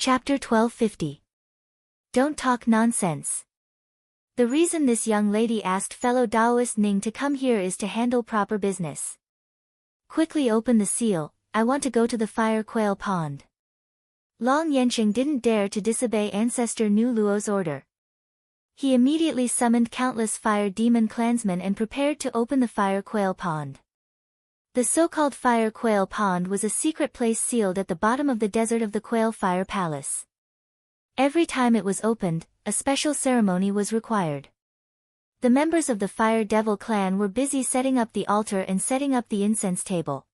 Chapter 1250. Don't talk nonsense. The reason this young lady asked fellow Taoist Ning to come here is to handle proper business. Quickly open the seal, I want to go to the fire quail pond. Long Yanqing didn't dare to disobey ancestor Nu Luo's order. He immediately summoned countless fire demon clansmen and prepared to open the fire quail pond. The so-called Fire Quail Pond was a secret place sealed at the bottom of the desert of the Quail Fire Palace. Every time it was opened, a special ceremony was required. The members of the Fire Devil clan were busy setting up the altar and setting up the incense table.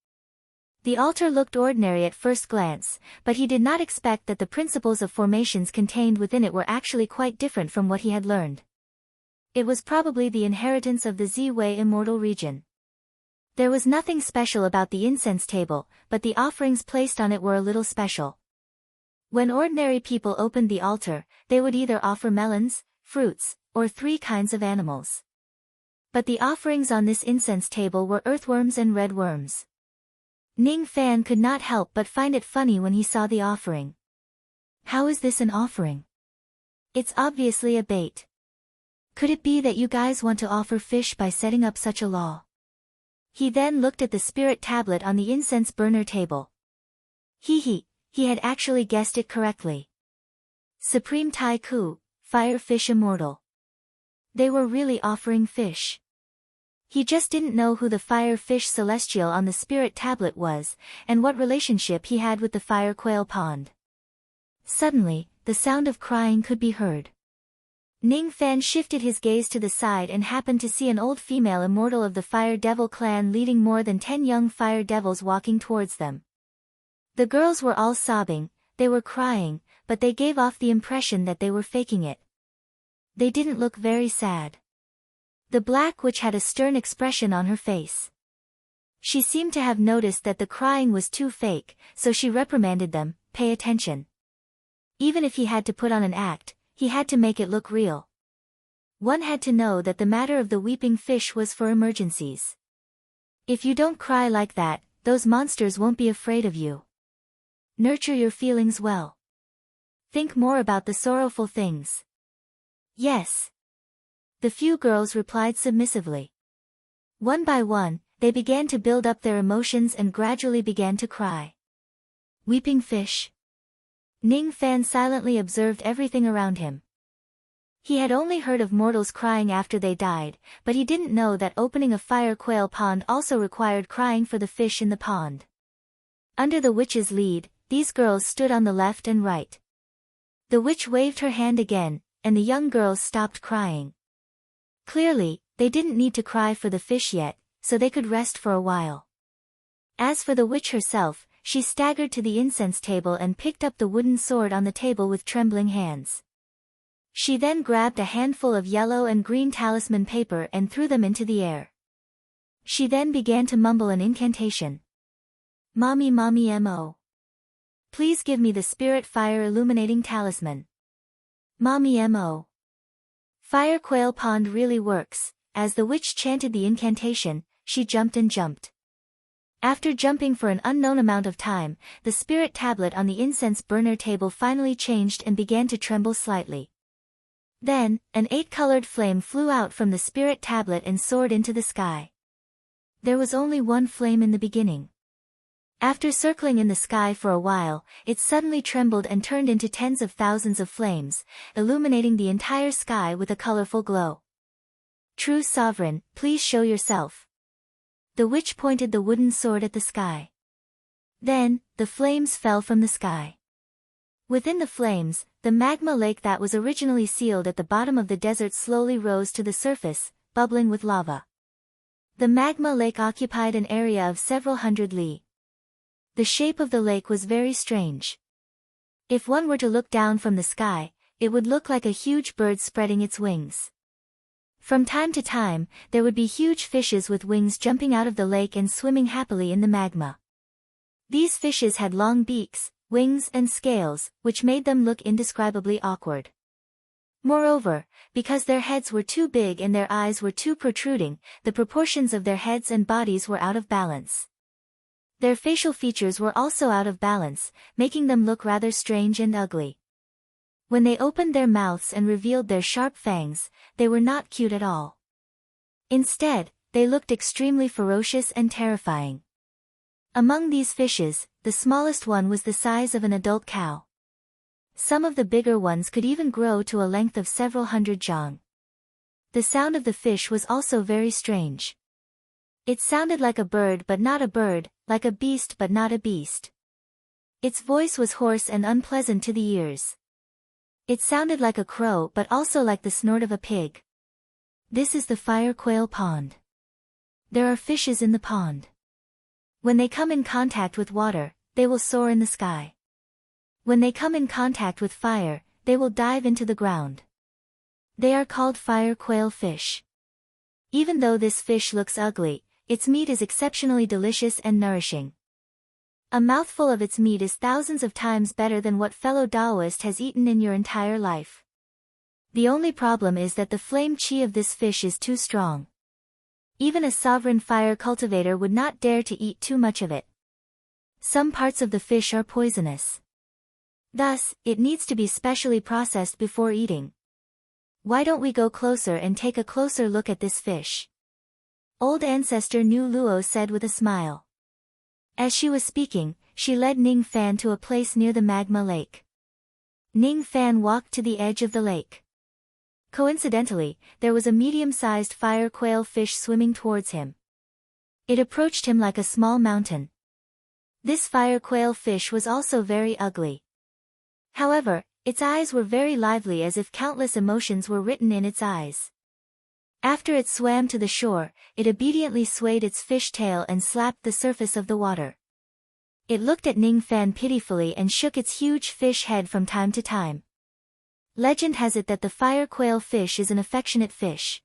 The altar looked ordinary at first glance, but he did not expect that the principles of formations contained within it were actually quite different from what he had learned. It was probably the inheritance of the Ziwei immortal region. There was nothing special about the incense table, but the offerings placed on it were a little special. When ordinary people opened the altar, they would either offer melons, fruits, or 3 kinds of animals. But the offerings on this incense table were earthworms and red worms. Ning Fan could not help but find it funny when he saw the offering. How is this an offering? It's obviously a bait. Could it be that you guys want to offer fish by setting up such a law? He then looked at the spirit tablet on the incense burner table. He had actually guessed it correctly. Supreme Tai Ku, Fire Fish Immortal. They were really offering fish. He just didn't know who the fire fish celestial on the spirit tablet was, and what relationship he had with the fire quail pond. Suddenly, the sound of crying could be heard. Ning Fan shifted his gaze to the side and happened to see an old female immortal of the Fire Devil clan leading more than 10 young fire devils walking towards them. The girls were all sobbing, they were crying, but they gave off the impression that they were faking it. They didn't look very sad. The Black Witch had a stern expression on her face. She seemed to have noticed that the crying was too fake, so she reprimanded them, "Pay attention." Even if he had to put on an act, he had to make it look real. One had to know that the matter of the weeping fish was for emergencies. If you don't cry like that, those monsters won't be afraid of you. Nurture your feelings well. Think more about the sorrowful things. Yes. The few girls replied submissively. One by one, they began to build up their emotions and gradually began to cry. Weeping fish. Ning Fan silently observed everything around him. He had only heard of mortals crying after they died, but he didn't know that opening a fire quail pond also required crying for the fish in the pond. Under the witch's lead, these girls stood on the left and right. The witch waved her hand again, and the young girls stopped crying. Clearly, they didn't need to cry for the fish yet, so they could rest for a while. As for the witch herself, she staggered to the incense table and picked up the wooden sword on the table with trembling hands. She then grabbed a handful of yellow and green talisman paper and threw them into the air. She then began to mumble an incantation. Mommy mo. Please give me the spirit fire illuminating talisman. Mommy mo. Fire Quail Pond really works. As the witch chanted the incantation, she jumped and jumped. After jumping for an unknown amount of time, the spirit tablet on the incense burner table finally changed and began to tremble slightly. Then, an 8-colored flame flew out from the spirit tablet and soared into the sky. There was only one flame in the beginning. After circling in the sky for a while, it suddenly trembled and turned into tens of thousands of flames, illuminating the entire sky with a colorful glow. True Sovereign, please show yourself. The witch pointed the wooden sword at the sky. Then, the flames fell from the sky. Within the flames, the magma lake that was originally sealed at the bottom of the desert slowly rose to the surface, bubbling with lava. The magma lake occupied an area of several hundred li. The shape of the lake was very strange. If one were to look down from the sky, it would look like a huge bird spreading its wings. From time to time, there would be huge fishes with wings jumping out of the lake and swimming happily in the magma. These fishes had long beaks, wings and scales, which made them look indescribably awkward. Moreover, because their heads were too big and their eyes were too protruding, the proportions of their heads and bodies were out of balance. Their facial features were also out of balance, making them look rather strange and ugly. When they opened their mouths and revealed their sharp fangs, they were not cute at all. Instead, they looked extremely ferocious and terrifying. Among these fishes, the smallest one was the size of an adult cow. Some of the bigger ones could even grow to a length of several hundred jang. The sound of the fish was also very strange. It sounded like a bird but not a bird, like a beast but not a beast. Its voice was hoarse and unpleasant to the ears. It sounded like a crow but also like the snort of a pig. This is the fire quail pond. There are fishes in the pond. When they come in contact with water, they will soar in the sky. When they come in contact with fire, they will dive into the ground. They are called fire quail fish. Even though this fish looks ugly, its meat is exceptionally delicious and nourishing. A mouthful of its meat is thousands of times better than what fellow Taoist has eaten in your entire life. The only problem is that the flame qi of this fish is too strong. Even a sovereign fire cultivator would not dare to eat too much of it. Some parts of the fish are poisonous. Thus, it needs to be specially processed before eating. Why don't we go closer and take a closer look at this fish? Old ancestor Nu Luo said with a smile. As she was speaking, she led Ning Fan to a place near the magma lake. Ning Fan walked to the edge of the lake. Coincidentally, there was a medium-sized fire quail fish swimming towards him. It approached him like a small mountain. This fire quail fish was also very ugly. However, its eyes were very lively, as if countless emotions were written in its eyes. After it swam to the shore, it obediently swayed its fish tail and slapped the surface of the water. It looked at Ning Fan pitifully and shook its huge fish head from time to time. Legend has it that the fire quail fish is an affectionate fish.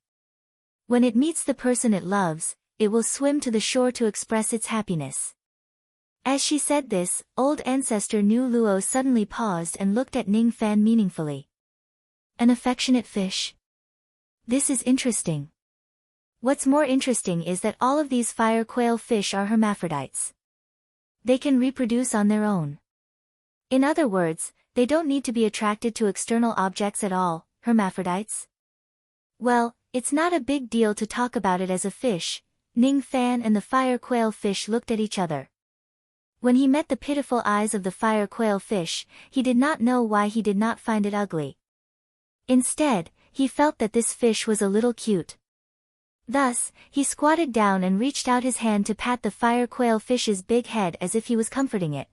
When it meets the person it loves, it will swim to the shore to express its happiness. As she said this, old ancestor Nu Luo suddenly paused and looked at Ning Fan meaningfully. An affectionate fish? This is interesting. What's more interesting is that all of these fire quail fish are hermaphrodites. They can reproduce on their own. In other words, they don't need to be attracted to external objects at all, hermaphrodites. Well, it's not a big deal to talk about it as a fish. Ning Fan and the fire quail fish looked at each other. When he met the pitiful eyes of the fire quail fish, he did not know why he did not find it ugly. Instead, he felt that this fish was a little cute. Thus, he squatted down and reached out his hand to pat the fire quail fish's big head as if he was comforting it.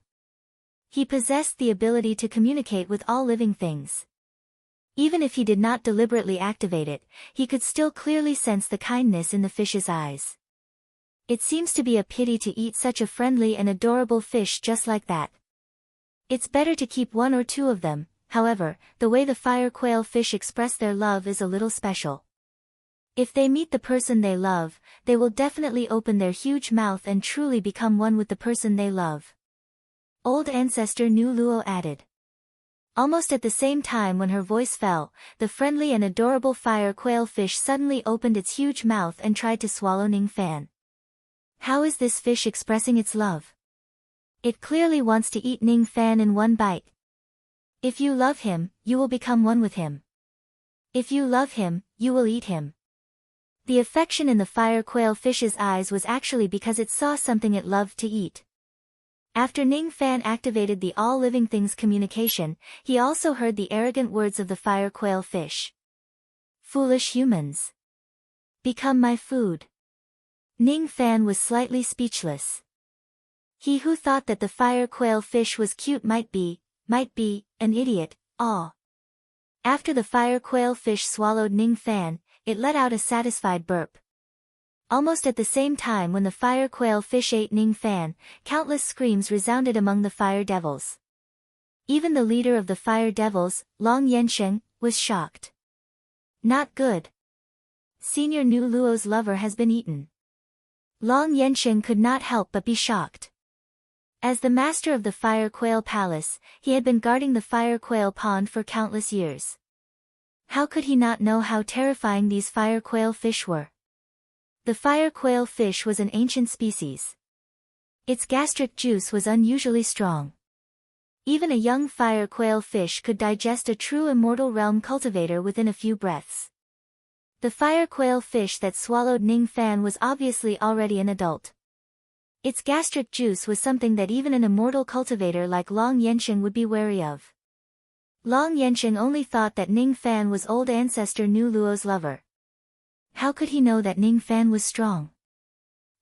He possessed the ability to communicate with all living things. Even if he did not deliberately activate it, he could still clearly sense the kindness in the fish's eyes. It seems to be a pity to eat such a friendly and adorable fish just like that. It's better to keep one or two of them. However, the way the fire quail fish express their love is a little special. If they meet the person they love, they will definitely open their huge mouth and truly become one with the person they love. Old ancestor Nu Luo added. Almost at the same time when her voice fell, the friendly and adorable fire quail fish suddenly opened its huge mouth and tried to swallow Ning Fan. How is this fish expressing its love? It clearly wants to eat Ning Fan in one bite. If you love him, you will become one with him. If you love him, you will eat him. The affection in the fire quail fish's eyes was actually because it saw something it loved to eat. After Ning Fan activated the all living things communication, he also heard the arrogant words of the fire quail fish. Foolish humans. Become my food. Ning Fan was slightly speechless. He who thought that the fire quail fish was cute might be an idiot. After the fire quail fish swallowed Ning Fan, it let out a satisfied burp. Almost at the same time when the fire quail fish ate Ning Fan, countless screams resounded among the fire devils. Even the leader of the fire devils, Long Yensheng, was shocked. Not good. Senior Nu Luo's lover has been eaten. Long Yensheng could not help but be shocked. As the master of the fire quail palace, he had been guarding the fire quail pond for countless years. How could he not know how terrifying these fire quail fish were? The fire quail fish was an ancient species. Its gastric juice was unusually strong. Even a young fire quail fish could digest a true immortal realm cultivator within a few breaths. The fire quail fish that swallowed Ning Fan was obviously already an adult. Its gastric juice was something that even an immortal cultivator like Long Yensheng would be wary of. Long Yensheng only thought that Ning Fan was old ancestor Nu Luo's lover. How could he know that Ning Fan was strong?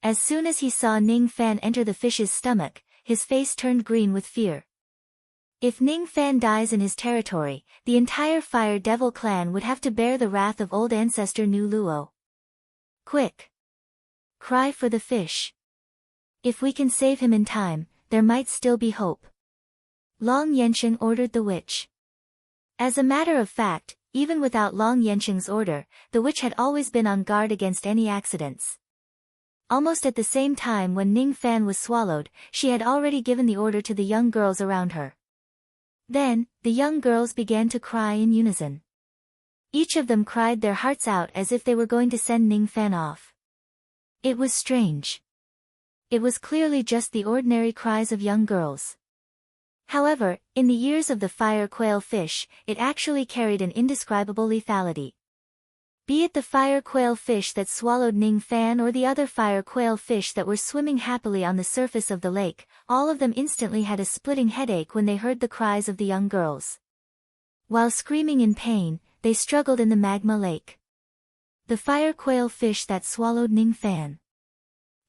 As soon as he saw Ning Fan enter the fish's stomach, his face turned green with fear. If Ning Fan dies in his territory, the entire Fire Devil clan would have to bear the wrath of old ancestor Nu Luo. Quick! Cry for the fish. If we can save him in time, there might still be hope. Long Yensheng ordered the witch. As a matter of fact, even without Long Yensheng's order, the witch had always been on guard against any accidents. Almost at the same time when Ning Fan was swallowed, she had already given the order to the young girls around her. Then, the young girls began to cry in unison. Each of them cried their hearts out as if they were going to send Ning Fan off. It was strange. It was clearly just the ordinary cries of young girls. However, in the ears of the fire quail fish, it actually carried an indescribable lethality. Be it the fire quail fish that swallowed Ning Fan or the other fire quail fish that were swimming happily on the surface of the lake, all of them instantly had a splitting headache when they heard the cries of the young girls. While screaming in pain, they struggled in the magma lake. The fire quail fish that swallowed Ning Fan.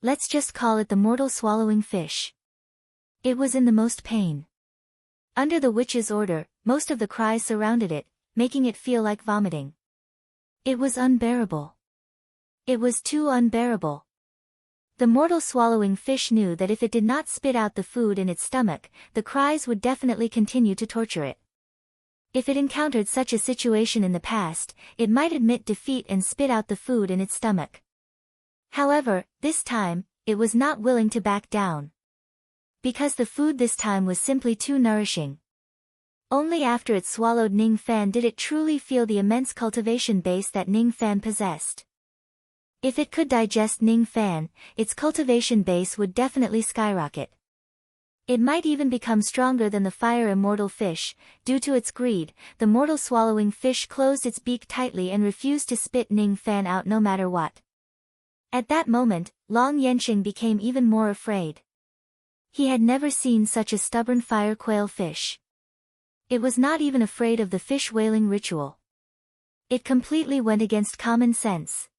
Let's just call it the mortal swallowing fish. It was in the most pain. Under the witch's order, most of the cries surrounded it, making it feel like vomiting. It was unbearable. It was too unbearable. The mortal swallowing fish knew that if it did not spit out the food in its stomach, the cries would definitely continue to torture it. If it encountered such a situation in the past, it might admit defeat and spit out the food in its stomach. However, this time, it was not willing to back down. Because the food this time was simply too nourishing. Only after it swallowed Ning Fan did it truly feel the immense cultivation base that Ning Fan possessed. If it could digest Ning Fan, its cultivation base would definitely skyrocket. It might even become stronger than the fire immortal fish. Due to its greed, the mortal swallowing fish closed its beak tightly and refused to spit Ning Fan out no matter what. At that moment, Long Yensheng became even more afraid. He had never seen such a stubborn fire quail fish. It was not even afraid of the fish wailing ritual. It completely went against common sense.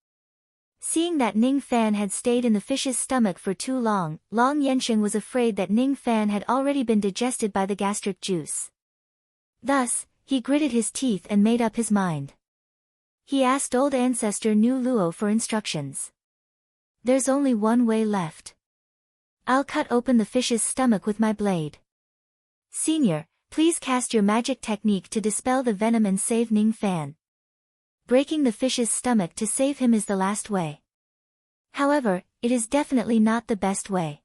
Seeing that Ning Fan had stayed in the fish's stomach for too long, Long Yensheng was afraid that Ning Fan had already been digested by the gastric juice. Thus, he gritted his teeth and made up his mind. He asked old ancestor Nu Luo for instructions. There's only one way left. I'll cut open the fish's stomach with my blade. Senior, please cast your magic technique to dispel the venom and save Ning Fan. Breaking the fish's stomach to save him is the last way. However, it is definitely not the best way.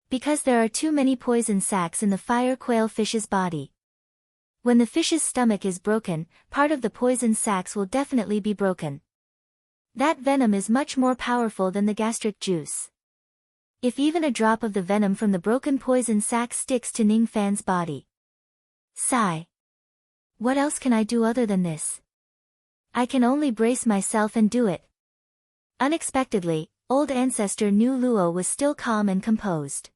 Because there are too many poison sacs in the fire quail fish's body. When the fish's stomach is broken, part of the poison sacs will definitely be broken. That venom is much more powerful than the gastric juice. If even a drop of the venom from the broken poison sac sticks to Ning Fan's body. Sigh. What else can I do other than this? I can only brace myself and do it. Unexpectedly, old ancestor Nu Luo was still calm and composed.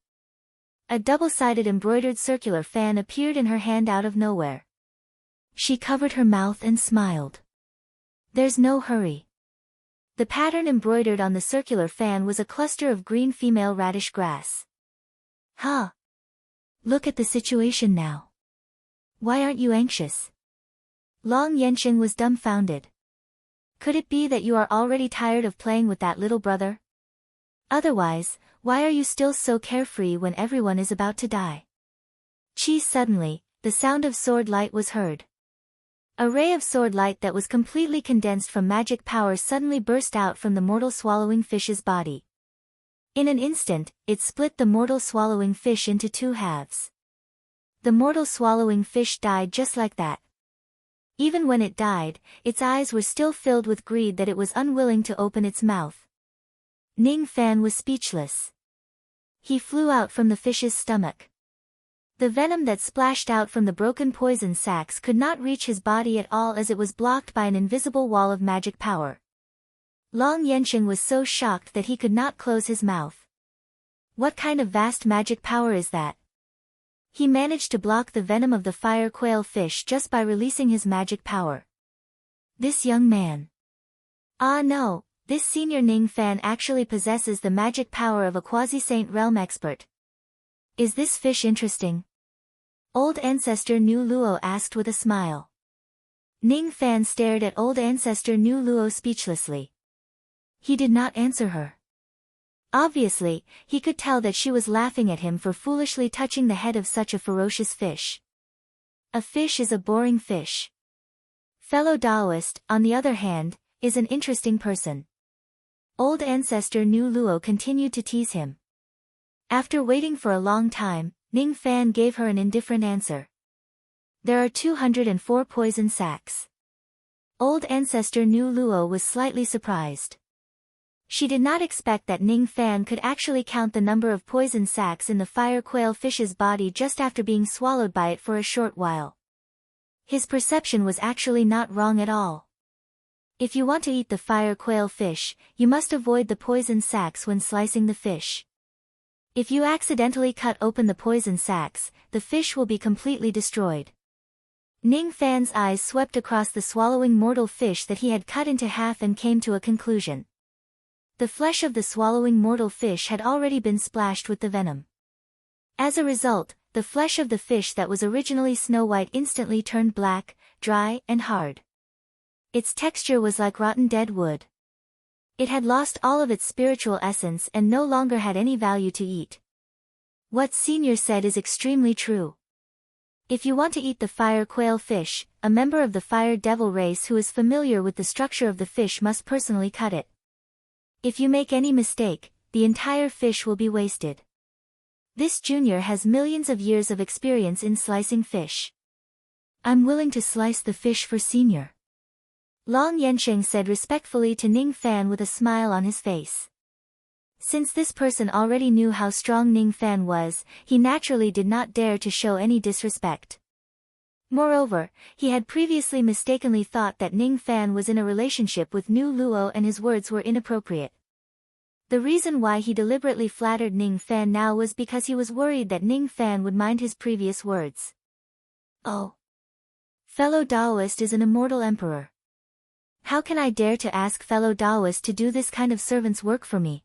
A double-sided embroidered circular fan appeared in her hand out of nowhere. She covered her mouth and smiled. There's no hurry. The pattern embroidered on the circular fan was a cluster of green female radish grass. Huh? Look at the situation now. Why aren't you anxious? Long Yensheng was dumbfounded. Could it be that you are already tired of playing with that little brother? Otherwise, why are you still so carefree when everyone is about to die? Suddenly, the sound of sword light was heard. A ray of sword light that was completely condensed from magic power suddenly burst out from the mortal swallowing fish's body. In an instant, it split the mortal swallowing fish into two halves. The mortal swallowing fish died just like that. Even when it died, its eyes were still filled with greed that it was unwilling to open its mouth. Ning Fan was speechless. He flew out from the fish's stomach. The venom that splashed out from the broken poison sacs could not reach his body at all as it was blocked by an invisible wall of magic power. Long Yanqing was so shocked that he could not close his mouth. What kind of vast magic power is that? He managed to block the venom of the fire quail fish just by releasing his magic power. This young man. Ah no, this senior Ning Fan actually possesses the magic power of a quasi-saint realm expert. Is this fish interesting? Old Ancestor Nu Luo asked with a smile. Ning Fan stared at Old Ancestor Nu Luo speechlessly. He did not answer her. Obviously, he could tell that she was laughing at him for foolishly touching the head of such a ferocious fish. A fish is a boring fish. Fellow Taoist, on the other hand, is an interesting person. Old Ancestor Nu Luo continued to tease him. After waiting for a long time, Ning Fan gave her an indifferent answer. There are 204 poison sacs. Old Ancestor Nu Luo was slightly surprised. She did not expect that Ning Fan could actually count the number of poison sacs in the fire quail fish's body just after being swallowed by it for a short while. His perception was actually not wrong at all. If you want to eat the fire quail fish, you must avoid the poison sacs when slicing the fish. If you accidentally cut open the poison sacs, the fish will be completely destroyed. Ning Fan's eyes swept across the swallowing mortal fish that he had cut into half and came to a conclusion. The flesh of the swallowing mortal fish had already been splashed with the venom. As a result, the flesh of the fish that was originally snow-white instantly turned black, dry, and hard. Its texture was like rotten dead wood. It had lost all of its spiritual essence and no longer had any value to eat. What Senior said is extremely true. If you want to eat the fire quail fish, a member of the fire devil race who is familiar with the structure of the fish must personally cut it. If you make any mistake, the entire fish will be wasted. This junior has millions of years of experience in slicing fish. I'm willing to slice the fish for Senior. Long Yanqing said respectfully to Ning Fan with a smile on his face. Since this person already knew how strong Ning Fan was, he naturally did not dare to show any disrespect. Moreover, he had previously mistakenly thought that Ning Fan was in a relationship with Nu Luo and his words were inappropriate. The reason why he deliberately flattered Ning Fan now was because he was worried that Ning Fan would mind his previous words. Oh. Fellow Taoist is an immortal emperor. How can I dare to ask fellow Taoist to do this kind of servant's work for me?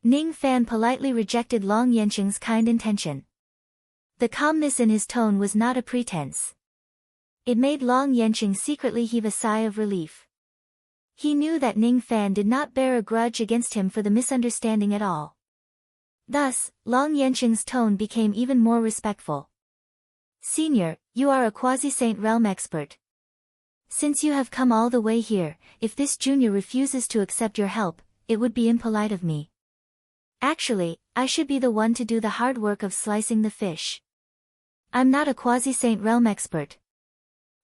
Ning Fan politely rejected Long Yanqing's kind intention. The calmness in his tone was not a pretense. It made Long Yanqing secretly heave a sigh of relief. He knew that Ning Fan did not bear a grudge against him for the misunderstanding at all. Thus, Long Yanqing's tone became even more respectful. Senior, you are a quasi-saint realm expert. Since you have come all the way here, if this junior refuses to accept your help, it would be impolite of me. Actually, I should be the one to do the hard work of slicing the fish. I'm not a quasi-saint realm expert.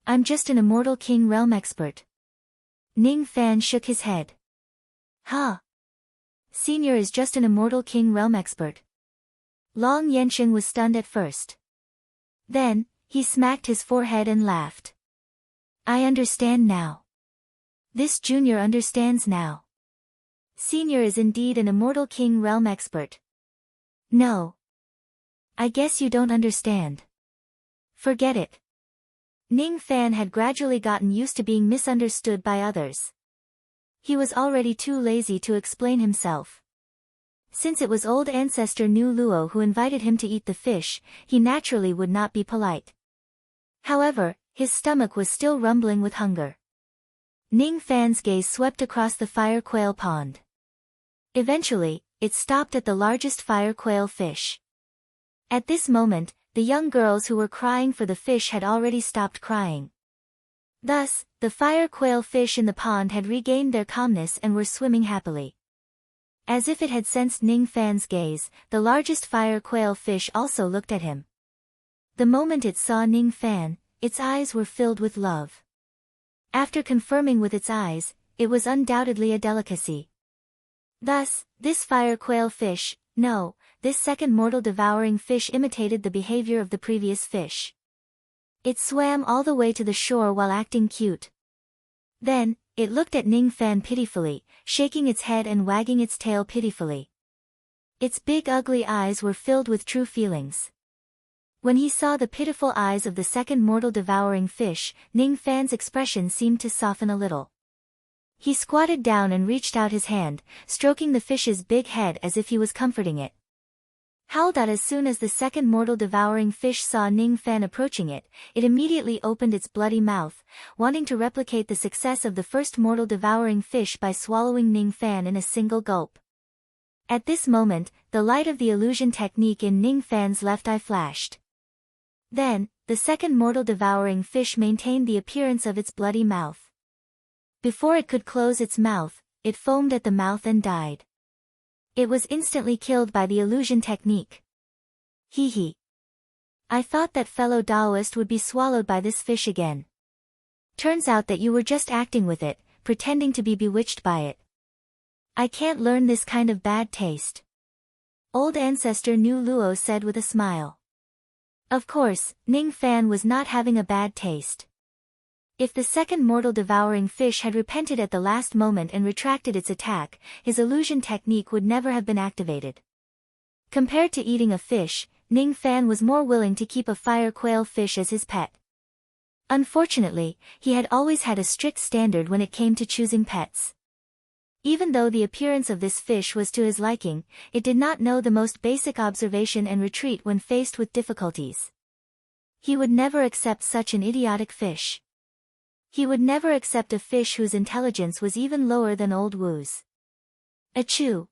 I'm just an immortal king realm expert. Ning Fan shook his head. Huh? Senior is just an immortal king realm expert. Long Yanqing was stunned at first. Then, he smacked his forehead and laughed. I understand now. This junior understands now. Senior is indeed an immortal king realm expert. No. I guess you don't understand. Forget it. Ning Fan had gradually gotten used to being misunderstood by others. He was already too lazy to explain himself. Since it was old ancestor Nu Luo who invited him to eat the fish, he naturally would not be polite. However, his stomach was still rumbling with hunger. Ning Fan's gaze swept across the fire quail pond. Eventually, it stopped at the largest fire quail fish. At this moment, the young girls who were crying for the fish had already stopped crying. Thus, the fire quail fish in the pond had regained their calmness and were swimming happily. As if it had sensed Ning Fan's gaze, the largest fire quail fish also looked at him. The moment it saw Ning Fan, its eyes were filled with love. After confirming with its eyes, it was undoubtedly a delicacy. Thus, this fire quail fish, no, this second mortal devouring fish imitated the behavior of the previous fish. It swam all the way to the shore while acting cute. Then, it looked at Ning Fan pitifully, shaking its head and wagging its tail pitifully. Its big ugly eyes were filled with true feelings. When he saw the pitiful eyes of the second mortal devouring fish, Ning Fan's expression seemed to soften a little. He squatted down and reached out his hand, stroking the fish's big head as if he was comforting it. As soon as the second mortal devouring fish saw Ning Fan approaching it, it immediately opened its bloody mouth, wanting to replicate the success of the first mortal devouring fish by swallowing Ning Fan in a single gulp. At this moment, the light of the illusion technique in Ning Fan's left eye flashed. Then, the second mortal devouring fish maintained the appearance of its bloody mouth. Before it could close its mouth, it foamed at the mouth and died. It was instantly killed by the illusion technique. Hee hee. I thought that fellow Taoist would be swallowed by this fish again. Turns out that you were just acting with it, pretending to be bewitched by it. I can't learn this kind of bad taste. Old ancestor Nu Luo said with a smile. Of course, Ning Fan was not having a bad taste. If the second mortal devouring fish had repented at the last moment and retracted its attack, his illusion technique would never have been activated. Compared to eating a fish, Ning Fan was more willing to keep a fire quail fish as his pet. Unfortunately, he had always had a strict standard when it came to choosing pets. Even though the appearance of this fish was to his liking, it did not know the most basic observation and retreat when faced with difficulties. He would never accept such an idiotic fish. He would never accept a fish whose intelligence was even lower than Old Wu's. Achoo!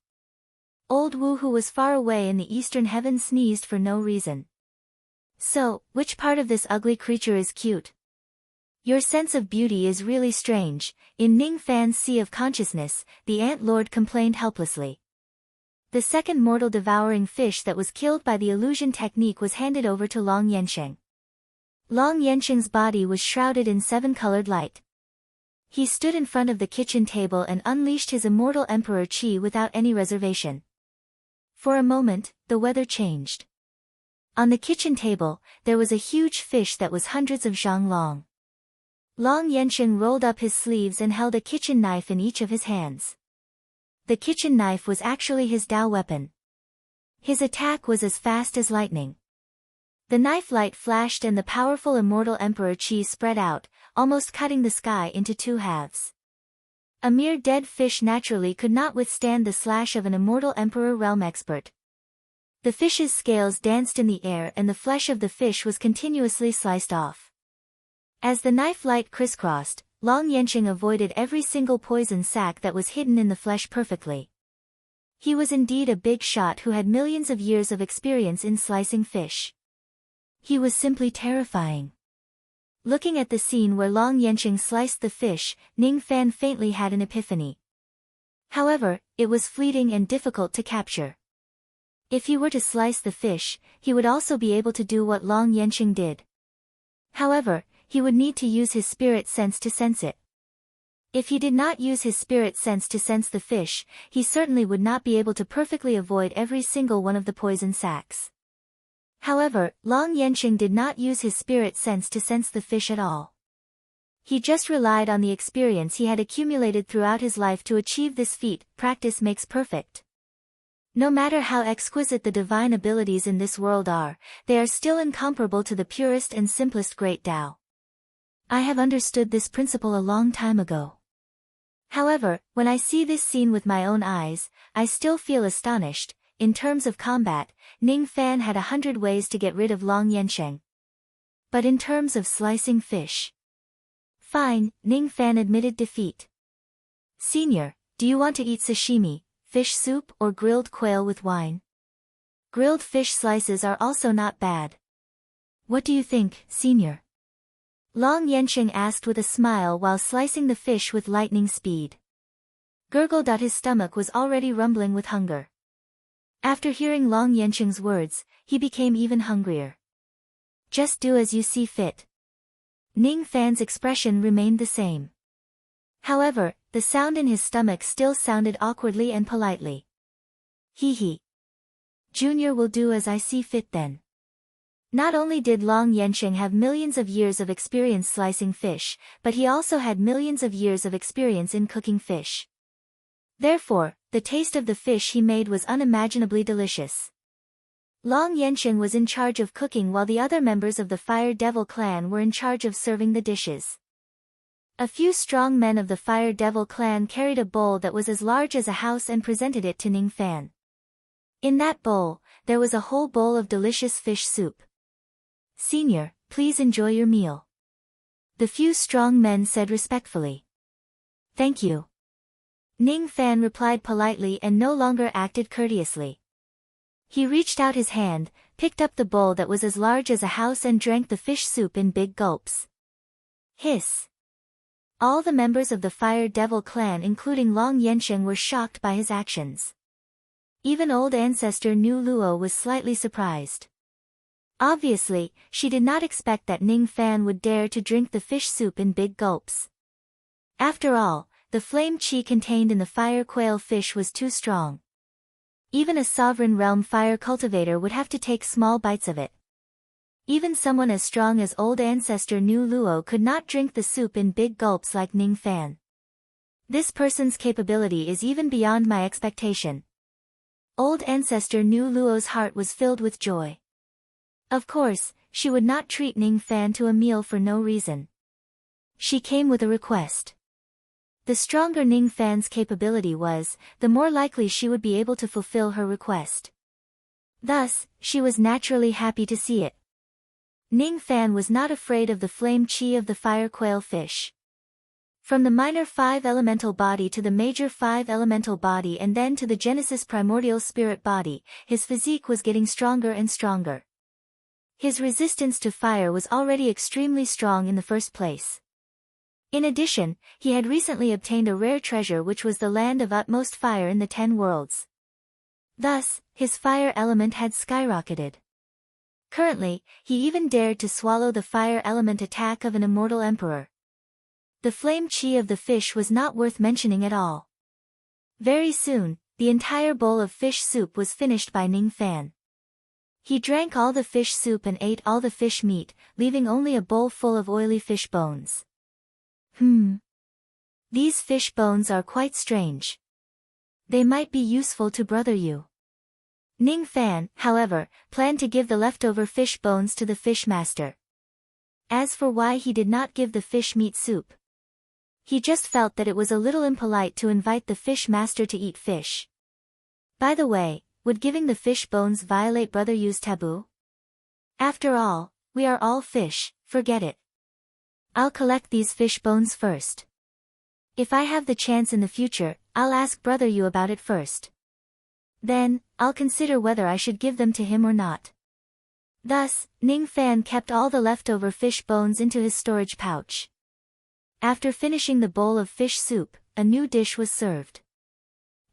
Old Wu, who was far away in the eastern heaven, sneezed for no reason. So, which part of this ugly creature is cute? Your sense of beauty is really strange. In Ning Fan's sea of consciousness, the Ant Lord complained helplessly. The second mortal devouring fish that was killed by the illusion technique was handed over to Long Yansheng. Long Yansheng's body was shrouded in seven-colored light. He stood in front of the kitchen table and unleashed his immortal Emperor Qi without any reservation. For a moment, the weather changed. On the kitchen table, there was a huge fish that was hundreds of zhang long. Long Yansheng rolled up his sleeves and held a kitchen knife in each of his hands. The kitchen knife was actually his Dao weapon. His attack was as fast as lightning. The knife light flashed and the powerful immortal Emperor Qi spread out, almost cutting the sky into two halves. A mere dead fish naturally could not withstand the slash of an immortal Emperor realm expert. The fish's scales danced in the air and the flesh of the fish was continuously sliced off. As the knife light crisscrossed, Long Yansheng avoided every single poison sac that was hidden in the flesh perfectly. He was indeed a big shot who had millions of years of experience in slicing fish. He was simply terrifying. Looking at the scene where Long Yansheng sliced the fish, Ning Fan faintly had an epiphany. However, it was fleeting and difficult to capture. If he were to slice the fish, he would also be able to do what Long Yansheng did. However, he would need to use his spirit sense to sense it. If he did not use his spirit sense to sense the fish, he certainly would not be able to perfectly avoid every single one of the poison sacs. However, Long Yansheng did not use his spirit sense to sense the fish at all. He just relied on the experience he had accumulated throughout his life to achieve this feat. Practice makes perfect. No matter how exquisite the divine abilities in this world are, they are still incomparable to the purest and simplest great Tao. I have understood this principle a long time ago. However, when I see this scene with my own eyes, I still feel astonished. In terms of combat, Ning Fan had 100 ways to get rid of Long Yansheng. But in terms of slicing fish... Fine, Ning Fan admitted defeat. Senior, do you want to eat sashimi, fish soup or grilled quail with wine? Grilled fish slices are also not bad. What do you think, Senior? Long Yansheng asked with a smile while slicing the fish with lightning speed. Gurgled. His stomach was already rumbling with hunger. After hearing Long Yansheng's words, he became even hungrier. Just do as you see fit. Ning Fan's expression remained the same. However, the sound in his stomach still sounded awkwardly and politely. Hee hee. Junior will do as I see fit then. Not only did Long Yansheng have millions of years of experience slicing fish, but he also had millions of years of experience in cooking fish. Therefore, the taste of the fish he made was unimaginably delicious. Long Yansheng was in charge of cooking while the other members of the Fire Devil clan were in charge of serving the dishes. A few strong men of the Fire Devil clan carried a bowl that was as large as a house and presented it to Ning Fan. In that bowl, there was a whole bowl of delicious fish soup. "Senior, please enjoy your meal," the few strong men said respectfully. "Thank you." Ning Fan replied politely and no longer acted courteously. He reached out his hand, picked up the bowl that was as large as a house and drank the fish soup in big gulps. Hiss! All the members of the Fire Devil clan including Long Yansheng were shocked by his actions. Even old ancestor Nu Luo was slightly surprised. Obviously, she did not expect that Ning Fan would dare to drink the fish soup in big gulps. After all, the flame chi contained in the fire quail fish was too strong. Even a sovereign realm fire cultivator would have to take small bites of it. Even someone as strong as old ancestor Nu Luo could not drink the soup in big gulps like Ning Fan. This person's capability is even beyond my expectation. Old ancestor Nu Luo's heart was filled with joy. Of course, she would not treat Ning Fan to a meal for no reason. She came with a request. The stronger Ning Fan's capability was, the more likely she would be able to fulfill her request. Thus, she was naturally happy to see it. Ning Fan was not afraid of the flame chi of the fire quail fish. From the minor 5 elemental body to the major 5 elemental body and then to the Genesis primordial spirit body, his physique was getting stronger and stronger. His resistance to fire was already extremely strong in the first place. In addition, he had recently obtained a rare treasure which was the land of utmost fire in the 10 worlds. Thus, his fire element had skyrocketed. Currently, he even dared to swallow the fire element attack of an immortal emperor. The flame chi of the fish was not worth mentioning at all. Very soon, the entire bowl of fish soup was finished by Ning Fan. He drank all the fish soup and ate all the fish meat, leaving only a bowl full of oily fish bones. These fish bones are quite strange. They might be useful to Brother Yu. Ning Fan, however, planned to give the leftover fish bones to the fish master. As for why he did not give the fish meat soup, he just felt that it was a little impolite to invite the fish master to eat fish. By the way, would giving the fish bones violate Brother Yu's taboo? After all, we are all fish, forget it. I'll collect these fish bones first. If I have the chance in the future, I'll ask Brother Yu about it first. Then, I'll consider whether I should give them to him or not. Thus, Ning Fan kept all the leftover fish bones into his storage pouch. After finishing the bowl of fish soup, a new dish was served.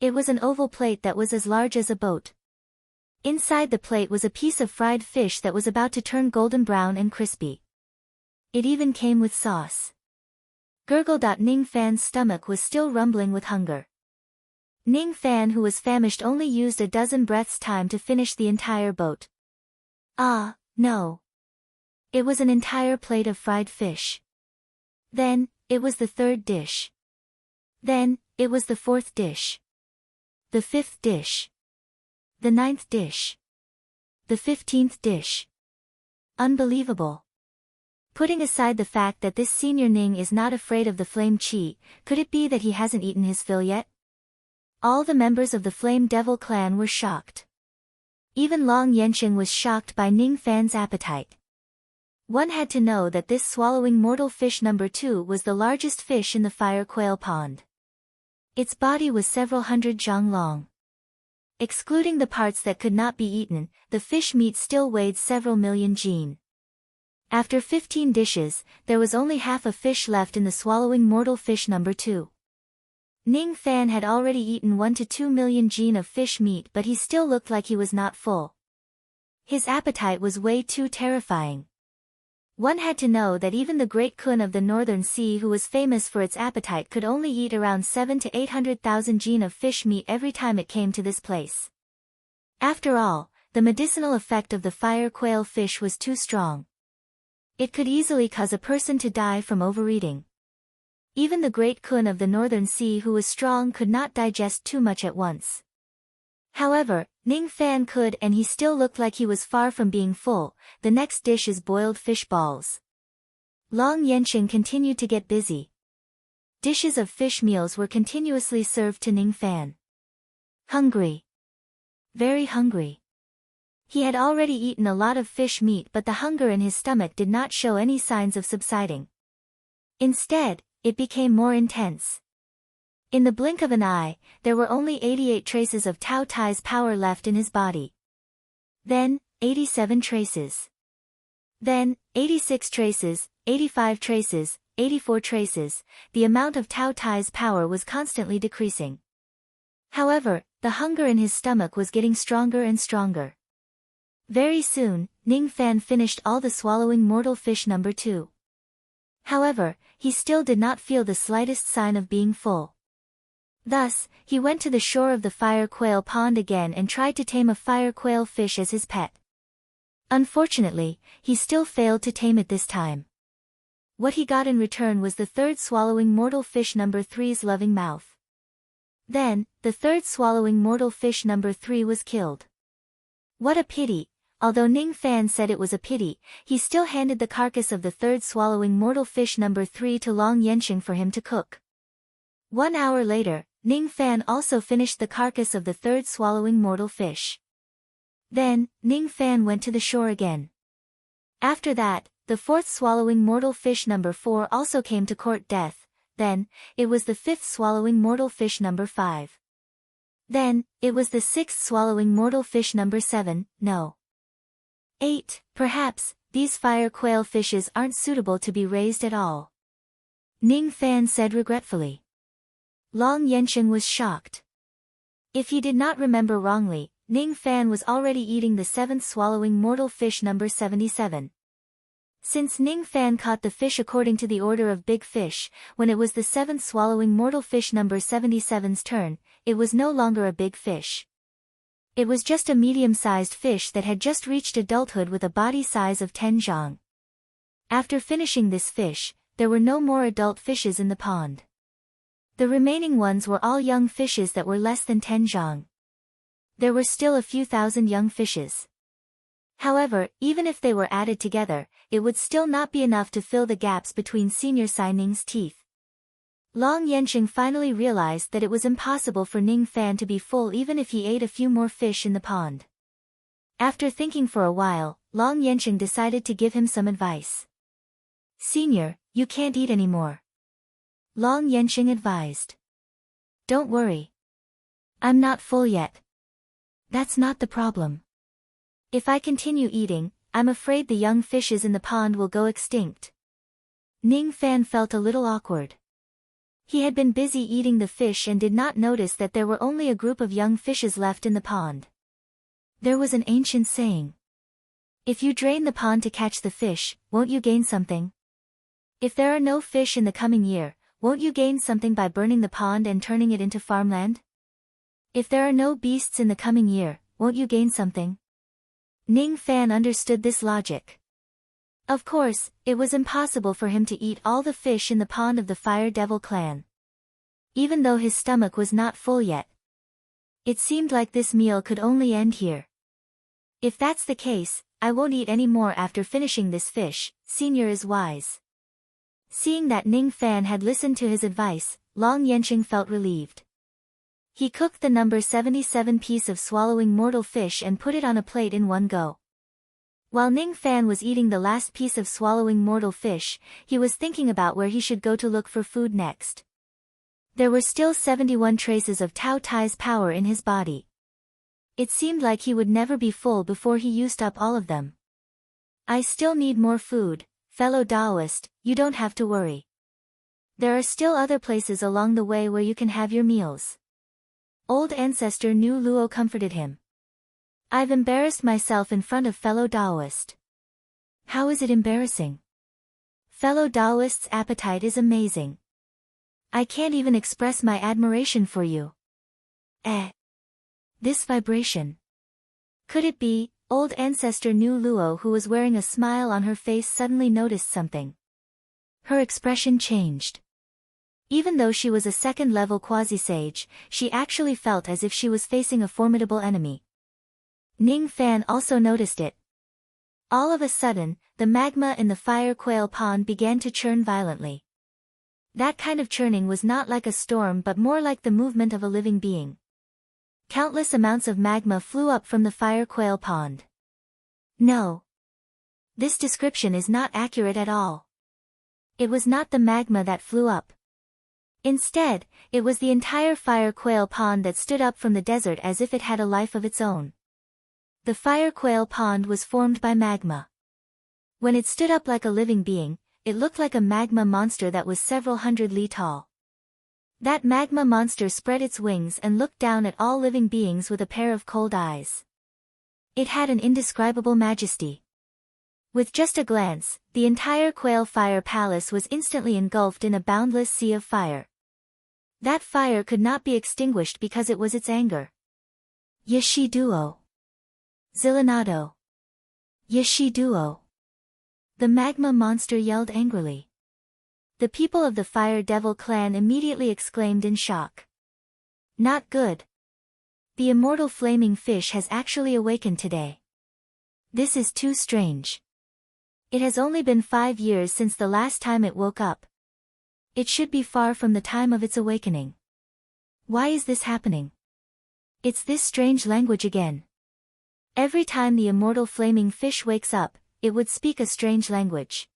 It was an oval plate that was as large as a boat. Inside the plate was a piece of fried fish that was about to turn golden brown and crispy. It even came with sauce. Gurgle. Ning Fan's stomach was still rumbling with hunger. Ning Fan, who was famished, only used a dozen breaths' time to finish the entire boat. Ah, no. It was an entire plate of fried fish. Then, it was the third dish. Then, it was the fourth dish. The fifth dish. The ninth dish. The 15th dish. Unbelievable. Putting aside the fact that this senior Ning is not afraid of the flame chi, could it be that he hasn't eaten his fill yet? All the members of the Flame Devil clan were shocked. Even Long Yansheng was shocked by Ning Fan's appetite. One had to know that this swallowing mortal fish number 2 was the largest fish in the fire quail pond. Its body was several hundred zhang long. Excluding the parts that could not be eaten, the fish meat still weighed several million jin. After 15 dishes, there was only half a fish left in the swallowing mortal fish number 2. Ning Fan had already eaten 1 to 2 million jin of fish meat, but he still looked like he was not full. His appetite was way too terrifying. One had to know that even the great Kun of the Northern Sea, who was famous for its appetite, could only eat around 7 to 800,000 jin of fish meat every time it came to this place. After all, the medicinal effect of the fire quail fish was too strong. It could easily cause a person to die from overeating. Even the great Kun of the Northern Sea who was strong could not digest too much at once. However, Ning Fan could, and he still looked like he was far from being full. The next dish is boiled fish balls. Long Yanqing continued to get busy. Dishes of fish meals were continuously served to Ning Fan. Hungry. Very hungry. He had already eaten a lot of fish meat, but the hunger in his stomach did not show any signs of subsiding. Instead, it became more intense. In the blink of an eye, there were only 88 traces of Tao Tai's power left in his body. Then, 87 traces. Then, 86 traces, 85 traces, 84 traces. The amount of Tao Tai's power was constantly decreasing. However, the hunger in his stomach was getting stronger and stronger. Very soon, Ning Fan finished all the swallowing mortal fish number 2. However, he still did not feel the slightest sign of being full. Thus, he went to the shore of the fire quail pond again and tried to tame a fire quail fish as his pet. Unfortunately, he still failed to tame it this time. What he got in return was the third swallowing mortal fish number 3's loving mouth. Then, the third swallowing mortal fish number 3 was killed. What a pity! Although Ning Fan said it was a pity, he still handed the carcass of the third swallowing mortal fish number 3 to Long Yanqing for him to cook. 1 hour later, Ning Fan also finished the carcass of the third swallowing mortal fish. Then, Ning Fan went to the shore again. After that, the fourth swallowing mortal fish number 4 also came to court death. Then, it was the fifth swallowing mortal fish number 5. Then, it was the sixth swallowing mortal fish number 7, no. 8. Perhaps, these fire quail fishes aren't suitable to be raised at all. Ning Fan said regretfully. Long Yanqing was shocked. If he did not remember wrongly, Ning Fan was already eating the seventh swallowing mortal fish number 77. Since Ning Fan caught the fish according to the order of big fish, when it was the seventh swallowing mortal fish number 77's turn, it was no longer a big fish. It was just a medium-sized fish that had just reached adulthood with a body size of 10 zhang. After finishing this fish, there were no more adult fishes in the pond. The remaining ones were all young fishes that were less than 10 zhang. There were still a few thousand young fishes. However, even if they were added together, it would still not be enough to fill the gaps between Senior Sai Ning's teeth. Long Yanqing finally realized that it was impossible for Ning Fan to be full even if he ate a few more fish in the pond. After thinking for a while, Long Yanqing decided to give him some advice. Senior, you can't eat anymore. Long Yanqing advised. Don't worry. I'm not full yet. That's not the problem. If I continue eating, I'm afraid the young fishes in the pond will go extinct. Ning Fan felt a little awkward. He had been busy eating the fish and did not notice that there were only a group of young fishes left in the pond. There was an ancient saying. If you drain the pond to catch the fish, won't you gain something? If there are no fish in the coming year, won't you gain something by burning the pond and turning it into farmland? If there are no beasts in the coming year, won't you gain something? Ning Fan understood this logic. Of course, it was impossible for him to eat all the fish in the pond of the Fire Devil clan. Even though his stomach was not full yet. It seemed like this meal could only end here. If that's the case, I won't eat any more after finishing this fish. Senior is wise. Seeing that Ning Fan had listened to his advice, Long Yanqing felt relieved. He cooked the number 77 piece of swallowing mortal fish and put it on a plate in one go. While Ning Fan was eating the last piece of swallowing mortal fish, he was thinking about where he should go to look for food next. There were still 71 traces of Tao Tai's power in his body. It seemed like he would never be full before he used up all of them. I still need more food, fellow Taoist, you don't have to worry. There are still other places along the way where you can have your meals. Old ancestor Nu Luo comforted him. I've embarrassed myself in front of fellow Taoist. How is it embarrassing? Fellow Taoist's appetite is amazing. I can't even express my admiration for you. This vibration. Could it be, old ancestor Nu Luo, who was wearing a smile on her face, suddenly noticed something. Her expression changed. Even though she was a second-level quasi-sage, she actually felt as if she was facing a formidable enemy. Ning Fan also noticed it. All of a sudden, the magma in the fire quail pond began to churn violently. That kind of churning was not like a storm but more like the movement of a living being. Countless amounts of magma flew up from the fire quail pond. No. This description is not accurate at all. It was not the magma that flew up. Instead, it was the entire fire quail pond that stood up from the desert as if it had a life of its own. The fire quail pond was formed by magma. When it stood up like a living being, it looked like a magma monster that was several hundred li tall. That magma monster spread its wings and looked down at all living beings with a pair of cold eyes. It had an indescribable majesty. With just a glance, the entire Quail Fire Palace was instantly engulfed in a boundless sea of fire. That fire could not be extinguished because it was its anger. Yishi Duo. Zilinado. Yishi Duo. The magma monster yelled angrily. The people of the Fire Devil clan immediately exclaimed in shock. Not good. The immortal flaming fish has actually awakened today. This is too strange. It has only been 5 years since the last time it woke up. It should be far from the time of its awakening. Why is this happening? It's this strange language again. Every time the immortal flaming fish wakes up, it would speak a strange language.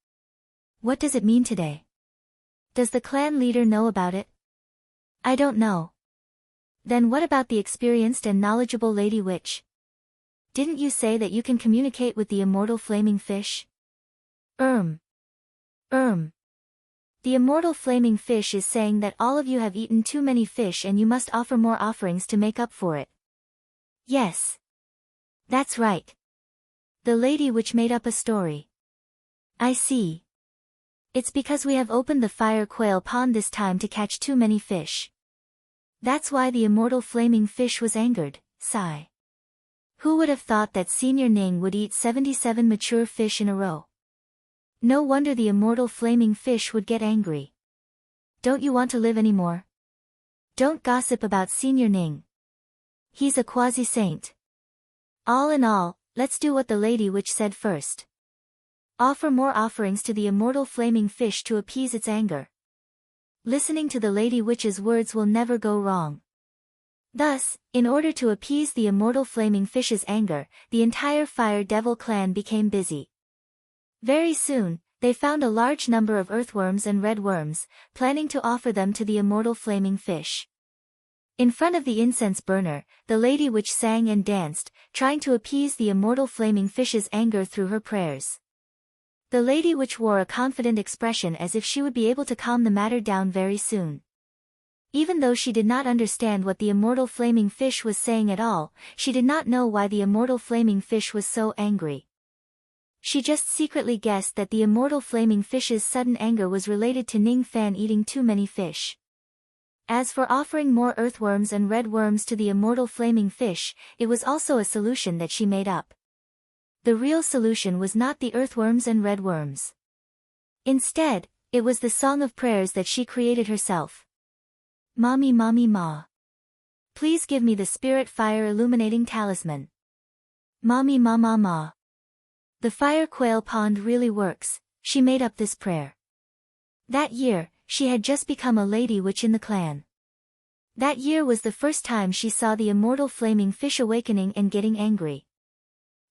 What does it mean today? Does the clan leader know about it? I don't know. Then what about the experienced and knowledgeable Lady Witch? Didn't you say that you can communicate with the immortal flaming fish? The immortal flaming fish is saying that all of you have eaten too many fish and you must offer more offerings to make up for it. Yes. That's right. The Lady Witch made up a story. I see. It's because we have opened the fire quail pond this time to catch too many fish. That's why the immortal flaming fish was angered. Sigh. Who would have thought that Senior Ning would eat 77 mature fish in a row? No wonder the immortal flaming fish would get angry. Don't you want to live anymore? Don't gossip about Senior Ning. He's a quasi-saint. All in all, let's do what the Lady Witch said first. Offer more offerings to the immortal flaming fish to appease its anger. Listening to the Lady Witch's words will never go wrong. Thus, in order to appease the immortal flaming fish's anger, the entire Fire Devil clan became busy. Very soon, they found a large number of earthworms and red worms, planning to offer them to the immortal flaming fish. In front of the incense burner, the Lady Witch sang and danced, trying to appease the immortal flaming fish's anger through her prayers. The Lady Witch wore a confident expression as if she would be able to calm the matter down very soon. Even though she did not understand what the immortal flaming fish was saying at all, she did not know why the immortal flaming fish was so angry. She just secretly guessed that the immortal flaming fish's sudden anger was related to Ning Fan eating too many fish. As for offering more earthworms and red worms to the immortal flaming fish, it was also a solution that she made up. The real solution was not the earthworms and red worms. Instead, it was the song of prayers that she created herself. Mommy Mommy Ma. Please give me the spirit fire illuminating talisman. Mommy Ma Ma Ma. The fire quail pond really works, she made up this prayer. That year, she had just become a Lady Witch in the clan. That year was the first time she saw the immortal flaming fish awakening and getting angry.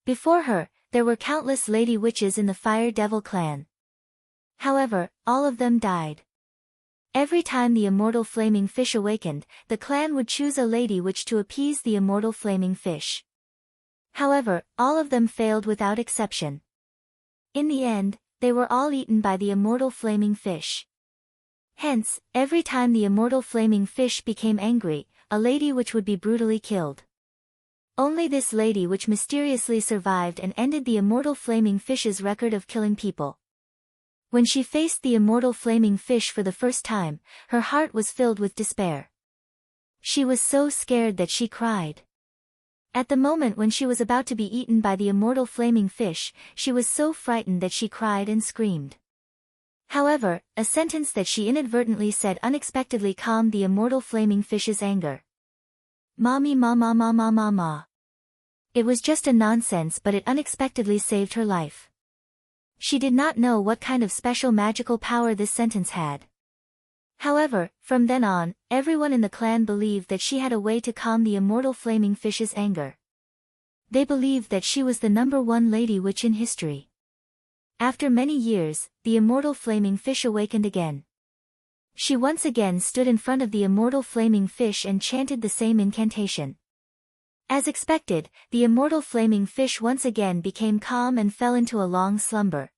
Before her, there were countless Lady Witches in the Fire Devil clan. However, all of them died. Every time the immortal flaming fish awakened, the clan would choose a Lady Witch to appease the immortal flaming fish. However, all of them failed without exception. In the end, they were all eaten by the immortal flaming fish. Hence, every time the immortal flaming fish became angry, a Lady Witch would be brutally killed. Only this Lady Witch mysteriously survived and ended the immortal flaming fish's record of killing people. When she faced the immortal flaming fish for the first time, her heart was filled with despair. She was so scared that she cried. At the moment when she was about to be eaten by the immortal flaming fish, she was so frightened that she cried and screamed. However, a sentence that she inadvertently said unexpectedly calmed the immortal flaming fish's anger. "Mommy ma ma ma ma ma ma." It was just a nonsense, but it unexpectedly saved her life. She did not know what kind of special magical power this sentence had. However, from then on, everyone in the clan believed that she had a way to calm the immortal flaming fish's anger. They believed that she was the #1 lady witch in history. After many years, the immortal flaming fish awakened again. She once again stood in front of the immortal flaming fish and chanted the same incantation. As expected, the immortal flaming fish once again became calm and fell into a long slumber.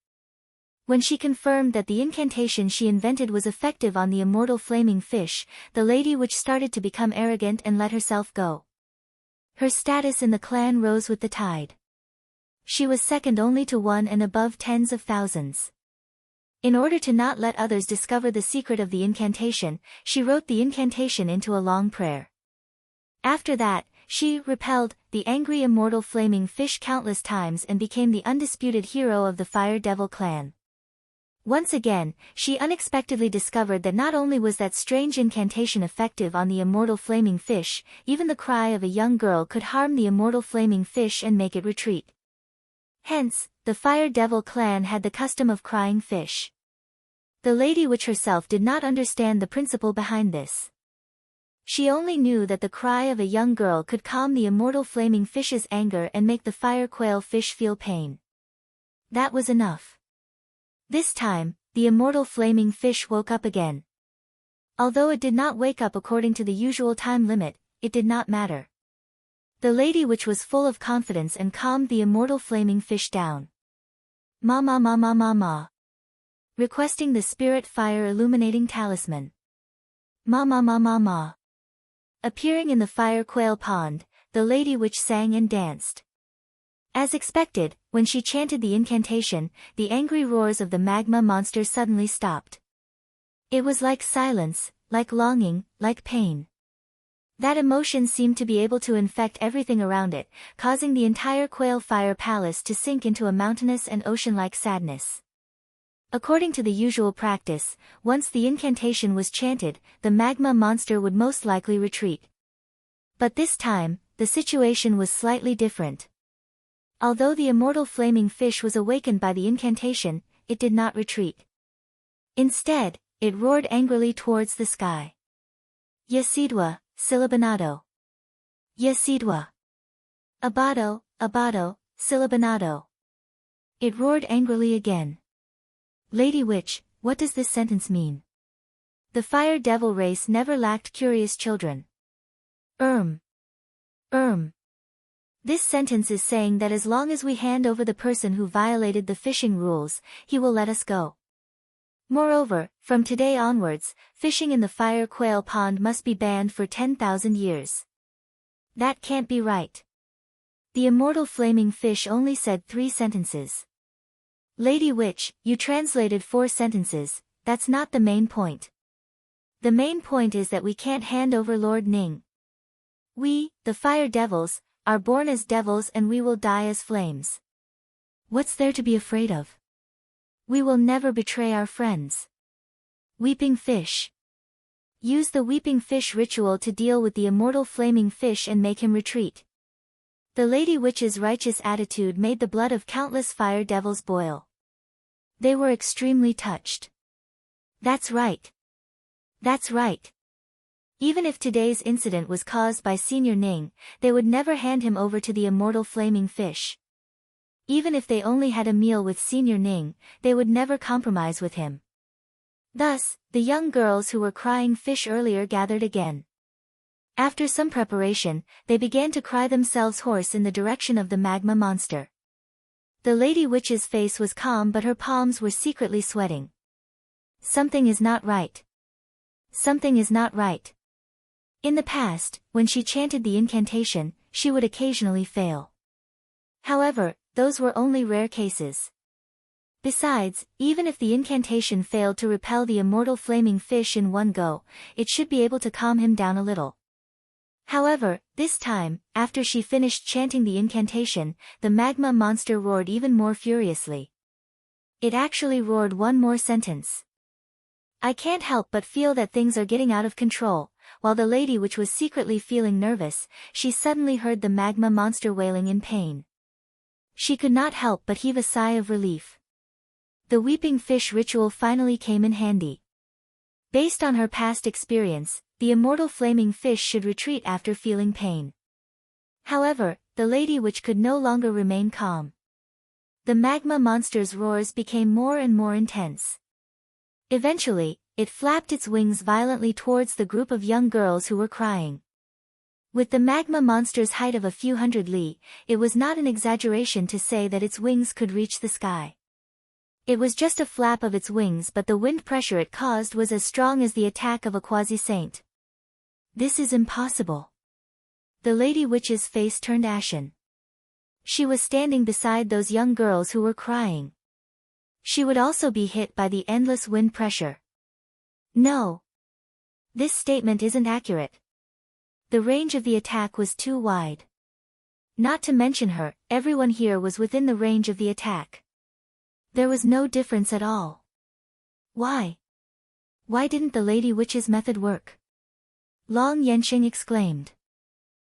When she confirmed that the incantation she invented was effective on the immortal flaming fish, the lady witch started to become arrogant and let herself go. Her status in the clan rose with the tide. She was second only to one and above tens of thousands. In order to not let others discover the secret of the incantation, she wrote the incantation into a long prayer. After that, she repelled the angry immortal flaming fish countless times and became the undisputed hero of the Fire Devil clan. Once again, she unexpectedly discovered that not only was that strange incantation effective on the immortal flaming fish, even the cry of a young girl could harm the immortal flaming fish and make it retreat. Hence, the Fire Devil clan had the custom of crying fish. The Lady Witch herself did not understand the principle behind this. She only knew that the cry of a young girl could calm the immortal flaming fish's anger and make the fire quail fish feel pain. That was enough. This time, the immortal flaming fish woke up again. Although it did not wake up according to the usual time limit, it did not matter. The Lady Witch was full of confidence and calmed the immortal flaming fish down. "Ma ma ma ma ma ma." Requesting the spirit fire illuminating talisman. "Ma ma ma ma ma." Appearing in the fire quail pond, the Lady Witch sang and danced. As expected, when she chanted the incantation, the angry roars of the magma monster suddenly stopped. It was like silence, like longing, like pain. That emotion seemed to be able to infect everything around it, causing the entire quail fire palace to sink into a mountainous and ocean-like sadness. According to the usual practice, once the incantation was chanted, the magma monster would most likely retreat. But this time, the situation was slightly different. Although the immortal flaming fish was awakened by the incantation, it did not retreat. Instead, it roared angrily towards the sky. "Yasidwa, Silabanato. Yasidwa. Abato, Abato, Silabanato." It roared angrily again. "Lady Witch, what does this sentence mean?" The Fire Devil race never lacked curious children. This sentence is saying that as long as we hand over the person who violated the fishing rules, he will let us go. Moreover, from today onwards, fishing in the fire quail pond must be banned for 10,000 years. That can't be right. The immortal flaming fish only said 3 sentences. "Lady Witch, you translated 4 sentences, that's not the main point. The main point is that we can't hand over Lord Ning. We, the Fire Devils, are born as devils and we will die as flames. What's there to be afraid of? We will never betray our friends." Weeping fish. Use the weeping fish ritual to deal with the immortal flaming fish and make him retreat. The Lady Witch's righteous attitude made the blood of countless fire devils boil. They were extremely touched. That's right. That's right. Even if today's incident was caused by Senior Ning, they would never hand him over to the immortal flaming fish. Even if they only had a meal with Senior Ning, they would never compromise with him. Thus, the young girls who were crying fish earlier gathered again. After some preparation, they began to cry themselves hoarse in the direction of the magma monster. The Lady Witch's face was calm but her palms were secretly sweating. Something is not right. Something is not right. In the past, when she chanted the incantation, she would occasionally fail. However, those were only rare cases. Besides, even if the incantation failed to repel the immortal flaming fish in one go, it should be able to calm him down a little. However, this time, after she finished chanting the incantation, the magma monster roared even more furiously. It actually roared one more sentence. I can't help but feel that things are getting out of control. While the lady witch was secretly feeling nervous, she suddenly heard the magma monster wailing in pain. She could not help but heave a sigh of relief. The weeping fish ritual finally came in handy. Based on her past experience, the immortal flaming fish should retreat after feeling pain. However, the lady witch could no longer remain calm. The magma monster's roars became more and more intense. Eventually, it flapped its wings violently towards the group of young girls who were crying. With the magma monster's height of a few hundred li, it was not an exaggeration to say that its wings could reach the sky. It was just a flap of its wings, but the wind pressure it caused was as strong as the attack of a quasi-saint. This is impossible. The lady witch's face turned ashen. She was standing beside those young girls who were crying. She would also be hit by the endless wind pressure. No. This statement isn't accurate. The range of the attack was too wide. Not to mention her, everyone here was within the range of the attack. There was no difference at all. Why? Why didn't the lady witch's method work? Long Yensheng exclaimed.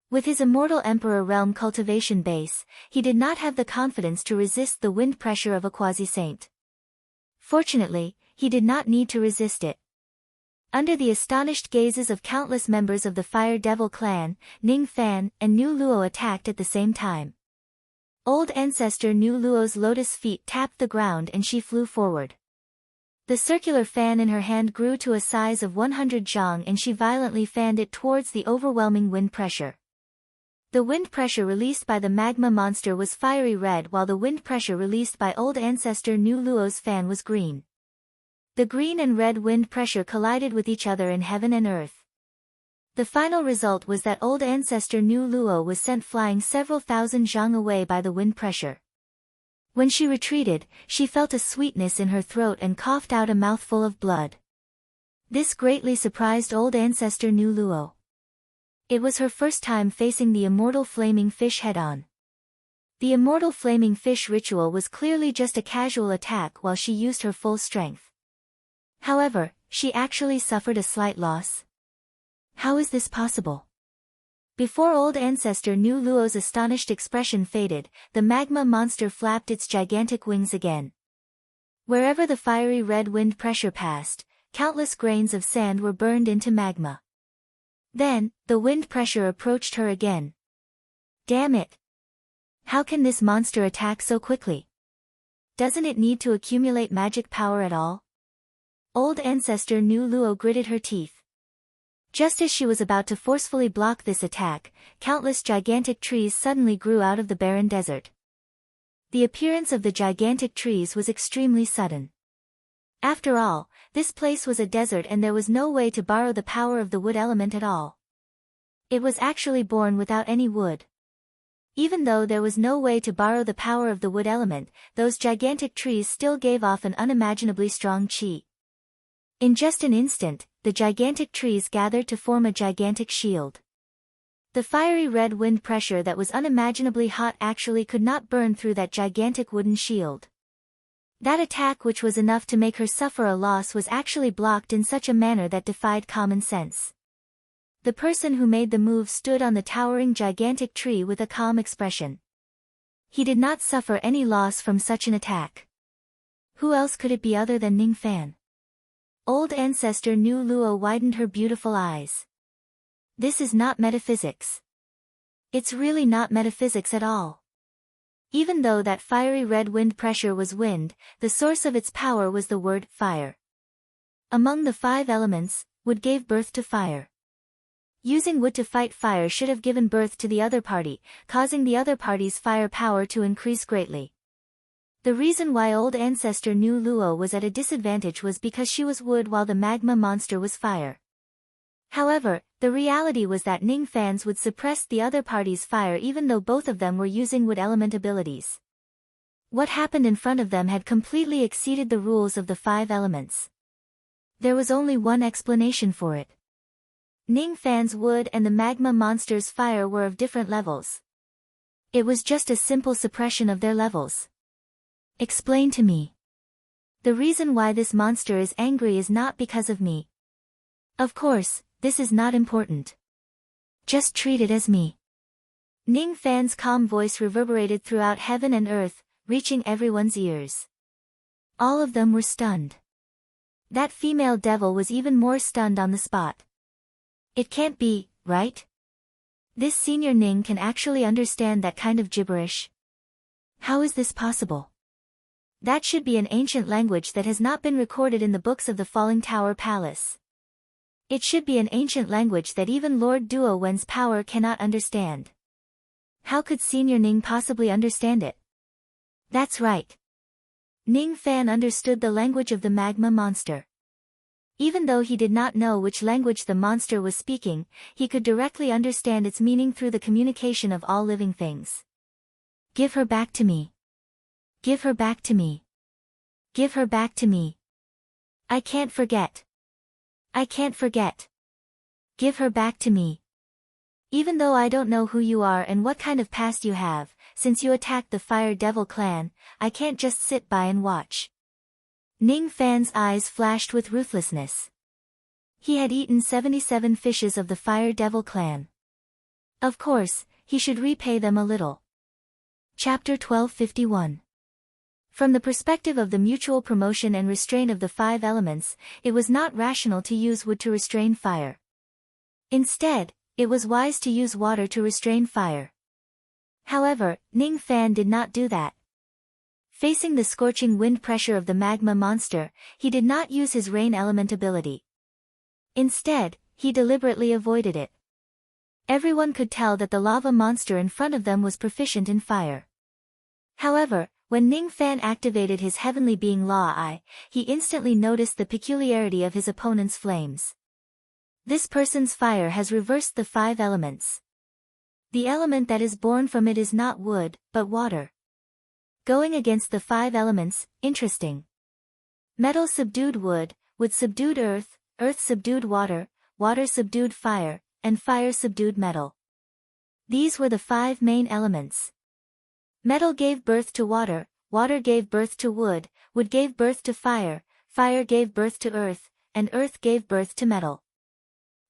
With his immortal emperor realm cultivation base, he did not have the confidence to resist the wind pressure of a quasi-saint. Fortunately, he did not need to resist it. Under the astonished gazes of countless members of the Fire Devil clan, Ning Fan and Nu Luo attacked at the same time. Old ancestor Nu Luo's lotus feet tapped the ground and she flew forward. The circular fan in her hand grew to a size of 100 zhang and she violently fanned it towards the overwhelming wind pressure. The wind pressure released by the magma monster was fiery red, while the wind pressure released by old ancestor Nu Luo's fan was green. The green and red wind pressure collided with each other in heaven and earth. The final result was that old ancestor Nu Luo was sent flying several thousand zhang away by the wind pressure. When she retreated, she felt a sweetness in her throat and coughed out a mouthful of blood. This greatly surprised old ancestor Nu Luo. It was her first time facing the immortal flaming fish head-on. The immortal flaming fish ritual was clearly just a casual attack while she used her full strength. However, she actually suffered a slight loss. How is this possible? Before old ancestor Nu Luo's astonished expression faded, the magma monster flapped its gigantic wings again. Wherever the fiery red wind pressure passed, countless grains of sand were burned into magma. Then, the wind pressure approached her again. Damn it! How can this monster attack so quickly? Doesn't it need to accumulate magic power at all? Old ancestor Nu Luo gritted her teeth. Just as she was about to forcefully block this attack, countless gigantic trees suddenly grew out of the barren desert. The appearance of the gigantic trees was extremely sudden. After all, this place was a desert and there was no way to borrow the power of the wood element at all. It was actually born without any wood. Even though there was no way to borrow the power of the wood element, those gigantic trees still gave off an unimaginably strong qi. In just an instant, the gigantic trees gathered to form a gigantic shield. The fiery red wind pressure that was unimaginably hot actually could not burn through that gigantic wooden shield. That attack, which was enough to make her suffer a loss, was actually blocked in such a manner that defied common sense. The person who made the move stood on the towering gigantic tree with a calm expression. He did not suffer any loss from such an attack. Who else could it be other than Ning Fan? Old ancestor Nu Luo widened her beautiful eyes. This is not metaphysics. It's really not metaphysics at all. Even though that fiery red wind pressure was wind, the source of its power was the word fire. Among the 5 elements, wood gave birth to fire. Using wood to fight fire should have given birth to the other party, causing the other party's fire power to increase greatly. The reason why old ancestor Nu Luo was at a disadvantage was because she was wood while the magma monster was fire. However, the reality was that Ning Fans would suppress the other party's fire even though both of them were using wood element abilities. What happened in front of them had completely exceeded the rules of the 5 elements. There was only one explanation for it. Ning Fan's wood and the magma monster's fire were of different levels. It was just a simple suppression of their levels. Explain to me. The reason why this monster is angry is not because of me. Of course, this is not important. Just treat it as me. Ning Fan's calm voice reverberated throughout heaven and earth, reaching everyone's ears. All of them were stunned. That female devil was even more stunned on the spot. It can't be, right? This senior Ning can actually understand that kind of gibberish. How is this possible? That should be an ancient language that has not been recorded in the books of the Falling Tower Palace. It should be an ancient language that even Lord Duo Wen's power cannot understand. How could Senior Ning possibly understand it? That's right. Ning Fan understood the language of the magma monster. Even though he did not know which language the monster was speaking, he could directly understand its meaning through the communication of all living things. Give her back to me. Give her back to me. Give her back to me. I can't forget. I can't forget. Give her back to me. Even though I don't know who you are and what kind of past you have, since you attacked the Fire Devil clan, I can't just sit by and watch. Ning Fan's eyes flashed with ruthlessness. He had eaten 77 fishes of the Fire Devil clan. Of course, he should repay them a little. Chapter 1251. From the perspective of the mutual promotion and restraint of the 5 elements, it was not rational to use wood to restrain fire. Instead, it was wise to use water to restrain fire. However, Ning Fan did not do that. Facing the scorching wind pressure of the magma monster, he did not use his rain element ability. Instead, he deliberately avoided it. Everyone could tell that the lava monster in front of them was proficient in fire. However, when Ning Fan activated his heavenly being Law Eye, he instantly noticed the peculiarity of his opponent's flames. This person's fire has reversed the 5 elements. The element that is born from it is not wood, but water. Going against the 5 elements, interesting. Metal subdued wood, wood subdued earth, earth subdued water, water subdued fire, and fire subdued metal. These were the 5 main elements. Metal gave birth to water, water gave birth to wood, wood gave birth to fire, fire gave birth to earth, and earth gave birth to metal.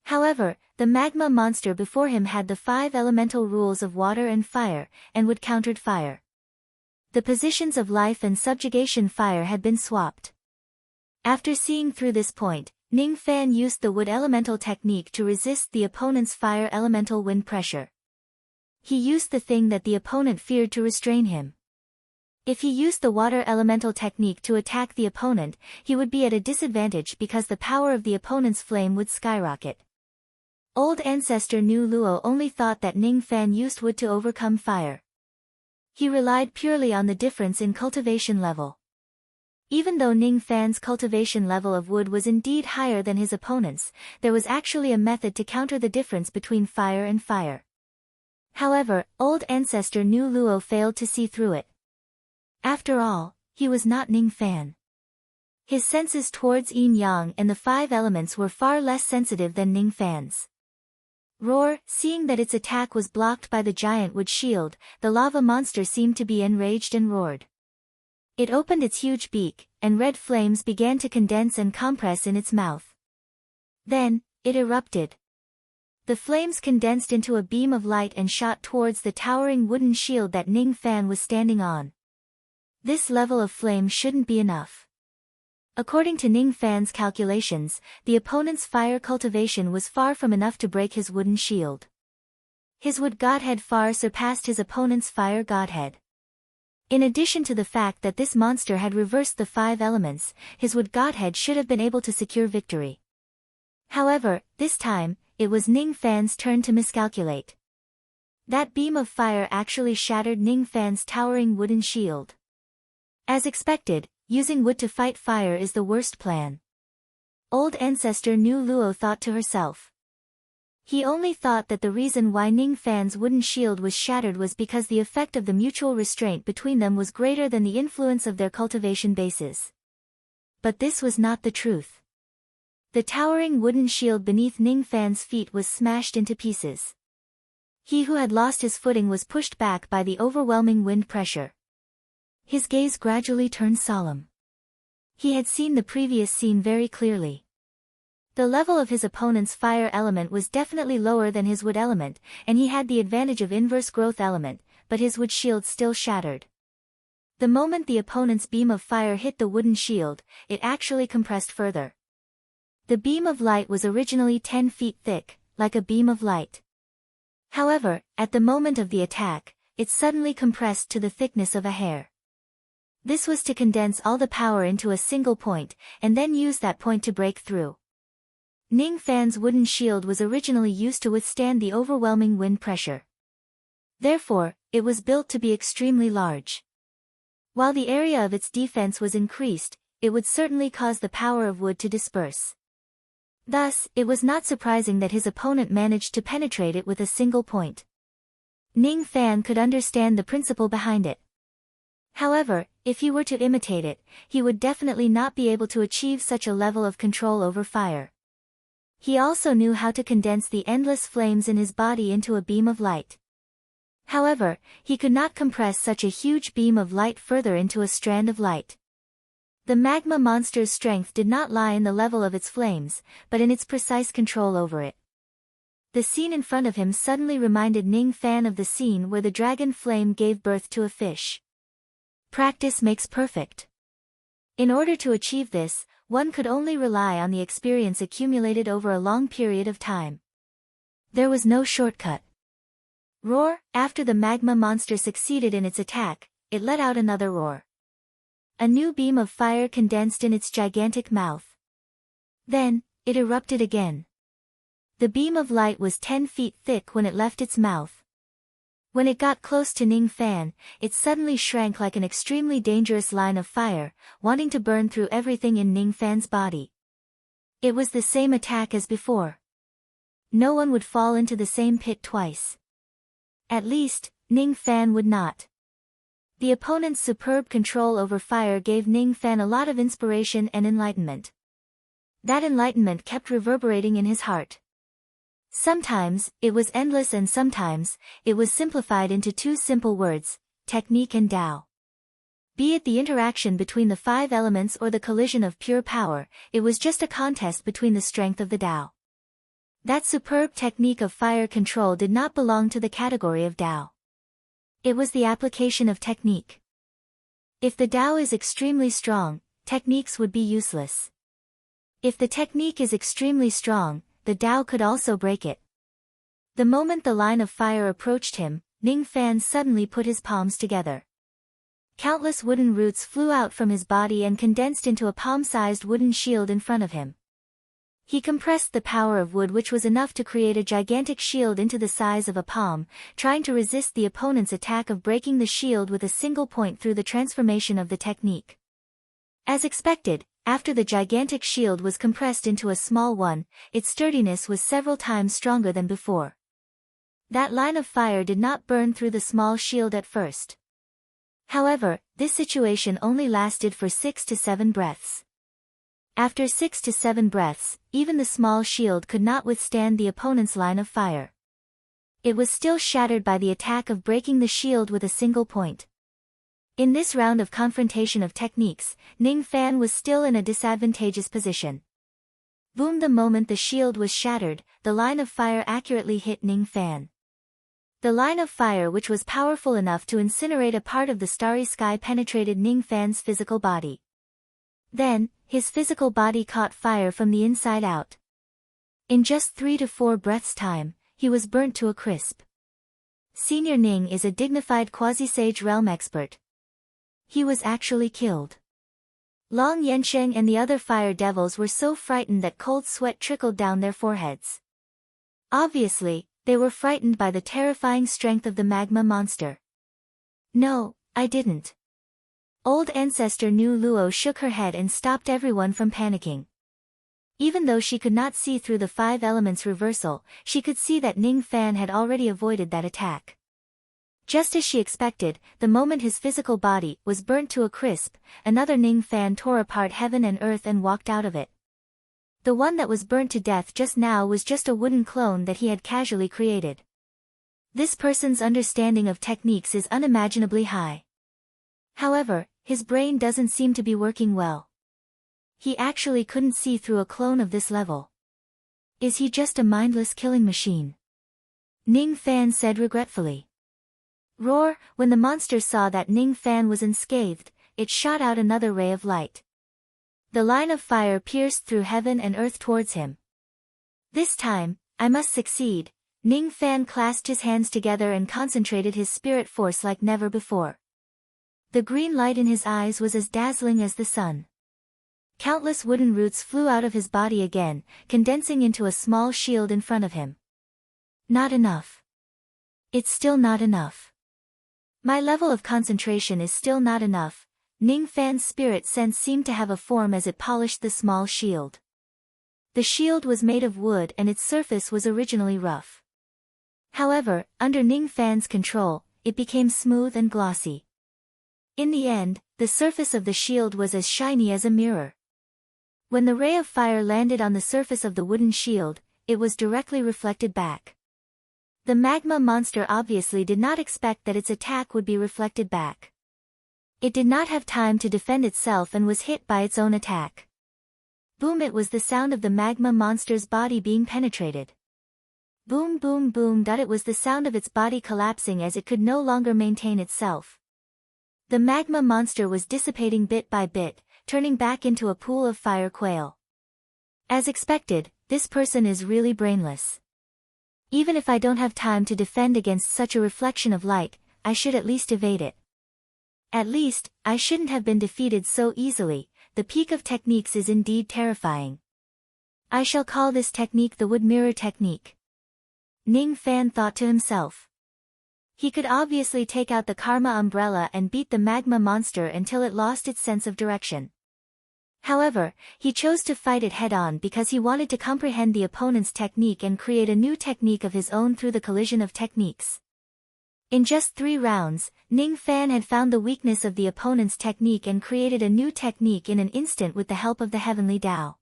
However, the magma monster before him had the 5 elemental rules of water and fire, and wood countered fire. The positions of life and subjugation fire had been swapped. After seeing through this point, Ning Fan used the wood elemental technique to resist the opponent's fire elemental wind pressure. He used the thing that the opponent feared to restrain him. If he used the water elemental technique to attack the opponent, he would be at a disadvantage because the power of the opponent's flame would skyrocket. Old ancestor Nu Luo only thought that Ning Fan used wood to overcome fire. He relied purely on the difference in cultivation level. Even though Ning Fan's cultivation level of wood was indeed higher than his opponent's, there was actually a method to counter the difference between fire and fire. However, old ancestor Nu Luo failed to see through it. After all, he was not Ning Fan. His senses towards yin-yang and the 5 elements were far less sensitive than Ning Fan's. Roar, seeing that its attack was blocked by the giant wood shield, the lava monster seemed to be enraged and roared. It opened its huge beak, and red flames began to condense and compress in its mouth. Then, it erupted. The flames condensed into a beam of light and shot towards the towering wooden shield that Ning Fan was standing on. This level of flame shouldn't be enough. According to Ning Fan's calculations, the opponent's fire cultivation was far from enough to break his wooden shield. His wood godhead far surpassed his opponent's fire godhead. In addition to the fact that this monster had reversed the 5 elements, his wood godhead should have been able to secure victory. However, this time, it was Ning Fan's turn to miscalculate. That beam of fire actually shattered Ning Fan's towering wooden shield. As expected, using wood to fight fire is the worst plan. Old ancestor Nu Luo thought to herself. He only thought that the reason why Ning Fan's wooden shield was shattered was because the effect of the mutual restraint between them was greater than the influence of their cultivation bases. But this was not the truth. The towering wooden shield beneath Ning Fan's feet was smashed into pieces. He who had lost his footing was pushed back by the overwhelming wind pressure. His gaze gradually turned solemn. He had seen the previous scene very clearly. The level of his opponent's fire element was definitely lower than his wood element, and he had the advantage of inverse growth element, but his wood shield still shattered. The moment the opponent's beam of fire hit the wooden shield, it actually compressed further. The beam of light was originally 10 feet thick, like a beam of light. However, at the moment of the attack, it suddenly compressed to the thickness of a hair. This was to condense all the power into a single point, and then use that point to break through. Ning Fan's wooden shield was originally used to withstand the overwhelming wind pressure. Therefore, it was built to be extremely large. While the area of its defense was increased, it would certainly cause the power of wood to disperse. Thus, it was not surprising that his opponent managed to penetrate it with a single point. Ning Fan could understand the principle behind it. However, if he were to imitate it, he would definitely not be able to achieve such a level of control over fire. He also knew how to condense the endless flames in his body into a beam of light. However, he could not compress such a huge beam of light further into a strand of light. The magma monster's strength did not lie in the level of its flames, but in its precise control over it. The scene in front of him suddenly reminded Ning Fan of the scene where the dragon flame gave birth to a fish. Practice makes perfect. In order to achieve this, one could only rely on the experience accumulated over a long period of time. There was no shortcut. Roar! After the magma monster succeeded in its attack, it let out another roar. A new beam of fire condensed in its gigantic mouth. Then, it erupted again. The beam of light was 10 feet thick when it left its mouth. When it got close to Ning Fan, it suddenly shrank like an extremely dangerous line of fire, wanting to burn through everything in Ning Fan's body. It was the same attack as before. No one would fall into the same pit twice. At least, Ning Fan would not. The opponent's superb control over fire gave Ning Fan a lot of inspiration and enlightenment. That enlightenment kept reverberating in his heart. Sometimes, it was endless and sometimes, it was simplified into two simple words, technique and Tao. Be it the interaction between the 5 elements or the collision of pure power, it was just a contest between the strength of the Tao. That superb technique of fire control did not belong to the category of Tao. It was the application of technique. If the Tao is extremely strong, techniques would be useless. If the technique is extremely strong, the Tao could also break it. The moment the line of fire approached him, Ning Fan suddenly put his palms together. Countless wooden roots flew out from his body and condensed into a palm-sized wooden shield in front of him. He compressed the power of wood, which was enough to create a gigantic shield into the size of a palm, trying to resist the opponent's attack of breaking the shield with a single point through the transformation of the technique. As expected, after the gigantic shield was compressed into a small one, its sturdiness was several times stronger than before. That line of fire did not burn through the small shield at first. However, this situation only lasted for 6 to 7 breaths. After 6 to 7 breaths, even the small shield could not withstand the opponent's line of fire. It was still shattered by the attack of breaking the shield with a single point. In this round of confrontation of techniques, Ning Fan was still in a disadvantageous position. Boom! The moment the shield was shattered, the line of fire accurately hit Ning Fan. The line of fire, which was powerful enough to incinerate a part of the starry sky, penetrated Ning Fan's physical body. Then, his physical body caught fire from the inside out. In just 3 to 4 breaths' time, he was burnt to a crisp. Senior Ning is a dignified quasi-sage realm expert. He was actually killed. Long Yensheng and the other fire devils were so frightened that cold sweat trickled down their foreheads. Obviously, they were frightened by the terrifying strength of the magma monster. No, I didn't. Old Ancestor Nu Luo shook her head and stopped everyone from panicking. Even though she could not see through the 5 elements reversal, she could see that Ning Fan had already avoided that attack. Just as she expected, the moment his physical body was burnt to a crisp, another Ning Fan tore apart heaven and earth and walked out of it. The one that was burnt to death just now was just a wooden clone that he had casually created. This person's understanding of techniques is unimaginably high. However, his brain doesn't seem to be working well. He actually couldn't see through a clone of this level. Is he just a mindless killing machine? Ning Fan said regretfully. Roar! When the monster saw that Ning Fan was unscathed, it shot out another ray of light. The line of fire pierced through heaven and earth towards him. This time, I must succeed. Ning Fan clasped his hands together and concentrated his spirit force like never before. The green light in his eyes was as dazzling as the sun. Countless wooden roots flew out of his body again, condensing into a small shield in front of him. Not enough. It's still not enough. My level of concentration is still not enough. Ning Fan's spirit sense seemed to have a form as it polished the small shield. The shield was made of wood and its surface was originally rough. However, under Ning Fan's control, it became smooth and glossy. In the end, the surface of the shield was as shiny as a mirror. When the ray of fire landed on the surface of the wooden shield, it was directly reflected back. The magma monster obviously did not expect that its attack would be reflected back. It did not have time to defend itself and was hit by its own attack. Boom! It was the sound of the magma monster's body being penetrated. Boom boom boom. It was the sound of its body collapsing as it could no longer maintain itself. The magma monster was dissipating bit by bit, turning back into a pool of fire quail. As expected, this person is really brainless. Even if I don't have time to defend against such a reflection of light, I should at least evade it. At least, I shouldn't have been defeated so easily. The peak of techniques is indeed terrifying. I shall call this technique the wood mirror technique. Ning Fan thought to himself. He could obviously take out the karma umbrella and beat the magma monster until it lost its sense of direction. However, he chose to fight it head-on because he wanted to comprehend the opponent's technique and create a new technique of his own through the collision of techniques. In just 3 rounds, Ning Fan had found the weakness of the opponent's technique and created a new technique in an instant with the help of the heavenly Tao.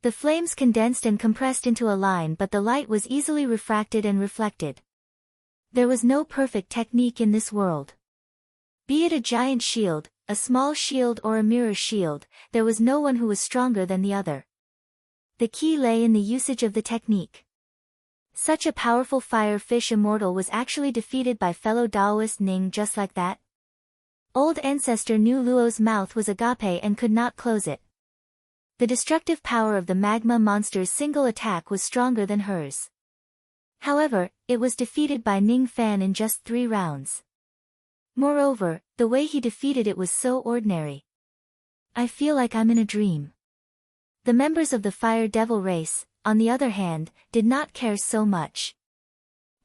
The flames condensed and compressed into a line, but the light was easily refracted and reflected. There was no perfect technique in this world. Be it a giant shield, a small shield or a mirror shield, there was no one who was stronger than the other. The key lay in the usage of the technique. Such a powerful fire fish immortal was actually defeated by fellow Taoist Ning just like that. Old ancestor knew Luo's mouth was agape and could not close it. The destructive power of the magma monster's single attack was stronger than hers. However, it was defeated by Ning Fan in just 3 rounds. Moreover, the way he defeated it was so ordinary. I feel like I'm in a dream. The members of the Fire Devil race, on the other hand, did not care so much.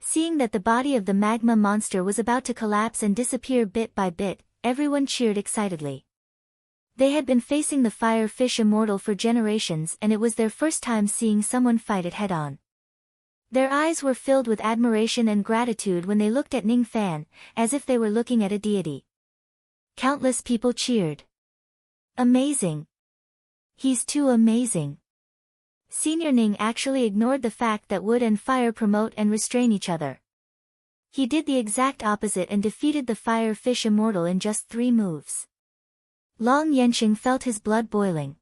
Seeing that the body of the magma monster was about to collapse and disappear bit by bit, everyone cheered excitedly. They had been facing the fire fish immortal for generations and it was their first time seeing someone fight it head-on. Their eyes were filled with admiration and gratitude when they looked at Ning Fan, as if they were looking at a deity. Countless people cheered. Amazing! He's too amazing! Senior Ning actually ignored the fact that wood and fire promote and restrain each other. He did the exact opposite and defeated the fire fish immortal in just 3 moves. Long Yanqing felt his blood boiling.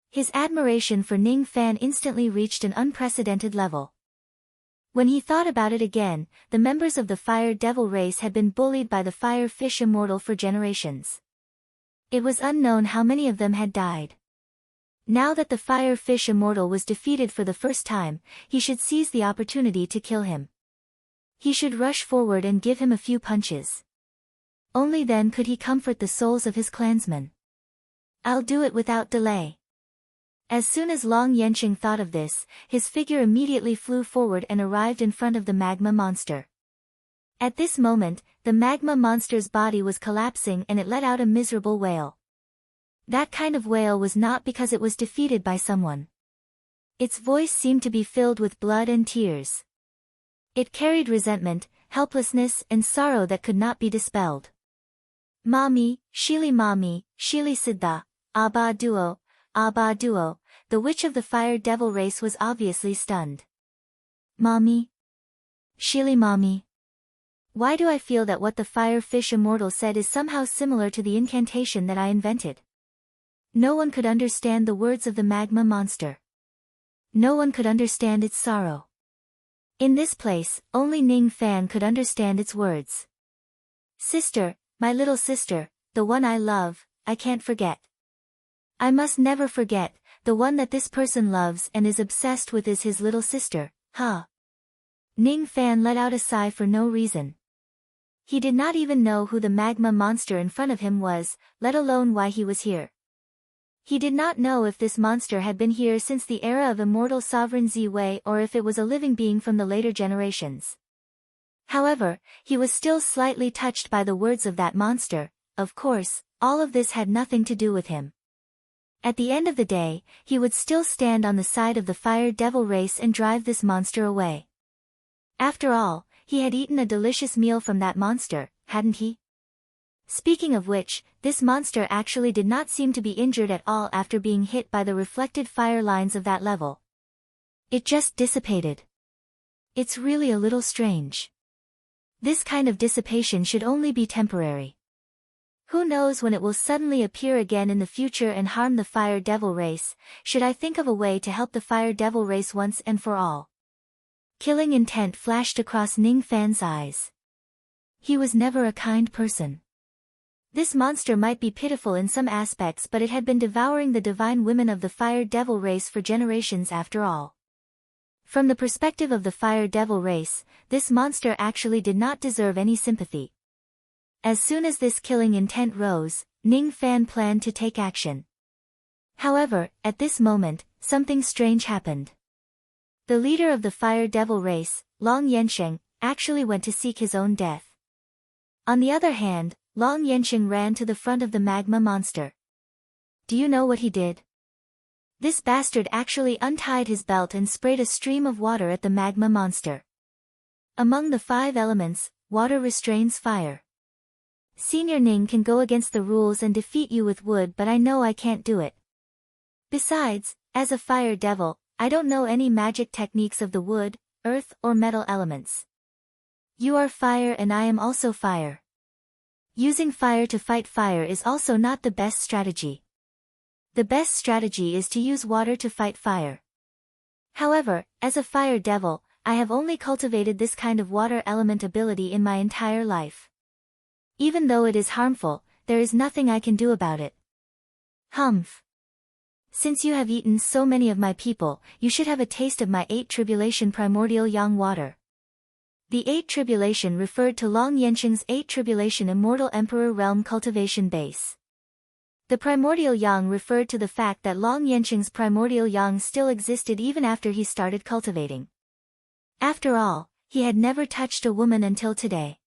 His admiration for Ning Fan instantly reached an unprecedented level. When he thought about it again, the members of the Fire Devil race had been bullied by the Fire Fish Immortal for generations. It was unknown how many of them had died. Now that the Fire Fish Immortal was defeated for the first time, he should seize the opportunity to kill him. He should rush forward and give him a few punches. Only then could he comfort the souls of his clansmen. I'll do it without delay. As soon as Long Yanqing thought of this, his figure immediately flew forward and arrived in front of the magma monster. At this moment, the magma monster's body was collapsing and it let out a miserable wail. That kind of wail was not because it was defeated by someone. Its voice seemed to be filled with blood and tears. It carried resentment, helplessness and sorrow that could not be dispelled. Mami, Shili Siddha, Abba Duo, the witch of the fire devil race was obviously stunned. Mommy? Shili mommy? Why do I feel that what the fire fish immortal said is somehow similar to the incantation that I invented? No one could understand the words of the magma monster. No one could understand its sorrow. In this place, only Ning Fan could understand its words. Sister, my little sister, the one I love, I can't forget. I must never forget, the one that this person loves and is obsessed with is his little sister, huh? Ning Fan let out a sigh for no reason. He did not even know who the magma monster in front of him was, let alone why he was here. He did not know if this monster had been here since the era of immortal sovereign Ziwei or if it was a living being from the later generations. However, he was still slightly touched by the words of that monster. Of course, all of this had nothing to do with him. At the end of the day, he would still stand on the side of the fire devil race and drive this monster away. After all, he had eaten a delicious meal from that monster, hadn't he? Speaking of which, this monster actually did not seem to be injured at all after being hit by the reflected fire lines of that level. It just dissipated. It's really a little strange. This kind of dissipation should only be temporary. Who knows when it will suddenly appear again in the future and harm the fire devil race? Should I think of a way to help the fire devil race once and for all? Killing intent flashed across Ning Fan's eyes. He was never a kind person. This monster might be pitiful in some aspects, but it had been devouring the divine women of the fire devil race for generations after all. From the perspective of the fire devil race, this monster actually did not deserve any sympathy. As soon as this killing intent rose, Ning Fan planned to take action. However, at this moment, something strange happened. The leader of the fire devil race, Long Yensheng, actually went to seek his own death. On the other hand, Long Yensheng ran to the front of the magma monster. Do you know what he did? This bastard actually untied his belt and sprayed a stream of water at the magma monster. Among the 5 elements, water restrains fire. Senior Ning can go against the rules and defeat you with wood, but I know I can't do it. Besides, as a fire devil, I don't know any magic techniques of the wood, earth or metal elements. You are fire and I am also fire. Using fire to fight fire is also not the best strategy. The best strategy is to use water to fight fire. However, as a fire devil, I have only cultivated this kind of water element ability in my entire life. Even though it is harmful, there is nothing I can do about it. Humph. Since you have eaten so many of my people, you should have a taste of my 8 tribulation primordial yang water. The 8 tribulation referred to Long Yensheng's 8 tribulation immortal emperor realm cultivation base. The primordial yang referred to the fact that Long Yensheng's primordial yang still existed even after he started cultivating. After all, he had never touched a woman until today.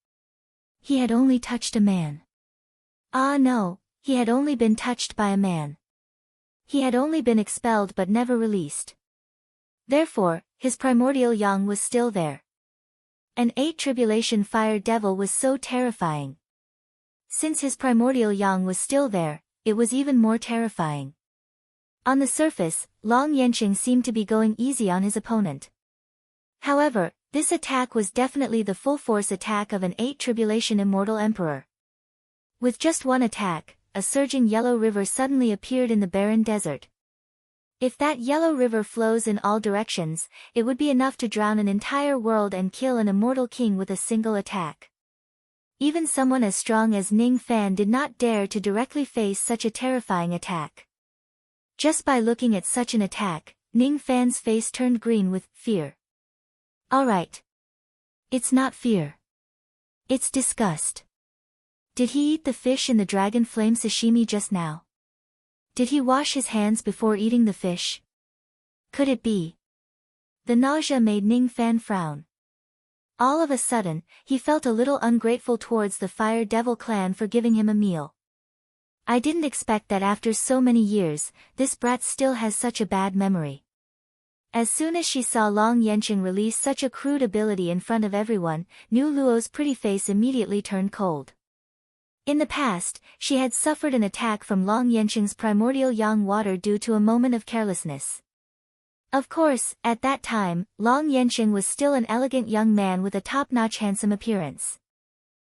He had only touched a man. Ah no, he had only been touched by a man. He had only been expelled but never released. Therefore, his primordial yang was still there. An 8 tribulation fire devil was so terrifying. Since his primordial yang was still there, it was even more terrifying. On the surface, Long Yensheng seemed to be going easy on his opponent. However, this attack was definitely the full-force attack of an 8 tribulation immortal emperor. With just one attack, a surging yellow river suddenly appeared in the barren desert. If that yellow river flows in all directions, it would be enough to drown an entire world and kill an immortal king with a single attack. Even someone as strong as Ning Fan did not dare to directly face such a terrifying attack. Just by looking at such an attack, Ning Fan's face turned green with fear. Alright. It's not fear. It's disgust. Did he eat the fish in the dragon flame sashimi just now? Did he wash his hands before eating the fish? Could it be? The nausea made Ning Fan frown. All of a sudden, he felt a little ungrateful towards the Fire Devil clan for giving him a meal. I didn't expect that after so many years, this brat still has such a bad memory. As soon as she saw Long Yensheng release such a crude ability in front of everyone, Nu Luo's pretty face immediately turned cold. In the past, she had suffered an attack from Long Yanqing's primordial yang water due to a moment of carelessness. Of course, at that time, Long Yanqing was still an elegant young man with a top-notch handsome appearance.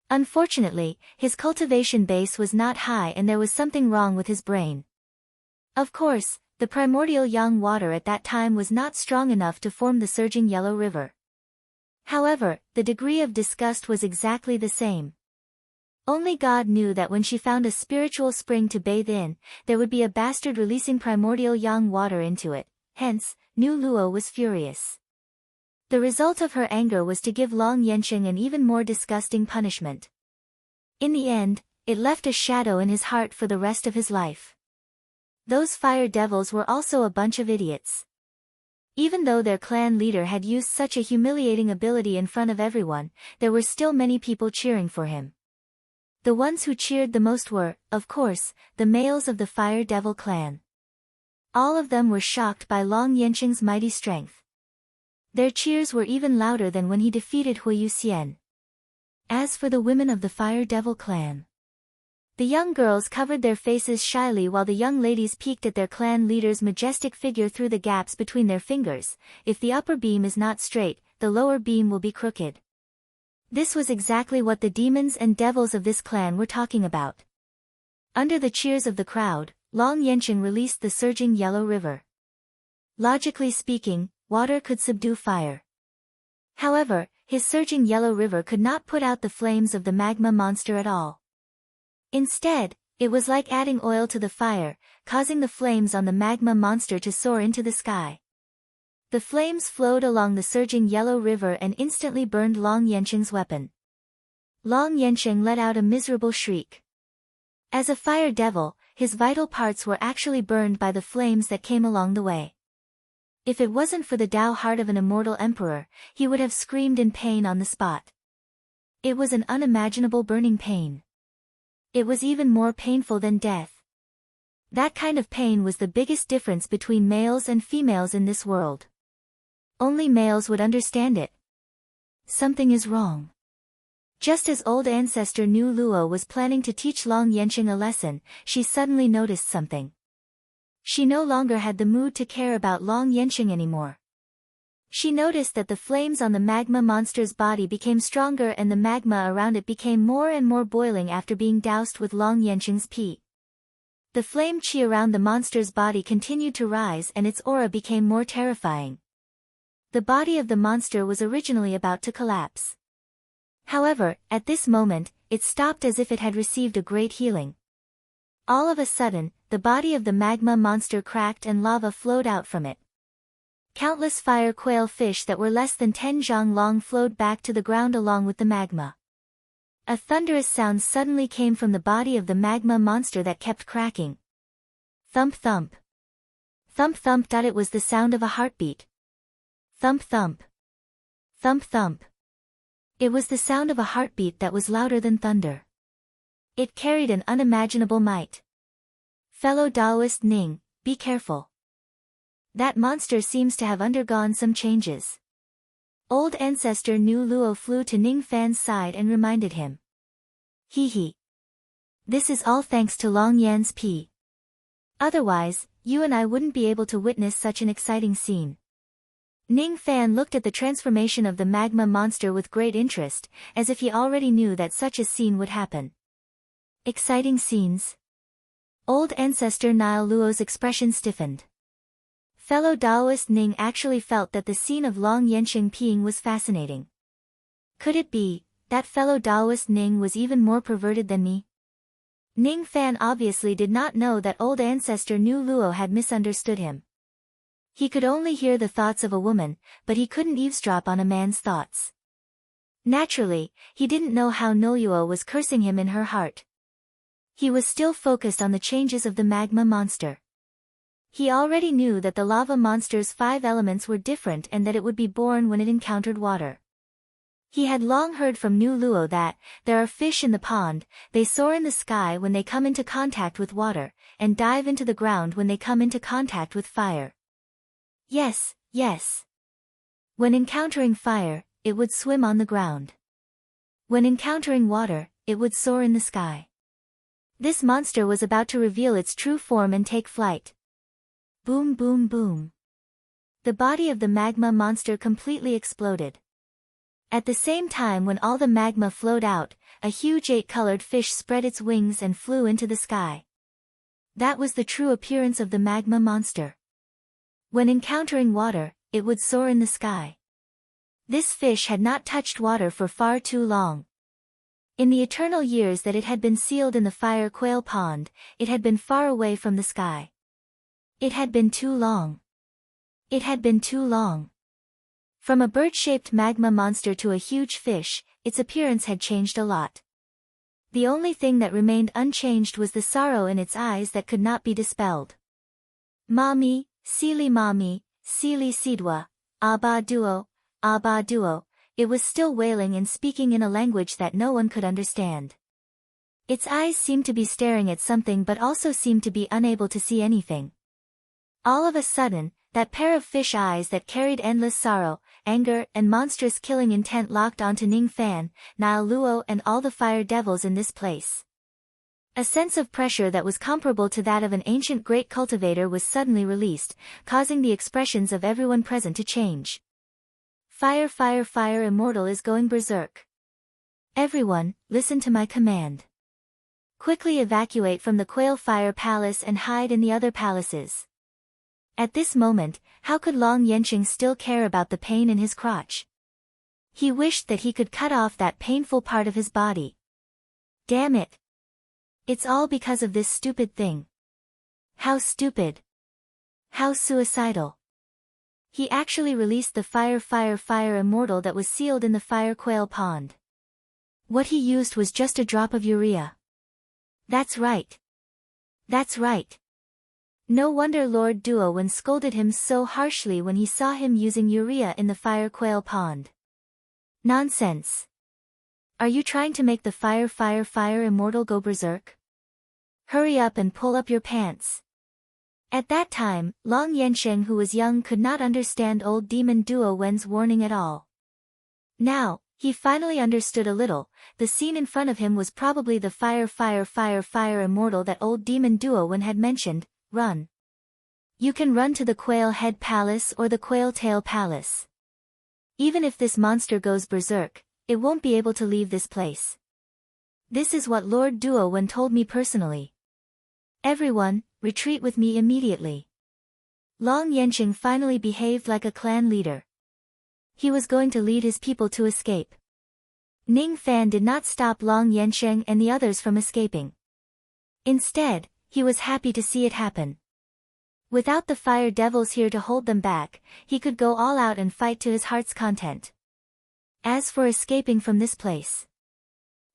Unfortunately, his cultivation base was not high and there was something wrong with his brain. Of course, the primordial yang water at that time was not strong enough to form the surging yellow river. However, the degree of disgust was exactly the same. Only God knew that when she found a spiritual spring to bathe in, there would be a bastard releasing primordial yang water into it. Hence, Nu Luo was furious. The result of her anger was to give Long Yanqing an even more disgusting punishment. In the end, it left a shadow in his heart for the rest of his life. Those fire devils were also a bunch of idiots. Even though their clan leader had used such a humiliating ability in front of everyone, there were still many people cheering for him. The ones who cheered the most were, of course, the males of the Fire Devil clan. All of them were shocked by Long Yanqing's mighty strength. Their cheers were even louder than when he defeated Huiyu Xian. As for the women of the Fire Devil clan, the young girls covered their faces shyly while the young ladies peeked at their clan leader's majestic figure through the gaps between their fingers. If the upper beam is not straight, the lower beam will be crooked. This was exactly what the demons and devils of this clan were talking about. Under the cheers of the crowd, Long Yanqing released the surging yellow river. Logically speaking, water could subdue fire. However, his surging yellow river could not put out the flames of the magma monster at all. Instead, it was like adding oil to the fire, causing the flames on the magma monster to soar into the sky. The flames flowed along the surging yellow river and instantly burned Long Yanqing's weapon. Long Yanqing let out a miserable shriek. As a fire devil, his vital parts were actually burned by the flames that came along the way. If it wasn't for the Tao heart of an immortal emperor, he would have screamed in pain on the spot. It was an unimaginable burning pain. It was even more painful than death. That kind of pain was the biggest difference between males and females in this world. Only males would understand it. Something is wrong. Just as old ancestor Nu Luo was planning to teach Long Yanqing a lesson, she suddenly noticed something. She no longer had the mood to care about Long Yanqing anymore. She noticed that the flames on the magma monster's body became stronger and the magma around it became more and more boiling after being doused with Long Yanqing's pee. The flame chi around the monster's body continued to rise and its aura became more terrifying. The body of the monster was originally about to collapse. However, at this moment, it stopped as if it had received a great healing. All of a sudden, the body of the magma monster cracked and lava flowed out from it. Countless fire quail fish that were less than 10 zhang long flowed back to the ground along with the magma. A thunderous sound suddenly came from the body of the magma monster that kept cracking. Thump thump. Thump thump. It was the sound of a heartbeat. Thump thump. Thump thump. It was the sound of a heartbeat that was louder than thunder. It carried an unimaginable might. Fellow Taoist Ning, be careful. That monster seems to have undergone some changes. Old ancestor Nu Luo flew to Ning Fan's side and reminded him. Hee. This is all thanks to Long Yan's pee. Otherwise, you and I wouldn't be able to witness such an exciting scene. Ning Fan looked at the transformation of the magma monster with great interest, as if he already knew that such a scene would happen. Exciting scenes? Old ancestor Nile Luo's expression stiffened. Fellow Taoist Ning actually felt that the scene of Long Yanqing peeing was fascinating. Could it be that fellow Taoist Ning was even more perverted than me? Ning Fan obviously did not know that old ancestor Nu Luo had misunderstood him. He could only hear the thoughts of a woman, but he couldn't eavesdrop on a man's thoughts. Naturally, he didn't know how Noluo was cursing him in her heart. He was still focused on the changes of the magma monster. He already knew that the lava monster's 5 elements were different and that it would be born when it encountered water. He had long heard from Nu Luo that, there are fish in the pond, they soar in the sky when they come into contact with water, and dive into the ground when they come into contact with fire. Yes. When encountering fire, it would swim on the ground. When encountering water, it would soar in the sky. This monster was about to reveal its true form and take flight. Boom boom boom. The body of the magma monster completely exploded. At the same time when all the magma flowed out, a huge 8-colored fish spread its wings and flew into the sky. That was the true appearance of the magma monster. When encountering water, it would soar in the sky. This fish had not touched water for far too long. In the eternal years that it had been sealed in the fire quail pond, it had been far away from the sky. It had been too long. It had been too long. From a bird-shaped magma monster to a huge fish, its appearance had changed a lot. The only thing that remained unchanged was the sorrow in its eyes that could not be dispelled. Mami, Sili Sidwa, Abba Duo, it was still wailing and speaking in a language that no one could understand. Its eyes seemed to be staring at something but also seemed to be unable to see anything. All of a sudden, that pair of fish eyes that carried endless sorrow, anger, and monstrous killing intent locked onto Ning Fan, Nile Luo and all the fire devils in this place. A sense of pressure that was comparable to that of an ancient great cultivator was suddenly released, causing the expressions of everyone present to change. Fire immortal is going berserk. Everyone, listen to my command. Quickly evacuate from the Quail Fire Palace and hide in the other palaces. At this moment, how could Long Yanqing still care about the pain in his crotch? He wished that he could cut off that painful part of his body. Damn it! It's all because of this stupid thing. How stupid! How suicidal! He actually released the fire immortal that was sealed in the fire quail pond. What he used was just a drop of urea. That's right. That's right. No wonder Lord Duowen scolded him so harshly when he saw him using urea in the fire quail pond. Nonsense. Are you trying to make the fire immortal go berserk? Hurry up and pull up your pants. At that time, Long Yansheng who was young could not understand old demon Duowen's warning at all. Now, he finally understood a little. The scene in front of him was probably the fire immortal that old demon Duowen had mentioned. Run. You can run to the Quail Head Palace or the Quail Tail Palace. Even if this monster goes berserk, it won't be able to leave this place. This is what Lord Duowen told me personally. Everyone, retreat with me immediately. Long Yanqing finally behaved like a clan leader. He was going to lead his people to escape. Ning Fan did not stop Long Yansheng and the others from escaping. Instead, he was happy to see it happen. Without the fire devils here to hold them back, he could go all out and fight to his heart's content. As for escaping from this place.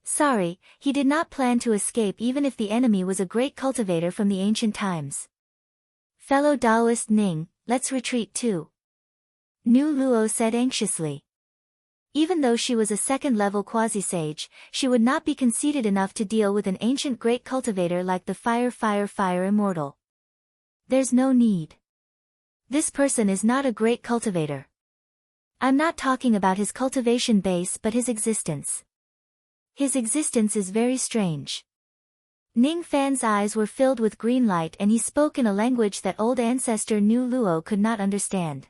Sorry, he did not plan to escape even if the enemy was a great cultivator from the ancient times. Fellow Taoist Ning, let's retreat too. Nu Luo said anxiously. Even though she was a second-level quasi-sage, she would not be conceited enough to deal with an ancient great cultivator like the fire immortal. There's no need. This person is not a great cultivator. I'm not talking about his cultivation base but his existence. His existence is very strange. Ning Fan's eyes were filled with green light and he spoke in a language that old ancestor Nu Luo could not understand.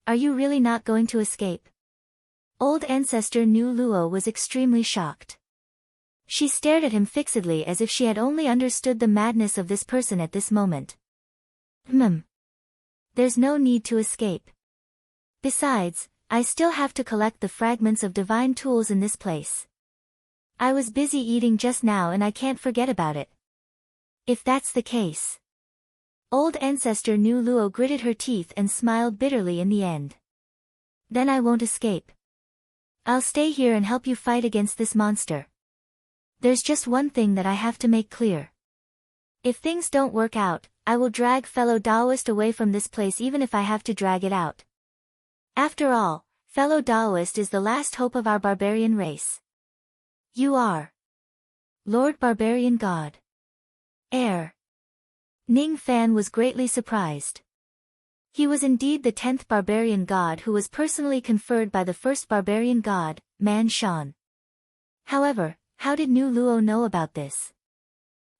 Are you really not going to escape? Old ancestor Nu Luo was extremely shocked. She stared at him fixedly as if she had only understood the madness of this person at this moment. There's no need to escape. Besides, I still have to collect the fragments of divine tools in this place. I was busy eating just now and I can't forget about it. If that's the case. Old ancestor Nu Luo gritted her teeth and smiled bitterly in the end. Then I won't escape. I'll stay here and help you fight against this monster. There's just one thing that I have to make clear. If things don't work out, I will drag fellow Taoist away from this place even if I have to drag it out. After all, fellow Taoist is the last hope of our barbarian race. You are Lord Barbarian God. Heir. Ning Fan was greatly surprised. He was indeed the 10th barbarian god who was personally conferred by the first barbarian god, Man Shan. However, how did Nu Luo know about this?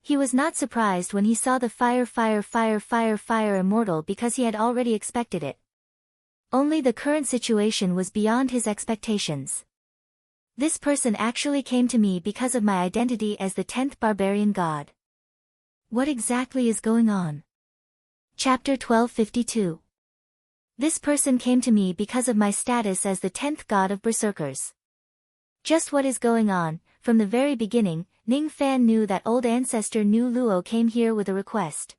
He was not surprised when he saw the fire immortal because he had already expected it. Only the current situation was beyond his expectations. This person actually came to me because of my identity as the 10th barbarian god. What exactly is going on? Chapter 1252. This person came to me because of my status as the 10th god of berserkers. Just what is going on? From the very beginning, Ning Fan knew that old ancestor Nu Luo came here with a request.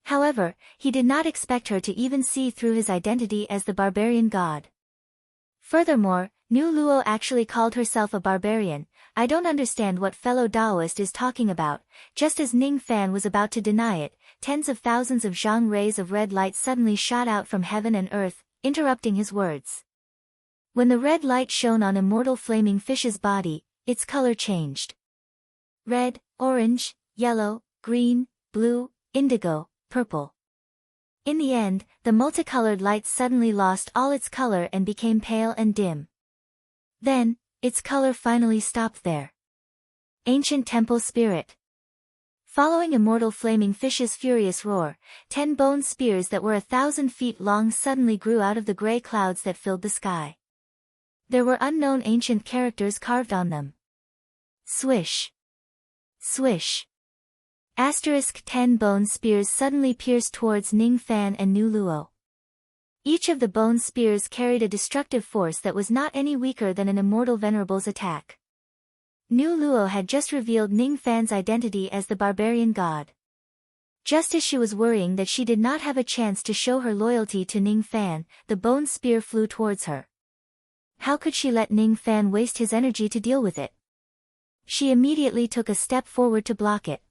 However, he did not expect her to even see through his identity as the barbarian god. Furthermore, Nu Luo actually called herself a barbarian. I don't understand what fellow Taoist is talking about. Just as Ning Fan was about to deny it, tens of thousands of zhang rays of red light suddenly shot out from heaven and earth, interrupting his words. When the red light shone on immortal flaming fish's body, its color changed. Red, orange, yellow, green, blue, indigo, purple. In the end, the multicolored light suddenly lost all its color and became pale and dim. Then, its color finally stopped there. Ancient Temple Spirit. Following immortal flaming fish's furious roar, 10 bone spears that were 1,000 feet long suddenly grew out of the gray clouds that filled the sky. There were unknown ancient characters carved on them. Swish. Swish. Asterisk 10 bone spears suddenly pierced towards Ning Fan and Nu Luo. Each of the bone spears carried a destructive force that was not any weaker than an immortal venerable's attack. Nu Luo had just revealed Ning Fan's identity as the barbarian god. Just as she was worrying that she did not have a chance to show her loyalty to Ning Fan, the bone spear flew towards her. How could she let Ning Fan waste his energy to deal with it? She immediately took a step forward to block it.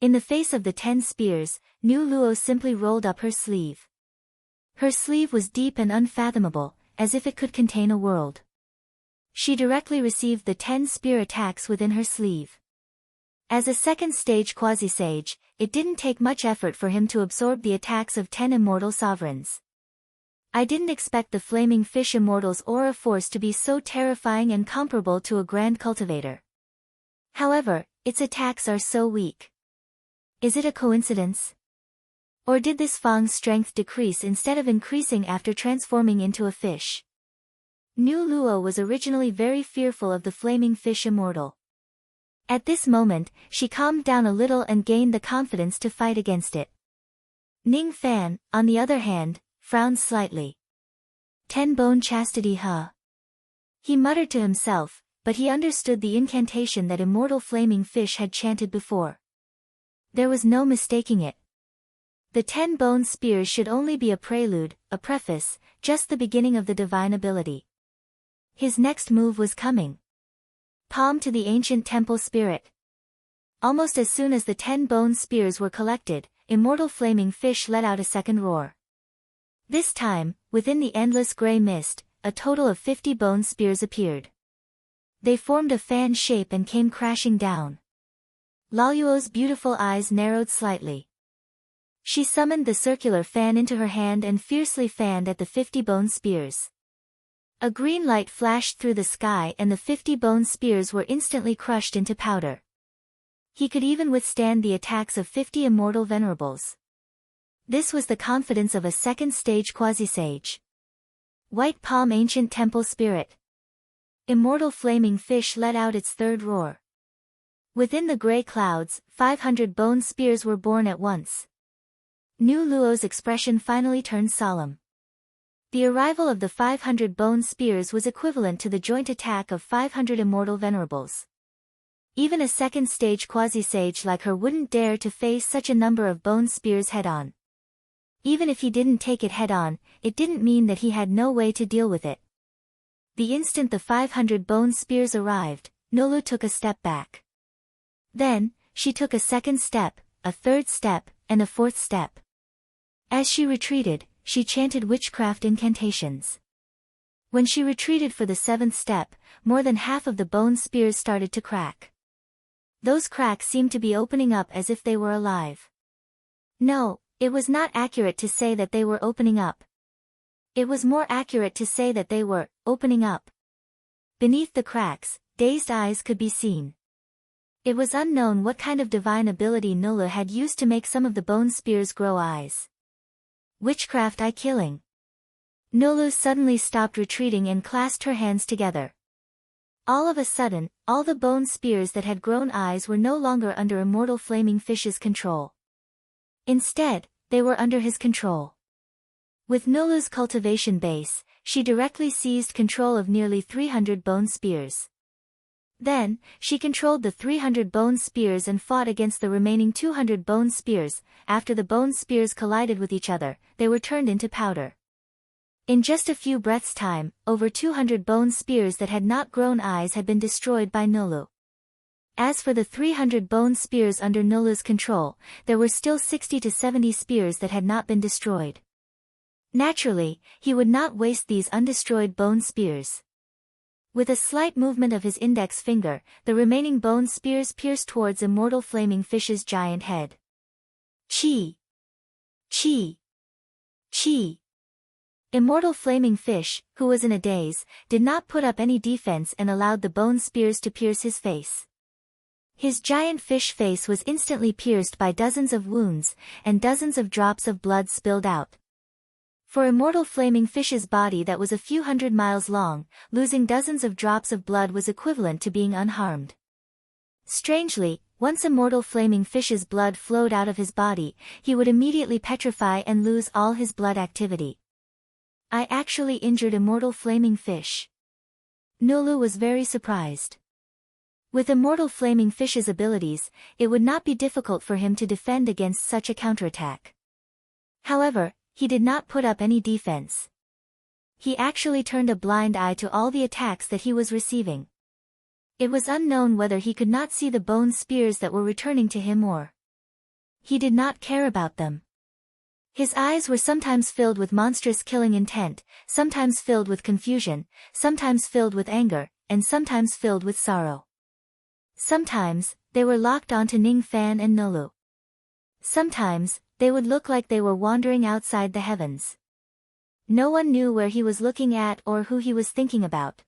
In the face of the 10 spears, Nu Luo simply rolled up her sleeve. Her sleeve was deep and unfathomable, as if it could contain a world. She directly received the 10 spear attacks within her sleeve. As a second-stage quasi-sage, it didn't take much effort for him to absorb the attacks of 10 immortal sovereigns. I didn't expect the flaming fish immortal's aura force to be so terrifying and comparable to a grand cultivator. However, its attacks are so weak. Is it a coincidence? Or did this Fang's strength decrease instead of increasing after transforming into a fish? Nu Luo was originally very fearful of the flaming fish immortal. At this moment, she calmed down a little and gained the confidence to fight against it. Ning Fan, on the other hand, frowned slightly. 10 bone chastity huh? He muttered to himself, but he understood the incantation that immortal flaming fish had chanted before. There was no mistaking it. The 10 bone spears should only be a prelude, a preface, just the beginning of the divine ability. His next move was coming. Palm to the ancient temple spirit. Almost as soon as the 10 bone spears were collected, immortal flaming fish let out a second roar. This time, within the endless gray mist, a total of 50 bone spears appeared. They formed a fan shape and came crashing down. Laluo's beautiful eyes narrowed slightly. She summoned the circular fan into her hand and fiercely fanned at the 50 bone spears. A green light flashed through the sky and the 50 bone spears were instantly crushed into powder. He could even withstand the attacks of 50 immortal venerables. This was the confidence of a second-stage quasi-sage. White Palm Ancient Temple Spirit. Immortal flaming fish let out its third roar. Within the gray clouds, 500 bone spears were born at once. Nu Luo's expression finally turned solemn. The arrival of the 500 bone spears was equivalent to the joint attack of 500 immortal venerables. Even a second-stage quasi-sage like her wouldn't dare to face such a number of bone spears head-on. Even if he didn't take it head-on, it didn't mean that he had no way to deal with it. The instant the 500 bone spears arrived, Nolu took a step back. Then, she took a second step, a third step, and a fourth step. As she retreated, she chanted witchcraft incantations. When she retreated for the seventh step, more than half of the bone spears started to crack. Those cracks seemed to be opening up as if they were alive. No, it was not accurate to say that they were opening up. It was more accurate to say that they were opening up. Beneath the cracks, dazed eyes could be seen. It was unknown what kind of divine ability Nolu had used to make some of the bone spears grow eyes. Witchcraft eye-killing. Nolu suddenly stopped retreating and clasped her hands together. All of a sudden, all the bone spears that had grown eyes were no longer under immortal flaming fish's control. Instead, they were under his control. With Nolu's cultivation base, she directly seized control of nearly 300 bone spears. Then, she controlled the 300 bone spears and fought against the remaining 200 bone spears. After the bone spears collided with each other, they were turned into powder. In just a few breaths' time, over 200 bone spears that had not grown eyes had been destroyed by Nolu. As for the 300 bone spears under Nolu's control, there were still 60 to 70 spears that had not been destroyed. Naturally, he would not waste these undestroyed bone spears. With a slight movement of his index finger, the remaining bone spears pierced towards immortal flaming fish's giant head. Chi! Chi! Chi! Immortal flaming fish, who was in a daze, did not put up any defense and allowed the bone spears to pierce his face. His giant fish face was instantly pierced by dozens of wounds, and dozens of drops of blood spilled out. For immortal flaming fish's body that was a few hundred miles long, losing dozens of drops of blood was equivalent to being unharmed. Strangely, once immortal flaming fish's blood flowed out of his body, he would immediately petrify and lose all his blood activity. I actually injured immortal flaming fish. Nolu was very surprised. With immortal flaming fish's abilities, it would not be difficult for him to defend against such a counterattack. However, he did not put up any defense. He actually turned a blind eye to all the attacks that he was receiving. It was unknown whether he could not see the bone spears that were returning to him or he did not care about them. His eyes were sometimes filled with monstrous killing intent, sometimes filled with confusion, sometimes filled with anger, and sometimes filled with sorrow. Sometimes, they were locked onto Ning Fan and Nolu. Sometimes, they would look like they were wandering outside the heavens. No one knew where he was looking at or who he was thinking about.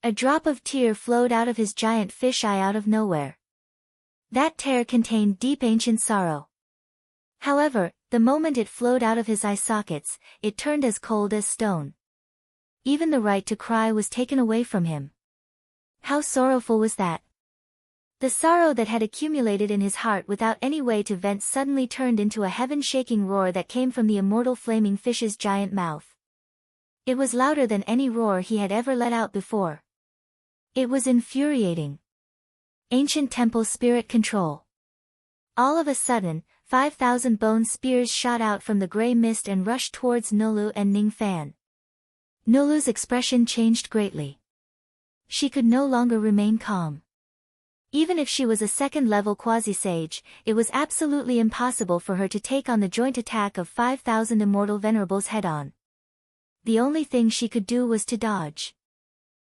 A drop of tear flowed out of his giant fish eye out of nowhere. That tear contained deep ancient sorrow. However, the moment it flowed out of his eye sockets, it turned as cold as stone. Even the right to cry was taken away from him. How sorrowful was that? The sorrow that had accumulated in his heart without any way to vent suddenly turned into a heaven-shaking roar that came from the immortal flaming fish's giant mouth. It was louder than any roar he had ever let out before. It was infuriating. Ancient temple spirit control. All of a sudden, 5,000 bone spears shot out from the gray mist and rushed towards Nolu and Ning Fan. Nolu's expression changed greatly. She could no longer remain calm. Even if she was a second-level quasi-sage, it was absolutely impossible for her to take on the joint attack of 5,000 immortal venerables head-on. The only thing she could do was to dodge.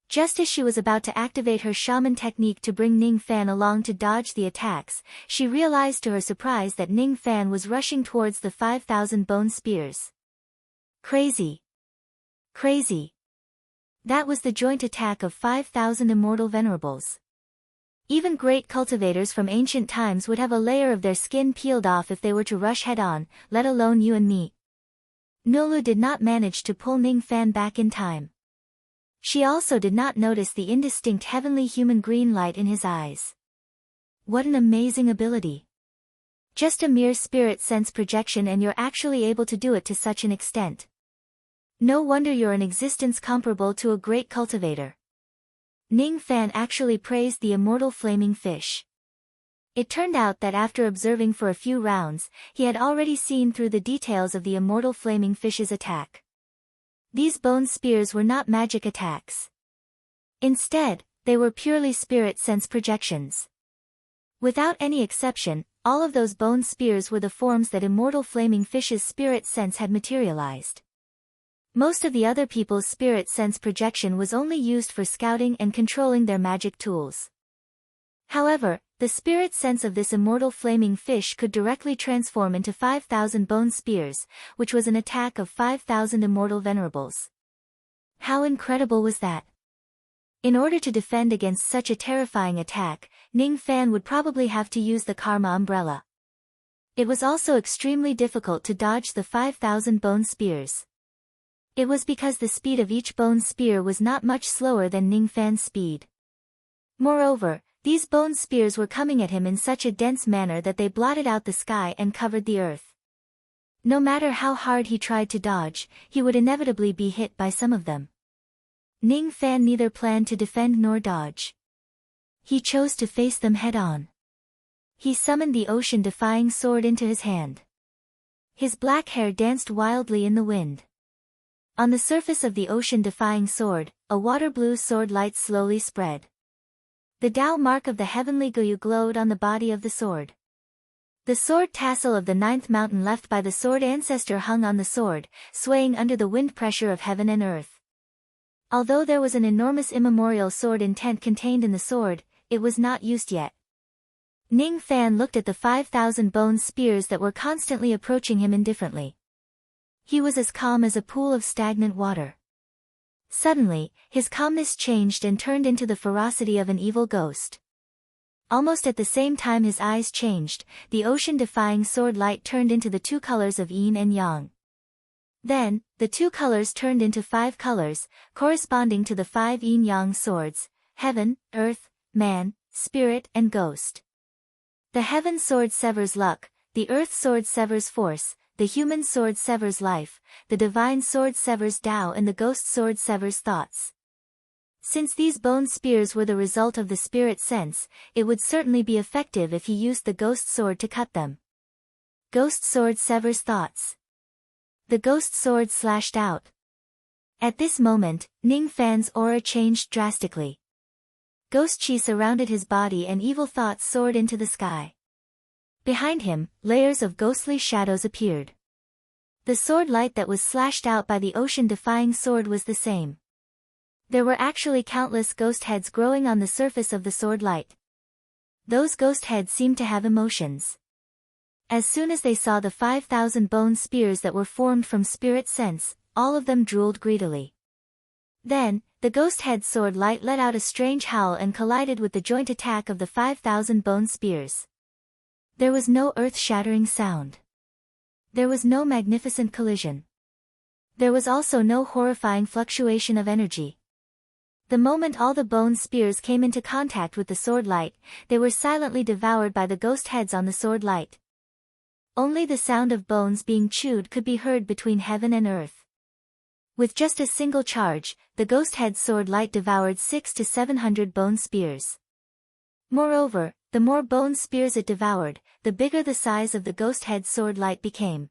Just as she was about to activate her shaman technique to bring Ning Fan along to dodge the attacks, she realized to her surprise that Ning Fan was rushing towards the 5,000 bone spears. Crazy. Crazy. That was the joint attack of 5,000 immortal venerables. Even great cultivators from ancient times would have a layer of their skin peeled off if they were to rush head-on, let alone you and me. Nolu did not manage to pull Ning Fan back in time. She also did not notice the indistinct heavenly human green light in his eyes. What an amazing ability. Just a mere spirit sense projection and you're actually able to do it to such an extent. No wonder you're an existence comparable to a great cultivator. Ning Fan actually praised the immortal flaming fish. It turned out that after observing for a few rounds, he had already seen through the details of the immortal flaming fish's attack. These bone spears were not magic attacks. Instead, they were purely spirit sense projections. Without any exception, all of those bone spears were the forms that immortal flaming fish's spirit sense had materialized. Most of the other people's spirit sense projection was only used for scouting and controlling their magic tools. However, the spirit sense of this immortal flaming fish could directly transform into 5,000 bone spears, which was an attack of 5,000 immortal venerables. How incredible was that? In order to defend against such a terrifying attack, Ning Fan would probably have to use the Karma umbrella. It was also extremely difficult to dodge the 5,000 bone spears. It was because the speed of each bone spear was not much slower than Ning Fan's speed. Moreover, these bone spears were coming at him in such a dense manner that they blotted out the sky and covered the earth. No matter how hard he tried to dodge, he would inevitably be hit by some of them. Ning Fan neither planned to defend nor dodge. He chose to face them head-on. He summoned the ocean-defying sword into his hand. His black hair danced wildly in the wind. On the surface of the ocean-defying sword, a water-blue sword light slowly spread. The Tao mark of the heavenly Guyu glowed on the body of the sword. The sword tassel of the 9th mountain left by the sword ancestor hung on the sword, swaying under the wind pressure of heaven and earth. Although there was an enormous immemorial sword intent contained in the sword, it was not used yet. Ning Fan looked at the 5,000 bone spears that were constantly approaching him indifferently. He was as calm as a pool of stagnant water. Suddenly, his calmness changed and turned into the ferocity of an evil ghost. Almost at the same time his eyes changed, the ocean-defying sword light turned into the 2 colors of yin and yang. Then, the 2 colors turned into 5 colors, corresponding to the 5 yin-yang swords: heaven, earth, man, spirit and ghost. The heaven sword severs luck, the earth sword severs force, the human sword severs life, the divine sword severs Tao and the ghost sword severs thoughts. Since these bone spears were the result of the spirit sense, it would certainly be effective if he used the ghost sword to cut them. Ghost sword severs thoughts. The ghost sword slashed out. At this moment, Ning Fan's aura changed drastically. Ghost chi surrounded his body and evil thoughts soared into the sky. Behind him, layers of ghostly shadows appeared. The sword light that was slashed out by the ocean-defying sword was the same. There were actually countless ghost heads growing on the surface of the sword light. Those ghost heads seemed to have emotions. As soon as they saw the 5,000 bone spears that were formed from spirit sense, all of them drooled greedily. Then, the ghost head sword light let out a strange howl and collided with the joint attack of the 5,000 bone spears. There was no earth-shattering sound. There was no magnificent collision. There was also no horrifying fluctuation of energy. The moment all the bone spears came into contact with the sword light, they were silently devoured by the ghost heads on the sword light. Only the sound of bones being chewed could be heard between heaven and earth. With just a single charge, the ghost head sword light devoured 600 to 700 bone spears. Moreover, the more bone spears it devoured, the bigger the size of the ghost head sword light became.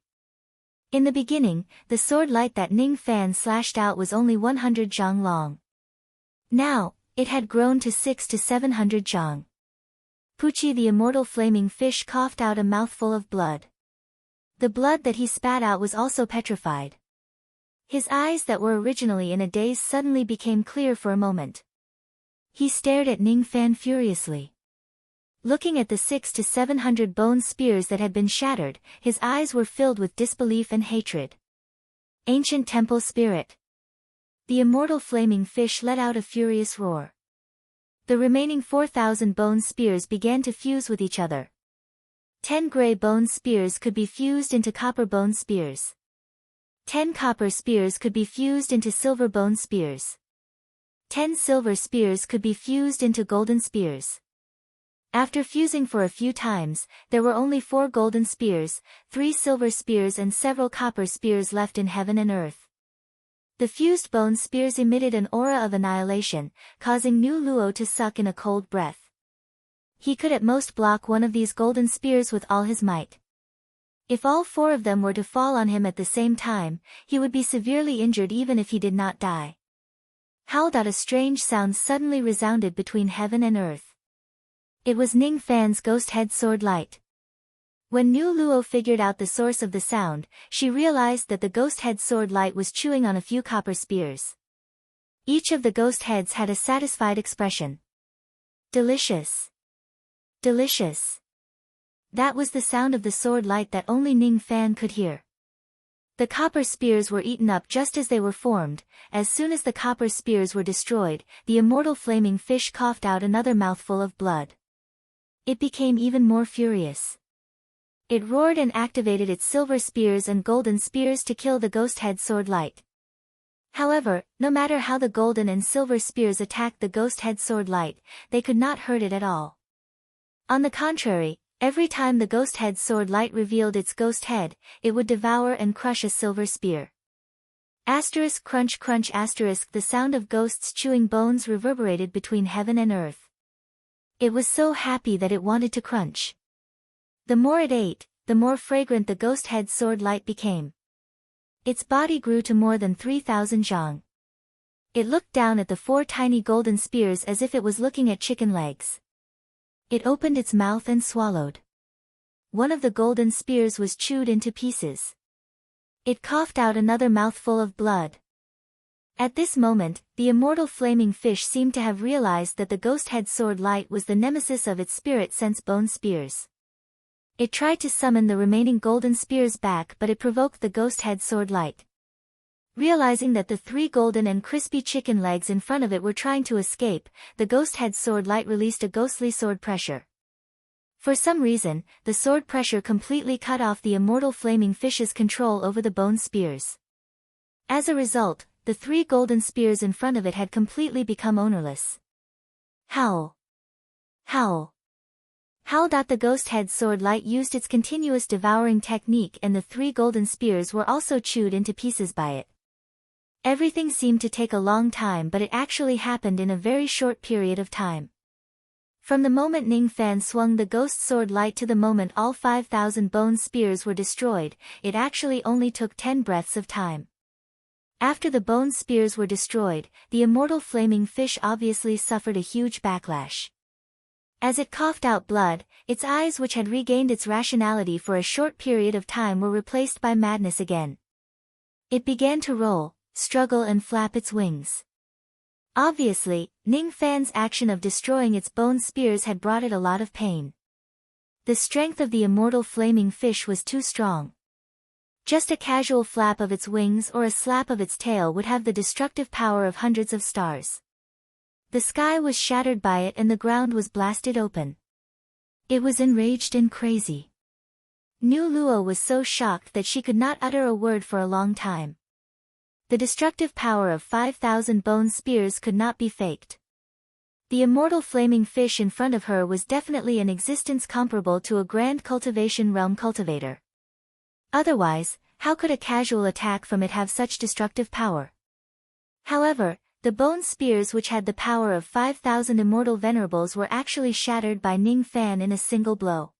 In the beginning, the sword light that Ning Fan slashed out was only 100 zhang long. Now, it had grown to 600 to 700 zhang. Puchi the immortal flaming fish coughed out a mouthful of blood. The blood that he spat out was also petrified. His eyes that were originally in a daze suddenly became clear for a moment. He stared at Ning Fan furiously. Looking at the 600 to 700 bone spears that had been shattered, his eyes were filled with disbelief and hatred. Ancient temple spirit. The immortal flaming fish let out a furious roar. The remaining 4,000 bone spears began to fuse with each other. 10 gray bone spears could be fused into copper bone spears. 10 copper spears could be fused into silver bone spears. 10 silver spears could be fused into golden spears. After fusing for a few times, there were only 4 golden spears, 3 silver spears and several copper spears left in heaven and earth. The fused bone spears emitted an aura of annihilation, causing Nu Luo to suck in a cold breath. He could at most block one of these golden spears with all his might. If all 4 of them were to fall on him at the same time, he would be severely injured even if he did not die. Howl! A strange sound suddenly resounded between heaven and earth. It was Ning Fan's ghost head sword light. When Nu Luo figured out the source of the sound, she realized that the ghost head sword light was chewing on a few copper spears. Each of the ghost heads had a satisfied expression. Delicious. Delicious. That was the sound of the sword light that only Ning Fan could hear. The copper spears were eaten up just as they were formed. As soon as the copper spears were destroyed, the immortal flaming fish coughed out another mouthful of blood. it became even more furious. It roared and activated its silver spears and golden spears to kill the ghost head sword light. However, no matter how the golden and silver spears attacked the ghost head sword light, they could not hurt it at all. On the contrary, every time the ghost head sword light revealed its ghost head, it would devour and crush a silver spear. Asterisk crunch crunch asterisk the sound of ghosts chewing bones reverberated between heaven and earth. It was so happy that it wanted to crunch. The more it ate, the more fragrant the ghost head sword light became. Its body grew to more than 3,000 zhang. It looked down at the 4 tiny golden spears as if it was looking at chicken legs. It opened its mouth and swallowed. One of the golden spears was chewed into pieces. It coughed out another mouthful of blood. At this moment, the immortal flaming fish seemed to have realized that the ghost head sword light was the nemesis of its spirit sense bone spears. It tried to summon the remaining golden spears back, but it provoked the ghost head sword light. Realizing that the 3 golden and crispy chicken legs in front of it were trying to escape, the ghost head sword light released a ghostly sword pressure. For some reason, the sword pressure completely cut off the immortal flaming fish's control over the bone spears. As a result, the 3 golden spears in front of it had completely become ownerless. Howl! Howl! Howl! The ghost head sword light used its continuous devouring technique, and the 3 golden spears were also chewed into pieces by it. Everything seemed to take a long time, but it actually happened in a very short period of time. From the moment Ning Fan swung the ghost sword light to the moment all 5,000 bone spears were destroyed, it actually only took 10 breaths of time. After the bone spears were destroyed, the immortal flaming fish obviously suffered a huge backlash. As it coughed out blood, its eyes, which had regained its rationality for a short period of time, were replaced by madness again. It began to roll, struggle and flap its wings. Obviously, Ning Fan's action of destroying its bone spears had brought it a lot of pain. The strength of the immortal flaming fish was too strong. Just a casual flap of its wings or a slap of its tail would have the destructive power of hundreds of stars. The sky was shattered by it and the ground was blasted open. It was enraged and crazy. Nu Luo was so shocked that she could not utter a word for a long time. The destructive power of 5,000 bone spears could not be faked. The immortal flaming fish in front of her was definitely an existence comparable to a grand cultivation realm cultivator. Otherwise, how could a casual attack from it have such destructive power? However, the bone spears, which had the power of 5,000 immortal venerables, were actually shattered by Ning Fan in a single blow.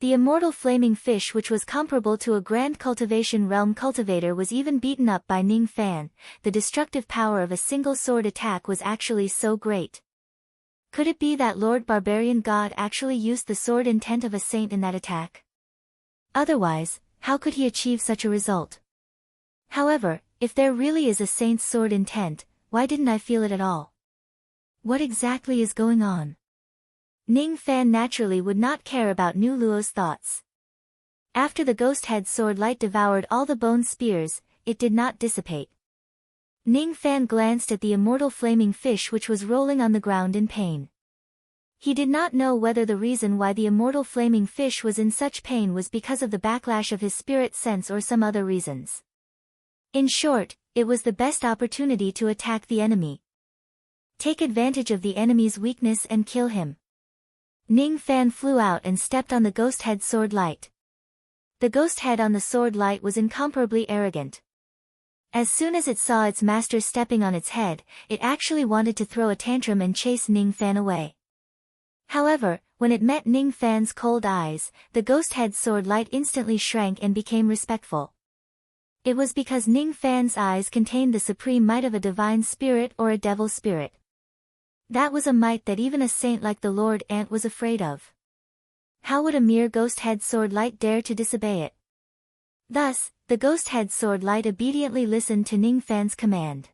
The immortal flaming fish, which was comparable to a grand cultivation realm cultivator, was even beaten up by Ning Fan. The destructive power of a single sword attack was actually so great. Could it be that Lord Barbarian God actually used the sword intent of a saint in that attack? Otherwise, how could he achieve such a result? However, if there really is a saint's sword intent, why didn't I feel it at all? What exactly is going on? Ning Fan naturally would not care about Nu Luo's thoughts. After the ghost head sword light devoured all the bone spears, it did not dissipate. Ning Fan glanced at the immortal flaming fish, which was rolling on the ground in pain. He did not know whether the reason why the immortal flaming fish was in such pain was because of the backlash of his spirit sense or some other reasons. In short, it was the best opportunity to attack the enemy. Take advantage of the enemy's weakness and kill him. Ning Fan flew out and stepped on the ghost head sword light. The ghost head on the sword light was incomparably arrogant. As soon as it saw its master stepping on its head, it actually wanted to throw a tantrum and chase Ning Fan away. However, when it met Ning Fan's cold eyes, the ghost head sword light instantly shrank and became respectful. It was because Ning Fan's eyes contained the supreme might of a divine spirit or a devil spirit. That was a might that even a saint like the Lord Ant was afraid of. How would a mere ghost head sword light dare to disobey it? Thus, the ghost head sword light obediently listened to Ning Fan's command.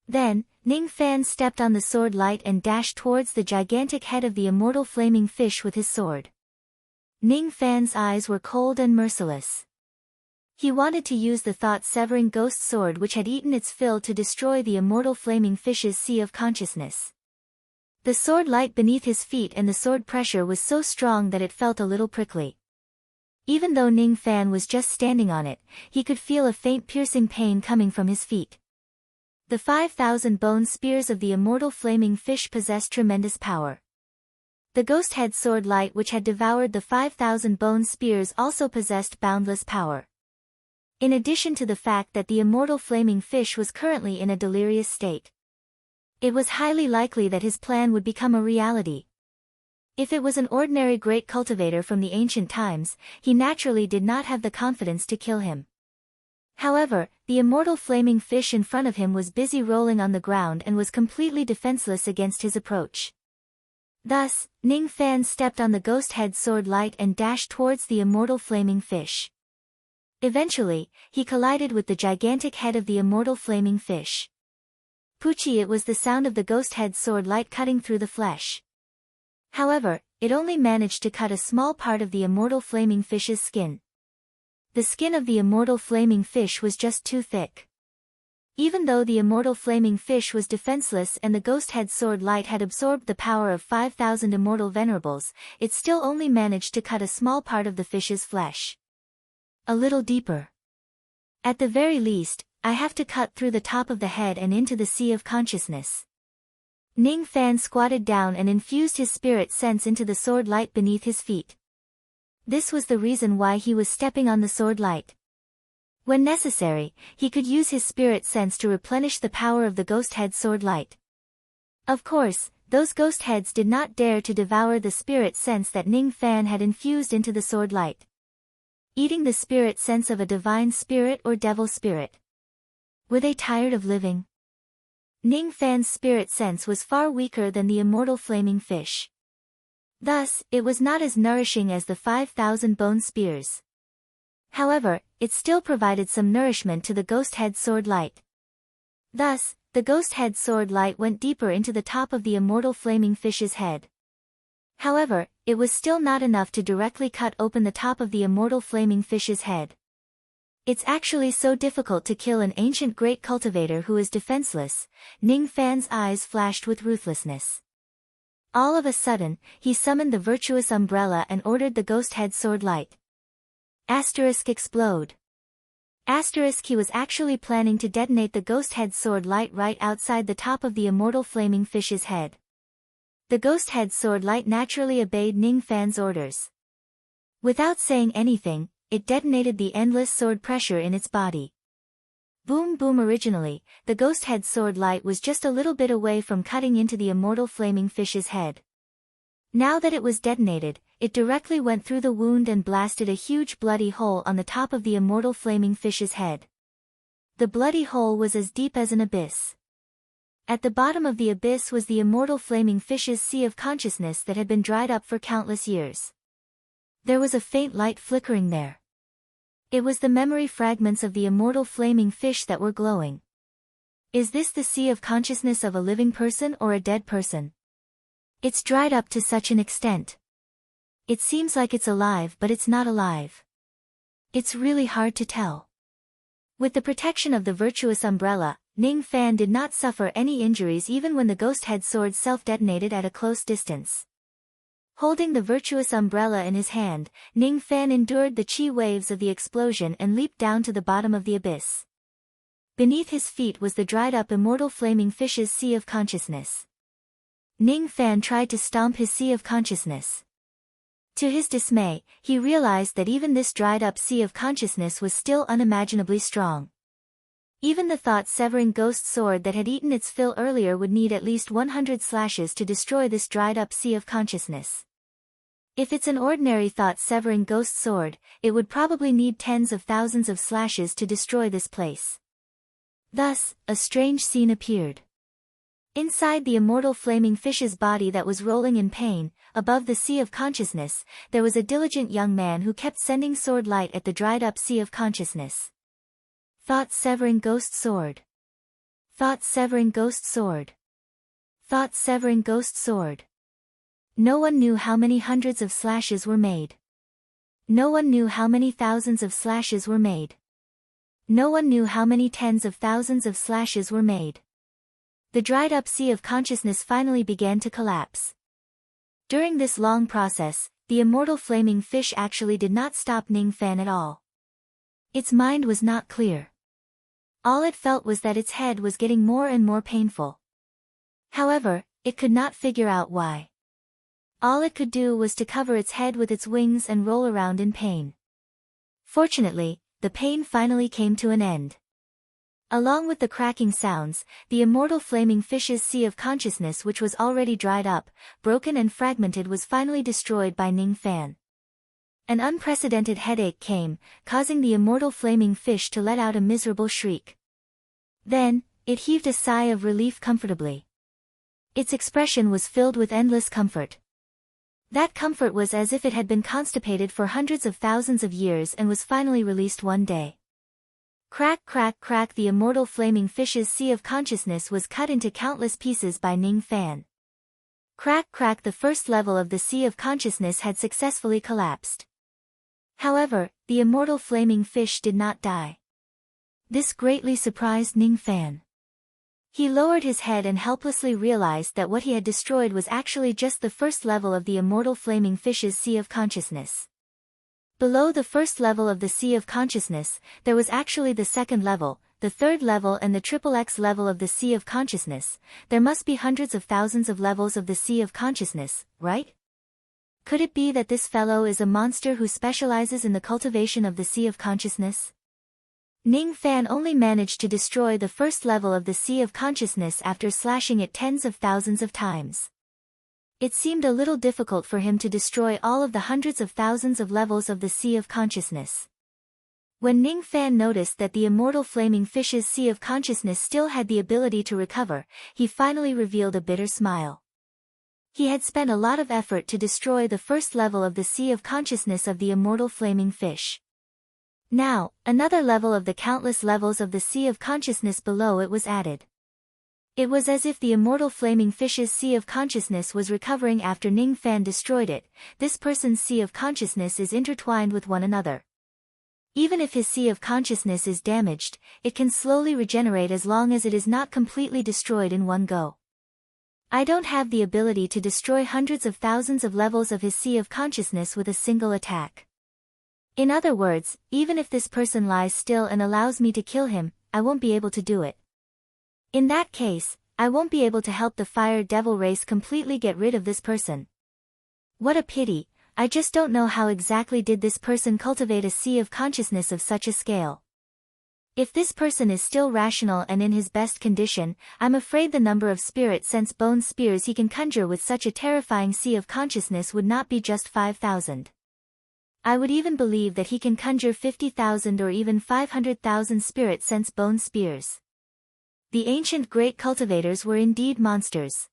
Then, Ning Fan stepped on the sword light and dashed towards the gigantic head of the immortal flaming fish with his sword. Ning Fan's eyes were cold and merciless. He wanted to use the thought-severing ghost sword which had eaten its fill to destroy the immortal flaming fish's sea of consciousness. The sword light beneath his feet and the sword pressure was so strong that it felt a little prickly. Even though Ning Fan was just standing on it, he could feel a faint piercing pain coming from his feet. The 5,000 bone spears of the immortal flaming fish possessed tremendous power. The ghost head sword light which had devoured the 5,000 bone spears also possessed boundless power. In addition to the fact that the immortal flaming fish was currently in a delirious state, it was highly likely that his plan would become a reality. If it was an ordinary great cultivator from the ancient times, he naturally did not have the confidence to kill him. However, the immortal flaming fish in front of him was busy rolling on the ground and was completely defenseless against his approach. Thus, Ning Fan stepped on the ghost head sword light and dashed towards the immortal flaming fish. Eventually, he collided with the gigantic head of the immortal flaming fish. Poochie! It was the sound of the ghost head sword light cutting through the flesh. However, it only managed to cut a small part of the immortal flaming fish's skin. The skin of the immortal flaming fish was just too thick. Even though the immortal flaming fish was defenseless and the ghost head sword light had absorbed the power of 5,000 immortal venerables, it still only managed to cut a small part of the fish's flesh. A little deeper. At the very least, I have to cut through the top of the head and into the sea of consciousness. Ning Fan squatted down and infused his spirit sense into the sword light beneath his feet. This was the reason why he was stepping on the sword light. When necessary, he could use his spirit sense to replenish the power of the ghost head sword light. Of course, those ghost heads did not dare to devour the spirit sense that Ning Fan had infused into the sword light. Eating the spirit sense of a divine spirit or devil spirit. Were they tired of living? Ning Fan's spirit sense was far weaker than the immortal flaming fish. Thus, it was not as nourishing as the 5,000 bone spears. However, it still provided some nourishment to the ghost head sword light. Thus, the ghost head sword light went deeper into the top of the immortal flaming fish's head. However, it was still not enough to directly cut open the top of the immortal flaming fish's head. It's actually so difficult to kill an ancient great cultivator who is defenseless. Ning Fan's eyes flashed with ruthlessness. All of a sudden, he summoned the virtuous umbrella and ordered the ghost head sword light. Explode. He was actually planning to detonate the ghost head sword light right outside the top of the immortal flaming fish's head. The ghost head sword light naturally obeyed Ning Fan's orders. Without saying anything, it detonated the endless sword pressure in its body. Boom boom. Originally, the ghost head sword light was just a little bit away from cutting into the immortal flaming fish's head. Now that it was detonated, it directly went through the wound and blasted a huge bloody hole on the top of the immortal flaming fish's head. The bloody hole was as deep as an abyss. At the bottom of the abyss was the immortal flaming fish's sea of consciousness that had been dried up for countless years. There was a faint light flickering there. It was the memory fragments of the immortal flaming fish that were glowing. Is this the sea of consciousness of a living person or a dead person? It's dried up to such an extent. It seems like it's alive, but it's not alive. It's really hard to tell. With the protection of the virtuous umbrella, Ning Fan did not suffer any injuries even when the ghost head sword self-detonated at a close distance. Holding the virtuous umbrella in his hand, Ning Fan endured the chi waves of the explosion and leaped down to the bottom of the abyss. Beneath his feet was the dried-up immortal flaming fish's sea of consciousness. Ning Fan tried to stomp his sea of consciousness. To his dismay, he realized that even this dried-up sea of consciousness was still unimaginably strong. Even the thought-severing ghost sword that had eaten its fill earlier would need at least 100 slashes to destroy this dried-up sea of consciousness. If it's an ordinary thought-severing ghost sword, it would probably need tens of thousands of slashes to destroy this place. Thus, a strange scene appeared. Inside the immortal flaming fish's body that was rolling in pain, above the sea of consciousness, there was a diligent young man who kept sending sword light at the dried-up sea of consciousness. Thought-severing ghost sword. Thought-severing ghost sword. Thought-severing ghost sword. No one knew how many hundreds of slashes were made. No one knew how many thousands of slashes were made. No one knew how many tens of thousands of slashes were made. the dried-up sea of consciousness finally began to collapse. During this long process, the immortal flaming fish actually did not stop Ning Fan at all. Its mind was not clear. All it felt was that its head was getting more and more painful. However, it could not figure out why. All it could do was to cover its head with its wings and roll around in pain. Fortunately, the pain finally came to an end. Along with the cracking sounds, the immortal flaming fish's sea of consciousness, which was already dried up, broken and fragmented, was finally destroyed by Ning Fan. An unprecedented headache came, causing the immortal flaming fish to let out a miserable shriek. Then, it heaved a sigh of relief comfortably. Its expression was filled with endless comfort. That comfort was as if it had been constipated for hundreds of thousands of years and was finally released one day. Crack, crack, crack! The immortal flaming fish's sea of consciousness was cut into countless pieces by Ning Fan. Crack, crack! The first level of the sea of consciousness had successfully collapsed. However, the immortal flaming fish did not die. This greatly surprised Ning Fan. He lowered his head and helplessly realized that what he had destroyed was actually just the first level of the immortal flaming fish's sea of consciousness. Below the first level of the sea of consciousness, there was actually the second level, the third level and the XXX level of the sea of consciousness. There must be hundreds of thousands of levels of the sea of consciousness, right? Could it be that this fellow is a monster who specializes in the cultivation of the sea of consciousness? Ning Fan only managed to destroy the first level of the sea of consciousness after slashing it tens of thousands of times. It seemed a little difficult for him to destroy all of the hundreds of thousands of levels of the sea of consciousness. When Ning Fan noticed that the immortal flaming fish's sea of consciousness still had the ability to recover, he finally revealed a bitter smile. He had spent a lot of effort to destroy the first level of the sea of consciousness of the immortal flaming fish. Now, another level of the countless levels of the sea of consciousness below it was added. It was as if the immortal flaming fish's sea of consciousness was recovering after Ning Fan destroyed it. This person's sea of consciousness is intertwined with one another. Even if his sea of consciousness is damaged, it can slowly regenerate as long as it is not completely destroyed in one go. I don't have the ability to destroy hundreds of thousands of levels of his sea of consciousness with a single attack. In other words, even if this person lies still and allows me to kill him, I won't be able to do it. In that case, I won't be able to help the fire devil race completely get rid of this person. What a pity, I just don't know how exactly did this person cultivate a sea of consciousness of such a scale. If this person is still rational and in his best condition, I'm afraid the number of spirit sense bone spears he can conjure with such a terrifying sea of consciousness would not be just 5,000. I would even believe that he can conjure 50,000 or even 500,000 spirit sense bone spears. The ancient great cultivators were indeed monsters.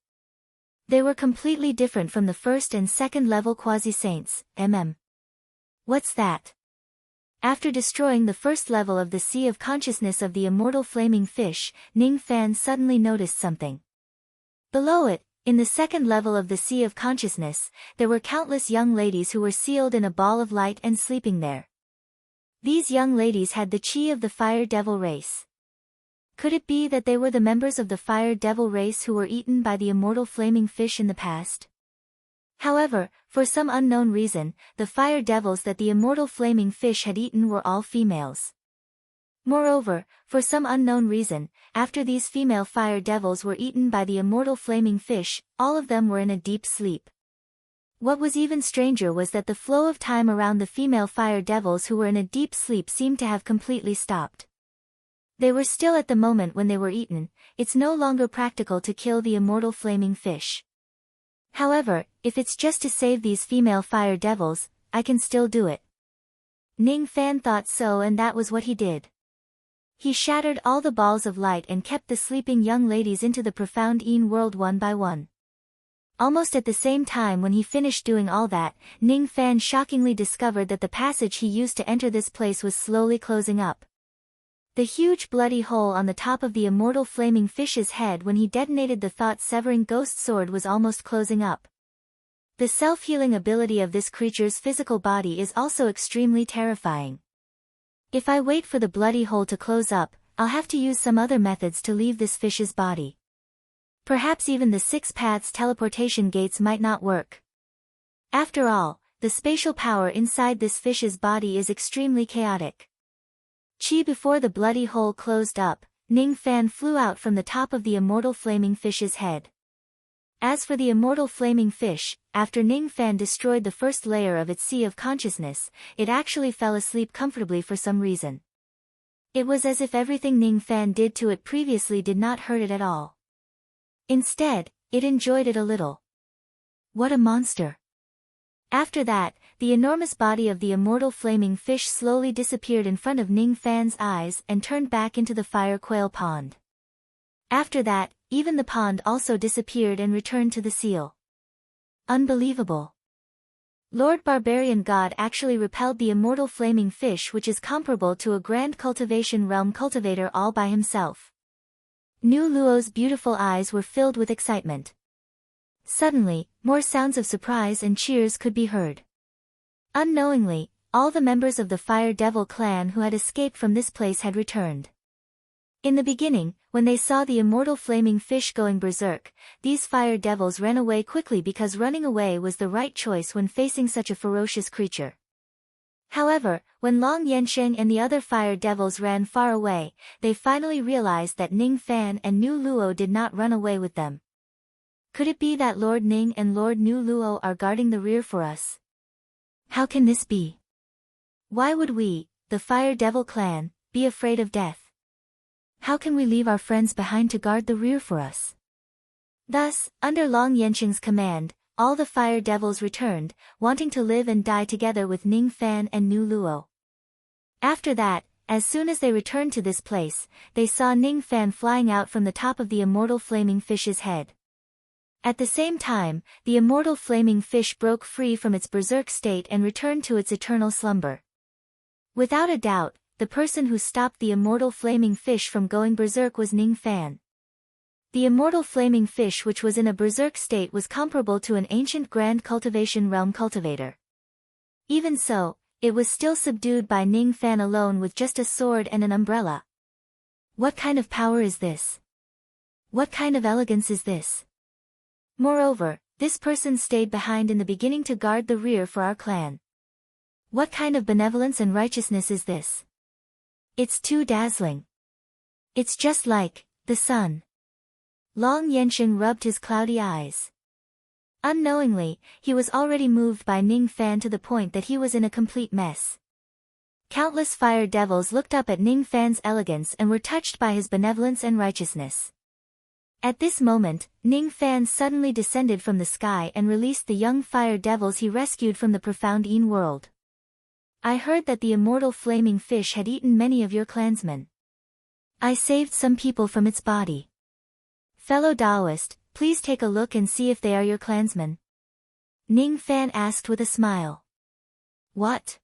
They were completely different from the first and second level quasi-saints, What's that? After destroying the first level of the sea of consciousness of the immortal flaming fish, Ning Fan suddenly noticed something. Below it, in the second level of the sea of consciousness, there were countless young ladies who were sealed in a ball of light and sleeping there. These young ladies had the chi of the fire devil race. Could it be that they were the members of the fire devil race who were eaten by the immortal flaming fish in the past? However, for some unknown reason, the fire devils that the immortal flaming fish had eaten were all females. Moreover, for some unknown reason, after these female fire devils were eaten by the immortal flaming fish, all of them were in a deep sleep. What was even stranger was that the flow of time around the female fire devils who were in a deep sleep seemed to have completely stopped. They were still at the moment when they were eaten. It's no longer practical to kill the immortal flaming fish. However, if it's just to save these female fire devils, I can still do it. Ning Fan thought so, and that was what he did. He shattered all the balls of light and kept the sleeping young ladies into the profound Een world one by one. Almost at the same time when he finished doing all that, Ning Fan shockingly discovered that the passage he used to enter this place was slowly closing up. The huge bloody hole on the top of the immortal flaming fish's head when he detonated the thought-severing ghost sword was almost closing up. The self-healing ability of this creature's physical body is also extremely terrifying. If I wait for the bloody hole to close up, I'll have to use some other methods to leave this fish's body. Perhaps even the 6 paths teleportation gates might not work. After all, the spatial power inside this fish's body is extremely chaotic. Before the bloody hole closed up, Ning Fan flew out from the top of the immortal flaming fish's head. As for the immortal flaming fish, after Ning Fan destroyed the first layer of its sea of consciousness, it actually fell asleep comfortably for some reason. It was as if everything Ning Fan did to it previously did not hurt it at all. Instead, it enjoyed it a little. What a monster! After that, the enormous body of the immortal flaming fish slowly disappeared in front of Ning Fan's eyes and turned back into the fire quail pond. After that, even the pond also disappeared and returned to the seal. Unbelievable. Lord Barbarian God actually repelled the immortal flaming fish, which is comparable to a grand cultivation realm cultivator all by himself. Nu Luo's beautiful eyes were filled with excitement. Suddenly, more sounds of surprise and cheers could be heard. Unknowingly, all the members of the Fire Devil clan who had escaped from this place had returned. In the beginning, when they saw the immortal flaming fish going berserk, these Fire Devils ran away quickly because running away was the right choice when facing such a ferocious creature. However, when Long Yansheng and the other Fire Devils ran far away, they finally realized that Ning Fan and Nu Luo did not run away with them. Could it be that Lord Ning and Lord Nu Luo are guarding the rear for us? How can this be? Why would we, the Fire Devil clan, be afraid of death? How can we leave our friends behind to guard the rear for us? Thus, under Long Yansheng's command, all the Fire Devils returned, wanting to live and die together with Ning Fan and Nu Luo. After that, as soon as they returned to this place, they saw Ning Fan flying out from the top of the immortal flaming fish's head. At the same time, the immortal flaming fish broke free from its berserk state and returned to its eternal slumber. Without a doubt, the person who stopped the immortal flaming fish from going berserk was Ning Fan. The immortal flaming fish, which was in a berserk state, was comparable to an ancient grand cultivation realm cultivator. Even so, it was still subdued by Ning Fan alone with just a sword and an umbrella. What kind of power is this? What kind of elegance is this? Moreover, this person stayed behind in the beginning to guard the rear for our clan. What kind of benevolence and righteousness is this? It's too dazzling. It's just like the sun. Long Yansheng rubbed his cloudy eyes. Unknowingly, he was already moved by Ning Fan to the point that he was in a complete mess. Countless Fire Devils looked up at Ning Fan's elegance and were touched by his benevolence and righteousness. At this moment, Ning Fan suddenly descended from the sky and released the young Fire Devils he rescued from the profound Yin world. I heard that the immortal flaming fish had eaten many of your clansmen. I saved some people from its body. Fellow Taoist, please take a look and see if they are your clansmen. Ning Fan asked with a smile. What?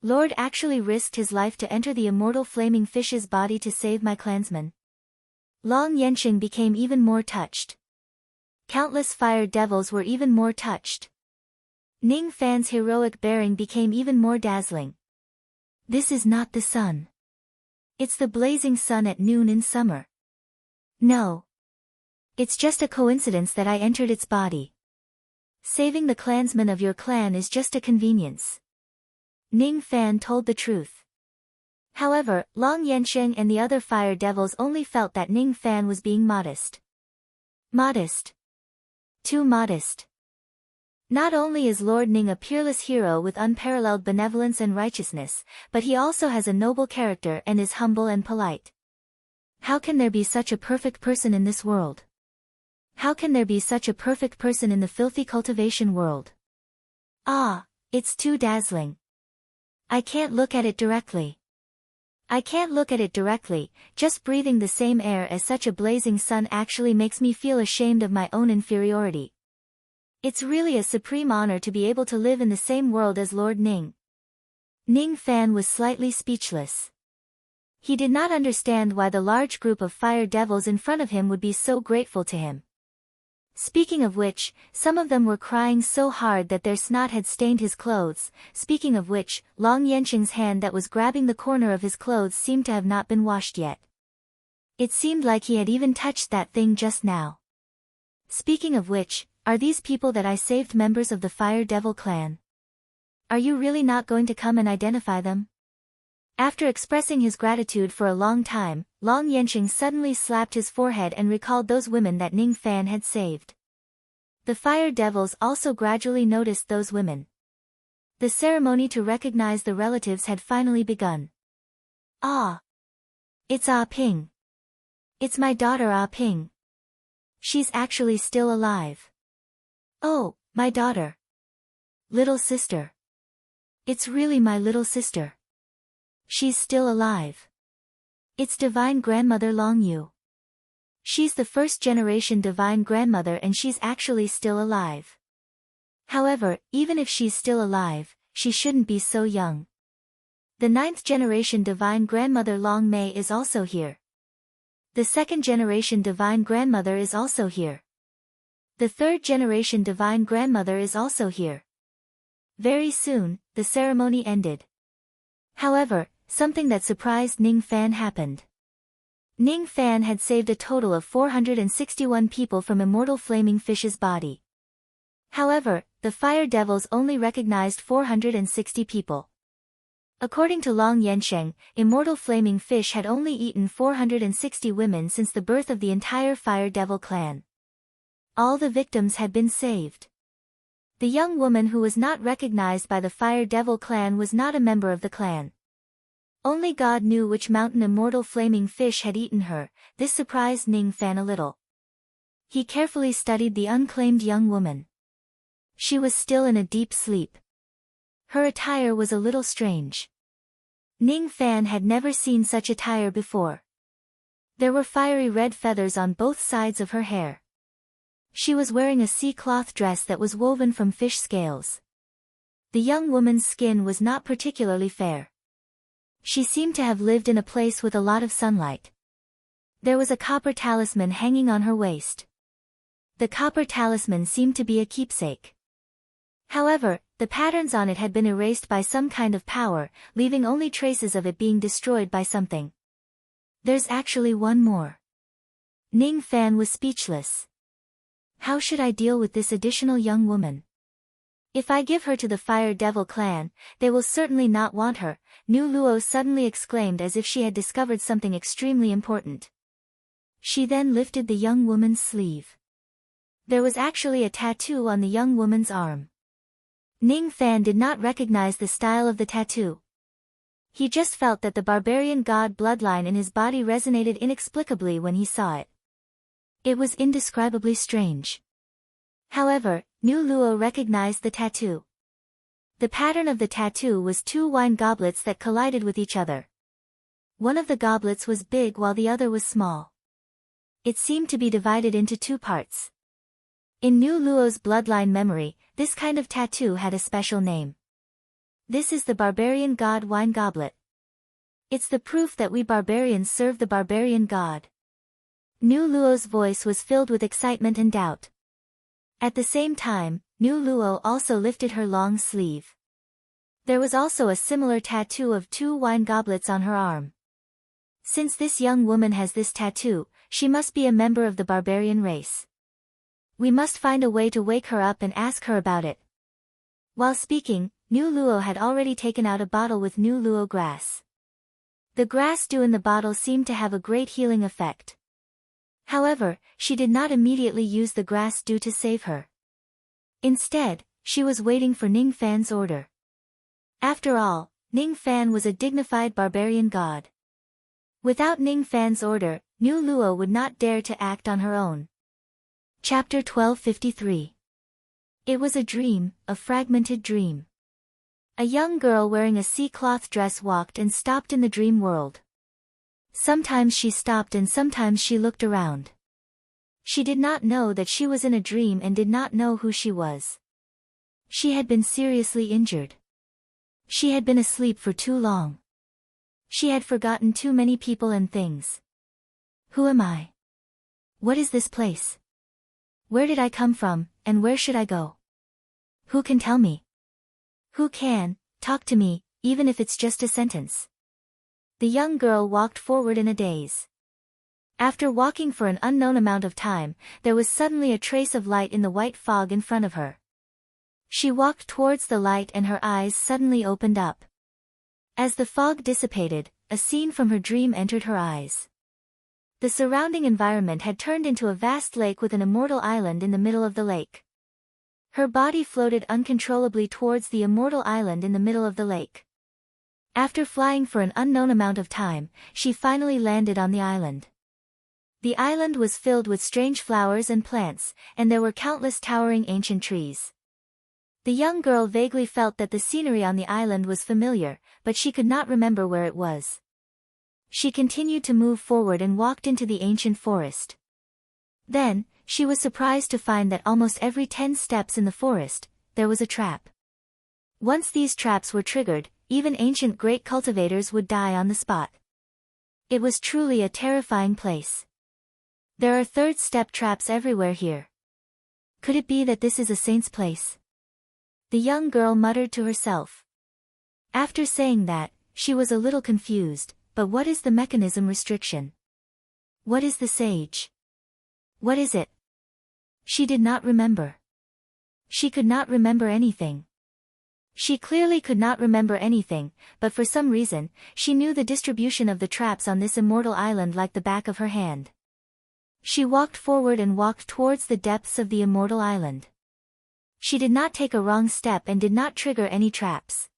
Lord actually risked his life to enter the immortal flaming fish's body to save my clansmen. Long Yansheng became even more touched. Countless Fire Devils were even more touched. Ning Fan's heroic bearing became even more dazzling. This is not the sun. It's the blazing sun at noon in summer. No. It's just a coincidence that I entered its body. Saving the clansmen of your clan is just a convenience. Ning Fan told the truth. However, Long Yansheng and the other Fire Devils only felt that Ning Fan was being modest. Modest. Too modest. Not only is Lord Ning a peerless hero with unparalleled benevolence and righteousness, but he also has a noble character and is humble and polite. How can there be such a perfect person in this world? How can there be such a perfect person in the filthy cultivation world? Ah, it's too dazzling. I can't look at it directly. I can't look at it directly, just breathing the same air as such a blazing sun actually makes me feel ashamed of my own inferiority. It's really a supreme honor to be able to live in the same world as Lord Ning. Ning Fan was slightly speechless. He did not understand why the large group of Fire Devils in front of him would be so grateful to him. Speaking of which, some of them were crying so hard that their snot had stained his clothes. Speaking of which, Long Yansheng's hand that was grabbing the corner of his clothes seemed to have not been washed yet. It seemed like he had even touched that thing just now. Speaking of which, are these people that I saved members of the Fire Devil clan? Are you really not going to come and identify them? After expressing his gratitude for a long time, Long Yanqing suddenly slapped his forehead and recalled those women that Ning Fan had saved. The Fire Devils also gradually noticed those women. The ceremony to recognize the relatives had finally begun. Ah! It's Ah Ping. It's my daughter Ah Ping. She's actually still alive. Oh, my daughter. Little sister. It's really my little sister. She's still alive. It's Divine Grandmother Long Yu. She's the first-generation Divine Grandmother and she's actually still alive. However, even if she's still alive, she shouldn't be so young. The 9th-generation Divine Grandmother Long Mei is also here. The 2nd-generation Divine Grandmother is also here. The 3rd-generation Divine Grandmother is also here. Very soon, the ceremony ended. However, something that surprised Ning Fan happened. Ning Fan had saved a total of 461 people from Immortal Flaming Fish's body. However, the Fire Devils only recognized 460 people. According to Long Yansheng, Immortal Flaming Fish had only eaten 460 women since the birth of the entire Fire Devil clan. All the victims had been saved. The young woman who was not recognized by the Fire Devil clan was not a member of the clan. Only God knew which mountain Immortal Flaming Fish had eaten her. This surprised Ning Fan a little. He carefully studied the unclaimed young woman. She was still in a deep sleep. Her attire was a little strange. Ning Fan had never seen such attire before. There were fiery red feathers on both sides of her hair. She was wearing a sea cloth dress that was woven from fish scales. The young woman's skin was not particularly fair. She seemed to have lived in a place with a lot of sunlight. There was a copper talisman hanging on her waist. The copper talisman seemed to be a keepsake. However, the patterns on it had been erased by some kind of power, leaving only traces of it being destroyed by something. There's actually one more. Ning Fan was speechless. How should I deal with this additional young woman? If I give her to the Fire Devil clan, they will certainly not want her, Nu Luo suddenly exclaimed as if she had discovered something extremely important. She then lifted the young woman's sleeve. There was actually a tattoo on the young woman's arm. Ning Fan did not recognize the style of the tattoo. He just felt that the barbarian god bloodline in his body resonated inexplicably when he saw it. It was indescribably strange. However, Nu Luo recognized the tattoo. The pattern of the tattoo was 2 wine goblets that collided with each other. One of the goblets was big while the other was small. It seemed to be divided into 2 parts. In Nu Luo's bloodline memory, this kind of tattoo had a special name. This is the barbarian god wine goblet. It's the proof that we barbarians serve the barbarian god. Nu Luo's voice was filled with excitement and doubt. At the same time, Nu Luo also lifted her long sleeve. There was also a similar tattoo of 2 wine goblets on her arm. Since this young woman has this tattoo, she must be a member of the barbarian race. We must find a way to wake her up and ask her about it. While speaking, Nu Luo had already taken out a bottle with Nu Luo grass. The grass dew in the bottle seemed to have a great healing effect. However, she did not immediately use the grass dew to save her. Instead, she was waiting for Ning Fan's order. After all, Ning Fan was a dignified barbarian god. Without Ning Fan's order, Nu Luo would not dare to act on her own. Chapter 1253. It was a dream, a fragmented dream. A young girl wearing a sea cloth dress walked and stopped in the dream world. Sometimes she stopped and sometimes she looked around. She did not know that she was in a dream and did not know who she was. She had been seriously injured. She had been asleep for too long. She had forgotten too many people and things. Who am I? What is this place? Where did I come from, and where should I go? Who can tell me? Who can talk to me, even if it's just a sentence? The young girl walked forward in a daze. After walking for an unknown amount of time, there was suddenly a trace of light in the white fog in front of her. She walked towards the light and her eyes suddenly opened up. As the fog dissipated, a scene from her dream entered her eyes. The surrounding environment had turned into a vast lake with an immortal island in the middle of the lake. Her body floated uncontrollably towards the immortal island in the middle of the lake. After flying for an unknown amount of time, she finally landed on the island. The island was filled with strange flowers and plants, and there were countless towering ancient trees. The young girl vaguely felt that the scenery on the island was familiar, but she could not remember where it was. She continued to move forward and walked into the ancient forest. Then, she was surprised to find that almost every 10 steps in the forest, there was a trap. Once these traps were triggered, even ancient great cultivators would die on the spot. It was truly a terrifying place. There are third-step traps everywhere here. Could it be that this is a saint's place? The young girl muttered to herself. After saying that, she was a little confused, but what is the mechanism restriction? What is the sage? What is it? She did not remember. She could not remember anything. She clearly could not remember anything, but for some reason, she knew the distribution of the traps on this immortal island like the back of her hand. She walked forward and walked towards the depths of the immortal island. She did not take a wrong step and did not trigger any traps.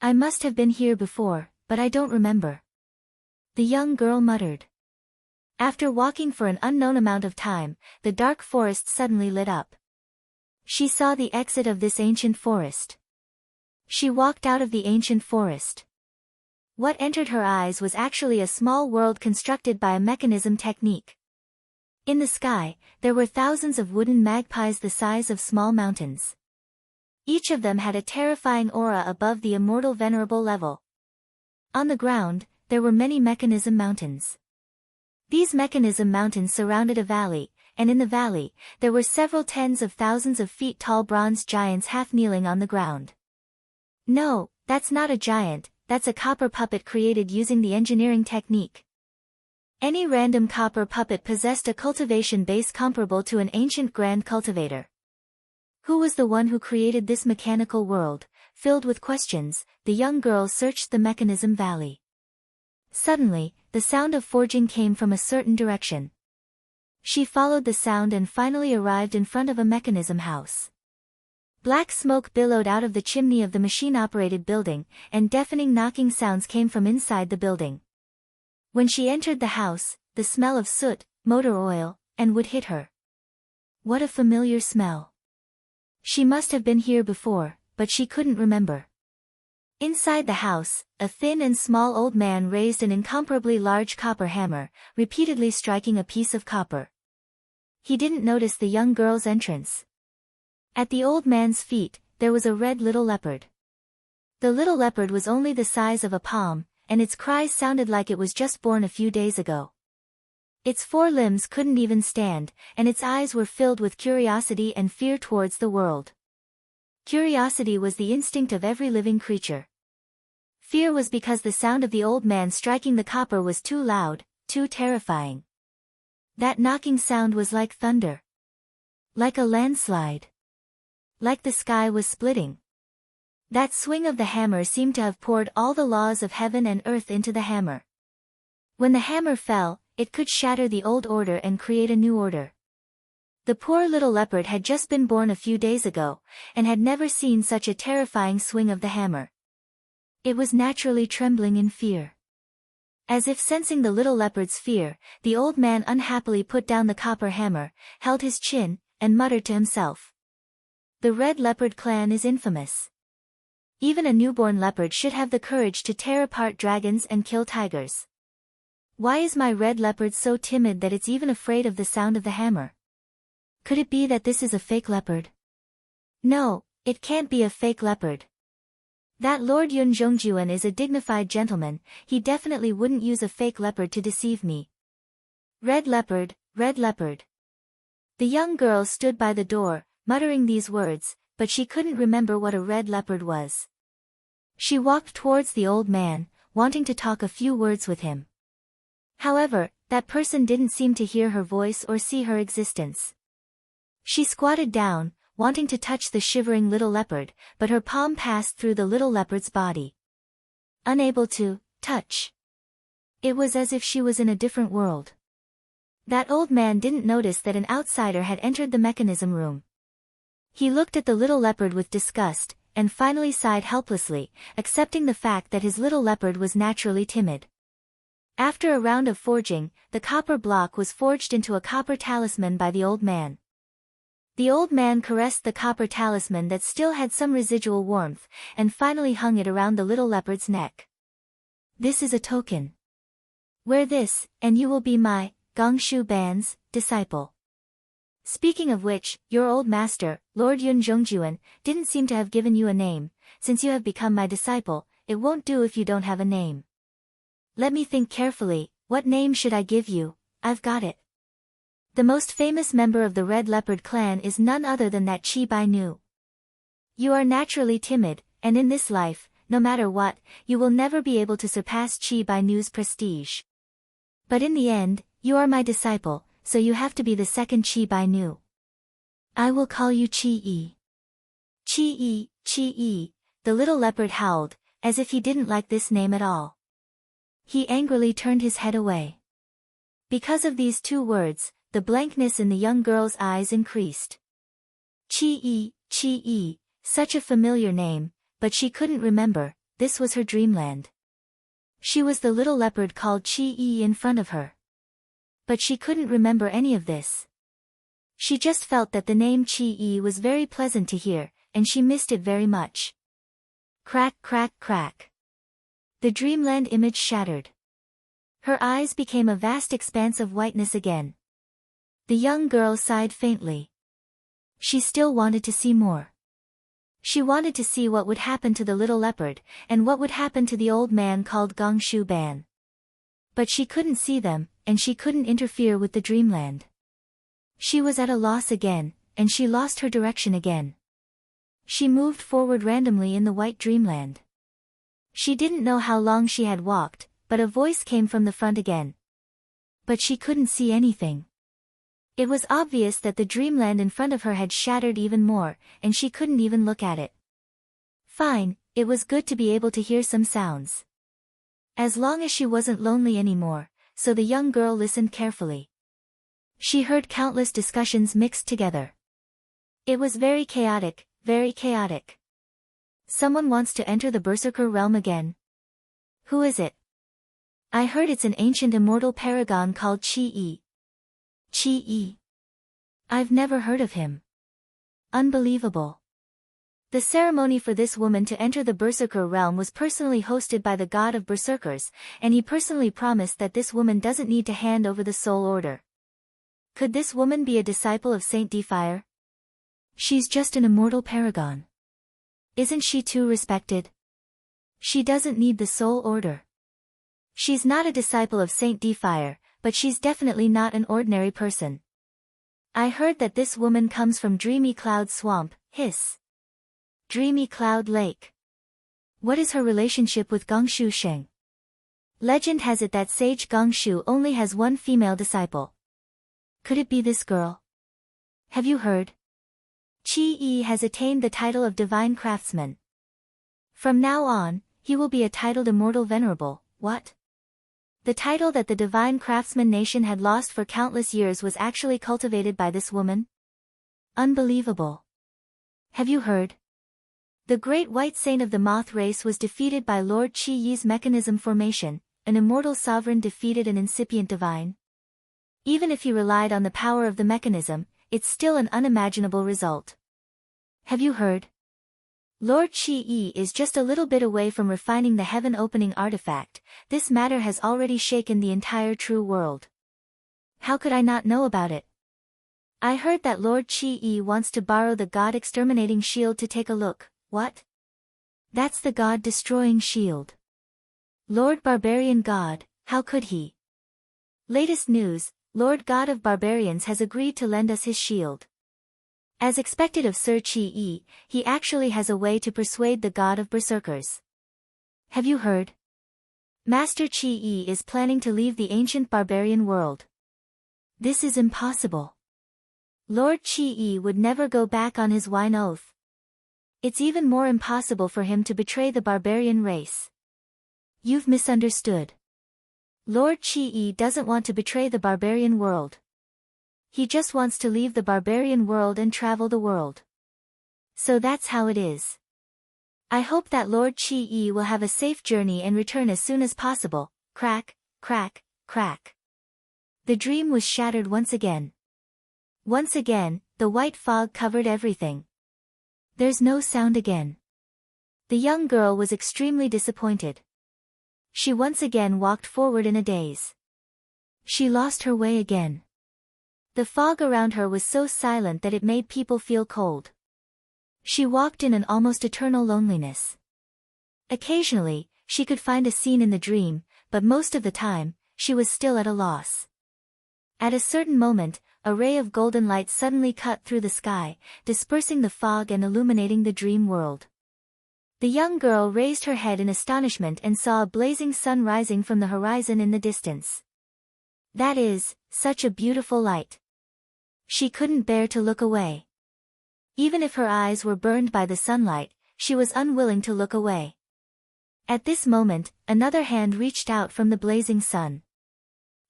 I must have been here before, but I don't remember. The young girl muttered. After walking for an unknown amount of time, the dark forest suddenly lit up. She saw the exit of this ancient forest. She walked out of the ancient forest. What entered her eyes was actually a small world constructed by a mechanism technique. In the sky, there were thousands of wooden magpies the size of small mountains. Each of them had a terrifying aura above the immortal venerable level. On the ground, there were many mechanism mountains. These mechanism mountains surrounded a valley, and in the valley, there were several tens of thousands of feet tall bronze giants half kneeling on the ground. No, that's not a giant, that's a copper puppet created using the engineering technique. Any random copper puppet possessed a cultivation base comparable to an ancient grand cultivator. Who was the one who created this mechanical world? Filled with questions, the young girl searched the mechanism valley. Suddenly, the sound of forging came from a certain direction. She followed the sound and finally arrived in front of a mechanism house. Black smoke billowed out of the chimney of the machine-operated building, and deafening knocking sounds came from inside the building. When she entered the house, the smell of soot, motor oil, and wood hit her. What a familiar smell. She must have been here before, but she couldn't remember. Inside the house, a thin and small old man raised an incomparably large copper hammer, repeatedly striking a piece of copper. He didn't notice the young girl's entrance. At the old man's feet, there was a red little leopard. The little leopard was only the size of a palm, and its cries sounded like it was just born a few days ago. Its 4 limbs couldn't even stand, and its eyes were filled with curiosity and fear towards the world. Curiosity was the instinct of every living creature. Fear was because the sound of the old man striking the copper was too loud, too terrifying. That knocking sound was like thunder. Like a landslide. Like the sky was splitting. That swing of the hammer seemed to have poured all the laws of heaven and earth into the hammer. When the hammer fell, it could shatter the old order and create a new order. The poor little leopard had just been born a few days ago, and had never seen such a terrifying swing of the hammer. It was naturally trembling in fear. As if sensing the little leopard's fear, the old man unhappily put down the copper hammer, held his chin, and muttered to himself. The red leopard clan is infamous. Even a newborn leopard should have the courage to tear apart dragons and kill tigers. Why is my red leopard so timid that it's even afraid of the sound of the hammer? Could it be that this is a fake leopard? No, it can't be a fake leopard. That Lord Yun Zhongjuan is a dignified gentleman, he definitely wouldn't use a fake leopard to deceive me. Red leopard, red leopard. The young girl stood by the door, muttering these words, but she couldn't remember what a red leopard was. She walked towards the old man, wanting to talk a few words with him. However, That person didn't seem to hear her voice or see her existence. She squatted down, wanting to touch the shivering little leopard, but her palm passed through the little leopard's body. Unable to touch. It was as if she was in a different world. That old man didn't notice that an outsider had entered the mechanism room. He looked at the little leopard with disgust, and finally sighed helplessly, accepting the fact that his little leopard was naturally timid. After a round of forging, the copper block was forged into a copper talisman by the old man. The old man caressed the copper talisman that still had some residual warmth, and finally hung it around the little leopard's neck. This is a token. Wear this, and you will be my Gongshu Ban's disciple. Speaking of which, your old master, Lord Yun Zhongjuan, didn't seem to have given you a name. Since you have become my disciple, it won't do if you don't have a name. Let me think carefully, what name should I give you? I've got it. The most famous member of the Red Leopard clan is none other than that Chi Bai Nu. You are naturally timid, and in this life, no matter what, you will never be able to surpass Chi Bai Nu's prestige. But in the end, you are my disciple, so you have to be the second Chi Bai Nu. I will call you Chi-E. Chi-E, Chi-E, the little leopard howled, as if he didn't like this name at all. He angrily turned his head away. Because of these two words, the blankness in the young girl's eyes increased. Chi-E, Chi-E, such a familiar name, but she couldn't remember, this was her dreamland. She was the little leopard called Chi-E in front of her. But she couldn't remember any of this. She just felt that the name Chi-E was very pleasant to hear, and she missed it very much. Crack, crack, crack. The dreamland image shattered. Her eyes became a vast expanse of whiteness again. The young girl sighed faintly. She still wanted to see more. She wanted to see what would happen to the little leopard, and what would happen to the old man called Gongshu Ban. But she couldn't see them, and she couldn't interfere with the dreamland. She was at a loss again, and she lost her direction again. She moved forward randomly in the white dreamland. She didn't know how long she had walked, but a voice came from the front again. But she couldn't see anything. It was obvious that the dreamland in front of her had shattered even more, and she couldn't even look at it. Fine, it was good to be able to hear some sounds. As long as she wasn't lonely anymore, so the young girl listened carefully. She heard countless discussions mixed together. It was very chaotic, very chaotic. Someone wants to enter the Berserker realm again. Who is it? I heard it's an ancient immortal paragon called Chi-E. Chi-E. I've never heard of him. Unbelievable. The ceremony for this woman to enter the Berserker realm was personally hosted by the god of Berserkers, and he personally promised that this woman doesn't need to hand over the soul order. Could this woman be a disciple of Saint Defire? She's just an immortal paragon. Isn't she too respected? She doesn't need the soul order. She's not a disciple of Saint Defire, but she's definitely not an ordinary person. I heard that this woman comes from Dreamy Cloud Swamp, hiss. Dreamy Cloud Lake. What is her relationship with Gongshu Sheng? Legend has it that sage Gongshu only has one female disciple. Could it be this girl? Have you heard? Chi-E has attained the title of Divine Craftsman. From now on, he will be a titled Immortal Venerable. What? The title that the Divine Craftsman nation had lost for countless years was actually cultivated by this woman? Unbelievable. Have you heard? The Great White Saint of the Moth race was defeated by Lord Chi-Yi's mechanism formation, an immortal sovereign defeated an incipient divine. Even if he relied on the power of the mechanism, it's still an unimaginable result. Have you heard? Lord Chi-Yi is just a little bit away from refining the heaven-opening artifact. This matter has already shaken the entire true world. How could I not know about it? I heard that Lord Chi-Yi wants to borrow the god-exterminating shield to take a look. What? That's the god-destroying shield. Lord Barbarian God, how could he? Latest news, Lord God of Barbarians has agreed to lend us his shield. As expected of Sir Chi-Yi, he actually has a way to persuade the god of Berserkers. Have you heard? Master Chi-E is planning to leave the ancient barbarian world. This is impossible. Lord Chi-E would never go back on his wine oath. It's even more impossible for him to betray the barbarian race. You've misunderstood. Lord Chi-E doesn't want to betray the barbarian world. He just wants to leave the barbarian world and travel the world. So that's how it is. I hope that Lord Chi-E will have a safe journey and return as soon as possible. Crack, crack, crack. The dream was shattered once again. Once again, the white fog covered everything. There's no sound again. The young girl was extremely disappointed. She once again walked forward in a daze. She lost her way again. The fog around her was so silent that it made people feel cold. She walked in an almost eternal loneliness. Occasionally, she could find a scene in the dream, but most of the time, she was still at a loss. At a certain moment, a ray of golden light suddenly cut through the sky, dispersing the fog and illuminating the dream world. The young girl raised her head in astonishment and saw a blazing sun rising from the horizon in the distance. That is, such a beautiful light. She couldn't bear to look away. Even if her eyes were burned by the sunlight, she was unwilling to look away. At this moment, another hand reached out from the blazing sun.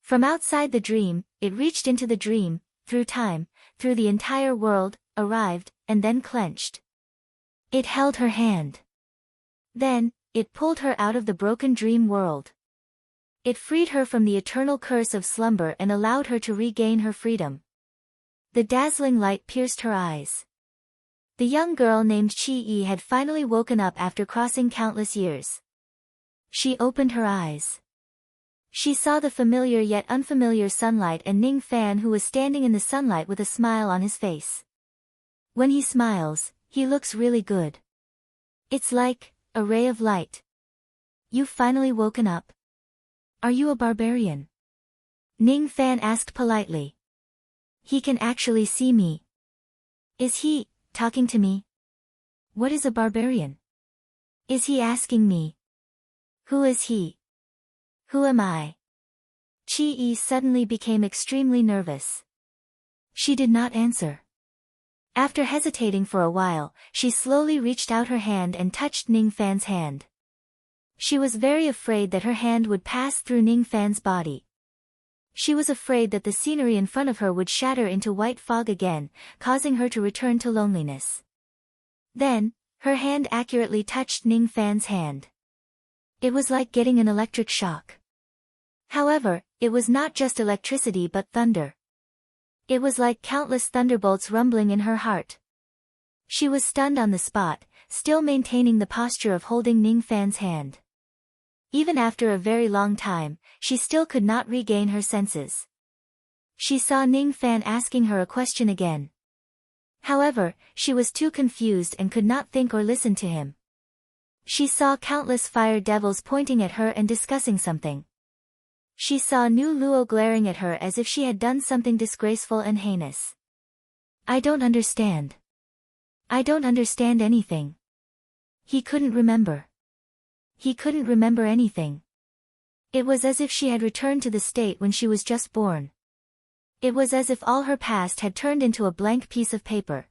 From outside the dream, it reached into the dream, through time, through the entire world, arrived, and then clenched. It held her hand. Then, it pulled her out of the broken dream world. It freed her from the eternal curse of slumber and allowed her to regain her freedom. The dazzling light pierced her eyes. The young girl named Chi-E had finally woken up after crossing countless years. She opened her eyes. She saw the familiar yet unfamiliar sunlight and Ning Fan, who was standing in the sunlight with a smile on his face. When he smiles, he looks really good. It's like a ray of light. You've finally woken up. Are you a barbarian? Ning Fan asked politely. He can actually see me. Is he talking to me? What is a barbarian? Is he asking me? Who is he? Who am I? Chi-E suddenly became extremely nervous. She did not answer. After hesitating for a while, she slowly reached out her hand and touched Ning Fan's hand. She was very afraid that her hand would pass through Ning Fan's body. She was afraid that the scenery in front of her would shatter into white fog again, causing her to return to loneliness. Then, her hand accurately touched Ning Fan's hand. It was like getting an electric shock. However, it was not just electricity but thunder. It was like countless thunderbolts rumbling in her heart. She was stunned on the spot, still maintaining the posture of holding Ning Fan's hand. Even after a very long time, she still could not regain her senses. She saw Ning Fan asking her a question again. However, she was too confused and could not think or listen to him. She saw countless fire devils pointing at her and discussing something. She saw Nu Luo glaring at her as if she had done something disgraceful and heinous. I don't understand. I don't understand anything. He couldn't remember. He couldn't remember anything. It was as if she had returned to the state when she was just born. It was as if all her past had turned into a blank piece of paper.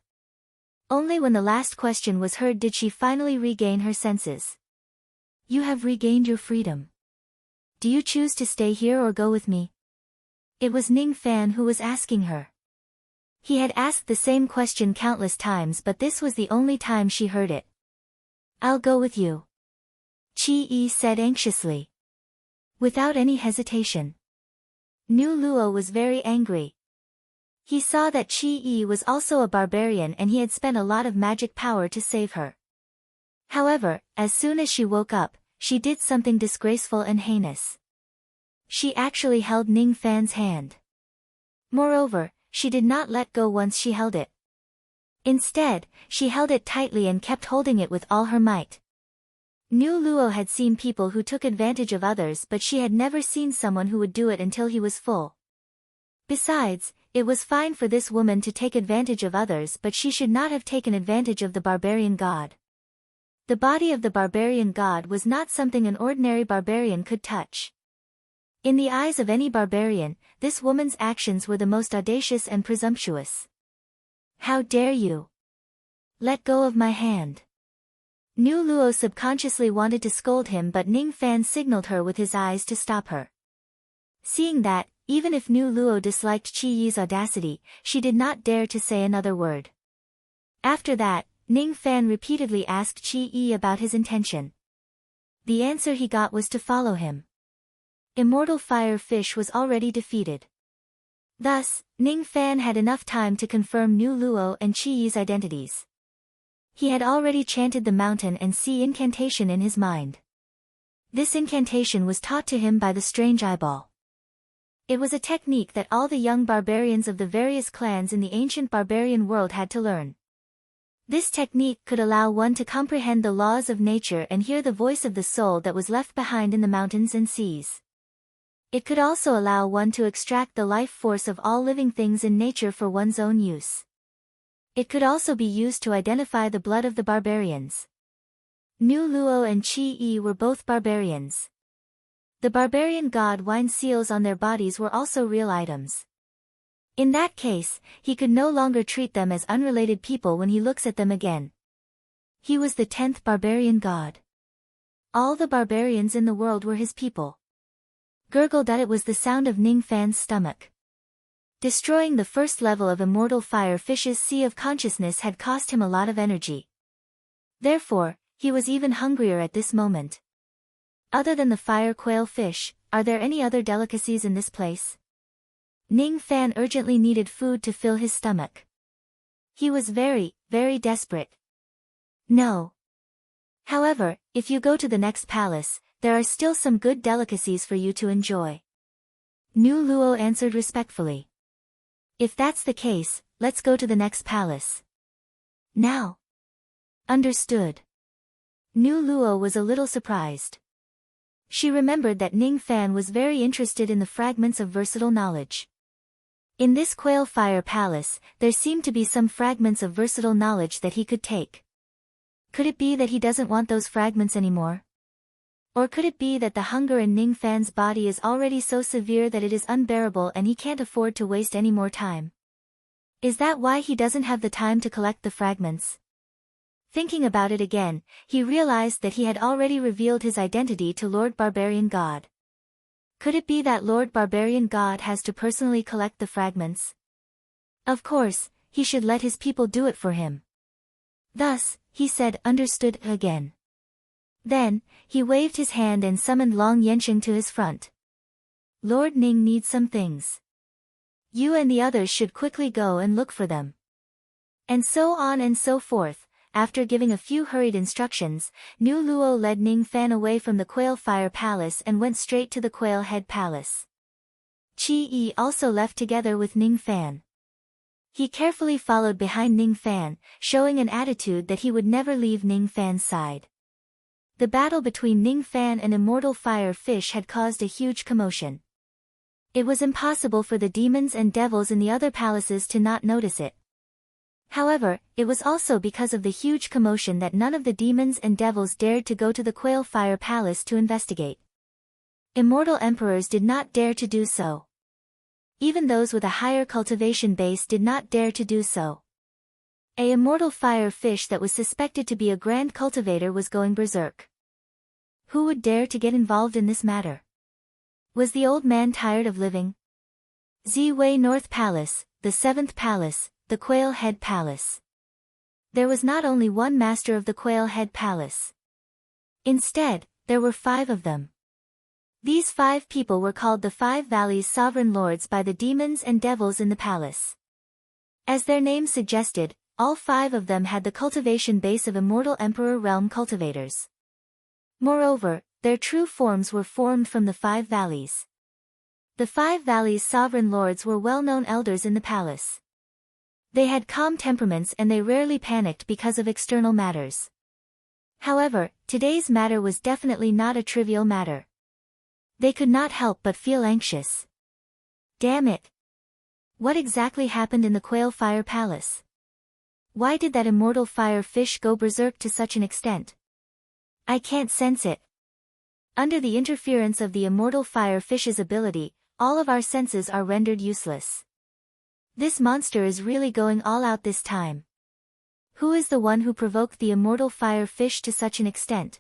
Only when the last question was heard did she finally regain her senses. You have regained your freedom. Do you choose to stay here or go with me? It was Ning Fan who was asking her. He had asked the same question countless times, but this was the only time she heard it. I'll go with you, Chi-E said anxiously. Without any hesitation. Nu Luo was very angry. He saw that Chi-E was also a barbarian and he had spent a lot of magic power to save her. However, as soon as she woke up, she did something disgraceful and heinous. She actually held Ning Fan's hand. Moreover, she did not let go once she held it. Instead, she held it tightly and kept holding it with all her might. Nu Luo had seen people who took advantage of others, but she had never seen someone who would do it until he was full. Besides, it was fine for this woman to take advantage of others, but she should not have taken advantage of the barbarian god. The body of the barbarian god was not something an ordinary barbarian could touch. In the eyes of any barbarian, this woman's actions were the most audacious and presumptuous. How dare you? Let go of my hand. Nu Luo subconsciously wanted to scold him, but Ning Fan signaled her with his eyes to stop her. Seeing that, even if Nu Luo disliked Qi Yi's audacity, she did not dare to say another word. After that, Ning Fan repeatedly asked Qi Yi about his intention. The answer he got was to follow him. Immortal Fire Fish was already defeated. Thus, Ning Fan had enough time to confirm Nu Luo and Qi Yi's identities. He had already chanted the mountain and sea incantation in his mind. This incantation was taught to him by the strange eyeball. It was a technique that all the young barbarians of the various clans in the ancient barbarian world had to learn. This technique could allow one to comprehend the laws of nature and hear the voice of the soul that was left behind in the mountains and seas. It could also allow one to extract the life force of all living things in nature for one's own use. It could also be used to identify the blood of the barbarians. Nu Luo and Qi Yi were both barbarians. The barbarian god wine seals on their bodies were also real items. In that case, he could no longer treat them as unrelated people when he looks at them again. He was the 10th barbarian god. All the barbarians in the world were his people. Gurgled that it was the sound of Ning Fan's stomach. Destroying the first level of Immortal Fire Fish's Sea of Consciousness had cost him a lot of energy. Therefore, he was even hungrier at this moment. Other than the fire quail fish, are there any other delicacies in this place? Ning Fan urgently needed food to fill his stomach. He was very, very desperate. No. However, if you go to the next palace, there are still some good delicacies for you to enjoy. Nu Luo answered respectfully. If that's the case, let's go to the next palace. Now. Understood. Nu Luo was a little surprised. She remembered that Ning Fan was very interested in the fragments of versatile knowledge. In this Quail Fire Palace, there seemed to be some fragments of versatile knowledge that he could take. Could it be that he doesn't want those fragments anymore? Or could it be that the hunger in Ning Fan's body is already so severe that it is unbearable and he can't afford to waste any more time? Is that why he doesn't have the time to collect the fragments? Thinking about it again, he realized that he had already revealed his identity to Lord Barbarian God. Could it be that Lord Barbarian God has to personally collect the fragments? Of course, he should let his people do it for him. Thus, he said understood again. Then, he waved his hand and summoned Long Yensheng to his front. Lord Ning needs some things. You and the others should quickly go and look for them. And so on and so forth. After giving a few hurried instructions, Nu Luo led Ning Fan away from the Quail Fire Palace and went straight to the Quail Head Palace. Qi Yi also left together with Ning Fan. He carefully followed behind Ning Fan, showing an attitude that he would never leave Ning Fan's side. The battle between Ning Fan and Immortal Fire Fish had caused a huge commotion. It was impossible for the demons and devils in the other palaces to not notice it. However, it was also because of the huge commotion that none of the demons and devils dared to go to the Quail Fire Palace to investigate. Immortal emperors did not dare to do so. Even those with a higher cultivation base did not dare to do so. A immortal fire fish that was suspected to be a grand cultivator was going berserk. Who would dare to get involved in this matter? Was the old man tired of living? Ziwei North Palace, the 7th Palace, the Quail Head Palace. There was not only one master of the Quail Head Palace. Instead, there were 5 of them. These 5 people were called the 5 Valleys Sovereign Lords by the demons and devils in the palace. As their names suggested, all 5 of them had the cultivation base of Immortal Emperor Realm cultivators. Moreover, their true forms were formed from the 5 valleys. The 5 Valleys Sovereign Lords were well-known elders in the palace. They had calm temperaments and they rarely panicked because of external matters. However, today's matter was definitely not a trivial matter. They could not help but feel anxious. Damn it! What exactly happened in the Quail Fire Palace? Why did that immortal fire fish go berserk to such an extent? I can't sense it. Under the interference of the immortal fire fish's ability, all of our senses are rendered useless. This monster is really going all out this time. Who is the one who provoked the immortal fire fish to such an extent?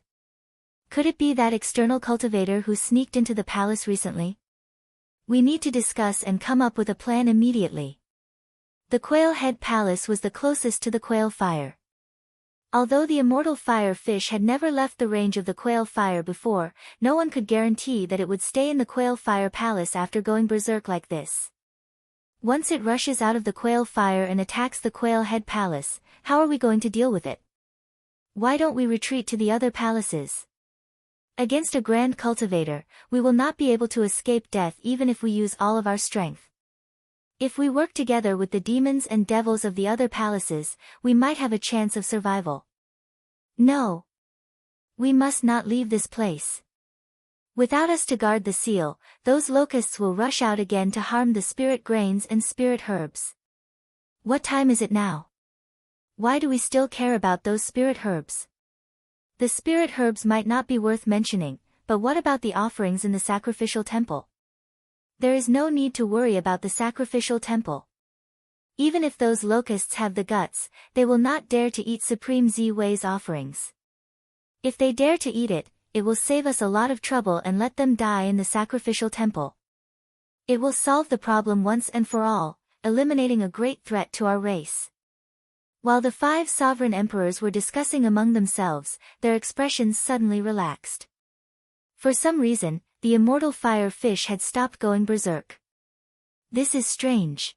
Could it be that external cultivator who sneaked into the palace recently? We need to discuss and come up with a plan immediately. The Quail Head Palace was the closest to the Quail Fire. Although the immortal fire fish had never left the range of the Quail Fire before, no one could guarantee that it would stay in the Quail Fire Palace after going berserk like this. Once it rushes out of the Quail Fire and attacks the Quail Head Palace, how are we going to deal with it? Why don't we retreat to the other palaces? Against a grand cultivator, we will not be able to escape death even if we use all of our strength. If we work together with the demons and devils of the other palaces, we might have a chance of survival. No. We must not leave this place. Without us to guard the seal, those locusts will rush out again to harm the spirit grains and spirit herbs. What time is it now? Why do we still care about those spirit herbs? The spirit herbs might not be worth mentioning, but what about the offerings in the sacrificial temple? There is no need to worry about the sacrificial temple. Even if those locusts have the guts, they will not dare to eat Supreme Z-Wei's offerings. If they dare to eat it, it will save us a lot of trouble and let them die in the sacrificial temple. It will solve the problem once and for all, eliminating a great threat to our race. While the 5 sovereign emperors were discussing among themselves, their expressions suddenly relaxed. For some reason, the immortal fire fish had stopped going berserk. This is strange.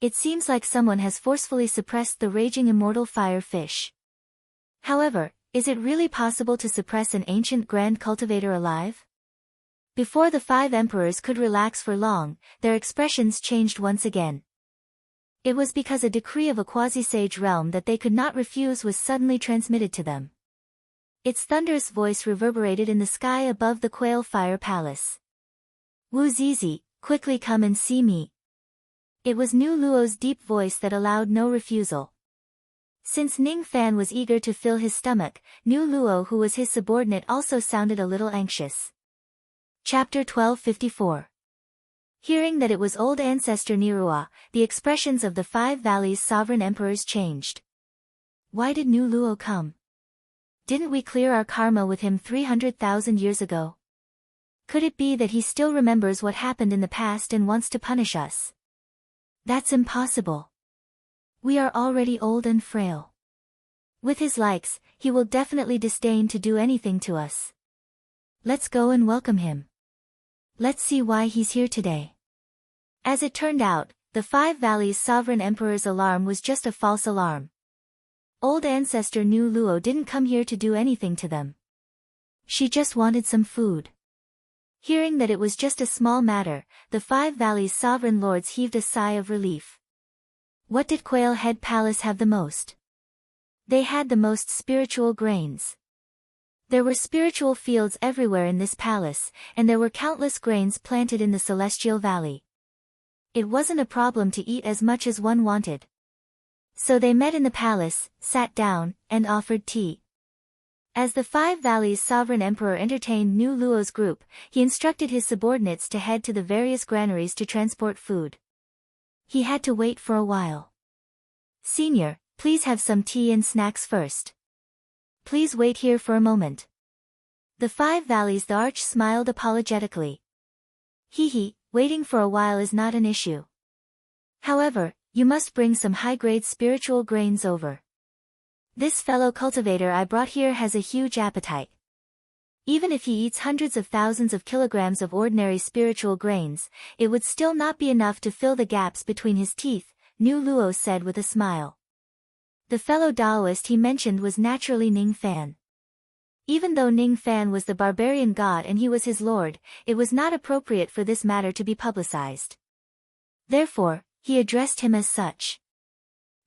It seems like someone has forcefully suppressed the raging immortal fire fish. However, is it really possible to suppress an ancient grand cultivator alive? Before the 5 emperors could relax for long, their expressions changed once again. It was because a decree of a quasi-sage realm that they could not refuse was suddenly transmitted to them. Its thunderous voice reverberated in the sky above the Quail Fire Palace. Wu Zizi, quickly come and see me. It was Nu Luo's deep voice that allowed no refusal. Since Ning Fan was eager to fill his stomach, Nu Luo who was his subordinate also sounded a little anxious. Chapter 1254. Hearing that it was old ancestor Nirua, the expressions of the 5 valleys' sovereign emperors changed. Why did Nu Luo come? Didn't we clear our karma with him 300,000 years ago? Could it be that he still remembers what happened in the past and wants to punish us? That's impossible. We are already old and frail. With his likes, he will definitely disdain to do anything to us. Let's go and welcome him. Let's see why he's here today. As it turned out, the 5 valleys' sovereign emperor's alarm was just a false alarm. Old ancestor Nu Luo didn't come here to do anything to them. She just wanted some food. Hearing that it was just a small matter, the 5 valleys' sovereign lords heaved a sigh of relief. What did Quail Head Palace have the most? They had the most spiritual grains. There were spiritual fields everywhere in this palace, and there were countless grains planted in the Celestial Valley. It wasn't a problem to eat as much as one wanted. So they met in the palace, sat down, and offered tea. As the 5 valleys' sovereign emperor entertained Nu Luo's group, he instructed his subordinates to head to the various granaries to transport food. He had to wait for a while. Senior, please have some tea and snacks first. Please wait here for a moment. The 5 valleys' the arch smiled apologetically. Hee, waiting for a while is not an issue. However, you must bring some high-grade spiritual grains over. This fellow cultivator I brought here has a huge appetite. Even if he eats hundreds of thousands of kilograms of ordinary spiritual grains, it would still not be enough to fill the gaps between his teeth, Nu Luo said with a smile. The fellow Taoist he mentioned was naturally Ning Fan. Even though Ning Fan was the barbarian god and he was his lord, it was not appropriate for this matter to be publicized. Therefore, he addressed him as such.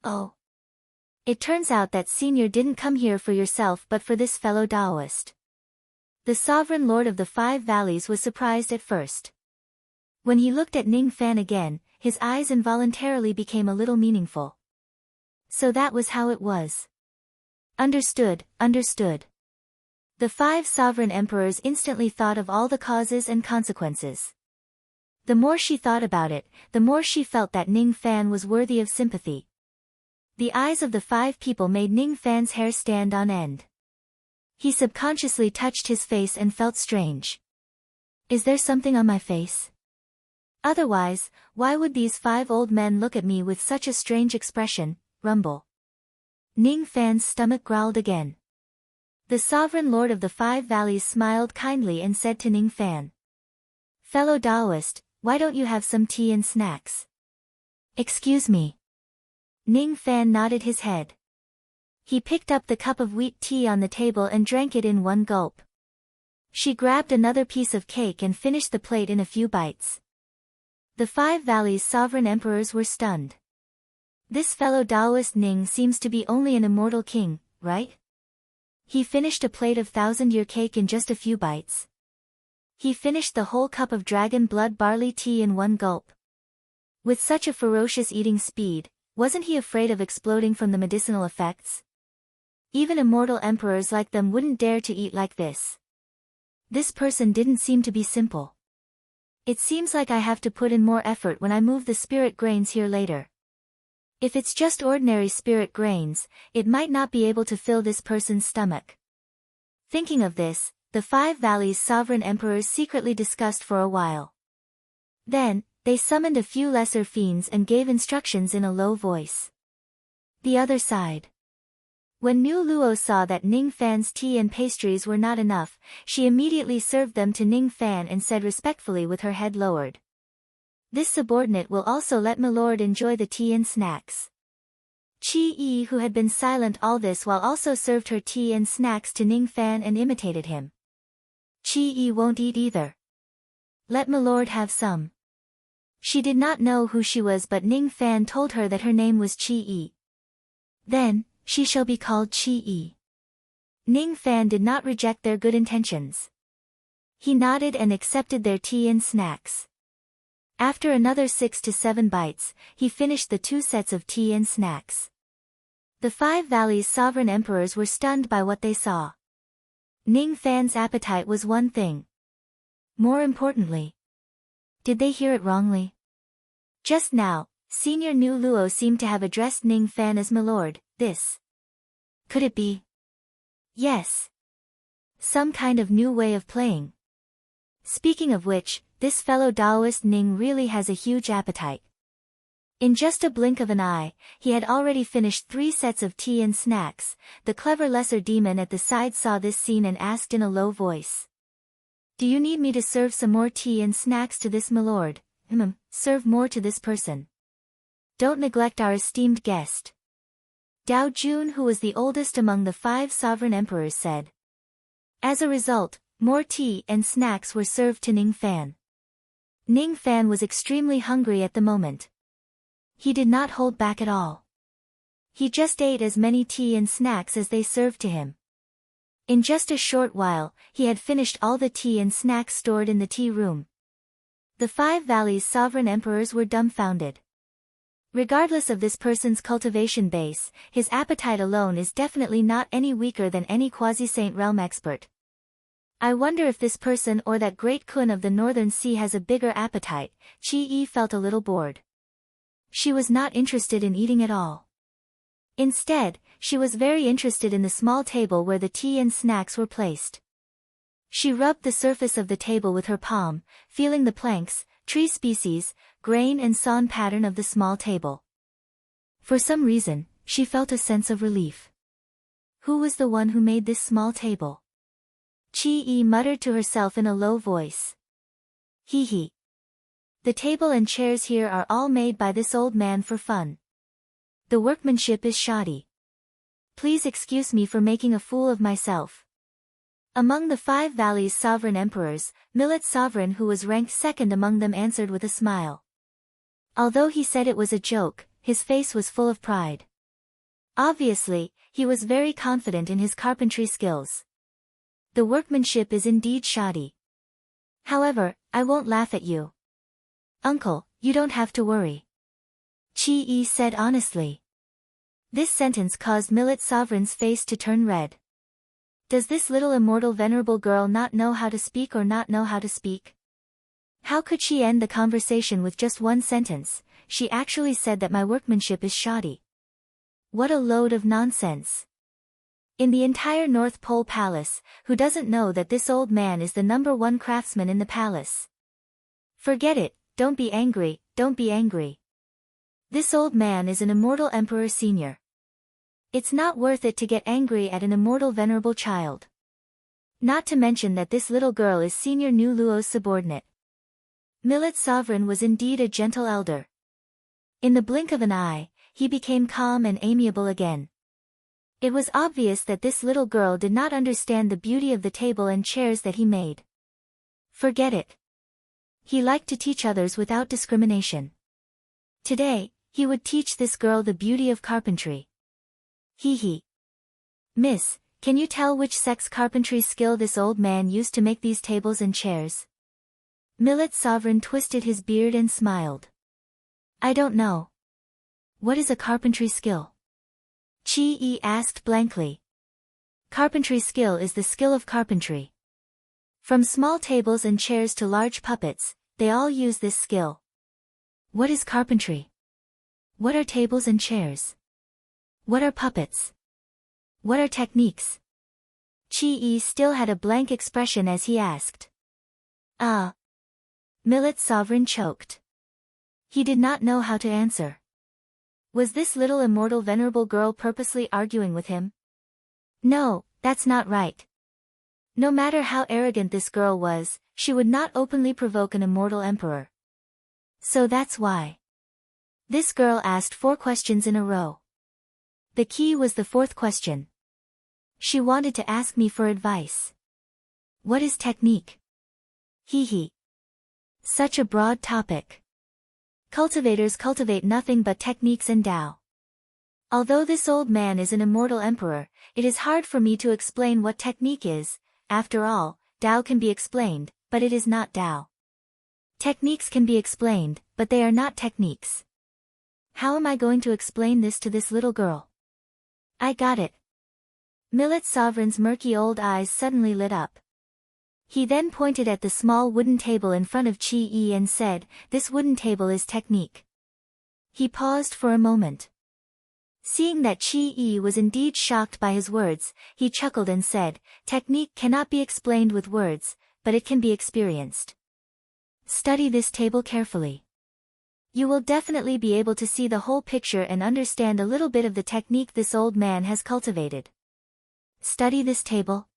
Oh. It turns out that senior didn't come here for yourself but for this fellow Taoist. The sovereign lord of the 5 valleys was surprised at first. When he looked at Ning Fan again, his eyes involuntarily became a little meaningful. So that was how it was. Understood. The 5 sovereign emperors instantly thought of all the causes and consequences. The more she thought about it, the more she felt that Ning Fan was worthy of sympathy. The eyes of the 5 people made Ning Fan's hair stand on end. He subconsciously touched his face and felt strange. Is there something on my face? Otherwise, why would these 5 old men look at me with such a strange expression? Rumble. Ning Fan's stomach growled again. The sovereign lord of the 5 valleys smiled kindly and said to Ning Fan, "Fellow Taoist, why don't you have some tea and snacks?" "Excuse me." Ning Fan nodded his head. He picked up the cup of wheat tea on the table and drank it in one gulp. She grabbed another piece of cake and finished the plate in a few bites. The 5 valleys' sovereign emperors were stunned. This fellow Taoist Ning seems to be only an immortal king, right? He finished a plate of 1,000-year cake in just a few bites. He finished the whole cup of dragon blood barley tea in one gulp. With such a ferocious eating speed, wasn't he afraid of exploding from the medicinal effects? Even immortal emperors like them wouldn't dare to eat like this. This person didn't seem to be simple. It seems like I have to put in more effort when I move the spirit grains here later. If it's just ordinary spirit grains, it might not be able to fill this person's stomach. Thinking of this, the 5 valleys' sovereign emperors secretly discussed for a while. Then, they summoned a few lesser fiends and gave instructions in a low voice. The other side. When Mu Luo saw that Ning Fan's tea and pastries were not enough, she immediately served them to Ning Fan and said respectfully with her head lowered, "This subordinate will also let Milord enjoy the tea and snacks." Qi Yi, who had been silent all this while, also served her tea and snacks to Ning Fan and imitated him. "Qi Yi won't eat either. Let Milord have some." She did not know who she was, but Ning Fan told her that her name was Qi Yi. "Then, she shall be called Qi Yi." Ning Fan did not reject their good intentions. He nodded and accepted their tea and snacks. After another 6 to 7 bites, he finished the 2 sets of tea and snacks. The 5 valleys' sovereign emperors were stunned by what they saw. Ning Fan's appetite was one thing. More importantly, did they hear it wrongly? Just now, Senior Nu Luo seemed to have addressed Ning Fan as Milord. This. Could it be? Yes. Some kind of new way of playing. Speaking of which, this fellow Taoist Ning really has a huge appetite. In just a blink of an eye, he had already finished 3 sets of tea and snacks. The clever lesser demon at the side saw this scene and asked in a low voice, "Do you need me to serve some more tea and snacks to this Milord?" Serve more to this person. Don't neglect our esteemed guest." Dao Jun, who was the oldest among the 5 sovereign emperors, said. As a result, more tea and snacks were served to Ning Fan. Ning Fan was extremely hungry at the moment. He did not hold back at all. He just ate as many tea and snacks as they served to him. In just a short while, he had finished all the tea and snacks stored in the tea room. The 5 valleys' sovereign emperors were dumbfounded. Regardless of this person's cultivation base, his appetite alone is definitely not any weaker than any quasi-saint realm expert. I wonder if this person or that great Kun of the Northern Sea has a bigger appetite. Qi Yi felt a little bored. She was not interested in eating at all. Instead, she was very interested in the small table where the tea and snacks were placed. She rubbed the surface of the table with her palm, feeling the planks, tree species, grain and sawn pattern of the small table. For some reason, she felt a sense of relief. Who was the one who made this small table? Qi Yi muttered to herself in a low voice. Hee hee. The table and chairs here are all made by this old man for fun. The workmanship is shoddy. Please excuse me for making a fool of myself. Among the 5 valleys' sovereign emperors, Millet's sovereign, who was ranked second among them, answered with a smile. Although he said it was a joke, his face was full of pride. Obviously, he was very confident in his carpentry skills. The workmanship is indeed shoddy. However, I won't laugh at you. Uncle, you don't have to worry. Qi Yi said honestly. This sentence caused Millet's sovereign's face to turn red. Does this little immortal venerable girl not know how to speak or not know how to speak? How could she end the conversation with just one sentence? She actually said that my workmanship is shoddy. What a load of nonsense. In the entire North Pole Palace, who doesn't know that this old man is the #1 craftsman in the palace? Forget it, don't be angry, don't be angry. This old man is an immortal emperor senior. It's not worth it to get angry at an immortal venerable child. Not to mention that this little girl is Senior Nu Luo's subordinate. Millet's sovereign was indeed a gentle elder. In the blink of an eye, he became calm and amiable again. It was obvious that this little girl did not understand the beauty of the table and chairs that he made. Forget it. He liked to teach others without discrimination. Today, he would teach this girl the beauty of carpentry. Hee. Miss, can you tell which sex carpentry skill this old man used to make these tables and chairs? Millet's sovereign twisted his beard and smiled. I don't know. What is a carpentry skill? Chi-E asked blankly. Carpentry skill is the skill of carpentry. From small tables and chairs to large puppets, they all use this skill. What is carpentry? What are tables and chairs? What are puppets? What are techniques? Chi-E still had a blank expression as he asked. Millet's sovereign choked. He did not know how to answer. Was this little immortal venerable girl purposely arguing with him? No, that's not right. No matter how arrogant this girl was, she would not openly provoke an immortal emperor. So that's why. This girl asked 4 questions in a row. The key was the 4th question. She wanted to ask me for advice. What is technique? Hee. Such a broad topic. Cultivators cultivate nothing but techniques and Tao. Although this old man is an immortal emperor, it is hard for me to explain what technique is. After all, Tao can be explained, but it is not Tao. Techniques can be explained, but they are not techniques. How am I going to explain this to this little girl? I got it. Millet's sovereign's murky old eyes suddenly lit up. He then pointed at the small wooden table in front of Chi-E and said, this wooden table is technique. He paused for a moment. Seeing that Chi-E was indeed shocked by his words, he chuckled and said, technique cannot be explained with words, but it can be experienced. Study this table carefully. You will definitely be able to see the whole picture and understand a little bit of the technique this old man has cultivated. Study this table?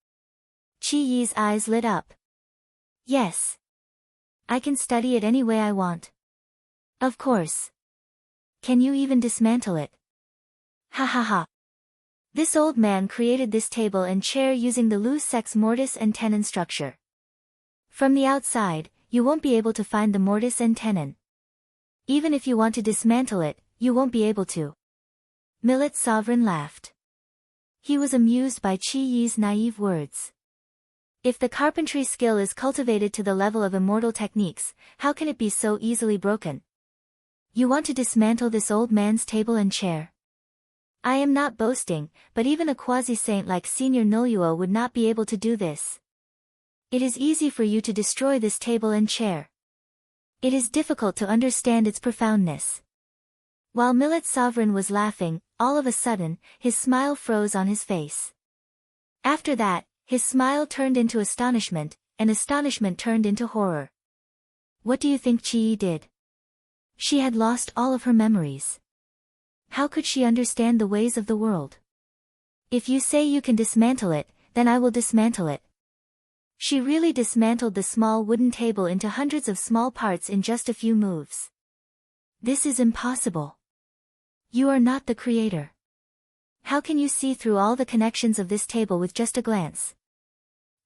Chi-Yi's eyes lit up. Yes. I can study it any way I want. Of course. Can you even dismantle it? Ha. This old man created this table and chair using the loose sex mortise and tenon structure. From the outside, you won't be able to find the mortise and tenon. Even if you want to dismantle it, you won't be able to. Millet's sovereign laughed. He was amused by Chi-Yi's naive words. If the carpentry skill is cultivated to the level of immortal techniques, how can it be so easily broken? You want to dismantle this old man's table and chair? I am not boasting, but even a quasi-saint like Senior Noluo would not be able to do this. It is easy for you to destroy this table and chair. It is difficult to understand its profoundness. While Millet's sovereign was laughing, all of a sudden, his smile froze on his face. After that, his smile turned into astonishment, and astonishment turned into horror. What do you think Chi-E did? She had lost all of her memories. How could she understand the ways of the world? If you say you can dismantle it, then I will dismantle it. She really dismantled the small wooden table into hundreds of small parts in just a few moves. This is impossible. You are not the creator. How can you see through all the connections of this table with just a glance?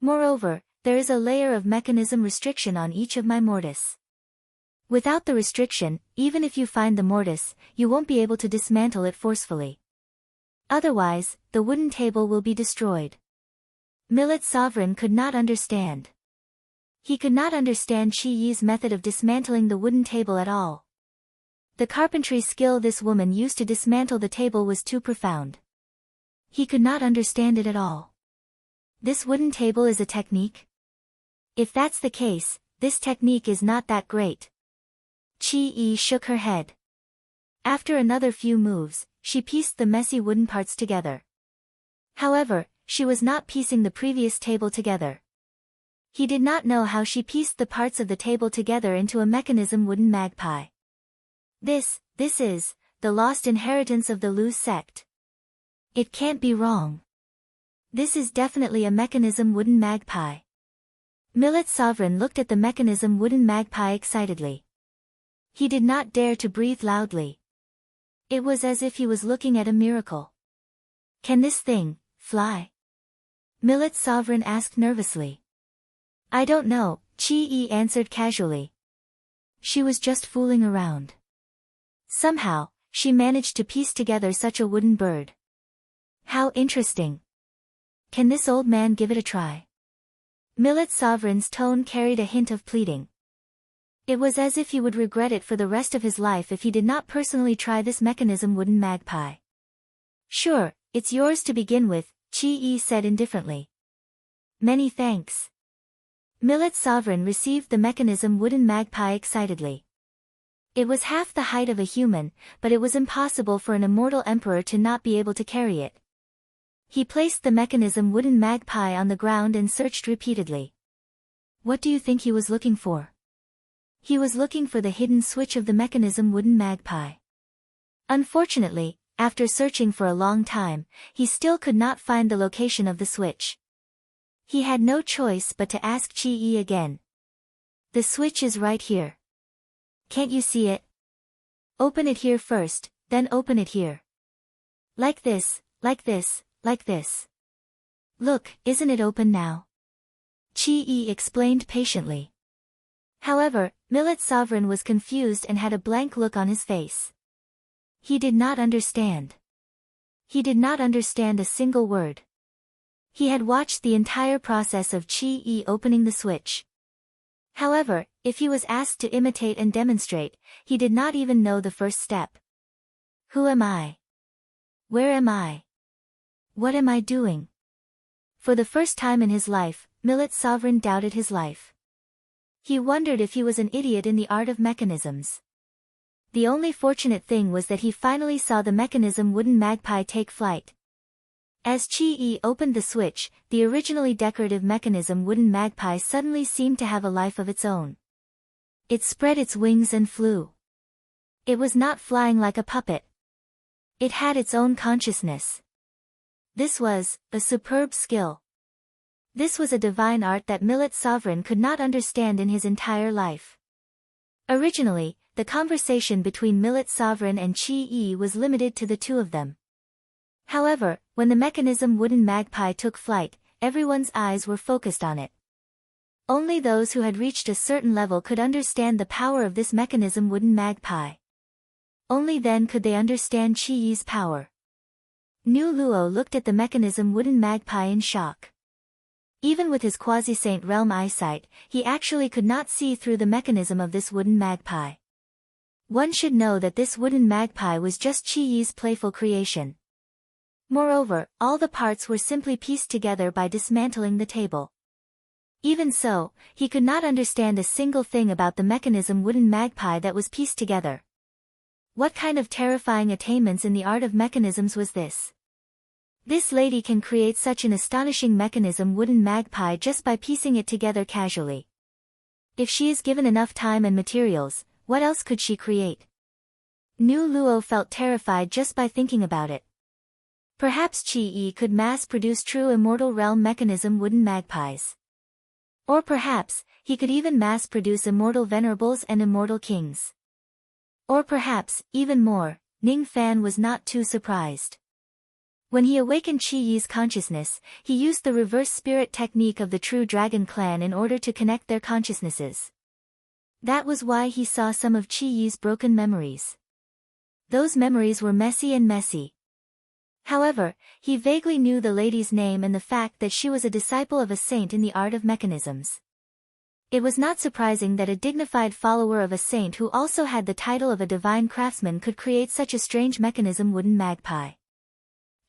Moreover, there is a layer of mechanism restriction on each of my mortise. Without the restriction, even if you find the mortise, you won't be able to dismantle it forcefully. Otherwise, the wooden table will be destroyed. Millet's sovereign could not understand. He could not understand Chi-Yi's method of dismantling the wooden table at all. The carpentry skill this woman used to dismantle the table was too profound. He could not understand it at all. This wooden table is a technique? If that's the case, this technique is not that great. Chi-yi shook her head. After another few moves, she pieced the messy wooden parts together. However, she was not piecing the previous table together. He did not know how she pieced the parts of the table together into a mechanism wooden magpie. This is the lost inheritance of the Lu sect. It can't be wrong. This is definitely a mechanism wooden magpie. Millet Sovereign looked at the mechanism wooden magpie excitedly. He did not dare to breathe loudly. It was as if he was looking at a miracle. Can this thing fly? Millet Sovereign asked nervously. I don't know, Chi-yi answered casually. She was just fooling around. Somehow, she managed to piece together such a wooden bird. How interesting. Can this old man give it a try? Millet Sovereign's tone carried a hint of pleading. It was as if he would regret it for the rest of his life if he did not personally try this mechanism wooden magpie. Sure, it's yours to begin with, Chi-yi said indifferently. Many thanks. Millet Sovereign received the mechanism wooden magpie excitedly. It was half the height of a human, but it was impossible for an immortal emperor to not be able to carry it. He placed the mechanism wooden magpie on the ground and searched repeatedly. What do you think he was looking for? He was looking for the hidden switch of the mechanism wooden magpie. Unfortunately, after searching for a long time, he still could not find the location of the switch. He had no choice but to ask Chi-yi again. The switch is right here. Can't you see it? Open it here first, then open it here. Like this, like this, like this. Look, isn't it open now? Chi-yi explained patiently. However, Millet Sovereign was confused and had a blank look on his face. He did not understand. He did not understand a single word. He had watched the entire process of Chi-yi opening the switch. However, if he was asked to imitate and demonstrate, he did not even know the first step. Who am I? Where am I? What am I doing? For the first time in his life, Millet Sovereign doubted his life. He wondered if he was an idiot in the art of mechanisms. The only fortunate thing was that he finally saw the mechanism wooden magpie take flight. As Chi-yi opened the switch, the originally decorative mechanism wooden magpie suddenly seemed to have a life of its own. It spread its wings and flew. It was not flying like a puppet. It had its own consciousness. This was a superb skill. This was a divine art that Millet Sovereign could not understand in his entire life. Originally, the conversation between Millet Sovereign and Chi-yi was limited to the two of them. However, when the mechanism wooden magpie took flight, everyone's eyes were focused on it. Only those who had reached a certain level could understand the power of this mechanism wooden magpie. Only then could they understand Chi-yi's power. Nu Luo looked at the mechanism wooden magpie in shock. Even with his quasi-saint realm eyesight, he actually could not see through the mechanism of this wooden magpie. One should know that this wooden magpie was just Chi-yi's playful creation. Moreover, all the parts were simply pieced together by dismantling the table. Even so, he could not understand a single thing about the mechanism wooden magpie that was pieced together. What kind of terrifying attainments in the art of mechanisms was this? This lady can create such an astonishing mechanism wooden magpie just by piecing it together casually. If she is given enough time and materials, what else could she create? Nu Luo felt terrified just by thinking about it. Perhaps Chi-yi could mass-produce true immortal realm mechanism wooden magpies. Or perhaps, he could even mass-produce immortal venerables and immortal kings. Or perhaps, even more, Ning Fan was not too surprised. When he awakened Chi-yi's consciousness, he used the reverse spirit technique of the true dragon clan in order to connect their consciousnesses. That was why he saw some of Chi-yi's broken memories. Those memories were messy. However, he vaguely knew the lady's name and the fact that she was a disciple of a saint in the art of mechanisms. It was not surprising that a dignified follower of a saint who also had the title of a divine craftsman could create such a strange mechanism wooden magpie.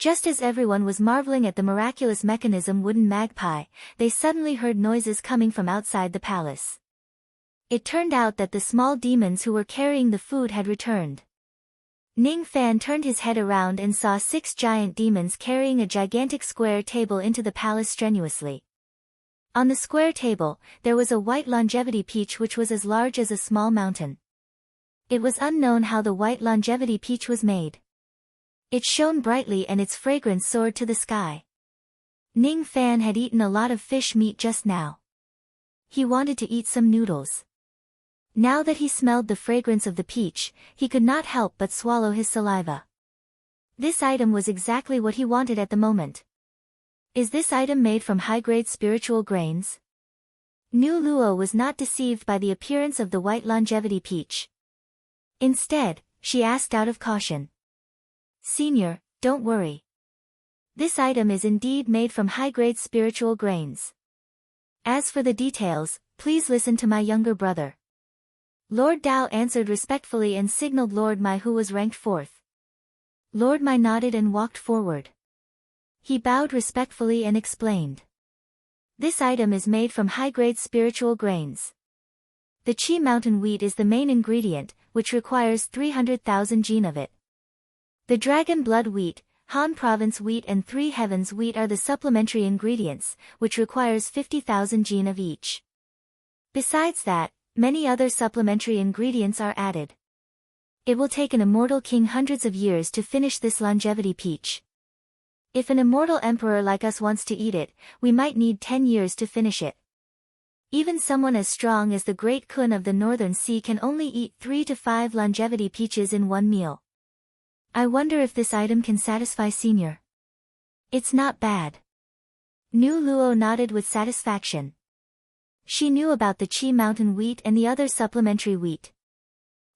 Just as everyone was marveling at the miraculous mechanism wooden magpie, they suddenly heard noises coming from outside the palace. It turned out that the small demons who were carrying the food had returned. Ning Fan turned his head around and saw 6 giant demons carrying a gigantic square table into the palace strenuously. On the square table, there was a white longevity peach which was as large as a small mountain. It was unknown how the white longevity peach was made. It shone brightly and its fragrance soared to the sky. Ning Fan had eaten a lot of fish meat just now. He wanted to eat some noodles. Now that he smelled the fragrance of the peach, he could not help but swallow his saliva. This item was exactly what he wanted at the moment. Is this item made from high-grade spiritual grains? Nu Luo was not deceived by the appearance of the white longevity peach. Instead, she asked out of caution. Senior, don't worry. This item is indeed made from high-grade spiritual grains. As for the details, please listen to my younger brother. Lord Dao answered respectfully and signaled Lord Mai, who was ranked 4th. Lord Mai nodded and walked forward. He bowed respectfully and explained. This item is made from high-grade spiritual grains. The Qi mountain wheat is the main ingredient, which requires 300,000 gene of it. The dragon blood wheat, Han province wheat and 3 heavens wheat are the supplementary ingredients, which requires 50,000 gene of each. Besides that, many other supplementary ingredients are added. It will take an immortal king hundreds of years to finish this longevity peach. If an immortal emperor like us wants to eat it, we might need 10 years to finish it. Even someone as strong as the great Kun of the Northern Sea can only eat 3 to 5 longevity peaches in one meal. I wonder if this item can satisfy Senior. It's not bad. Nu Luo nodded with satisfaction. She knew about the Qi mountain wheat and the other supplementary wheat.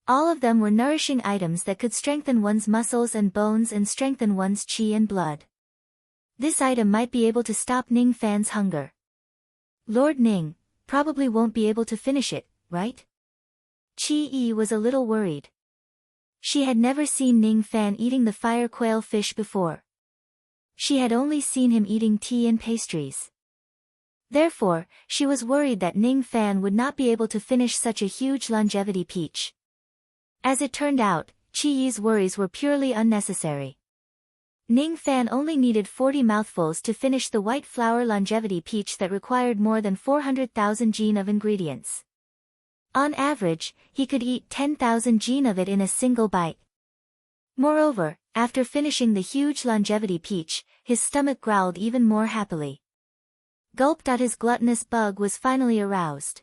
All of them were nourishing items that could strengthen one's muscles and bones and strengthen one's qi and blood. This item might be able to stop Ning Fan's hunger. Lord Ning probably won't be able to finish it, right? Qi Yi was a little worried. She had never seen Ning Fan eating the fire quail fish before. She had only seen him eating tea and pastries. Therefore, she was worried that Ning Fan would not be able to finish such a huge longevity peach. As it turned out, Qi Yi's worries were purely unnecessary. Ning Fan only needed 40 mouthfuls to finish the white flower longevity peach that required more than 400,000 gene of ingredients. On average, he could eat 10,000 gene of it in a single bite. Moreover, after finishing the huge longevity peach, his stomach growled even more happily. Gulped out, his gluttonous bug was finally aroused.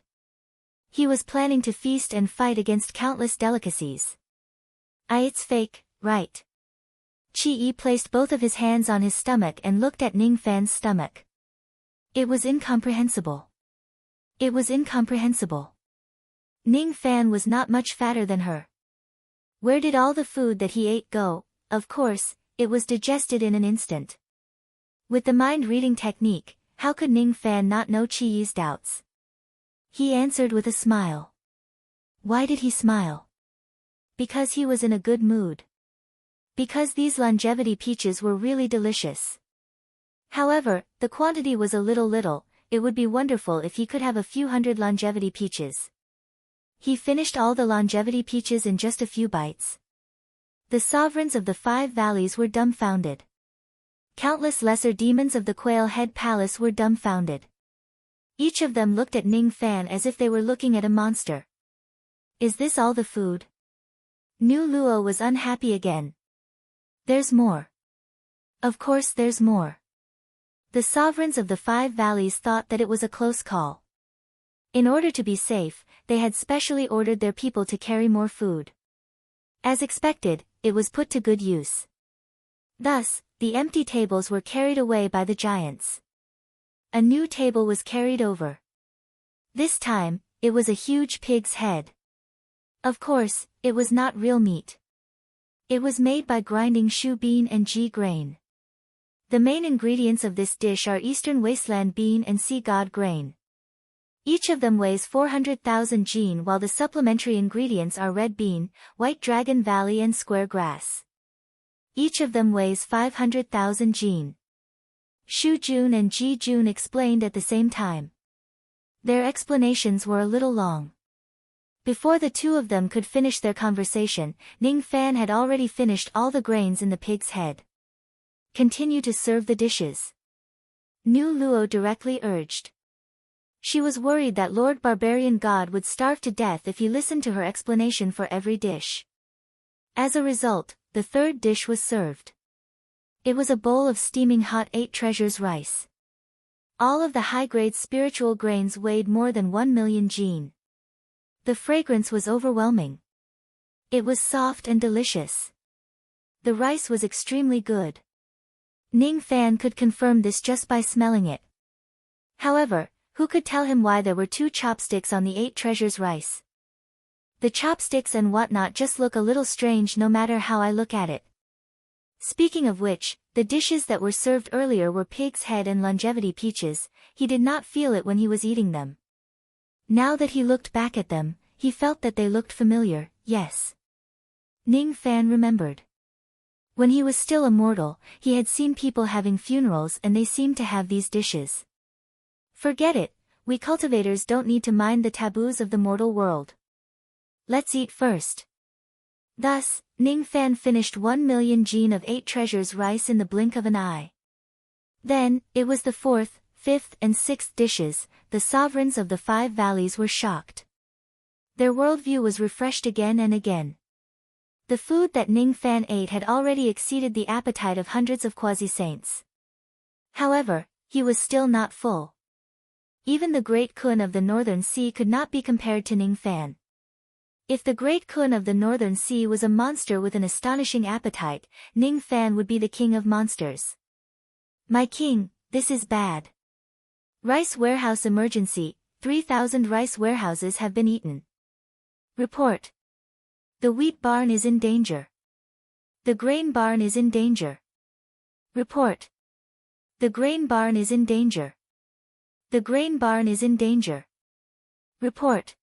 He was planning to feast and fight against countless delicacies. It's fake, right? Qi Yi placed both of his hands on his stomach and looked at Ning Fan's stomach. It was incomprehensible. It was incomprehensible. Ning Fan was not much fatter than her. Where did all the food that he ate go? Of course, it was digested in an instant. With the mind-reading technique, how could Ning Fan not know Qi Yi's doubts? He answered with a smile. Why did he smile? Because he was in a good mood. Because these longevity peaches were really delicious. However, the quantity was a little, it would be wonderful if he could have a few hundred longevity peaches. He finished all the longevity peaches in just a few bites. The sovereigns of the 5 valleys were dumbfounded. Countless lesser demons of the Quail Head Palace were dumbfounded. Each of them looked at Ning Fan as if they were looking at a monster. Is this all the food? Nu Luo was unhappy again. There's more. Of course there's more. The sovereigns of the 5 valleys thought that it was a close call. In order to be safe, they had specially ordered their people to carry more food. As expected, it was put to good use. Thus, the empty tables were carried away by the giants. A new table was carried over. This time, it was a huge pig's head. Of course, it was not real meat. It was made by grinding shu bean and ji grain. The main ingredients of this dish are eastern wasteland bean and sea god grain. Each of them weighs 400,000 gene, while the supplementary ingredients are red bean, white dragon valley and square grass. Each of them weighs 500,000 jin. Shu Jun and Ji Jun explained at the same time. Their explanations were a little long. Before the two of them could finish their conversation, Ning Fan had already finished all the grains in the pig's head. Continue to serve the dishes, Nu Luo directly urged. She was worried that Lord Barbarian God would starve to death if he listened to her explanation for every dish. As a result, the third dish was served. It was a bowl of steaming hot 8 treasures rice. All of the high-grade spiritual grains weighed more than 1 million jin. The fragrance was overwhelming. It was soft and delicious. The rice was extremely good. Ning Fan could confirm this just by smelling it. However, who could tell him why there were 2 chopsticks on the 8 treasures rice? The chopsticks and whatnot just look a little strange no matter how I look at it. Speaking of which, the dishes that were served earlier were pig's head and longevity peaches. He did not feel it when he was eating them. Now that he looked back at them, he felt that they looked familiar. Yes. Ning Fan remembered. When he was still a mortal, he had seen people having funerals and they seemed to have these dishes. Forget it, we cultivators don't need to mind the taboos of the mortal world. Let's eat first. Thus, Ning Fan finished 1 million jin of 8 treasures rice in the blink of an eye. Then, it was the 4th, 5th and 6th dishes. The sovereigns of the 5 valleys were shocked. Their worldview was refreshed again and again. The food that Ning Fan ate had already exceeded the appetite of hundreds of quasi-saints. However, he was still not full. Even the Great Kun of the Northern Sea could not be compared to Ning Fan. If the Great Kun of the Northern Sea was a monster with an astonishing appetite, Ning Fan would be the king of monsters. My king, this is bad. Rice warehouse emergency, 3,000 rice warehouses have been eaten. Report. The wheat barn is in danger. The grain barn is in danger. Report. The grain barn is in danger. The grain barn is in danger. Report.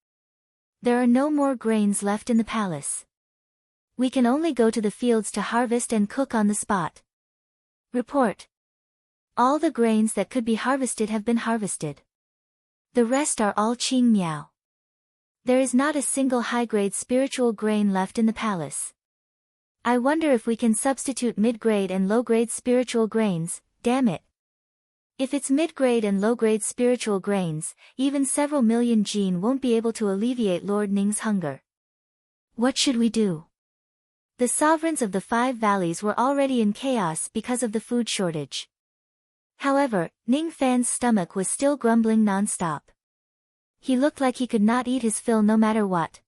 There are no more grains left in the palace. We can only go to the fields to harvest and cook on the spot. Report. All the grains that could be harvested have been harvested. The rest are all Qing Miao. There is not a single high-grade spiritual grain left in the palace. I wonder if we can substitute mid-grade and low-grade spiritual grains. Damn it. If it's mid-grade and low-grade spiritual grains, even several million jin won't be able to alleviate Lord Ning's hunger. What should we do? The sovereigns of the 5 valleys were already in chaos because of the food shortage. However, Ning Fan's stomach was still grumbling non-stop. He looked like he could not eat his fill no matter what.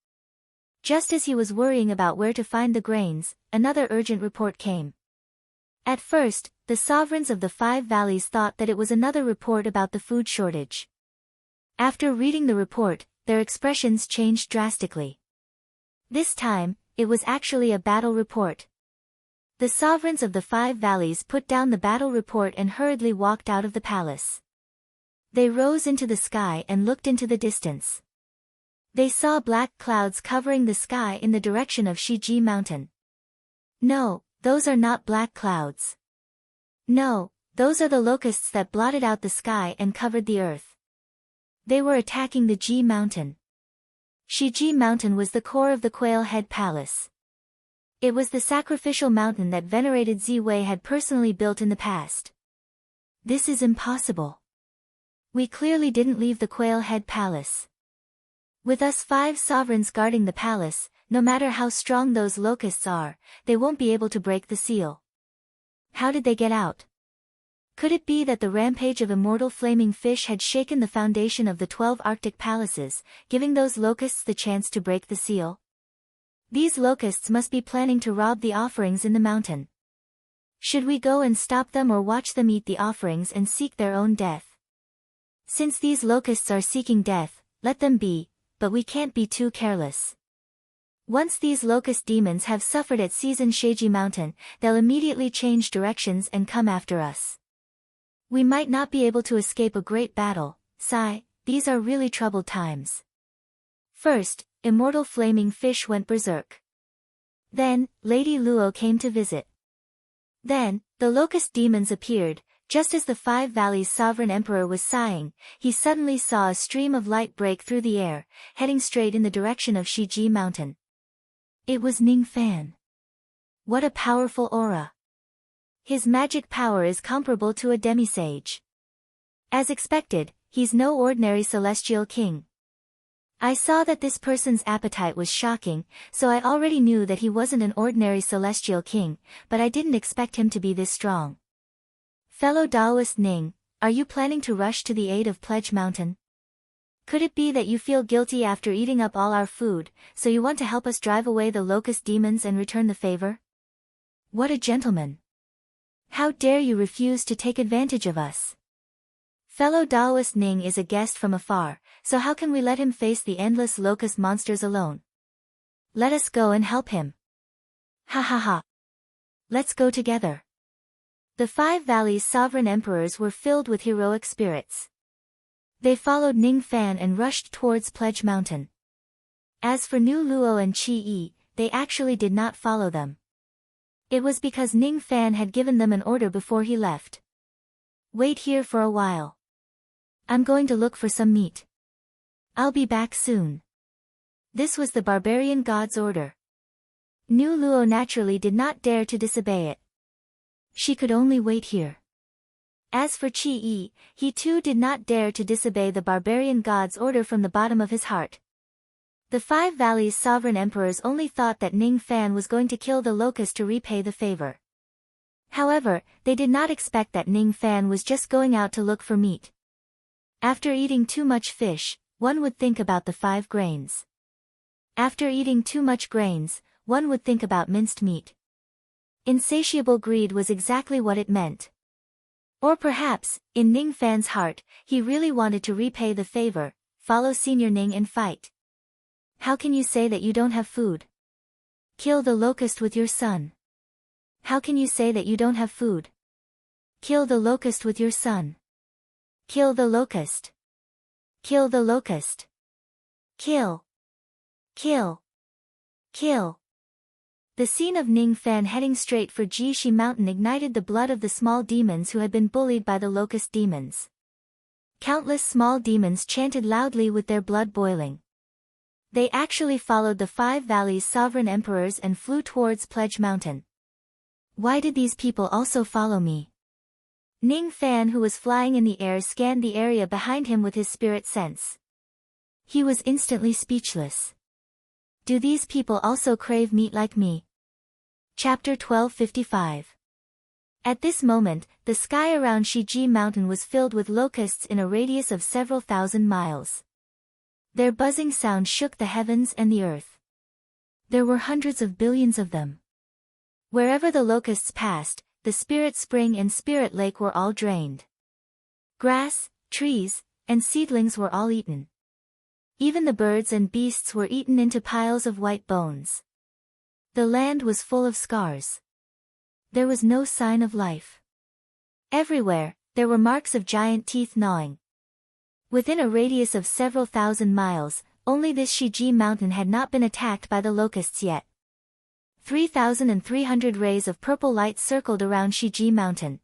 Just as he was worrying about where to find the grains, another urgent report came. At first, the sovereigns of the 5 valleys thought that it was another report about the food shortage. After reading the report, their expressions changed drastically. This time, it was actually a battle report. The sovereigns of the 5 valleys put down the battle report and hurriedly walked out of the palace. They rose into the sky and looked into the distance. They saw black clouds covering the sky in the direction of Shiji Mountain. No, those are not black clouds. No, those are the locusts that blotted out the sky and covered the earth. They were attacking the Ji Mountain. Shiji Mountain was the core of the Quail Head Palace. It was the sacrificial mountain that venerated Ziwei had personally built in the past. This is impossible. We clearly didn't leave the Quail Head Palace. With us 5 sovereigns guarding the palace, no matter how strong those locusts are, they won't be able to break the seal. How did they get out? Could it be that the rampage of immortal flaming fish had shaken the foundation of the 12 Arctic palaces, giving those locusts the chance to break the seal? These locusts must be planning to rob the offerings in the mountain. Should we go and stop them or watch them eat the offerings and seek their own death? Since these locusts are seeking death, let them be, but we can't be too careless. Once these locust demons have suffered at Season Sheiji Mountain, they'll immediately change directions and come after us. We might not be able to escape a great battle. Sigh, these are really troubled times. First, immortal flaming fish went berserk. Then, Lady Luo came to visit. Then, the locust demons appeared. Just as the Five Valleys' sovereign emperor was sighing, he suddenly saw a stream of light break through the air, heading straight in the direction of Shiji Mountain. It was Ning Fan. What a powerful aura! His magic power is comparable to a demisage. As expected, he's no ordinary celestial king. I saw that this person's appetite was shocking, so I already knew that he wasn't an ordinary celestial king, but I didn't expect him to be this strong. Fellow Taoist Ning, are you planning to rush to the aid of Pledge Mountain? Could it be that you feel guilty after eating up all our food, so you want to help us drive away the locust demons and return the favor? What a gentleman! How dare you refuse to take advantage of us? Fellow Taoist Ning is a guest from afar, so how can we let him face the endless locust monsters alone? Let us go and help him. Ha ha ha. Let's go together. The Five Valleys' sovereign emperors were filled with heroic spirits. They followed Ning Fan and rushed towards Pledge Mountain. As for Nu Luo and Qi Yi, they actually did not follow them. It was because Ning Fan had given them an order before he left. Wait here for a while. I'm going to look for some meat. I'll be back soon. This was the barbarian god's order. Nu Luo naturally did not dare to disobey it. She could only wait here. As for Qi Yi, he too did not dare to disobey the barbarian god's order from the bottom of his heart. The Five Valleys' sovereign emperors only thought that Ning Fan was going to kill the locust to repay the favor. However, they did not expect that Ning Fan was just going out to look for meat. After eating too much fish, one would think about the 5 grains. After eating too much grains, one would think about minced meat. Insatiable greed was exactly what it meant. Or perhaps, in Ning Fan's heart, he really wanted to repay the favor, follow Senior Ning and fight. How can you say that you don't have food? Kill the locust with your son. How can you say that you don't have food? Kill the locust with your son. Kill the locust. Kill the locust. Kill. Kill. Kill. The scene of Ning Fan heading straight for Jishi Mountain ignited the blood of the small demons who had been bullied by the locust demons. Countless small demons chanted loudly with their blood boiling. They actually followed the Five Valleys' sovereign emperors and flew towards Pledge Mountain. Why did these people also follow me? Ning Fan, who was flying in the air, scanned the area behind him with his spirit sense. He was instantly speechless. Do these people also crave meat like me? Chapter 1255. At this moment, the sky around Shiji Mountain was filled with locusts in a radius of several thousand miles. Their buzzing sound shook the heavens and the earth. There were hundreds of billions of them. Wherever the locusts passed, the Spirit Spring and Spirit Lake were all drained. Grass, trees, and seedlings were all eaten. Even the birds and beasts were eaten into piles of white bones. The land was full of scars. There was no sign of life. Everywhere, there were marks of giant teeth gnawing. Within a radius of several thousand miles, only this Shiji Mountain had not been attacked by the locusts yet. 3,300 rays of purple light circled around Shiji Mountain.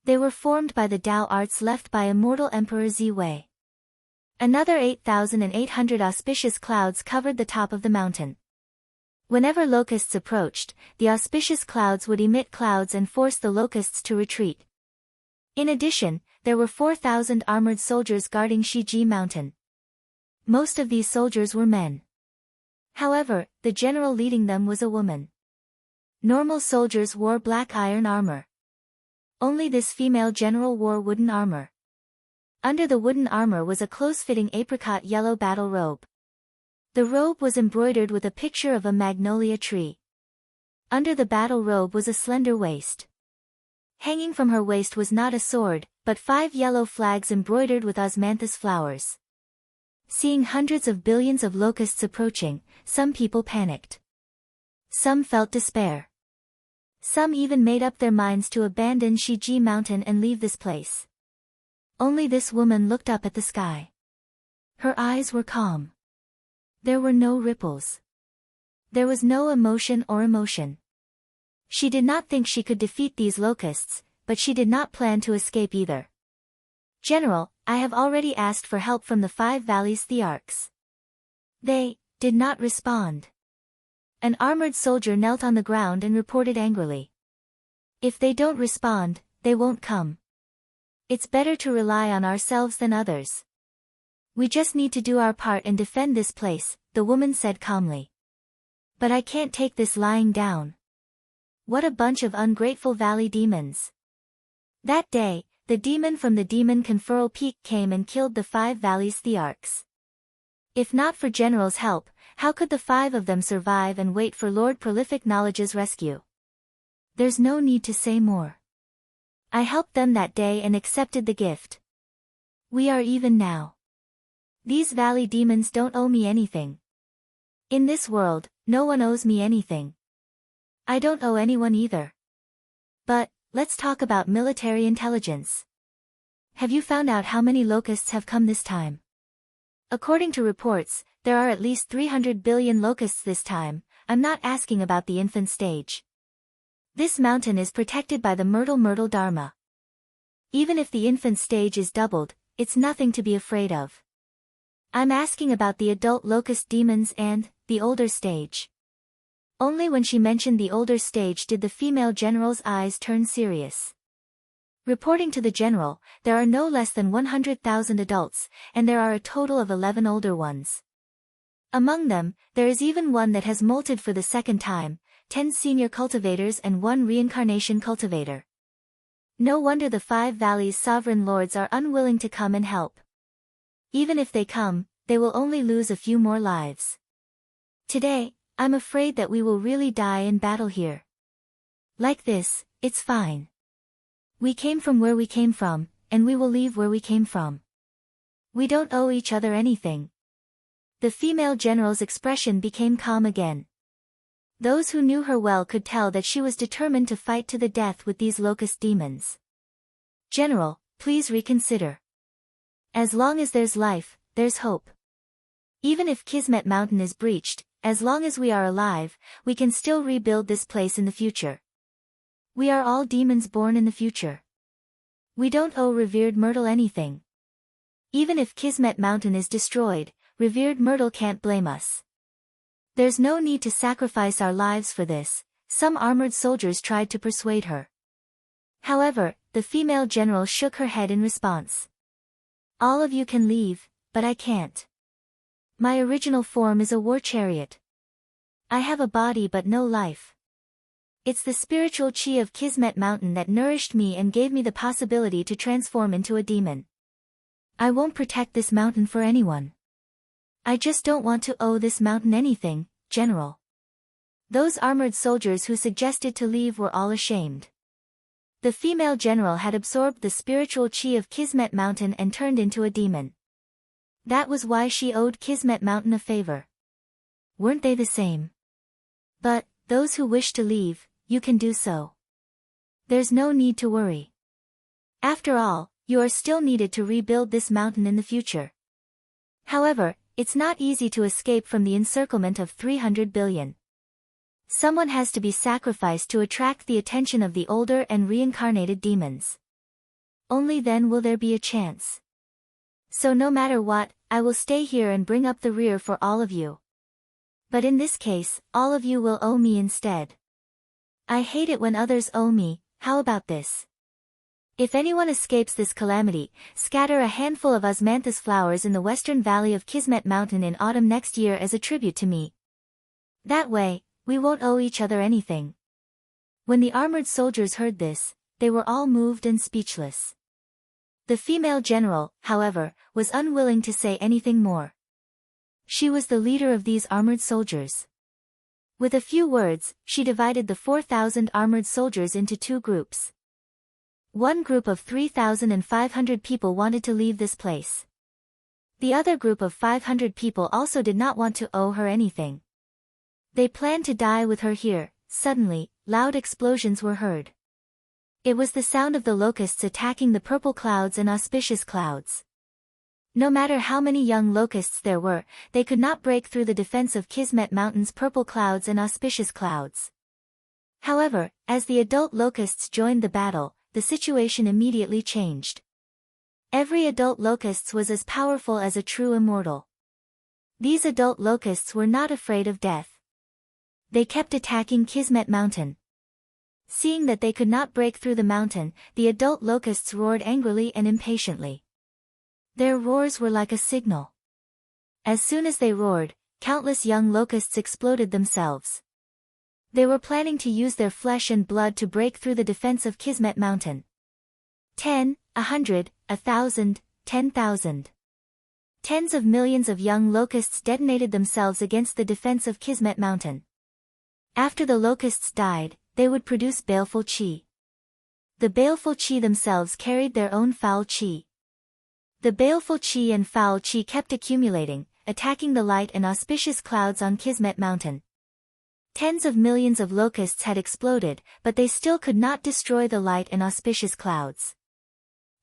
They were formed by the Tao arts left by immortal Emperor Ziwei. Another 8,800 auspicious clouds covered the top of the mountain. Whenever locusts approached, the auspicious clouds would emit clouds and force the locusts to retreat. In addition, there were 4,000 armored soldiers guarding Shiji Mountain. Most of these soldiers were men. However, the general leading them was a woman. Normal soldiers wore black iron armor. Only this female general wore wooden armor. Under the wooden armor was a close-fitting apricot yellow battle robe. The robe was embroidered with a picture of a magnolia tree. Under the battle robe was a slender waist. Hanging from her waist was not a sword, but 5 yellow flags embroidered with osmanthus flowers. Seeing hundreds of billions of locusts approaching, some people panicked. Some felt despair. Some even made up their minds to abandon Shiji Mountain and leave this place. Only this woman looked up at the sky. Her eyes were calm. There were no ripples. There was no emotion or emotion. She did not think she could defeat these locusts, but she did not plan to escape either. "General, I have already asked for help from the 5 Valleys Thearchs. They did not respond." An armored soldier knelt on the ground and reported angrily. "If they don't respond, they won't come. It's better to rely on ourselves than others. We just need to do our part and defend this place," the woman said calmly. "But I can't take this lying down. What a bunch of ungrateful valley demons." That day, the demon from the Demon Conferral Peak came and killed the 5 Valleys Thearchs. If not for General's help, how could the 5 of them survive and wait for Lord Prolific Knowledge's rescue? There's no need to say more. I helped them that day and accepted the gift. We are even now. These valley demons don't owe me anything. In this world, no one owes me anything. I don't owe anyone either. But, let's talk about military intelligence. Have you found out how many locusts have come this time? According to reports, there are at least 300 billion locusts this time. I'm not asking about the infant stage. This mountain is protected by the Myrtle Dharma. Even if the infant stage is doubled, it's nothing to be afraid of. I'm asking about the adult locust demons and the older stage. Only when she mentioned the older stage did the female general's eyes turn serious. Reporting to the general, there are no less than 100,000 adults, and there are a total of 11 older ones. Among them, there is even one that has molted for the second time, 10 senior cultivators and 1 reincarnation cultivator. No wonder the 5 Valleys' sovereign lords are unwilling to come and help. Even if they come, they will only lose a few more lives. Today, I'm afraid that we will really die in battle here. Like this, it's fine. We came from where we came from, and we will leave where we came from. We don't owe each other anything. The female general's expression became calm again. Those who knew her well could tell that she was determined to fight to the death with these locust demons. "General, please reconsider. As long as there's life, there's hope. Even if Kismet Mountain is breached, as long as we are alive, we can still rebuild this place in the future. We are all demons born in the future. We don't owe revered Myrtle anything. Even if Kismet Mountain is destroyed, revered Myrtle can't blame us. There's no need to sacrifice our lives for this," some armored soldiers tried to persuade her. However, the female general shook her head in response. "All of you can leave, but I can't. My original form is a war chariot. I have a body but no life. It's the spiritual chi of Kismet Mountain that nourished me and gave me the possibility to transform into a demon. I won't protect this mountain for anyone. I just don't want to owe this mountain anything, General." Those armored soldiers who suggested to leave were all ashamed. The female general had absorbed the spiritual chi of Kismet Mountain and turned into a demon. That was why she owed Kismet Mountain a favor. Weren't they the same? But, those who wish to leave, you can do so. There's no need to worry. After all, you are still needed to rebuild this mountain in the future. However, it's not easy to escape from the encirclement of 300 billion. Someone has to be sacrificed to attract the attention of the older and reincarnated demons. Only then will there be a chance. So no matter what, I will stay here and bring up the rear for all of you. But in this case, all of you will owe me instead. I hate it when others owe me. How about this? If anyone escapes this calamity, scatter a handful of osmanthus flowers in the western valley of Kismet Mountain in autumn next year as a tribute to me. That way, we won't owe each other anything." When the armored soldiers heard this, they were all moved and speechless. The female general, however, was unwilling to say anything more. She was the leader of these armored soldiers. With a few words, she divided the 4,000 armored soldiers into 2 groups. One group of 3,500 people wanted to leave this place. The other group of 500 people also did not want to owe her anything. They planned to die with her here. Suddenly, loud explosions were heard. It was the sound of the locusts attacking the purple clouds and auspicious clouds. No matter how many young locusts there were, they could not break through the defense of Kismet Mountain's purple clouds and auspicious clouds. However, as the adult locusts joined the battle, the situation immediately changed. Every adult locust was as powerful as a true immortal. These adult locusts were not afraid of death. They kept attacking Kismet Mountain. Seeing that they could not break through the mountain, the adult locusts roared angrily and impatiently. Their roars were like a signal. As soon as they roared, countless young locusts exploded themselves. They were planning to use their flesh and blood to break through the defense of Kismet Mountain. 10, 100, 1,000, 10,000. Tens of millions of young locusts detonated themselves against the defense of Kismet Mountain. After the locusts died, they would produce baleful chi. The baleful chi themselves carried their own foul chi. The baleful chi and foul chi kept accumulating, attacking the light and auspicious clouds on Kismet Mountain. Tens of millions of locusts had exploded, but they still could not destroy the light and auspicious clouds.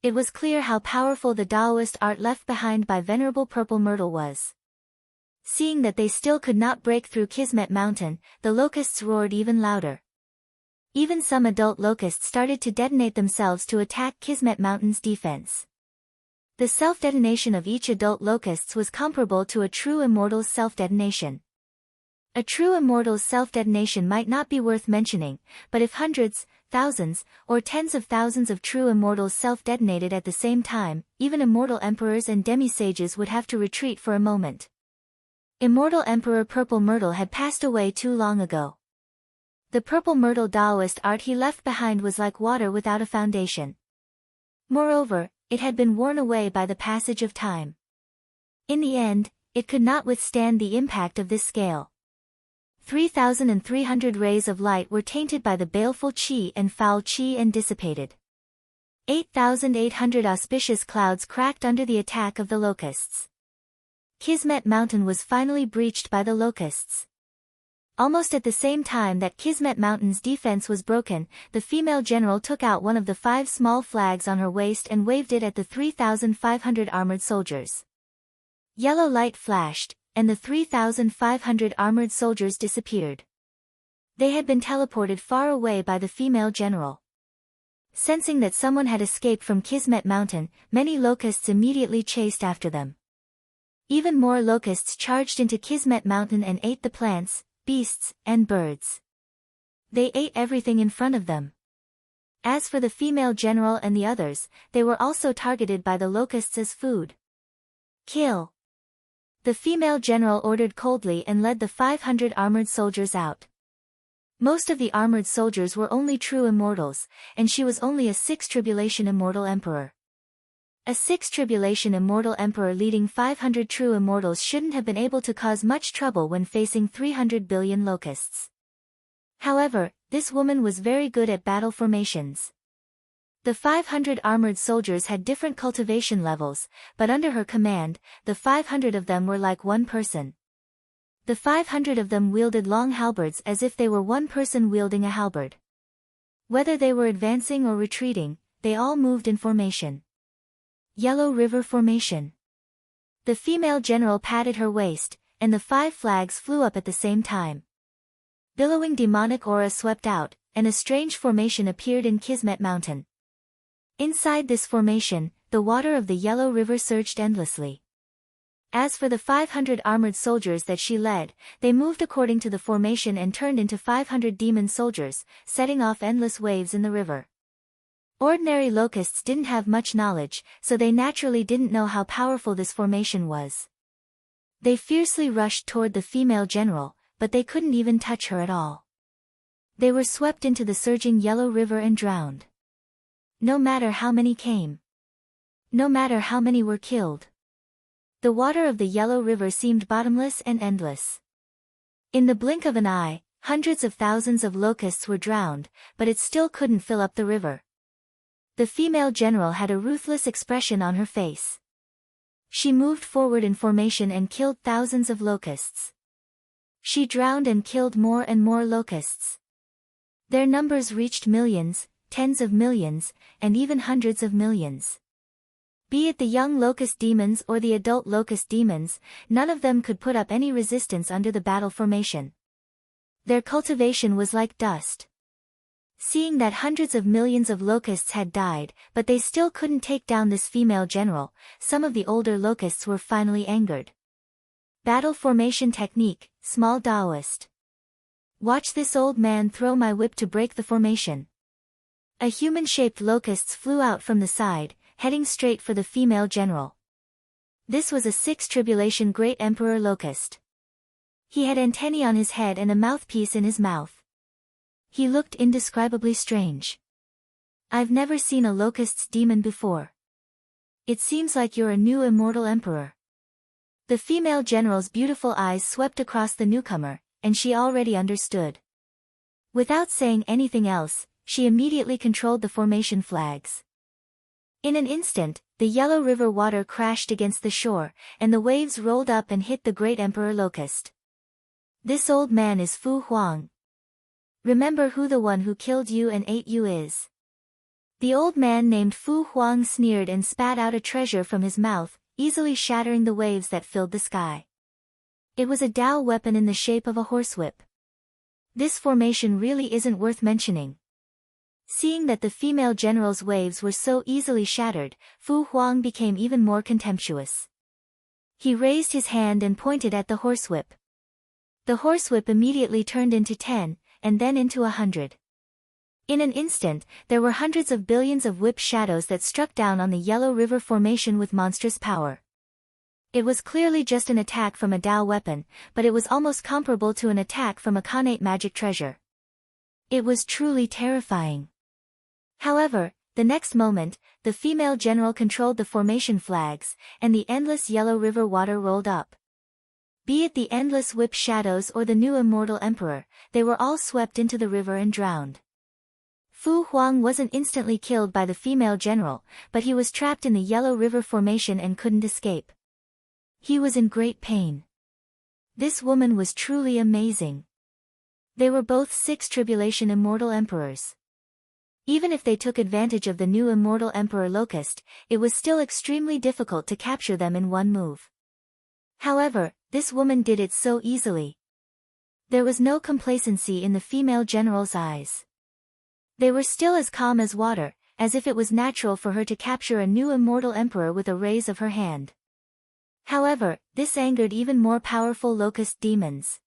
It was clear how powerful the Taoist art left behind by Venerable Purple Myrtle was. Seeing that they still could not break through Kismet Mountain, the locusts roared even louder. Even some adult locusts started to detonate themselves to attack Kismet Mountain's defense. The self-detonation of each adult locust was comparable to a true immortal's self-detonation. A true immortal's self-detonation might not be worth mentioning, but if hundreds, thousands, or tens of thousands of true immortals self-detonated at the same time, even immortal emperors and demi-sages would have to retreat for a moment. Immortal Emperor Purple Myrtle had passed away too long ago. The Purple Myrtle Taoist art he left behind was like water without a foundation. Moreover, it had been worn away by the passage of time. In the end, it could not withstand the impact of this scale. 3,300 rays of light were tainted by the baleful chi and foul chi and dissipated. 8,800 auspicious clouds cracked under the attack of the locusts. Kismet Mountain was finally breached by the locusts. Almost at the same time that Kismet Mountain's defense was broken, the female general took out one of the 5 small flags on her waist and waved it at the 3,500 armored soldiers. Yellow light flashed, and the 3,500 armored soldiers disappeared. They had been teleported far away by the female general. Sensing that someone had escaped from Kismet Mountain, many locusts immediately chased after them. Even more locusts charged into Kismet Mountain and ate the plants, beasts, and birds. They ate everything in front of them. As for the female general and the others, they were also targeted by the locusts as food. Kill! The female general ordered coldly and led the 500 armored soldiers out. Most of the armored soldiers were only true immortals, and she was only a 6th tribulation immortal emperor. A 6th tribulation immortal emperor leading 500 true immortals shouldn't have been able to cause much trouble when facing 300 billion locusts. However, this woman was very good at battle formations. The 500 armored soldiers had different cultivation levels, but under her command, the 500 of them were like one person. The 500 of them wielded long halberds as if they were one person wielding a halberd. Whether they were advancing or retreating, they all moved in formation. Yellow River Formation. The female general patted her waist, and the 5 flags flew up at the same time. Billowing demonic aura swept out, and a strange formation appeared in Kismet Mountain. Inside this formation, the water of the Yellow River surged endlessly. As for the 500 armored soldiers that she led, they moved according to the formation and turned into 500 demon soldiers, setting off endless waves in the river. Ordinary locusts didn't have much knowledge, so they naturally didn't know how powerful this formation was. They fiercely rushed toward the female general, but they couldn't even touch her at all. They were swept into the surging Yellow River and drowned. No matter how many came. No matter how many were killed. The water of the Yellow River seemed bottomless and endless. In the blink of an eye, hundreds of thousands of locusts were drowned, but it still couldn't fill up the river. The female general had a ruthless expression on her face. She moved forward in formation and killed thousands of locusts. She drowned and killed more and more locusts. Their numbers reached millions, tens of millions, and even hundreds of millions. Be it the young locust demons or the adult locust demons, none of them could put up any resistance under the battle formation. Their cultivation was like dust. Seeing that hundreds of millions of locusts had died, but they still couldn't take down this female general, some of the older locusts were finally angered. Battle formation technique, small Taoist. Watch this old man throw my whip to break the formation. A human-shaped locusts flew out from the side, heading straight for the female general. This was a 6th tribulation great emperor locust. He had antennae on his head and a mouthpiece in his mouth. He looked indescribably strange. I've never seen a locust's demon before. It seems like you're a new immortal emperor. The female general's beautiful eyes swept across the newcomer, and she already understood. Without saying anything else, she immediately controlled the formation flags. In an instant, the yellow river water crashed against the shore, and the waves rolled up and hit the great emperor locust. This old man is Fu Huang. Remember who the one who killed you and ate you is. The old man named Fu Huang sneered and spat out a treasure from his mouth, easily shattering the waves that filled the sky. It was a Dao weapon in the shape of a horsewhip. This formation really isn't worth mentioning. Seeing that the female general's waves were so easily shattered, Fu Huang became even more contemptuous. He raised his hand and pointed at the horsewhip. The horsewhip immediately turned into 10, and then into 100. In an instant, there were hundreds of billions of whip shadows that struck down on the Yellow River formation with monstrous power. It was clearly just an attack from a Dao weapon, but it was almost comparable to an attack from a Khanate magic treasure. It was truly terrifying. However, the next moment, the female general controlled the formation flags, and the endless Yellow River water rolled up. Be it the endless whip shadows or the new immortal emperor, they were all swept into the river and drowned. Fu Huang wasn't instantly killed by the female general, but he was trapped in the Yellow River formation and couldn't escape. He was in great pain. This woman was truly amazing. They were both 6th tribulation immortal emperors. Even if they took advantage of the new immortal emperor locust, it was still extremely difficult to capture them in one move. However, this woman did it so easily. There was no complacency in the female general's eyes. They were still as calm as water, as if it was natural for her to capture a new immortal emperor with a raise of her hand. However, this angered even more powerful locust demons.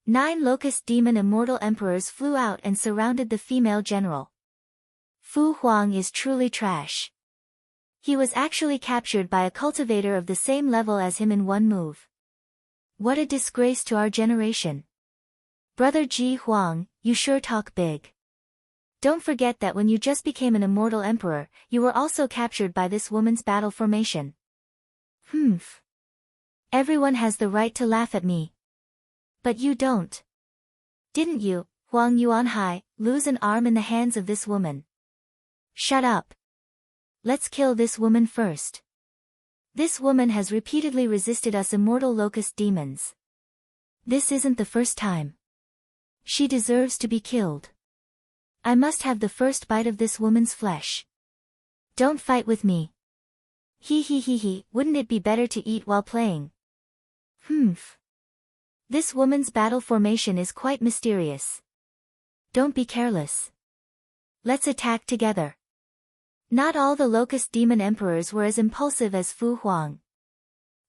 9 locust demon immortal emperors flew out and surrounded the female general. Fu Huang is truly trash. He was actually captured by a cultivator of the same level as him in one move. What a disgrace to our generation. Brother Ji Huang, you sure talk big. Don't forget that when you just became an immortal emperor, you were also captured by this woman's battle formation. Humph. Everyone has the right to laugh at me. But you don't. Didn't you, Huang Yuanhai, lose an arm in the hands of this woman? Shut up. Let's kill this woman first. This woman has repeatedly resisted us immortal locust demons. This isn't the first time. She deserves to be killed. I must have the first bite of this woman's flesh. Don't fight with me. He, wouldn't it be better to eat while playing? Humph. This woman's battle formation is quite mysterious. Don't be careless. Let's attack together. Not all the locust demon emperors were as impulsive as Fu Huang.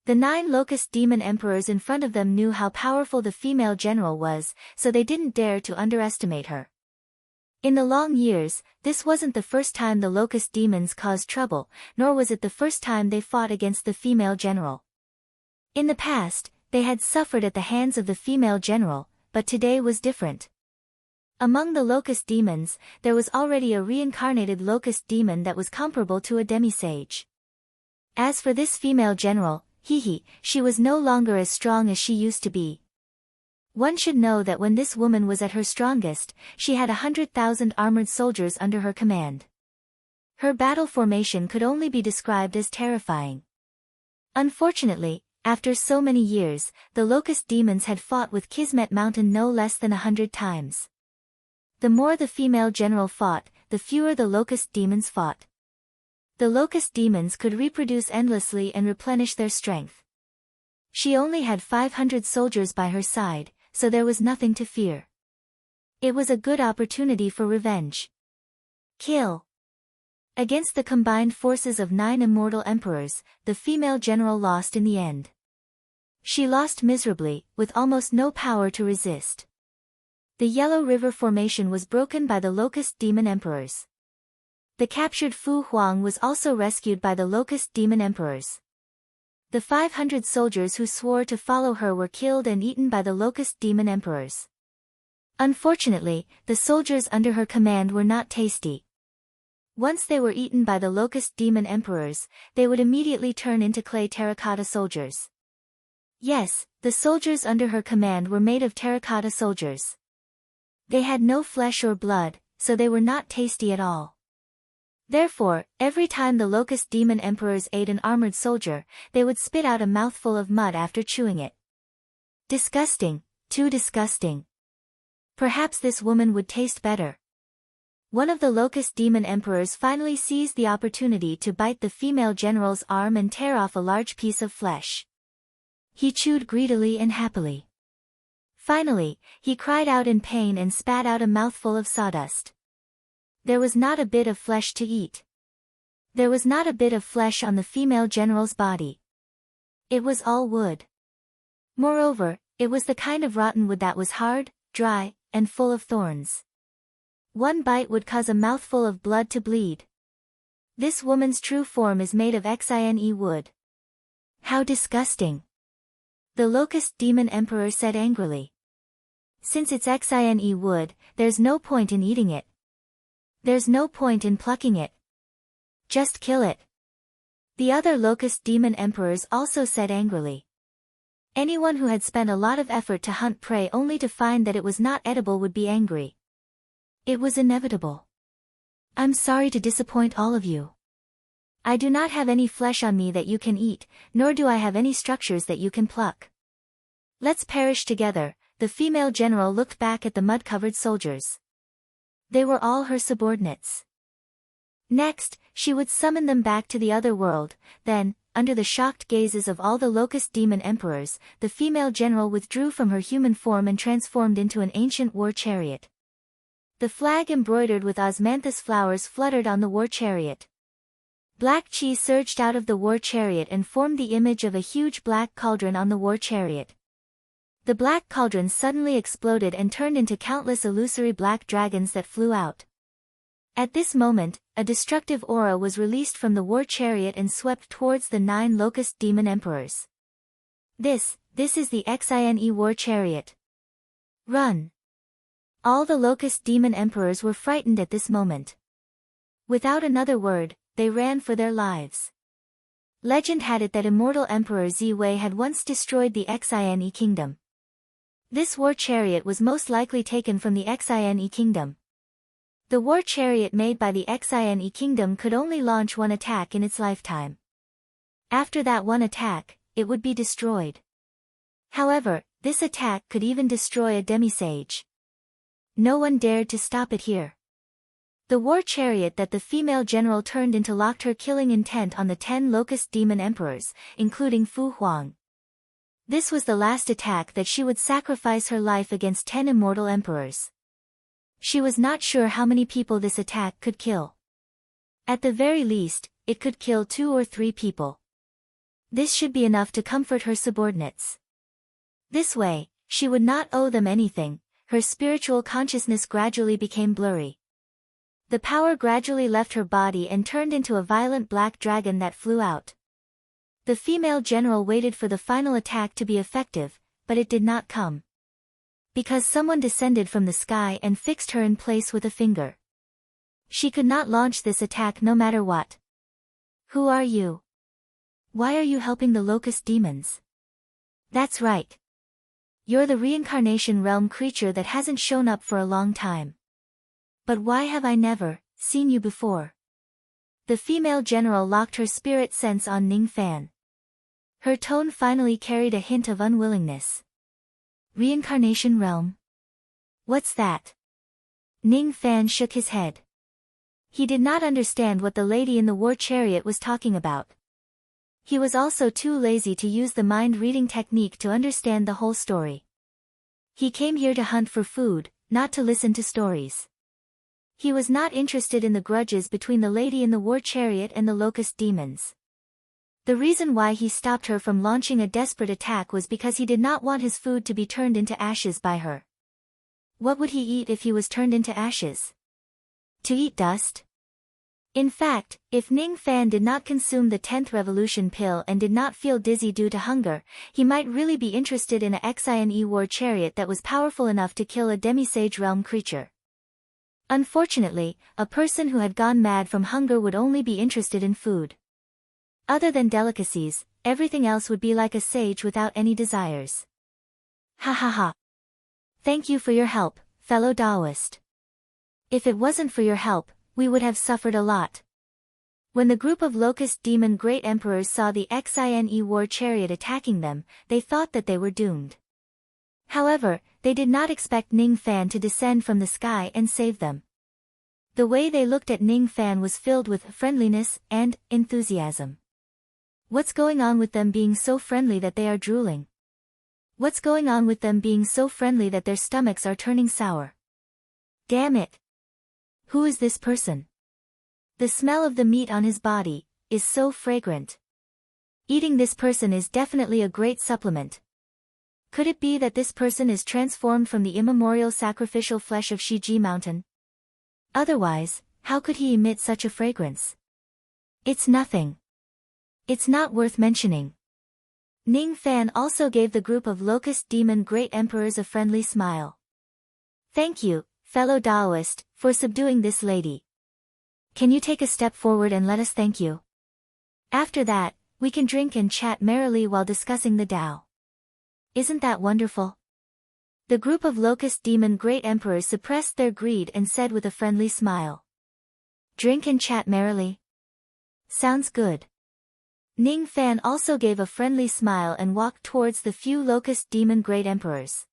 The 9 locust demon emperors in front of them knew how powerful the female general was, so they didn't dare to underestimate her. In the long years, this wasn't the first time the locust demons caused trouble, nor was it the first time they fought against the female general. In the past, they had suffered at the hands of the female general, but today was different. Among the locust demons, there was already a reincarnated locust demon that was comparable to a demisage. As for this female general, she was no longer as strong as she used to be. One should know that when this woman was at her strongest, she had 100,000 armored soldiers under her command. Her battle formation could only be described as terrifying. Unfortunately, after so many years, the locust demons had fought with Kismet Mountain no less than 100 times. The more the female general fought, the fewer the locust demons fought. The locust demons could reproduce endlessly and replenish their strength. She only had 500 soldiers by her side, so there was nothing to fear. It was a good opportunity for revenge. Kill. Against the combined forces of 9 immortal emperors, the female general lost in the end. She lost miserably, with almost no power to resist. The Yellow River formation was broken by the Locust Demon Emperors. The captured Fu Huang was also rescued by the Locust Demon Emperors. The 500 soldiers who swore to follow her were killed and eaten by the Locust Demon Emperors. Unfortunately, the soldiers under her command were not tasty. Once they were eaten by the Locust Demon Emperors, they would immediately turn into clay terracotta soldiers. Yes, the soldiers under her command were made of terracotta soldiers. They had no flesh or blood, so they were not tasty at all. Therefore, every time the Locust Demon Emperors ate an armored soldier, they would spit out a mouthful of mud after chewing it. Disgusting, too disgusting. Perhaps this woman would taste better. One of the Locust Demon Emperors finally seized the opportunity to bite the female general's arm and tear off a large piece of flesh. He chewed greedily and happily. Finally, he cried out in pain and spat out a mouthful of sawdust. There was not a bit of flesh to eat. There was not a bit of flesh on the female general's body. It was all wood. Moreover, it was the kind of rotten wood that was hard, dry, and full of thorns. One bite would cause a mouthful of blood to bleed. This woman's true form is made of xine wood. How disgusting! The Locust Demon Emperor said angrily. Since it's xine wood, there's no point in eating it. There's no point in plucking it. Just kill it. The other Locust Demon Emperors also said angrily. Anyone who had spent a lot of effort to hunt prey only to find that it was not edible would be angry. It was inevitable. I'm sorry to disappoint all of you. I do not have any flesh on me that you can eat, nor do I have any structures that you can pluck. Let's perish together. The female general looked back at the mud-covered soldiers. They were all her subordinates. Next, she would summon them back to the other world. Then, under the shocked gazes of all the Locust Demon Emperors, the female general withdrew from her human form and transformed into an ancient war chariot. The flag embroidered with osmanthus flowers fluttered on the war chariot. Black chi surged out of the war chariot and formed the image of a huge black cauldron on the war chariot. The black cauldron suddenly exploded and turned into countless illusory black dragons that flew out. At this moment, a destructive aura was released from the war chariot and swept towards the 9 Locust Demon Emperors. This is the xine war chariot. Run! All the Locust Demon Emperors were frightened at this moment. Without another word, they ran for their lives. Legend had it that immortal Emperor Ziwei had once destroyed the Xine kingdom. This war chariot was most likely taken from the Xine kingdom. The war chariot made by the Xine kingdom could only launch one attack in its lifetime. After that one attack, it would be destroyed. However, this attack could even destroy a demisage. No one dared to stop it here. The war chariot that the female general turned into locked her killing intent on the 10 Locust Demon Emperors, including Fu Huang. This was the last attack that she would sacrifice her life against 10 immortal emperors. She was not sure how many people this attack could kill. At the very least, it could kill 2 or 3 people. This should be enough to comfort her subordinates. This way, she would not owe them anything. Her spiritual consciousness gradually became blurry. The power gradually left her body and turned into a violent black dragon that flew out. The female general waited for the final attack to be effective, but it did not come. Because someone descended from the sky and fixed her in place with a finger. She could not launch this attack no matter what. Who are you? Why are you helping the Locust Demons? That's right. You're the reincarnation realm creature that hasn't shown up for a long time. But why have I never seen you before? The female general locked her spirit sense on Ning Fan. Her tone finally carried a hint of unwillingness. Reincarnation realm? What's that? Ning Fan shook his head. He did not understand what the lady in the war chariot was talking about. He was also too lazy to use the mind-reading technique to understand the whole story. He came here to hunt for food, not to listen to stories. He was not interested in the grudges between the lady in the war chariot and the locust demons. The reason why he stopped her from launching a desperate attack was because he did not want his food to be turned into ashes by her. What would he eat if he was turned into ashes? To eat dust? In fact, if Ning Fan did not consume the 10th revolution pill and did not feel dizzy due to hunger, he might really be interested in a Xine war chariot that was powerful enough to kill a demisage realm creature. Unfortunately, a person who had gone mad from hunger would only be interested in food. Other than delicacies, everything else would be like a sage without any desires. Ha ha ha. Thank you for your help, fellow Taoist. If it wasn't for your help, we would have suffered a lot. When the group of locust demon great emperors saw the Xine war chariot attacking them, they thought that they were doomed. However, they did not expect Ning Fan to descend from the sky and save them. The way they looked at Ning Fan was filled with friendliness and enthusiasm. What's going on with them being so friendly that they are drooling? What's going on with them being so friendly that their stomachs are turning sour? Damn it! Who is this person? The smell of the meat on his body is so fragrant. Eating this person is definitely a great supplement. Could it be that this person is transformed from the immemorial sacrificial flesh of Shiji Mountain? Otherwise, how could he emit such a fragrance? It's nothing. It's not worth mentioning. Ning Fan also gave the group of locust demon great emperors a friendly smile. Thank you, fellow Taoist, for subduing this lady. Can you take a step forward and let us thank you? After that, we can drink and chat merrily while discussing the Tao. Isn't that wonderful? The group of locust demon great emperors suppressed their greed and said with a friendly smile. Drink and chat merrily. Sounds good. Ning Fan also gave a friendly smile and walked towards the few locust demon great emperors.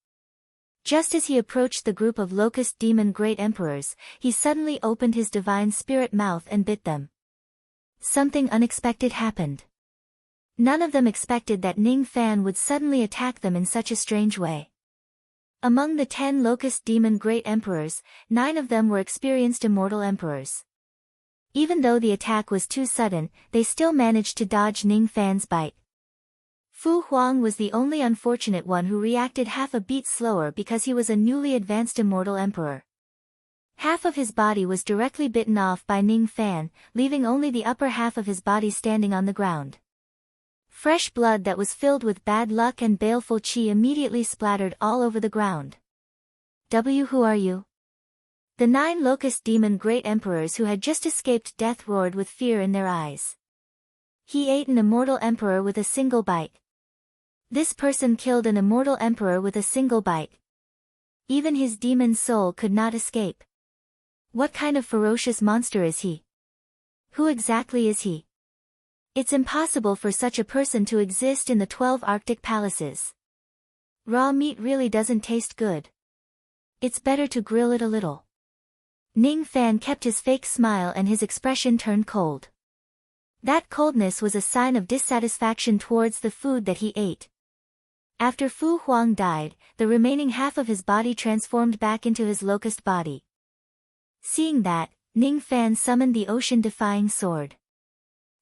Just as he approached the group of locust demon great emperors, he suddenly opened his divine spirit mouth and bit them. Something unexpected happened. None of them expected that Ning Fan would suddenly attack them in such a strange way. Among the 10 locust demon great emperors, 9 of them were experienced immortal emperors. Even though the attack was too sudden, they still managed to dodge Ning Fan's bite. Fu Huang was the only unfortunate one who reacted half a beat slower because he was a newly advanced immortal emperor. Half of his body was directly bitten off by Ning Fan, leaving only the upper half of his body standing on the ground. Fresh blood that was filled with bad luck and baleful qi immediately splattered all over the ground. Who are you? The 9 locust demon great emperors who had just escaped death roared with fear in their eyes. He ate an immortal emperor with a single bite. This person killed an immortal emperor with a single bite. Even his demon soul could not escape. What kind of ferocious monster is he? Who exactly is he? It's impossible for such a person to exist in the 12 Arctic palaces. Raw meat really doesn't taste good. It's better to grill it a little. Ning Fan kept his fake smile and his expression turned cold. That coldness was a sign of dissatisfaction towards the food that he ate. After Fu Huang died, the remaining half of his body transformed back into his locust body. Seeing that, Ning Fan summoned the ocean-defying sword.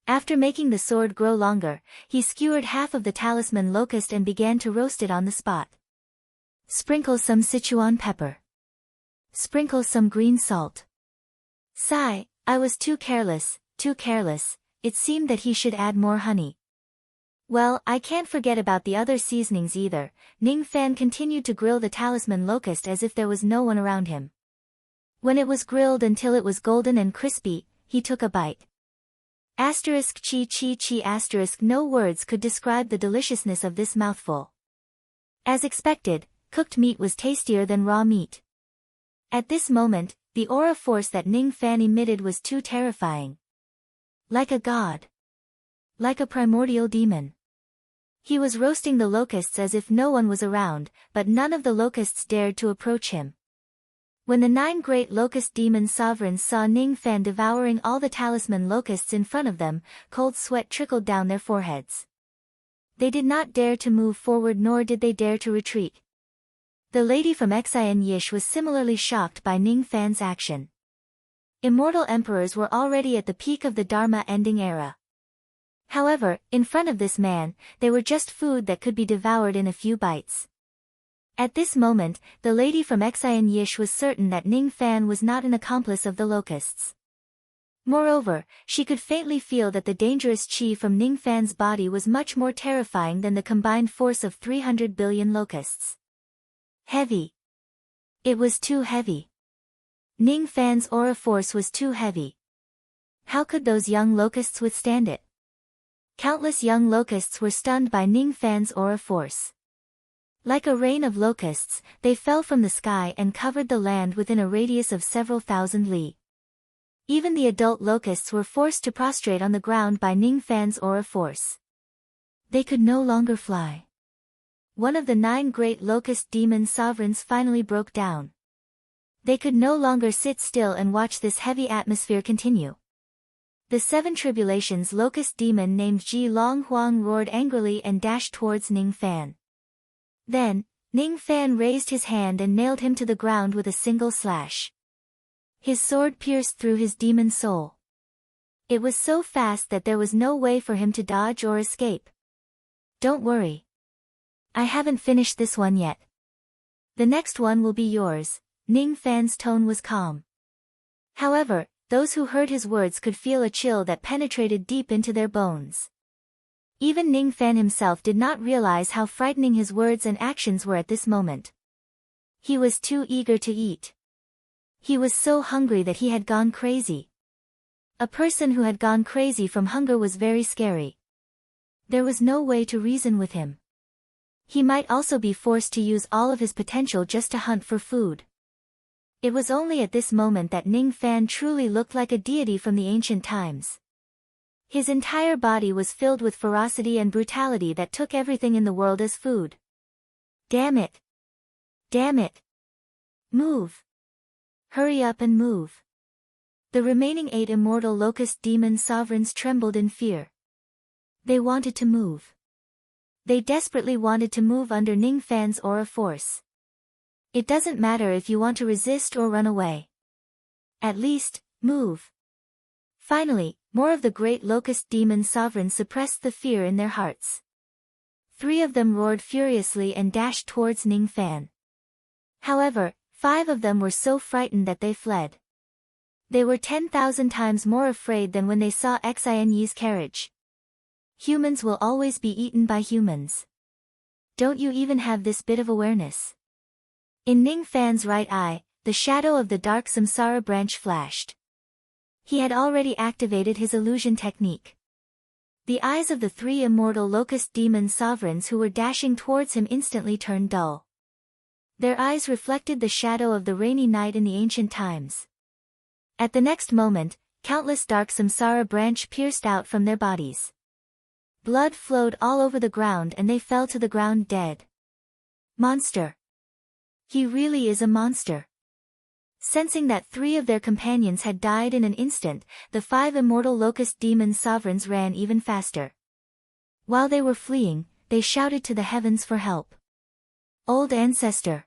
After making the sword grow longer, he skewered half of the talisman locust and began to roast it on the spot. Sprinkle some Sichuan pepper. Sprinkle some green salt. Sigh, I was too careless, it seemed that he should add more honey. Well, I can't forget about the other seasonings either. Ning Fan continued to grill the talisman locust as if there was no one around him. When it was grilled until it was golden and crispy, he took a bite. Asterisk chi chi chi asterisk no words could describe the deliciousness of this mouthful. As expected, cooked meat was tastier than raw meat. At this moment, the aura force that Ning Fan emitted was too terrifying. Like a god. Like a primordial demon. He was roasting the locusts as if no one was around, but none of the locusts dared to approach him. When the 9 great locust demon sovereigns saw Ning Fan devouring all the talisman locusts in front of them, cold sweat trickled down their foreheads. They did not dare to move forward nor did they dare to retreat. The lady from Xian Yish was similarly shocked by Ning Fan's action. Immortal emperors were already at the peak of the Dharma ending era. However, in front of this man, they were just food that could be devoured in a few bites. At this moment, the lady from Xian Yish was certain that Ning Fan was not an accomplice of the locusts. Moreover, she could faintly feel that the dangerous qi from Ning Fan's body was much more terrifying than the combined force of 300 billion locusts. Heavy. It was too heavy. Ning Fan's aura force was too heavy. How could those young locusts withstand it? Countless young locusts were stunned by Ning Fan's aura force. Like a rain of locusts, they fell from the sky and covered the land within a radius of several thousand li. Even the adult locusts were forced to prostrate on the ground by Ning Fan's aura force. They could no longer fly. One of the 9 great locust demon sovereigns finally broke down. They could no longer sit still and watch this heavy atmosphere continue. The 7 tribulations locust demon named Ji Long Huang roared angrily and dashed towards Ning Fan. Then, Ning Fan raised his hand and nailed him to the ground with a single slash. His sword pierced through his demon soul. It was so fast that there was no way for him to dodge or escape. Don't worry. I haven't finished this one yet. The next one will be yours. Ning Fan's tone was calm. However, those who heard his words could feel a chill that penetrated deep into their bones. Even Ning Fan himself did not realize how frightening his words and actions were at this moment. He was too eager to eat. He was so hungry that he had gone crazy. A person who had gone crazy from hunger was very scary. There was no way to reason with him. He might also be forced to use all of his potential just to hunt for food. It was only at this moment that Ning Fan truly looked like a deity from the ancient times. His entire body was filled with ferocity and brutality that took everything in the world as food. Damn it! Damn it! Move! Hurry up and move. The remaining 8 immortal locust demon sovereigns trembled in fear. They wanted to move. They desperately wanted to move under Ning Fan's aura force. It doesn't matter if you want to resist or run away. At least, move. Finally, more of the great locust demon sovereigns suppressed the fear in their hearts. 3 of them roared furiously and dashed towards Ning Fan. However, 5 of them were so frightened that they fled. They were 10,000 times more afraid than when they saw Xian Yi's carriage. Humans will always be eaten by humans. Don't you even have this bit of awareness? In Ning Fan's right eye, the shadow of the dark samsara branch flashed. He had already activated his illusion technique. The eyes of the 3 immortal locust demon sovereigns who were dashing towards him instantly turned dull. Their eyes reflected the shadow of the rainy night in the ancient times. At the next moment, countless dark samsara branch pierced out from their bodies. Blood flowed all over the ground and they fell to the ground dead. Monster! He really is a monster. Sensing that 3 of their companions had died in an instant, the 5 immortal locust demon sovereigns ran even faster. While they were fleeing, they shouted to the heavens for help. Old ancestor!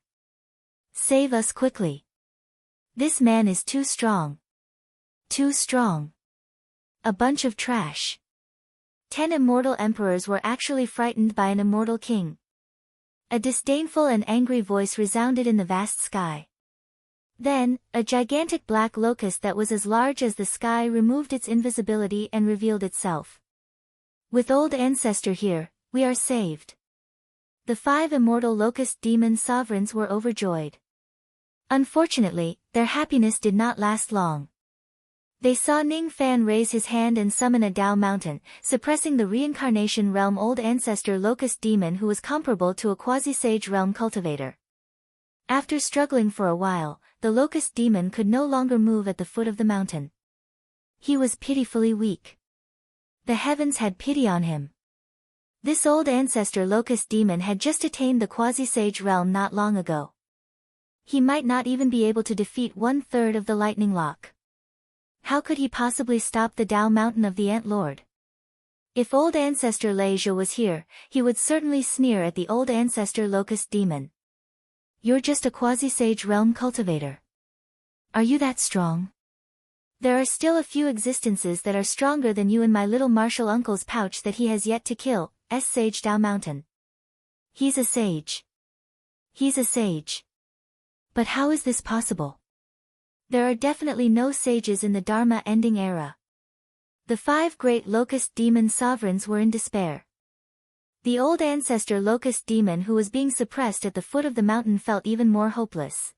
Save us quickly. This man is too strong. Too strong. A bunch of trash. 10 immortal emperors were actually frightened by an immortal king. A disdainful and angry voice resounded in the vast sky. Then, a gigantic black locust that was as large as the sky removed its invisibility and revealed itself. With old ancestor here, we are saved. The 5 immortal locust demon sovereigns were overjoyed. Unfortunately, their happiness did not last long. They saw Ning Fan raise his hand and summon a Dao mountain, suppressing the reincarnation realm old ancestor locust demon who was comparable to a quasi-sage realm cultivator. After struggling for a while, the locust demon could no longer move at the foot of the mountain. He was pitifully weak. The heavens had pity on him. This old ancestor locust demon had just attained the quasi-sage realm not long ago. He might not even be able to defeat 1/3 of the lightning lock. How could he possibly stop the Dao mountain of the Ant Lord? If old ancestor Lei Zhe was here, he would certainly sneer at the old ancestor locust demon. You're just a quasi-sage realm cultivator. Are you that strong? There are still a few existences that are stronger than you in my little martial uncle's pouch that he has yet to kill, Sage Dao Mountain. He's a sage. He's a sage. But how is this possible? There are definitely no sages in the Dharma ending era. The 5 great locust demon sovereigns were in despair. The old ancestor locust demon who was being suppressed at the foot of the mountain felt even more hopeless.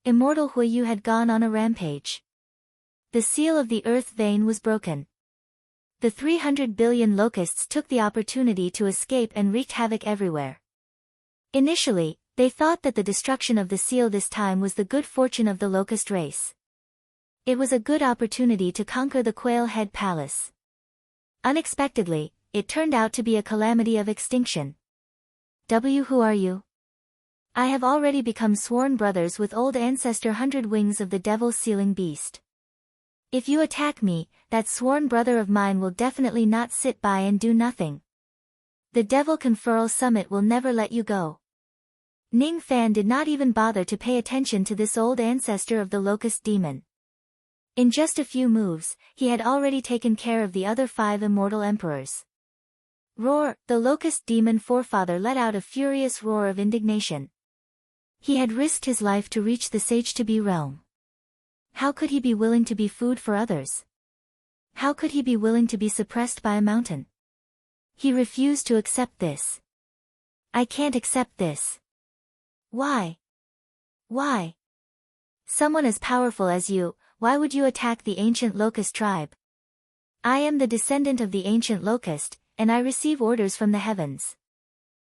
Immortal Huiyu had gone on a rampage. The seal of the earth vein was broken. The 300 billion locusts took the opportunity to escape and wreaked havoc everywhere. Initially, they thought that the destruction of the seal this time was the good fortune of the locust race. It was a good opportunity to conquer the Quail Head Palace. Unexpectedly, it turned out to be a calamity of extinction. Who are you? I have already become sworn brothers with old ancestor 100 Wings of the Devil Sealing Beast. If you attack me, that sworn brother of mine will definitely not sit by and do nothing. The Devil Conferral Summit will never let you go. Ning Fan did not even bother to pay attention to this old ancestor of the locust demon. In just a few moves, he had already taken care of the other 5 immortal emperors. Roar! The locust demon forefather let out a furious roar of indignation. He had risked his life to reach the Sage-to-be realm. How could he be willing to be food for others? How could he be willing to be suppressed by a mountain? He refused to accept this. I can't accept this. Why? Why? Someone as powerful as you, why would you attack the ancient locust tribe? I am the descendant of the ancient locust, and I receive orders from the heavens.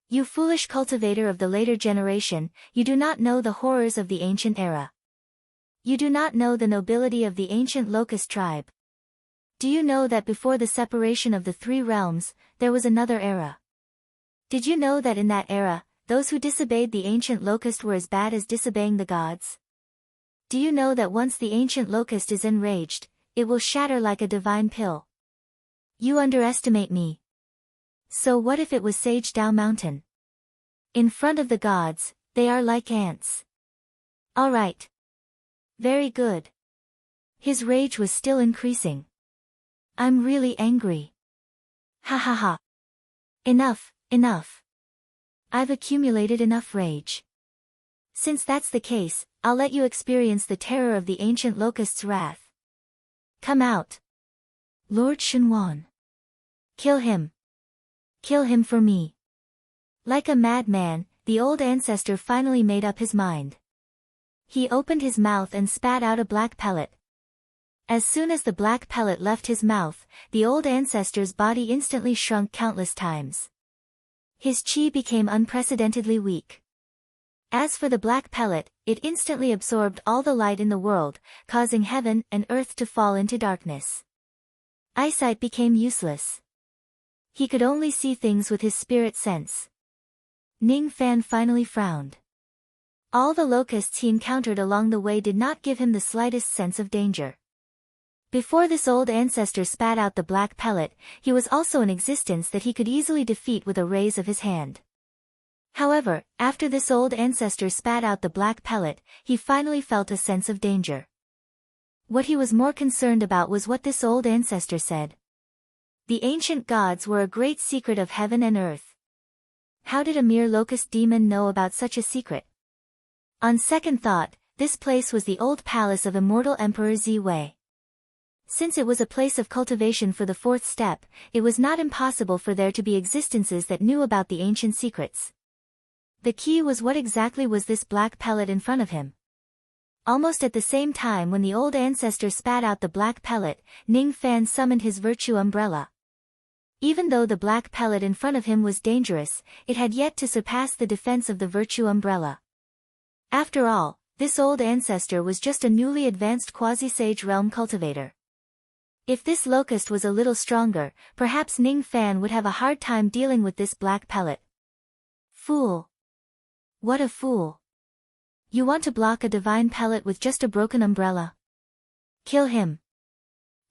You foolish cultivator of the later generation, you do not know the horrors of the ancient era. You do not know the nobility of the ancient locust tribe. Do you know that before the separation of the 3 realms, there was another era? Did you know that in that era, those who disobeyed the ancient locust were as bad as disobeying the gods? Do you know that once the ancient locust is enraged, it will shatter like a divine pill? You underestimate me. So what if it was Sage Dao Mountain? In front of the gods, they are like ants. All right. Very good. His rage was still increasing. I'm really angry. Ha ha ha. Enough, enough. I've accumulated enough rage. Since that's the case, I'll let you experience the terror of the ancient locust's wrath. Come out. Lord Shenwan. Kill him. Kill him for me. Like a madman, the old ancestor finally made up his mind. He opened his mouth and spat out a black pellet. As soon as the black pellet left his mouth, the old ancestor's body instantly shrunk countless times. His chi became unprecedentedly weak. As for the black pellet, it instantly absorbed all the light in the world, causing heaven and earth to fall into darkness. Eyesight became useless. He could only see things with his spirit sense. Ning Fan finally frowned. All the locusts he encountered along the way did not give him the slightest sense of danger. Before this old ancestor spat out the black pellet, he was also an existence that he could easily defeat with a raise of his hand. However, after this old ancestor spat out the black pellet, he finally felt a sense of danger. What he was more concerned about was what this old ancestor said. The ancient gods were a great secret of heaven and earth. How did a mere locust demon know about such a secret? On second thought, this place was the old palace of immortal Emperor Ziwei. Since it was a place of cultivation for the 4th step, it was not impossible for there to be existences that knew about the ancient secrets. The key was what exactly was this black pellet in front of him. Almost at the same time when the old ancestor spat out the black pellet, Ning Fan summoned his virtue umbrella. Even though the black pellet in front of him was dangerous, it had yet to surpass the defense of the virtue umbrella. After all, this old ancestor was just a newly advanced quasi-sage realm cultivator. If this locust was a little stronger, perhaps Ning Fan would have a hard time dealing with this black pellet. Fool! What a fool! You want to block a divine pellet with just a broken umbrella? Kill him!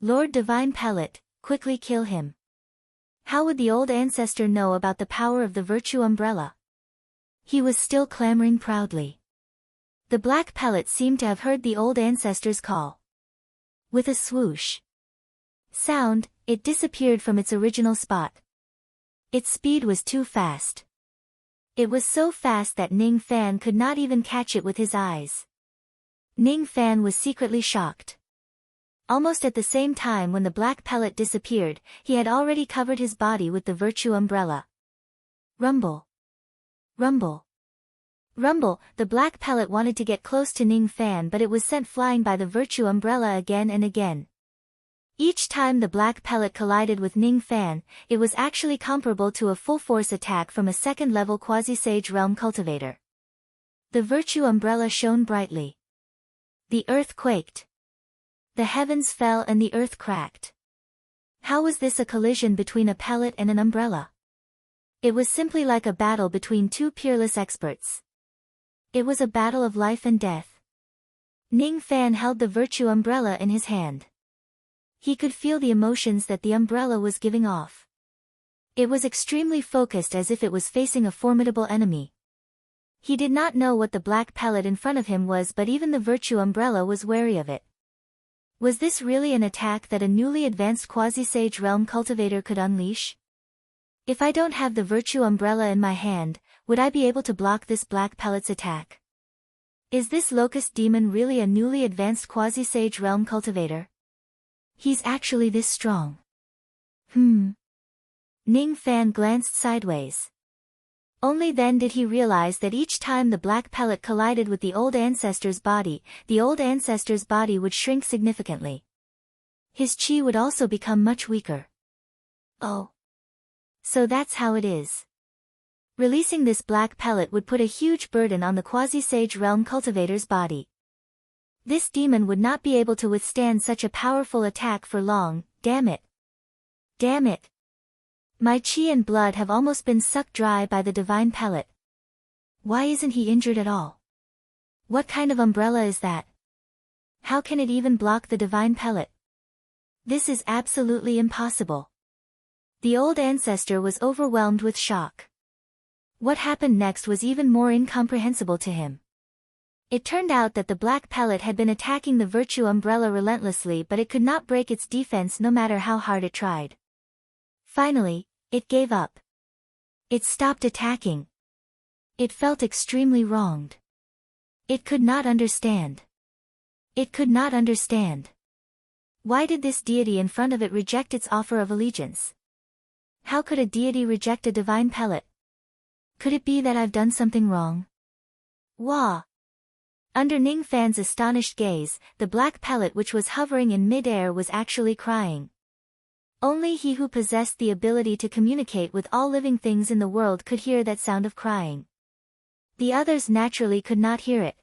Lord Divine Pellet, quickly kill him. How would the old ancestor know about the power of the virtue umbrella? He was still clamoring proudly. The black pellet seemed to have heard the old ancestor's call. With a swoosh sound, it disappeared from its original spot. Its speed was too fast. It was so fast that Ning Fan could not even catch it with his eyes. Ning Fan was secretly shocked. Almost at the same time when the black pellet disappeared, he had already covered his body with the virtue umbrella. Rumble. Rumble. Rumble, the black pellet wanted to get close to Ning Fan, but it was sent flying by the virtue umbrella again and again. Each time the black pellet collided with Ning Fan, it was actually comparable to a full-force attack from a second-level quasi-sage realm cultivator. The virtue umbrella shone brightly. The earth quaked. The heavens fell and the earth cracked. How was this a collision between a pellet and an umbrella? It was simply like a battle between two peerless experts. It was a battle of life and death. Ning Fan held the virtue umbrella in his hand. He could feel the emotions that the umbrella was giving off. It was extremely focused, as if it was facing a formidable enemy. He did not know what the black pellet in front of him was, but even the virtue umbrella was wary of it. Was this really an attack that a newly advanced quasi-sage realm cultivator could unleash? If I don't have the virtue umbrella in my hand, would I be able to block this black pellet's attack? Is this locust demon really a newly advanced quasi-sage realm cultivator? He's actually this strong. Ning Fan glanced sideways. Only then did he realize that each time the black pellet collided with the old ancestor's body would shrink significantly. His chi would also become much weaker. Oh. So that's how it is. Releasing this black pellet would put a huge burden on the quasi-sage realm cultivator's body. This demon would not be able to withstand such a powerful attack for long. Damn it. Damn it. My chi and blood have almost been sucked dry by the divine pellet. Why isn't he injured at all? What kind of umbrella is that? How can it even block the divine pellet? This is absolutely impossible. The old ancestor was overwhelmed with shock. What happened next was even more incomprehensible to him. It turned out that the black pellet had been attacking the virtue umbrella relentlessly, but it could not break its defense no matter how hard it tried. Finally, it gave up. It stopped attacking. It felt extremely wronged. It could not understand. It could not understand. Why did this deity in front of it reject its offer of allegiance? How could a deity reject a divine pellet? Could it be that I've done something wrong? Wah! Under Ning Fan's astonished gaze, the black pellet which was hovering in mid-air was actually crying. Only he who possessed the ability to communicate with all living things in the world could hear that sound of crying. The others naturally could not hear it.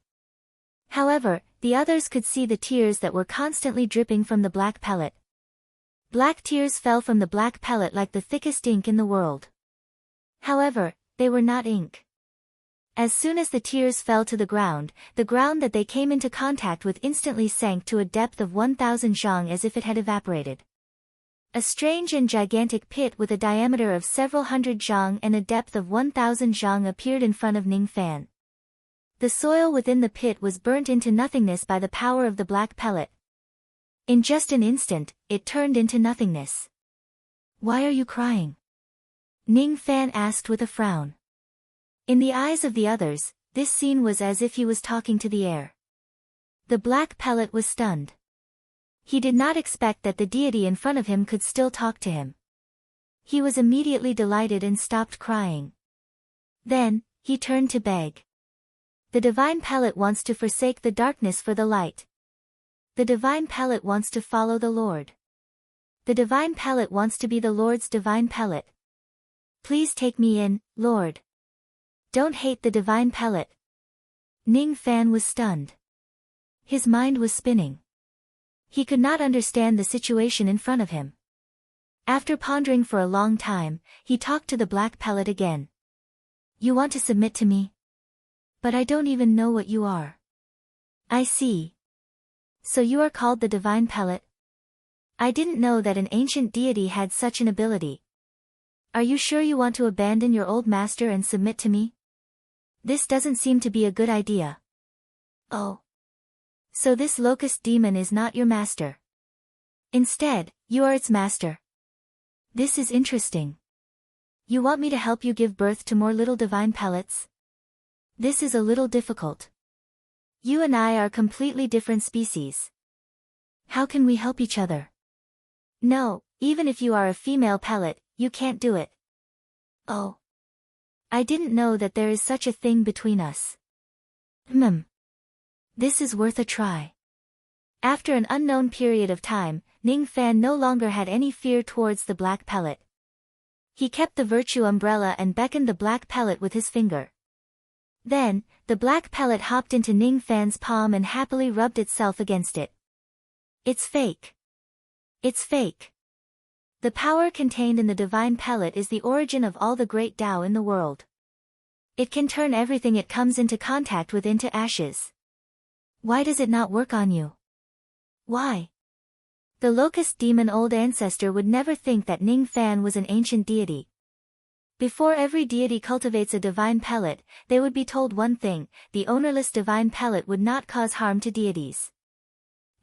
However, the others could see the tears that were constantly dripping from the black pellet. Black tears fell from the black pellet like the thickest ink in the world. However, they were not ink. As soon as the tears fell to the ground that they came into contact with instantly sank to a depth of 1,000 zhang as if it had evaporated. A strange and gigantic pit with a diameter of several hundred zhang and a depth of 1,000 zhang appeared in front of Ning Fan. The soil within the pit was burnt into nothingness by the power of the black pellet. In just an instant, it turned into nothingness. Why are you crying? Ning Fan asked with a frown. In the eyes of the others, this scene was as if he was talking to the air. The black pellet was stunned. He did not expect that the deity in front of him could still talk to him. He was immediately delighted and stopped crying. Then, he turned to beg. The divine pellet wants to forsake the darkness for the light. The divine pellet wants to follow the Lord. The divine pellet wants to be the Lord's divine pellet. Please take me in, Lord. Don't hate the divine pellet. Ning Fan was stunned. His mind was spinning. He could not understand the situation in front of him. After pondering for a long time, he talked to the black pellet again. You want to submit to me? But I don't even know what you are. I see. So you are called the divine pellet? I didn't know that an ancient deity had such an ability. Are you sure you want to abandon your old master and submit to me? This doesn't seem to be a good idea. Oh. So this locust demon is not your master. Instead, you are its master. This is interesting. You want me to help you give birth to more little divine pellets? This is a little difficult. You and I are completely different species. How can we help each other? No, even if you are a female pellet, you can't do it. Oh. I didn't know that there is such a thing between us. This is worth a try. After an unknown period of time, Ning Fan no longer had any fear towards the black pellet. He kept the virtue umbrella and beckoned the black pellet with his finger. Then, the black pellet hopped into Ning Fan's palm and happily rubbed itself against it. It's fake. It's fake. The power contained in the divine pellet is the origin of all the great Tao in the world. It can turn everything it comes into contact with into ashes. Why does it not work on you? Why? The locust demon old ancestor would never think that Ning Fan was an ancient deity. Before every deity cultivates a divine pellet, they would be told one thing: the ownerless divine pellet would not cause harm to deities.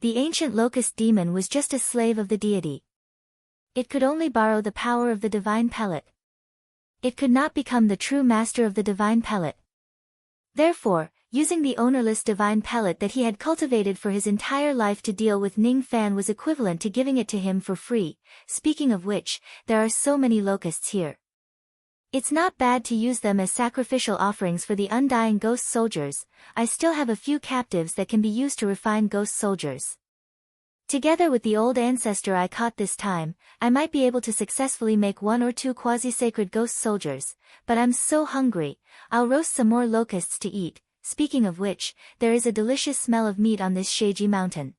The ancient locust demon was just a slave of the deity. It could only borrow the power of the divine pellet. It could not become the true master of the divine pellet. Therefore, using the ownerless divine pellet that he had cultivated for his entire life to deal with Ning Fan was equivalent to giving it to him for free. Speaking of which, there are so many locusts here. It's not bad to use them as sacrificial offerings for the undying ghost soldiers. I still have a few captives that can be used to refine ghost soldiers. Together with the old ancestor I caught this time, I might be able to successfully make 1 or 2 quasi-sacred ghost soldiers, but I'm so hungry, I'll roast some more locusts to eat. Speaking of which, there is a delicious smell of meat on this Sheiji mountain.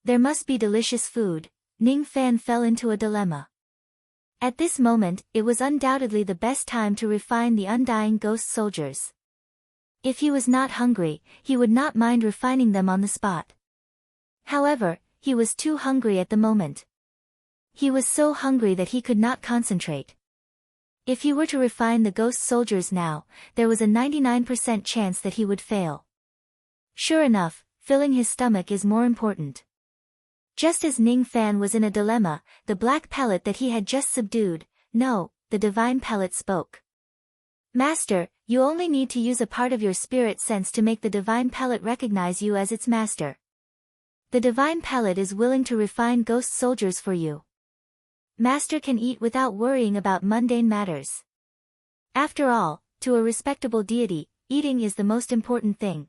There must be delicious food. Ning Fan fell into a dilemma. At this moment, it was undoubtedly the best time to refine the undying ghost soldiers. If he was not hungry, he would not mind refining them on the spot. However, he was too hungry at the moment. He was so hungry that he could not concentrate. If he were to refine the ghost soldiers now, there was a 99% chance that he would fail. Sure enough, filling his stomach is more important. Just as Ning Fan was in a dilemma, the black pellet that he had just subdued, no, the divine pellet spoke. Master, you only need to use a part of your spirit sense to make the divine pellet recognize you as its master. The divine pellet is willing to refine ghost soldiers for you. Master can eat without worrying about mundane matters. After all, to a respectable deity, eating is the most important thing.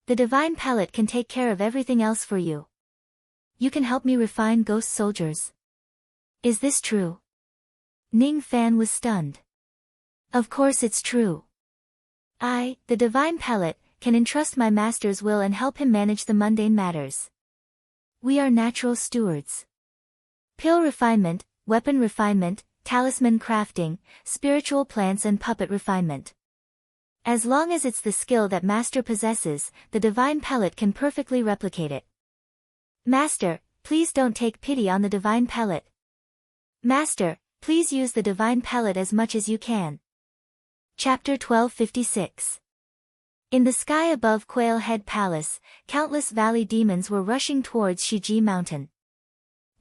The divine pellet can take care of everything else for you. You can help me refine ghost soldiers. Is this true? Ning Fan was stunned. Of course it's true. I, the divine pellet, can entrust my master's will and help him manage the mundane matters. We are natural stewards. Pill refinement, weapon refinement, talisman crafting, spiritual plants and puppet refinement. As long as it's the skill that Master possesses, the divine pellet can perfectly replicate it. Master, please don't take pity on the divine pellet. Master, please use the divine pellet as much as you can. Chapter 1256. In the sky above Quail Head Palace, countless valley demons were rushing towards Shiji Mountain.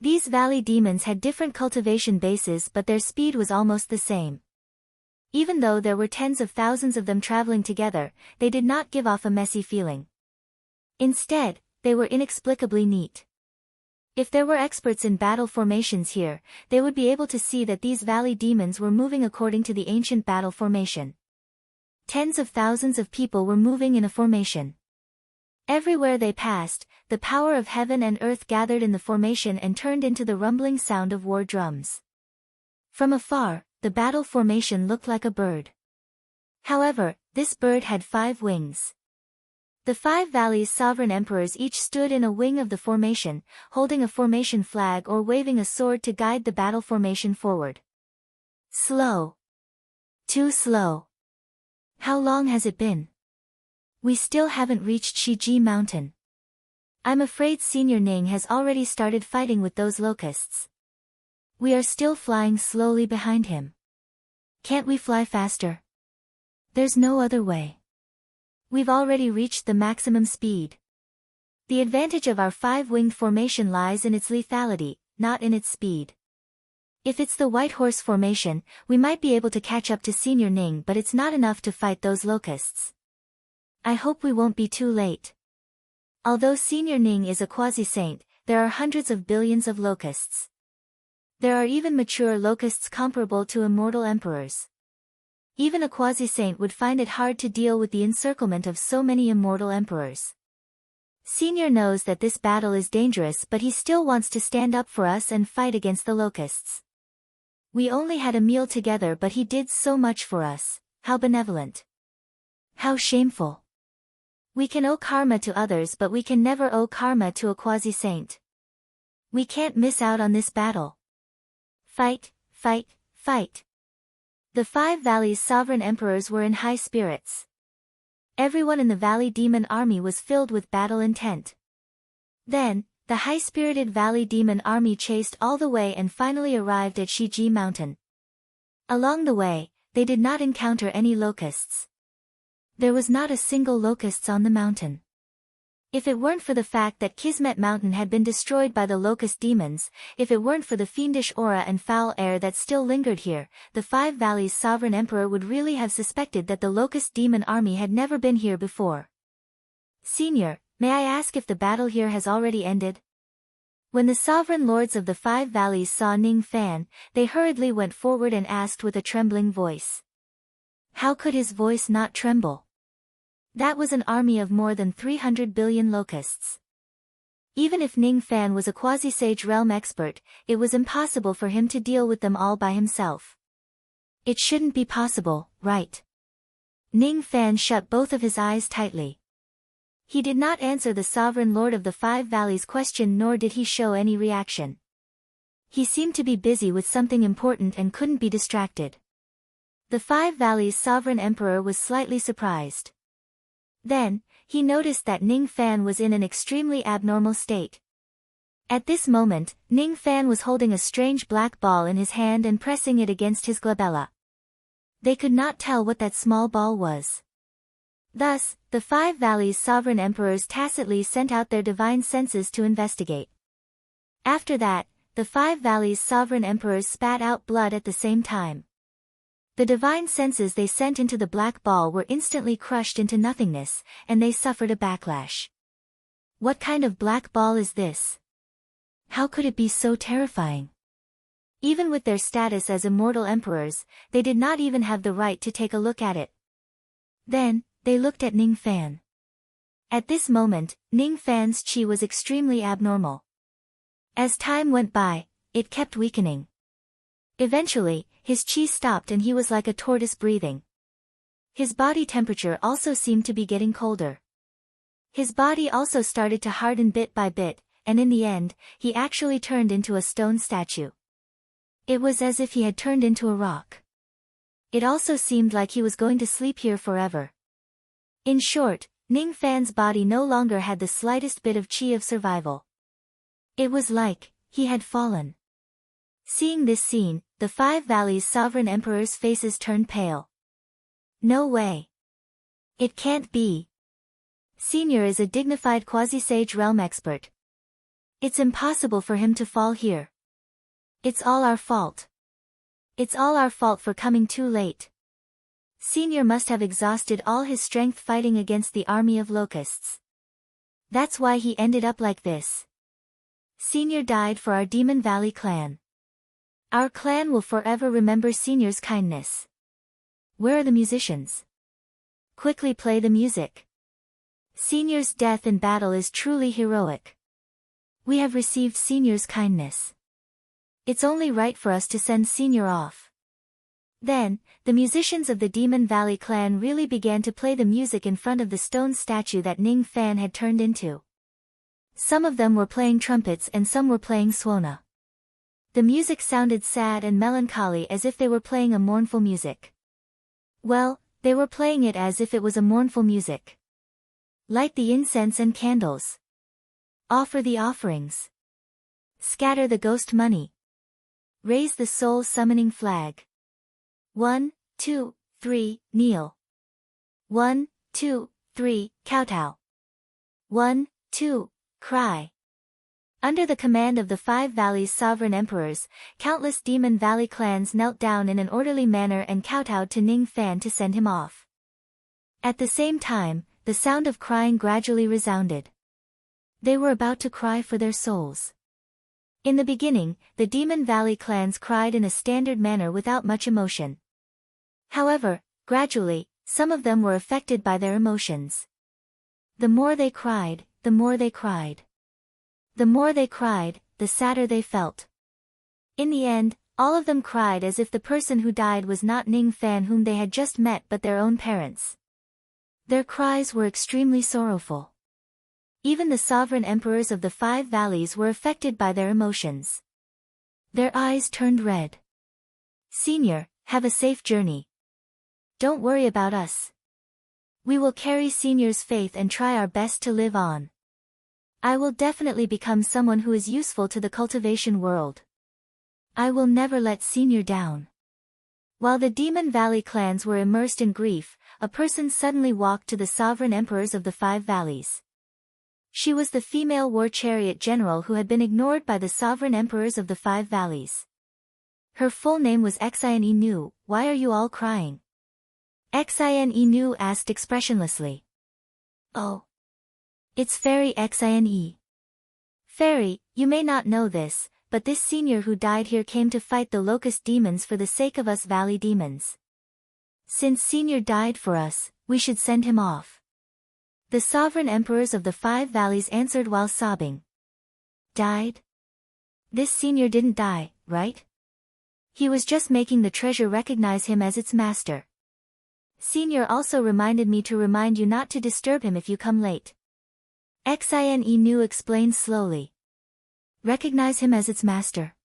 These valley demons had different cultivation bases, but their speed was almost the same. Even though there were tens of thousands of them traveling together, they did not give off a messy feeling. Instead, they were inexplicably neat. If there were experts in battle formations here, they would be able to see that these valley demons were moving according to the ancient battle formation. Tens of thousands of people were moving in a formation. Everywhere they passed, the power of heaven and earth gathered in the formation and turned into the rumbling sound of war drums. From afar, the battle formation looked like a bird. However, this bird had 5 wings. The 5 valleys' sovereign emperors each stood in a wing of the formation, holding a formation flag or waving a sword to guide the battle formation forward. Slow. Too slow. How long has it been? We still haven't reached Shiji Mountain. I'm afraid Senior Ning has already started fighting with those locusts. We are still flying slowly behind him. Can't we fly faster? There's no other way. We've already reached the maximum speed. The advantage of our five-winged formation lies in its lethality, not in its speed. If it's the White Horse formation, we might be able to catch up to Senior Ning, but it's not enough to fight those locusts. I hope we won't be too late. Although Senior Ning is a quasi-saint, there are hundreds of billions of locusts. There are even mature locusts comparable to immortal emperors. Even a quasi-saint would find it hard to deal with the encirclement of so many immortal emperors. Senior knows that this battle is dangerous, but he still wants to stand up for us and fight against the locusts. We only had a meal together, but he did so much for us. How benevolent. How shameful. We can owe karma to others, but we can never owe karma to a quasi-saint. We can't miss out on this battle. Fight, fight, fight. The Five Valleys' sovereign emperors were in high spirits. Everyone in the Valley Demon Army was filled with battle intent. Then, the high-spirited Valley Demon Army chased all the way and finally arrived at Shiji Mountain. Along the way, they did not encounter any locusts. There was not a single locust on the mountain. If it weren't for the fact that Kismet Mountain had been destroyed by the locust demons, if it weren't for the fiendish aura and foul air that still lingered here, the Five Valleys' sovereign emperor would really have suspected that the locust demon army had never been here before. Senior, may I ask if the battle here has already ended? When the sovereign lords of the Five Valleys saw Ning Fan, they hurriedly went forward and asked with a trembling voice. How could his voice not tremble? That was an army of more than 300 billion locusts. Even if Ning Fan was a quasi-sage realm expert, it was impossible for him to deal with them all by himself. It shouldn't be possible, right? Ning Fan shut both of his eyes tightly. He did not answer the sovereign lord of the Five Valleys' question, nor did he show any reaction. He seemed to be busy with something important and couldn't be distracted. The Five Valleys' sovereign emperor was slightly surprised. Then, he noticed that Ning Fan was in an extremely abnormal state. At this moment, Ning Fan was holding a strange black ball in his hand and pressing it against his glabella. They could not tell what that small ball was. Thus, the Five Valleys' sovereign emperors tacitly sent out their divine senses to investigate. After that, the Five Valleys' sovereign emperors spat out blood at the same time. The divine senses they sent into the black ball were instantly crushed into nothingness, and they suffered a backlash. What kind of black ball is this? How could it be so terrifying? Even with their status as immortal emperors, they did not even have the right to take a look at it. Then, they looked at Ning Fan. At this moment, Ning Fan's chi was extremely abnormal. As time went by, it kept weakening. Eventually, his chi stopped and he was like a tortoise breathing. His body temperature also seemed to be getting colder. His body also started to harden bit by bit, and in the end, he actually turned into a stone statue. It was as if he had turned into a rock. It also seemed like he was going to sleep here forever. In short, Ning Fan's body no longer had the slightest bit of chi of survival. It was like he had fallen. Seeing this scene, the Five Valleys' sovereign emperors' faces turned pale. No way. It can't be. Senior is a dignified quasi-sage realm expert. It's impossible for him to fall here. It's all our fault. It's all our fault for coming too late. Senior must have exhausted all his strength fighting against the army of locusts. That's why he ended up like this. Senior died for our Demon Valley clan. Our clan will forever remember Senior's kindness. Where are the musicians? Quickly play the music. Senior's death in battle is truly heroic. We have received Senior's kindness. It's only right for us to send Senior off. Then, the musicians of the Demon Valley clan really began to play the music in front of the stone statue that Ning Fan had turned into. Some of them were playing trumpets and some were playing swona. The music sounded sad and melancholy, as if they were playing a mournful music. Well, they were playing it as if it was a mournful music. Light the incense and candles. Offer the offerings. Scatter the ghost money. Raise the soul summoning flag. 1, 2, 3, kneel. 1, 2, 3, kowtow. 1, 2, cry. Under the command of the 5 valleys' sovereign emperors, countless Demon Valley clans knelt down in an orderly manner and kowtowed to Ning Fan to send him off. At the same time, the sound of crying gradually resounded. They were about to cry for their souls. In the beginning, the Demon Valley clans cried in a standard manner without much emotion. However, gradually, some of them were affected by their emotions. The more they cried, the more they cried. The more they cried, the sadder they felt. In the end, all of them cried as if the person who died was not Ning Fan whom they had just met but their own parents. Their cries were extremely sorrowful. Even the sovereign emperors of the 5 valleys were affected by their emotions. Their eyes turned red. Senior, have a safe journey. Don't worry about us. We will carry Senior's faith and try our best to live on. I will definitely become someone who is useful to the cultivation world. I will never let Senior down. While the Demon Valley clans were immersed in grief, a person suddenly walked to the sovereign emperors of the 5 valleys. She was the female war chariot general who had been ignored by the sovereign emperors of the 5 valleys. Her full name was Xine Nu. Why are you all crying? Xine Nu asked expressionlessly. Oh. It's Fairy Xine. Fairy, you may not know this, but this senior who died here came to fight the locust demons for the sake of us valley demons. Since Senior died for us, we should send him off. The sovereign emperors of the 5 valleys answered while sobbing. Died? This Senior didn't die, right? He was just making the treasure recognize him as its master. Senior also reminded me to remind you not to disturb him if you come late. Xine Nu explained slowly. Recognize him as its master.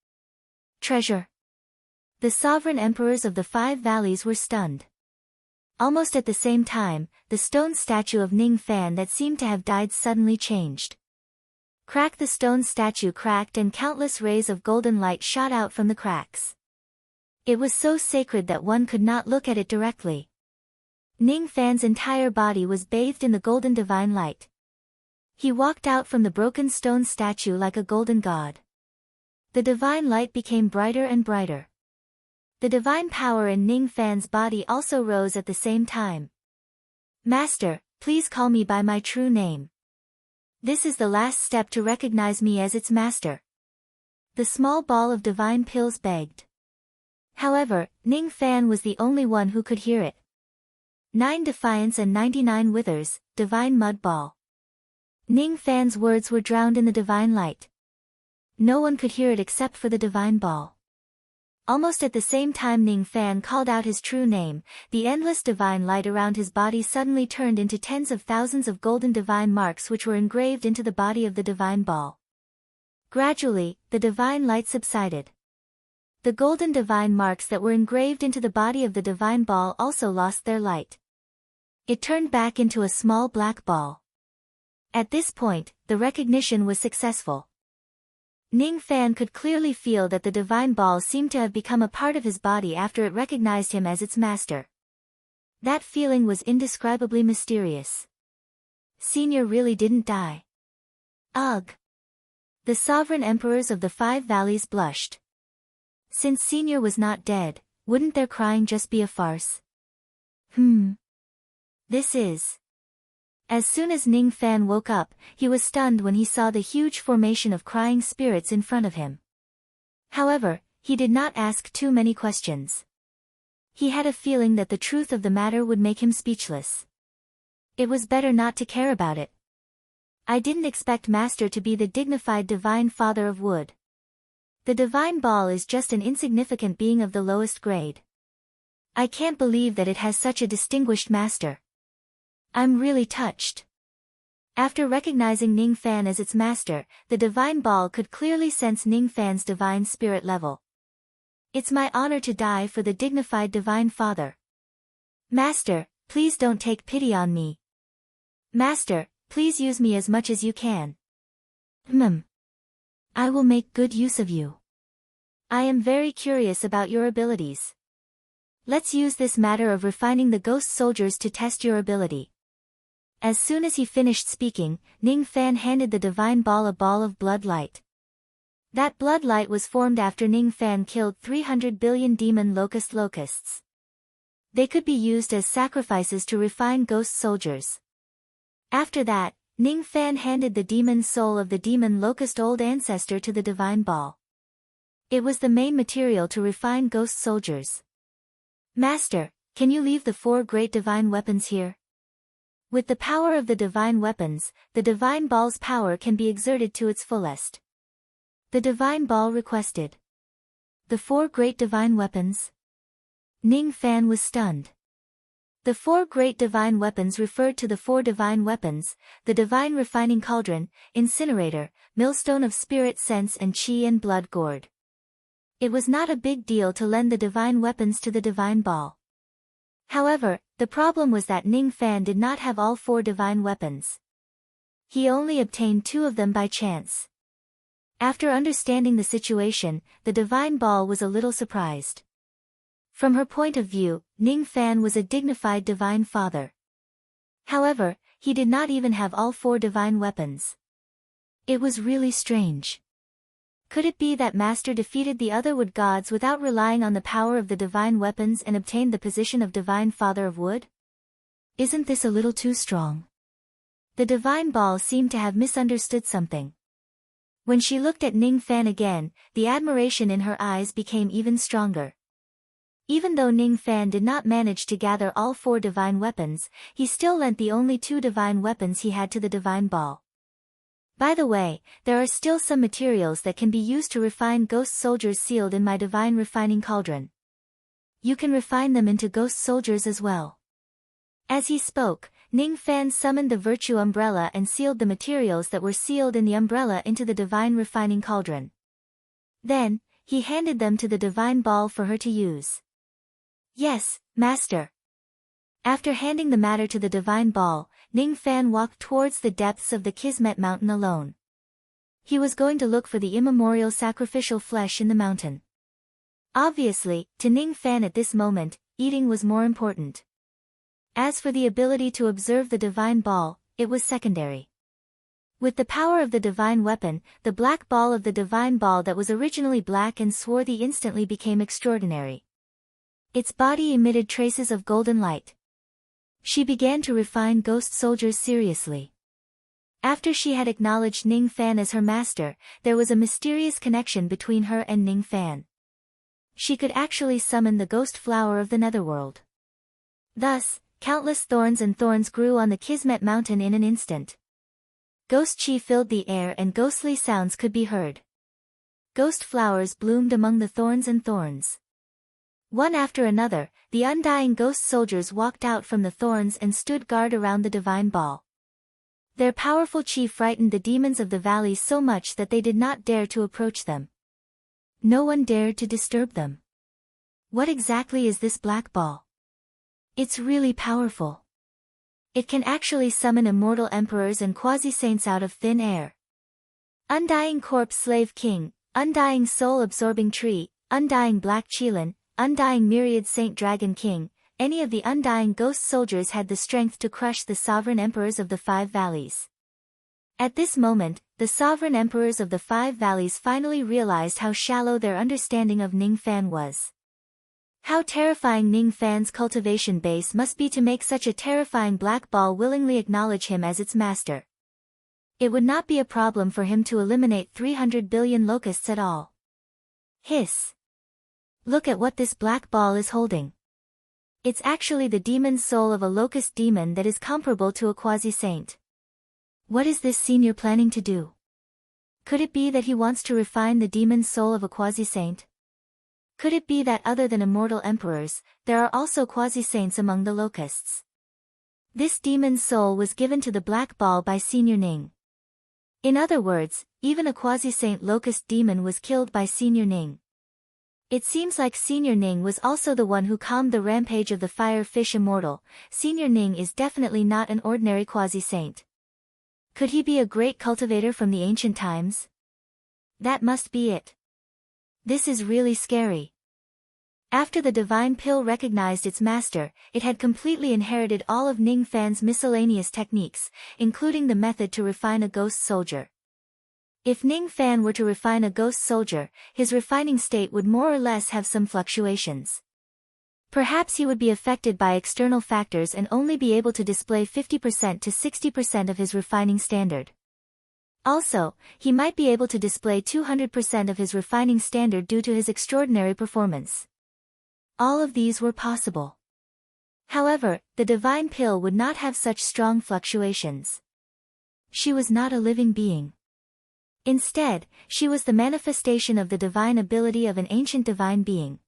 Treasure. The sovereign emperors of the 5 valleys were stunned. Almost at the same time, the stone statue of Ning Fan that seemed to have died suddenly changed. Crack! The stone statue cracked and countless rays of golden light shot out from the cracks. It was so sacred that one could not look at it directly. Ning Fan's entire body was bathed in the golden divine light. He walked out from the broken stone statue like a golden god. The divine light became brighter and brighter. The divine power in Ning Fan's body also rose at the same time. Master, please call me by my true name. This is the last step to recognize me as its master. The small ball of divine pills begged. However, Ning Fan was the only one who could hear it. 9 defiance and 99 withers, divine mud ball. Ning Fan's words were drowned in the divine light. No one could hear it except for the divine ball. Almost at the same time Ning Fan called out his true name, the endless divine light around his body suddenly turned into tens of thousands of golden divine marks which were engraved into the body of the divine ball. Gradually, the divine light subsided. The golden divine marks that were engraved into the body of the divine ball also lost their light. It turned back into a small black ball. At this point, the recognition was successful. Ning Fan could clearly feel that the divine ball seemed to have become a part of his body after it recognized him as its master. That feeling was indescribably mysterious. Senior really didn't die. Ugh! The sovereign emperors of the 5 valleys blushed. Since Senior was not dead, wouldn't their crying just be a farce? This is... As soon as Ning Fan woke up, he was stunned when he saw the huge formation of crying spirits in front of him. However, he did not ask too many questions. He had a feeling that the truth of the matter would make him speechless. It was better not to care about it. I didn't expect Master to be the dignified divine father of wood. The divine ball is just an insignificant being of the lowest grade. I can't believe that it has such a distinguished master. I'm really touched. After recognizing Ning Fan as its master, the divine ball could clearly sense Ning Fan's divine spirit level. It's my honor to die for the dignified divine father. Master, please don't take pity on me. Master, please use me as much as you can. I will make good use of you. I am very curious about your abilities. Let's use this matter of refining the ghost soldiers to test your ability. As soon as he finished speaking, Ning Fan handed the divine ball a ball of blood light. That blood light was formed after Ning Fan killed 300 billion demon locusts. They could be used as sacrifices to refine ghost soldiers. After that, Ning Fan handed the demon soul of the demon locust old ancestor to the divine ball. It was the main material to refine ghost soldiers. Master, can you leave the 4 great divine weapons here? With the power of the divine weapons, the divine ball's power can be exerted to its fullest. The divine ball requested. The 4 great divine weapons? Ning Fan was stunned. The 4 great divine weapons referred to the 4 divine weapons, the divine refining cauldron, incinerator, millstone of spirit sense and chi and blood gourd. It was not a big deal to lend the divine weapons to the divine ball. However, the problem was that Ning Fan did not have all 4 divine weapons. He only obtained 2 of them by chance. After understanding the situation, the divine ball was a little surprised. From her point of view, Ning Fan was a dignified divine father. However, he did not even have all 4 divine weapons. It was really strange. Could it be that Master defeated the other wood gods without relying on the power of the divine weapons and obtained the position of divine father of wood? Isn't this a little too strong? The divine ball seemed to have misunderstood something. When she looked at Ning Fan again, the admiration in her eyes became even stronger. Even though Ning Fan did not manage to gather all 4 divine weapons, he still lent the only 2 divine weapons he had to the divine ball. By the way, there are still some materials that can be used to refine ghost soldiers sealed in my divine refining cauldron. You can refine them into ghost soldiers as well. As he spoke, Ning Fan summoned the virtue umbrella and sealed the materials that were sealed in the umbrella into the divine refining cauldron. Then, he handed them to the divine ball for her to use. Yes, Master. After handing the matter to the divine ball, Ning Fan walked towards the depths of the Kismet mountain alone. He was going to look for the immemorial sacrificial flesh in the mountain. Obviously, to Ning Fan at this moment, eating was more important. As for the ability to observe the divine ball, it was secondary. With the power of the divine weapon, the black ball of the divine ball that was originally black and swarthy instantly became extraordinary. Its body emitted traces of golden light. She began to refine ghost soldiers seriously. After she had acknowledged Ning Fan as her master, there was a mysterious connection between her and Ning Fan. She could actually summon the ghost flower of the netherworld. Thus, countless thorns and thorns grew on the Kismet mountain in an instant. Ghost chi filled the air and ghostly sounds could be heard. Ghost flowers bloomed among the thorns and thorns. One after another, the undying ghost soldiers walked out from the thorns and stood guard around the divine ball. Their powerful chi frightened the demons of the valley so much that they did not dare to approach them. No one dared to disturb them. What exactly is this black ball? It's really powerful. It can actually summon immortal emperors and quasi-saints out of thin air. Undying corpse slave king, undying soul-absorbing tree, undying black Qilin, undying myriad saint dragon king, any of the undying ghost soldiers had the strength to crush the sovereign emperors of the 5 valleys. At this moment, the sovereign emperors of the 5 valleys finally realized how shallow their understanding of Ning Fan was. How terrifying Ning Fan's cultivation base must be to make such a terrifying black ball willingly acknowledge him as its master. It would not be a problem for him to eliminate 300 billion locusts at all. Hiss. Look at what this black ball is holding. It's actually the demon soul of a locust demon that is comparable to a quasi-saint. What is this senior planning to do? Could it be that he wants to refine the demon soul of a quasi-saint? Could it be that other than immortal emperors, there are also quasi-saints among the locusts? This demon soul was given to the black ball by Senior Ning. In other words, even a quasi-saint locust demon was killed by Senior Ning. It seems like Senior Ning was also the one who calmed the rampage of the fire fish immortal. Senior Ning is definitely not an ordinary quasi-saint. Could he be a great cultivator from the ancient times? That must be it. This is really scary. After the divine pill recognized its master, it had completely inherited all of Ning Fan's miscellaneous techniques, including the method to refine a ghost soldier. If Ning Fan were to refine a ghost soldier, his refining state would more or less have some fluctuations. Perhaps he would be affected by external factors and only be able to display 50% to 60% of his refining standard. Also, he might be able to display 200% of his refining standard due to his extraordinary performance. All of these were possible. However, the divine pill would not have such strong fluctuations. She was not a living being. Instead, she was the manifestation of the divine ability of an ancient divine being.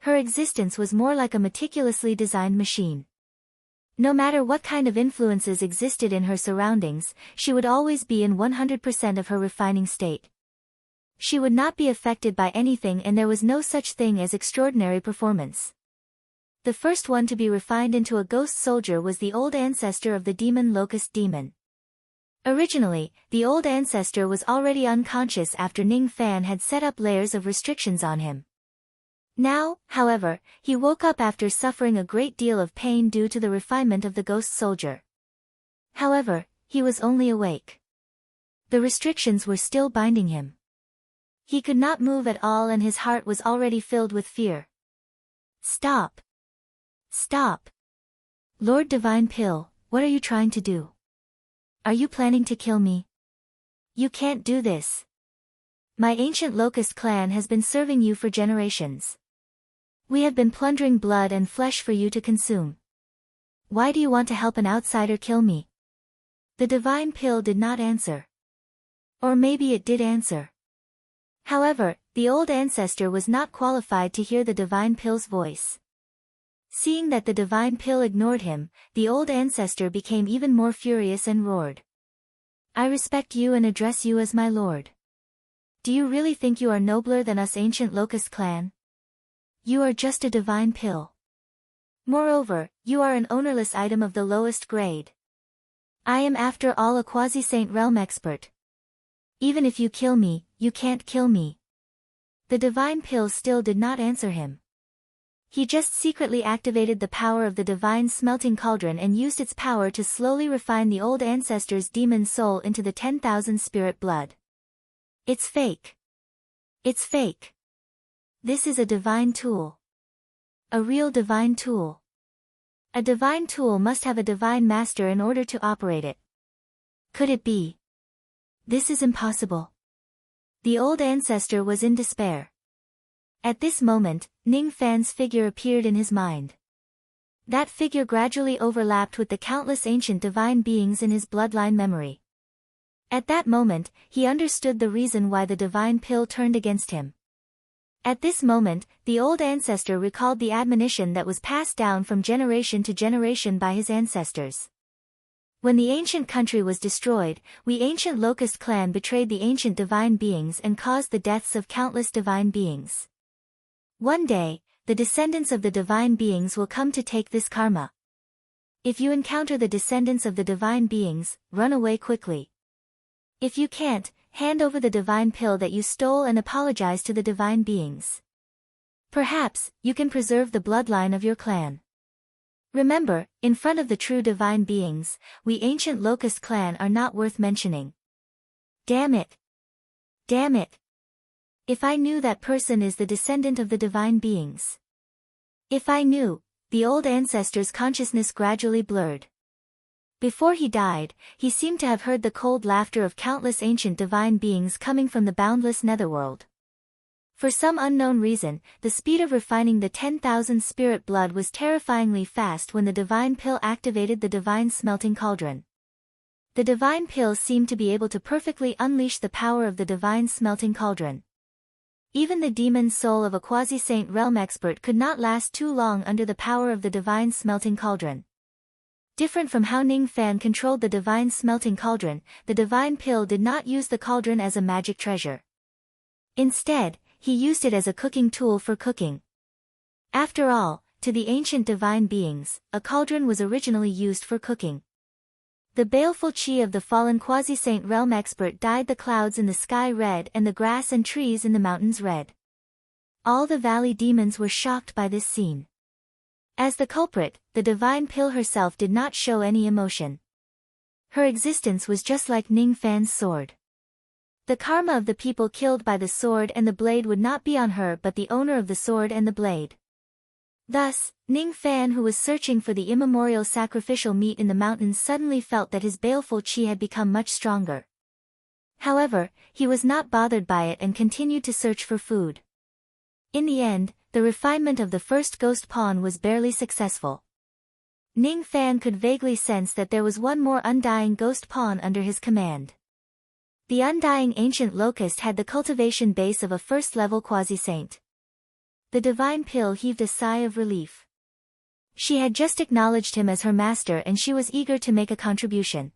Her existence was more like a meticulously designed machine. No matter what kind of influences existed in her surroundings, she would always be in 100% of her refining state. She would not be affected by anything, and there was no such thing as extraordinary performance. The first one to be refined into a ghost soldier was the old ancestor of the demon Locust Demon. Originally, the old ancestor was already unconscious after Ning Fan had set up layers of restrictions on him. Now, however, he woke up after suffering a great deal of pain due to the refinement of the ghost soldier. However, he was only awake. The restrictions were still binding him. He could not move at all, and his heart was already filled with fear. Stop! Stop! Lord Divine Pill, what are you trying to do? Are you planning to kill me? You can't do this. My ancient Locust clan has been serving you for generations. We have been plundering blood and flesh for you to consume. Why do you want to help an outsider kill me? The divine pill did not answer. Or maybe it did answer. However, the old ancestor was not qualified to hear the divine pill's voice. Seeing that the divine pill ignored him, the old ancestor became even more furious and roared. I respect you and address you as my lord. Do you really think you are nobler than us ancient Locust clan? You are just a divine pill. Moreover, you are an ownerless item of the lowest grade. I am after all a quasi-saint realm expert. Even if you kill me, you can't kill me. The divine pill still did not answer him. He just secretly activated the power of the divine smelting cauldron and used its power to slowly refine the old ancestor's demon soul into the 10,000 spirit blood. It's fake. It's fake. This is a divine tool. A real divine tool. A divine tool must have a divine master in order to operate it. Could it be? This is impossible. The old ancestor was in despair. At this moment, Ning Fan's figure appeared in his mind. That figure gradually overlapped with the countless ancient divine beings in his bloodline memory. At that moment, he understood the reason why the divine pill turned against him. At this moment, the old ancestor recalled the admonition that was passed down from generation to generation by his ancestors. When the ancient country was destroyed, we ancient Locust clan betrayed the ancient divine beings and caused the deaths of countless divine beings. One day, the descendants of the divine beings will come to take this karma. If you encounter the descendants of the divine beings, run away quickly. If you can't, hand over the divine pill that you stole and apologize to the divine beings. Perhaps, you can preserve the bloodline of your clan. Remember, in front of the true divine beings, we ancient Locust clan are not worth mentioning. Damn it! Damn it! If I knew that person is the descendant of the divine beings. If I knew, the old ancestor's consciousness gradually blurred. Before he died, he seemed to have heard the cold laughter of countless ancient divine beings coming from the boundless netherworld. For some unknown reason, the speed of refining the 10,000 spirit blood was terrifyingly fast when the divine pill activated the divine smelting cauldron. The divine pill seemed to be able to perfectly unleash the power of the divine smelting cauldron. Even the demon soul of a quasi-saint realm expert could not last too long under the power of the divine smelting cauldron. Different from how Ning Fan controlled the divine smelting cauldron, the divine pill did not use the cauldron as a magic treasure. Instead, he used it as a cooking tool for cooking. After all, to the ancient divine beings, a cauldron was originally used for cooking. The baleful chi of the fallen quasi-saint realm expert dyed the clouds in the sky red and the grass and trees in the mountains red. All the valley demons were shocked by this scene. As the culprit, the divine pill herself did not show any emotion. Her existence was just like Ning Fan's sword. The karma of the people killed by the sword and the blade would not be on her but the owner of the sword and the blade. Thus, Ning Fan, who was searching for the immemorial sacrificial meat in the mountains, suddenly felt that his baleful qi had become much stronger. However, he was not bothered by it and continued to search for food. In the end, the refinement of the first ghost pawn was barely successful. Ning Fan could vaguely sense that there was one more undying ghost pawn under his command. The undying ancient locust had the cultivation base of a first-level quasi-saint. The divine pill heaved a sigh of relief. She had just acknowledged him as her master and she was eager to make a contribution.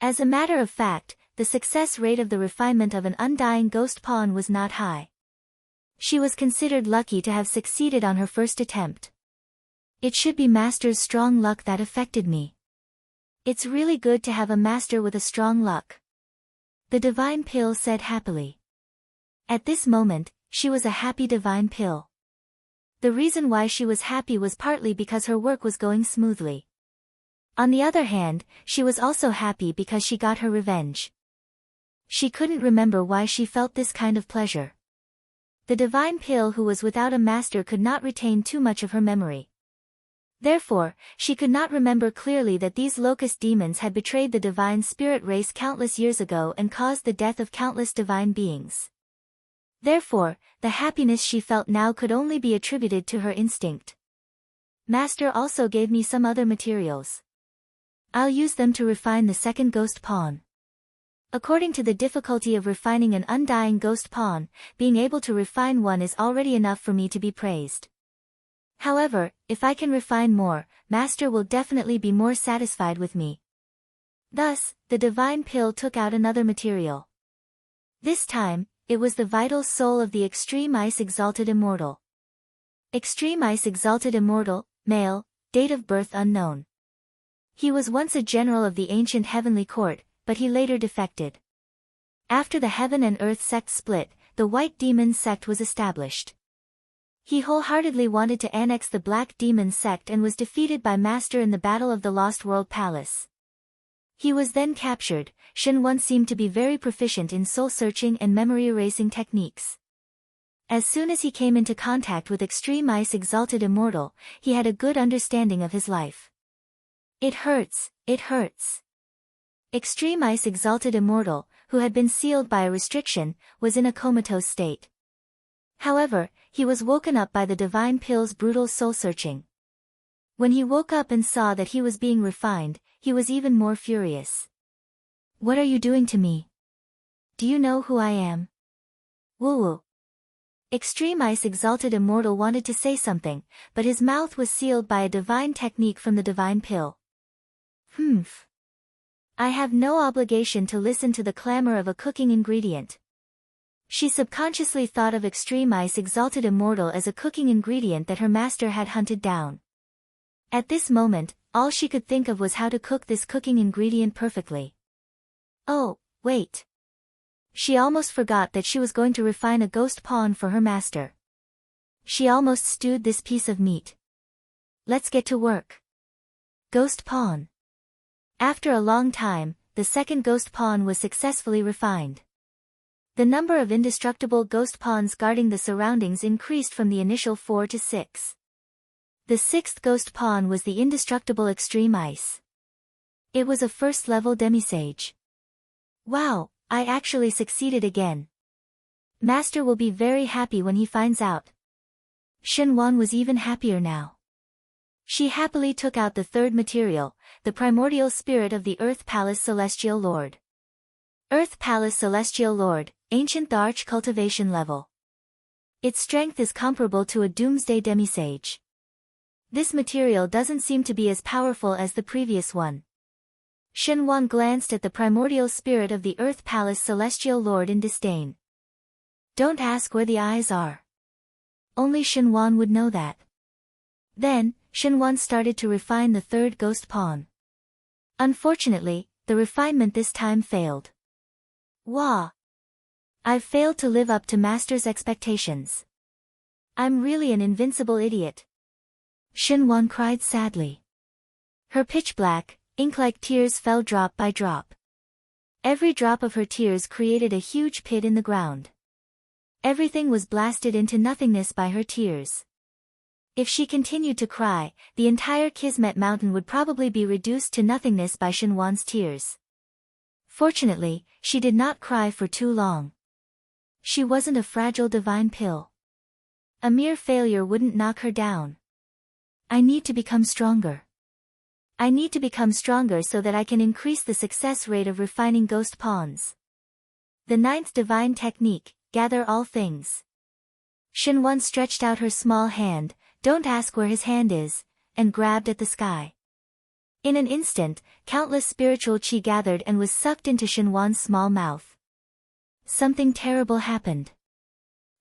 As a matter of fact, the success rate of the refinement of an undying ghost pawn was not high. She was considered lucky to have succeeded on her first attempt. It should be master's strong luck that affected me. It's really good to have a master with a strong luck. The divine pill said happily. At this moment, she was a happy divine pill. The reason why she was happy was partly because her work was going smoothly. On the other hand, she was also happy because she got her revenge. She couldn't remember why she felt this kind of pleasure. The divine pill who was without a master could not retain too much of her memory. Therefore, she could not remember clearly that these locust demons had betrayed the divine spirit race countless years ago and caused the death of countless divine beings. Therefore, the happiness she felt now could only be attributed to her instinct. Master also gave me some other materials. I'll use them to refine the second ghost pawn. According to the difficulty of refining an undying ghost pawn, being able to refine one is already enough for me to be praised. However, if I can refine more, Master will definitely be more satisfied with me. Thus, the divine pill took out another material. This time, it was the vital soul of the Extreme Ice Exalted Immortal. Extreme Ice Exalted Immortal, male, date of birth unknown. He was once a general of the ancient heavenly court, but he later defected. After the heaven and earth sect split, the white demon sect was established. He wholeheartedly wanted to annex the black demon sect and was defeated by Master in the Battle of the Lost World Palace. He was then captured. Shenwan seemed to be very proficient in soul-searching and memory-erasing techniques. As soon as he came into contact with Extreme Ice Exalted Immortal, he had a good understanding of his life. It hurts, it hurts. Extreme Ice Exalted Immortal, who had been sealed by a restriction, was in a comatose state. However, he was woken up by the divine pill's brutal soul-searching. When he woke up and saw that he was being refined, he was even more furious. What are you doing to me? Do you know who I am? Woo-woo. Extreme Ice Exalted Immortal wanted to say something, but his mouth was sealed by a divine technique from the divine pill. Humph. I have no obligation to listen to the clamor of a cooking ingredient. She subconsciously thought of Extreme Ice Exalted Immortal as a cooking ingredient that her master had hunted down. At this moment, all she could think of was how to cook this cooking ingredient perfectly. Oh, wait. She almost forgot that she was going to refine a ghost pawn for her master. She almost stewed this piece of meat. Let's get to work. Ghost pawn. After a long time, the second ghost pawn was successfully refined. The number of indestructible ghost pawns guarding the surroundings increased from the initial 4 to 6. The sixth ghost pawn was the indestructible Extreme Ice. It was a first-level demisage. Wow, I actually succeeded again. Master will be very happy when he finds out. Shenwan was even happier now. She happily took out the third material, the primordial spirit of the Earth Palace Celestial Lord. Earth Palace Celestial Lord, ancient the arch cultivation level. Its strength is comparable to a doomsday demisage. This material doesn't seem to be as powerful as the previous one. Shenwan glanced at the primordial spirit of the Earth Palace Celestial Lord in disdain. Don't ask where the eyes are. Only Shenwan would know that. Then, Shenwan started to refine the third ghost pawn. Unfortunately, the refinement this time failed. Wah! I've failed to live up to Master's expectations. I'm really an invincible idiot. Shinwan cried sadly. Her pitch-black, ink-like tears fell drop by drop. Every drop of her tears created a huge pit in the ground. Everything was blasted into nothingness by her tears. If she continued to cry, the entire Kismet mountain would probably be reduced to nothingness by Shinwan's tears. Fortunately, she did not cry for too long. She wasn't a fragile divine pill. A mere failure wouldn't knock her down. I need to become stronger. I need to become stronger so that I can increase the success rate of refining ghost pawns. The 9th divine technique, gather all things. Shinwan stretched out her small hand, don't ask where his hand is, and grabbed at the sky. In an instant, countless spiritual chi gathered and was sucked into Shinwan's small mouth. Something terrible happened.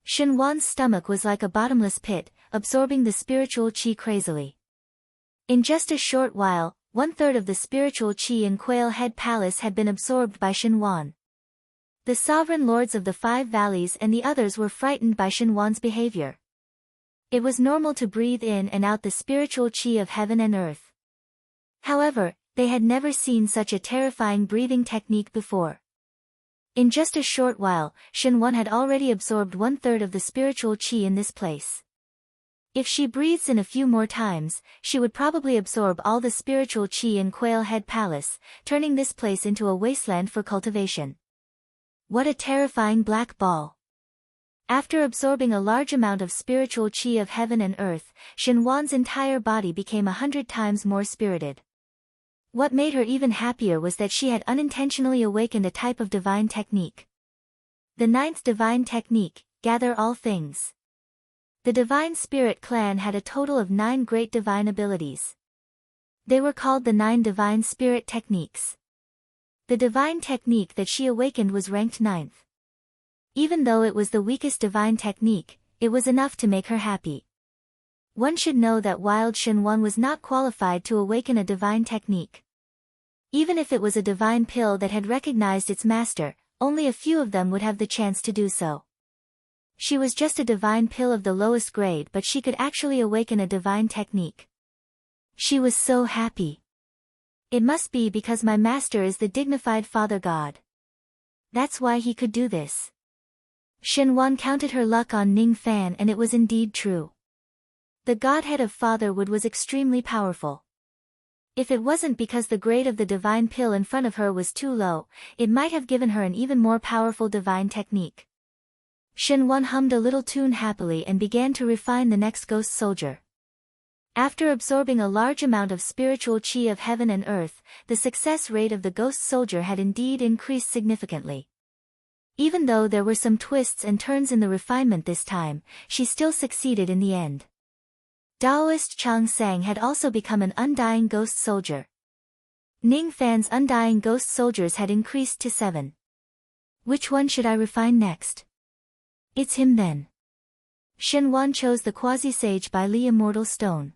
Shinwan's stomach was like a bottomless pit, absorbing the spiritual chi crazily. In just a short while, 1/3 of the spiritual chi in Quail Head Palace had been absorbed by Shinwan. The sovereign lords of the 5 valleys and the others were frightened by Shinwan's behavior. It was normal to breathe in and out the spiritual chi of heaven and earth. However, they had never seen such a terrifying breathing technique before. In just a short while, Shinwan had already absorbed 1/3 of the spiritual chi in this place. If she breathes in a few more times, she would probably absorb all the spiritual chi in Quail Head Palace, turning this place into a wasteland for cultivation. What a terrifying black ball! After absorbing a large amount of spiritual chi of heaven and earth, Shinwan's entire body became 100 times more spirited. What made her even happier was that she had unintentionally awakened a type of divine technique. The 9th divine technique, gather all things. The Divine Spirit clan had a total of 9 great divine abilities. They were called the 9 divine spirit techniques. The divine technique that she awakened was ranked 9th. Even though it was the weakest divine technique, it was enough to make her happy. One should know that Wild Shinwan was not qualified to awaken a divine technique. Even if it was a divine pill that had recognized its master, only a few of them would have the chance to do so. She was just a divine pill of the lowest grade, but she could actually awaken a divine technique. She was so happy. It must be because my master is the dignified Father God. That's why he could do this. Shinwan counted her luck on Ning Fan, and it was indeed true. The godhead of fatherhood was extremely powerful. If it wasn't because the grade of the divine pill in front of her was too low, it might have given her an even more powerful divine technique. Shinwan hummed a little tune happily and began to refine the next ghost soldier. After absorbing a large amount of spiritual chi of heaven and earth, the success rate of the ghost soldier had indeed increased significantly. Even though there were some twists and turns in the refinement this time, she still succeeded in the end. Taoist Chang Sang had also become an undying ghost soldier. Ning Fan's undying ghost soldiers had increased to 7. Which one should I refine next? It's him then. Shinwan chose the Quasi-Sage by Li Immortal Stone.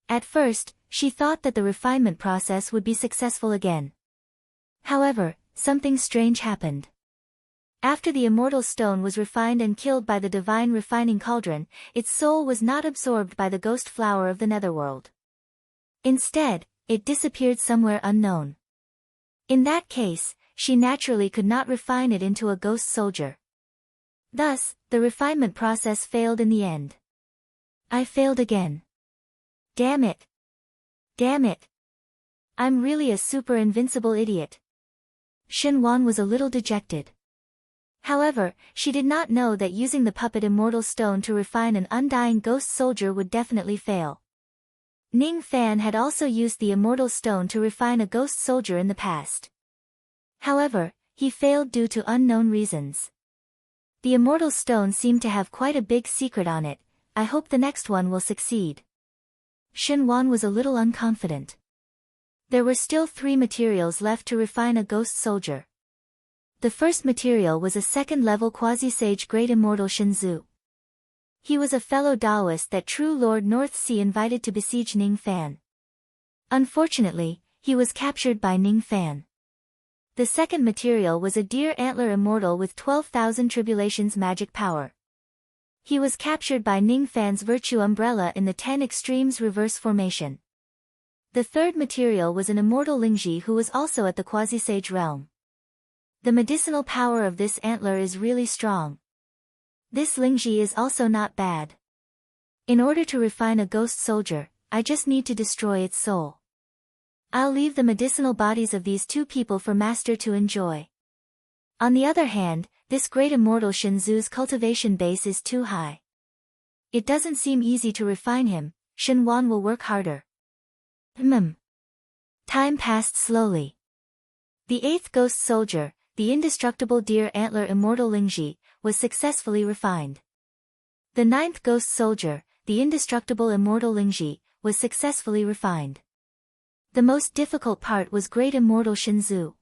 At first, she thought that the refinement process would be successful again. However, something strange happened. After the immortal stone was refined and killed by the divine refining cauldron, its soul was not absorbed by the ghost flower of the netherworld. Instead, it disappeared somewhere unknown. In that case, she naturally could not refine it into a ghost soldier. Thus, the refinement process failed in the end. I failed again. Damn it. Damn it. I'm really a super invincible idiot. Shinwan was a little dejected. However, she did not know that using the puppet immortal stone to refine an undying ghost soldier would definitely fail. Ning Fan had also used the immortal stone to refine a ghost soldier in the past. However, he failed due to unknown reasons. The immortal stone seemed to have quite a big secret on it. I hope the next one will succeed. Shinwan was a little unconfident. There were still 3 materials left to refine a ghost soldier. The first material was a 2nd-level quasi-sage great immortal Shinzu. He was a fellow Taoist that true Lord North Sea invited to besiege Ning Fan. Unfortunately, he was captured by Ning Fan. The second material was a deer antler immortal with 12,000 tribulations magic power. He was captured by Ning Fan's virtue umbrella in the 10 extremes reverse formation. The third material was an immortal Lingji who was also at the quasi-sage realm. The medicinal power of this antler is really strong. This Lingji is also not bad. In order to refine a ghost soldier, I just need to destroy its soul. I'll leave the medicinal bodies of these two people for Master to enjoy. On the other hand, this great immortal Shinzu's cultivation base is too high. It doesn't seem easy to refine him. Shinwan will work harder. Time passed slowly. The 8th ghost soldier, the indestructible deer antler immortal Lingji, was successfully refined. The 9th ghost soldier, the indestructible immortal Lingji, was successfully refined. The most difficult part was great immortal Shinzu.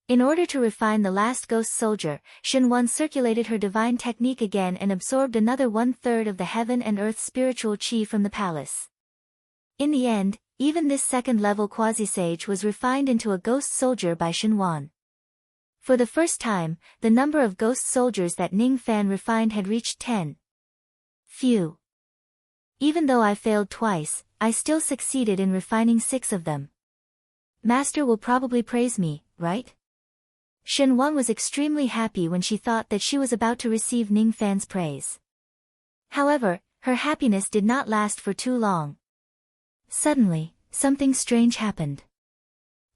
In order to refine the last ghost soldier, Shinwan circulated her divine technique again and absorbed another 1/3 of the heaven and earth spiritual chi from the palace. In the end, even this second-level quasi-sage was refined into a ghost soldier by Shinwan. For the first time, the number of ghost soldiers that Ning Fan refined had reached 10. Phew. Even though I failed twice, I still succeeded in refining 6 of them. Master will probably praise me, right? Shinwan was extremely happy when she thought that she was about to receive Ning Fan's praise. However, her happiness did not last for too long. Suddenly, something strange happened.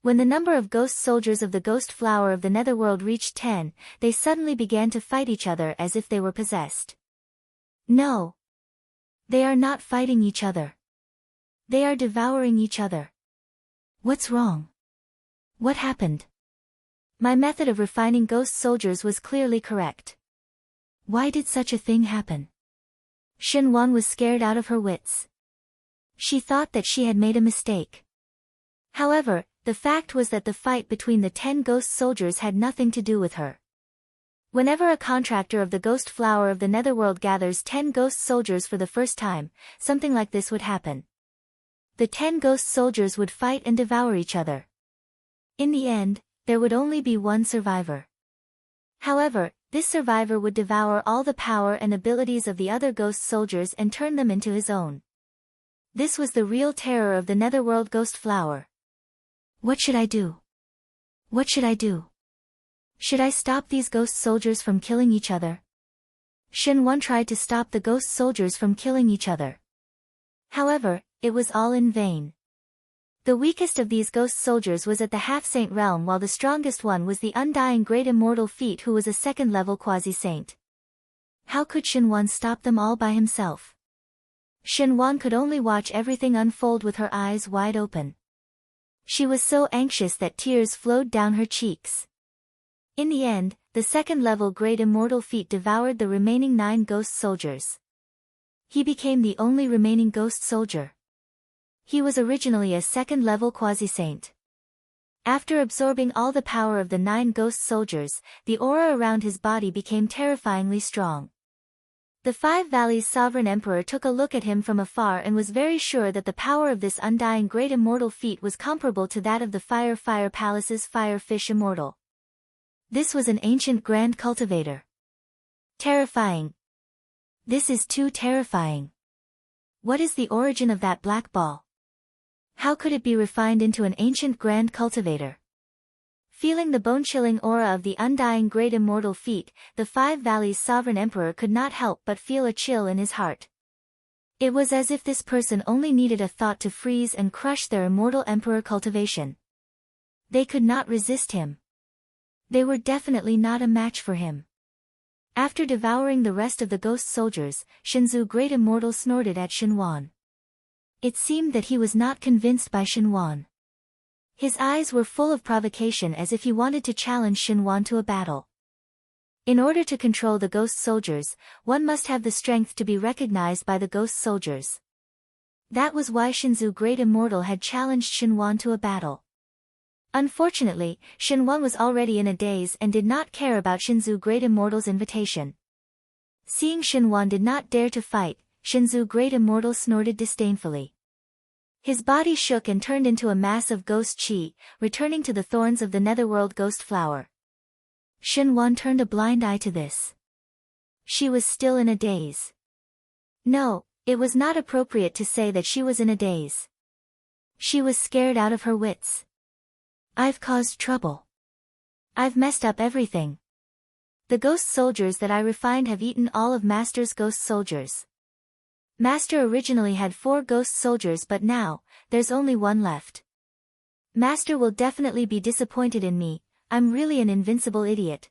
When the number of ghost soldiers of the ghost flower of the netherworld reached 10, they suddenly began to fight each other as if they were possessed. No. They are not fighting each other. They are devouring each other. What's wrong? What happened? My method of refining ghost soldiers was clearly correct. Why did such a thing happen? Shinwan was scared out of her wits. She thought that she had made a mistake. However, the fact was that the fight between the 10 ghost soldiers had nothing to do with her. Whenever a contractor of the ghost flower of the netherworld gathers 10 ghost soldiers for the first time, something like this would happen. The 10 ghost soldiers would fight and devour each other. In the end, there would only be one survivor. However, this survivor would devour all the power and abilities of the other ghost soldiers and turn them into his own. This was the real terror of the netherworld ghost flower. What should I do? What should I do? Should I stop these ghost soldiers from killing each other? Shinwan tried to stop the ghost soldiers from killing each other. However, it was all in vain. The weakest of these ghost soldiers was at the half-saint realm while the strongest one was the undying great immortal feat who was a second-level quasi-saint. How could Shinwan stop them all by himself? Shinwan could only watch everything unfold with her eyes wide open. She was so anxious that tears flowed down her cheeks. In the end, the second-level great immortal feat devoured the remaining 9 ghost soldiers. He became the only remaining ghost soldier. He was originally a second-level quasi-saint. After absorbing all the power of the 9 ghost soldiers, the aura around his body became terrifyingly strong. The 5 Valleys sovereign emperor took a look at him from afar and was very sure that the power of this undying great immortal feat was comparable to that of the Fire Palace's Fire Fish Immortal. This was an ancient grand cultivator. Terrifying. This is too terrifying. What is the origin of that black ball? How could it be refined into an ancient grand cultivator? Feeling the bone-chilling aura of the undying great immortal feat, the 5 Valleys sovereign emperor could not help but feel a chill in his heart. It was as if this person only needed a thought to freeze and crush their immortal emperor cultivation. They could not resist him. They were definitely not a match for him. After devouring the rest of the ghost soldiers, Shinzu Great Immortal snorted at Shinwan. It seemed that he was not convinced by Shinwan. His eyes were full of provocation as if he wanted to challenge Shinwan to a battle. In order to control the ghost soldiers, one must have the strength to be recognized by the ghost soldiers. That was why Shinzu Great Immortal had challenged Shinwan to a battle. Unfortunately, Shinwan was already in a daze and did not care about Shinzu Great Immortal's invitation. Seeing Shinwan did not dare to fight, Shinzu Great Immortal snorted disdainfully. His body shook and turned into a mass of ghost chi, returning to the thorns of the netherworld ghost flower. Shinwan turned a blind eye to this. She was still in a daze. No, it was not appropriate to say that she was in a daze. She was scared out of her wits. I've caused trouble. I've messed up everything. The ghost soldiers that I refined have eaten all of Master's ghost soldiers. Master originally had 4 ghost soldiers, but now, there's only 1 left. Master will definitely be disappointed in me. I'm really an invincible idiot.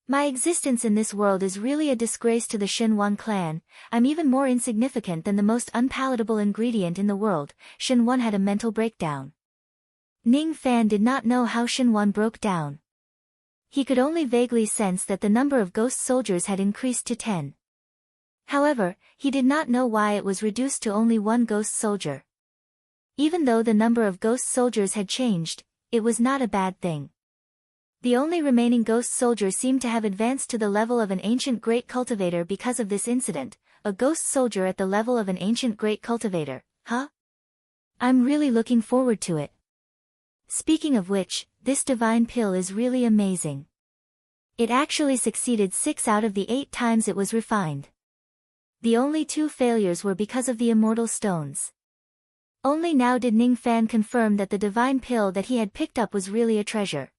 My existence in this world is really a disgrace to the Shenwan clan. I'm even more insignificant than the most unpalatable ingredient in the world. Shenwan had a mental breakdown. Ning Fan did not know how Shenwan broke down. He could only vaguely sense that the number of ghost soldiers had increased to 10. However, he did not know why it was reduced to only 1 ghost soldier. Even though the number of ghost soldiers had changed, it was not a bad thing. The only remaining ghost soldier seemed to have advanced to the level of an ancient great cultivator because of this incident. A ghost soldier at the level of an ancient great cultivator, huh? I'm really looking forward to it. Speaking of which, this divine pill is really amazing. It actually succeeded 6 out of the 8 times it was refined. The only 2 failures were because of the immortal stones. Only now did Ning Fan confirm that the divine pill that he had picked up was really a treasure.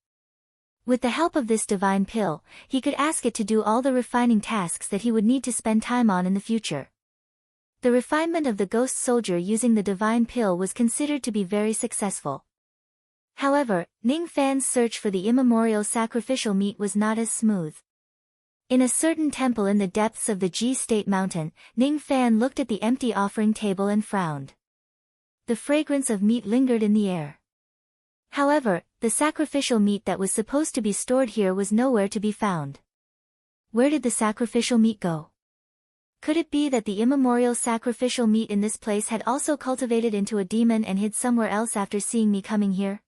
With the help of this divine pill, he could ask it to do all the refining tasks that he would need to spend time on in the future. The refinement of the ghost soldier using the divine pill was considered to be very successful. However, Ning Fan's search for the immemorial sacrificial meat was not as smooth. In a certain temple in the depths of the G-State Mountain, Ning Fan looked at the empty offering table and frowned. The fragrance of meat lingered in the air. However, the sacrificial meat that was supposed to be stored here was nowhere to be found. Where did the sacrificial meat go? Could it be that the immemorial sacrificial meat in this place had also cultivated into a demon and hid somewhere else after seeing me coming here?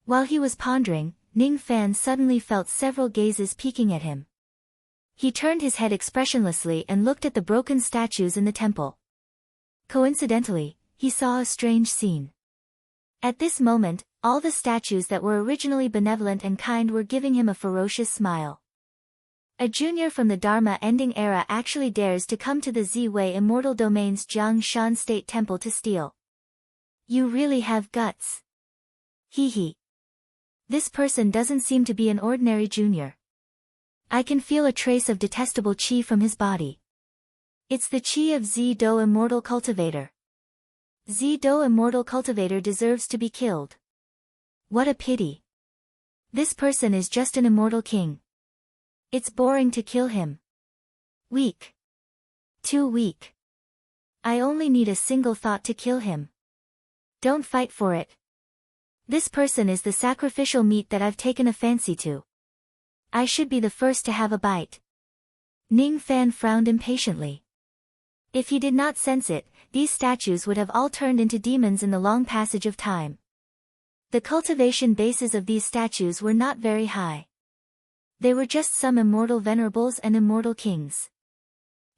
While he was pondering, Ning Fan suddenly felt several gazes peeking at him. He turned his head expressionlessly and looked at the broken statues in the temple. Coincidentally, he saw a strange scene. At this moment, all the statues that were originally benevolent and kind were giving him a ferocious smile. A junior from the Dharma Ending era actually dares to come to the Z-Wei Immortal Domain's Jiangshan State Temple to steal. You really have guts. Hee hee. This person doesn't seem to be an ordinary junior. I can feel a trace of detestable qi from his body. It's the qi of Z-Do Immortal Cultivator. Z-Do Immortal Cultivator deserves to be killed. What a pity. This person is just an immortal king. It's boring to kill him. Weak. Too weak. I only need a single thought to kill him. Don't fight for it. This person is the sacrificial meat that I've taken a fancy to. I should be the first to have a bite. Ning Fan frowned impatiently. If he did not sense it, these statues would have all turned into demons in the long passage of time. The cultivation bases of these statues were not very high. They were just some immortal venerables and immortal kings.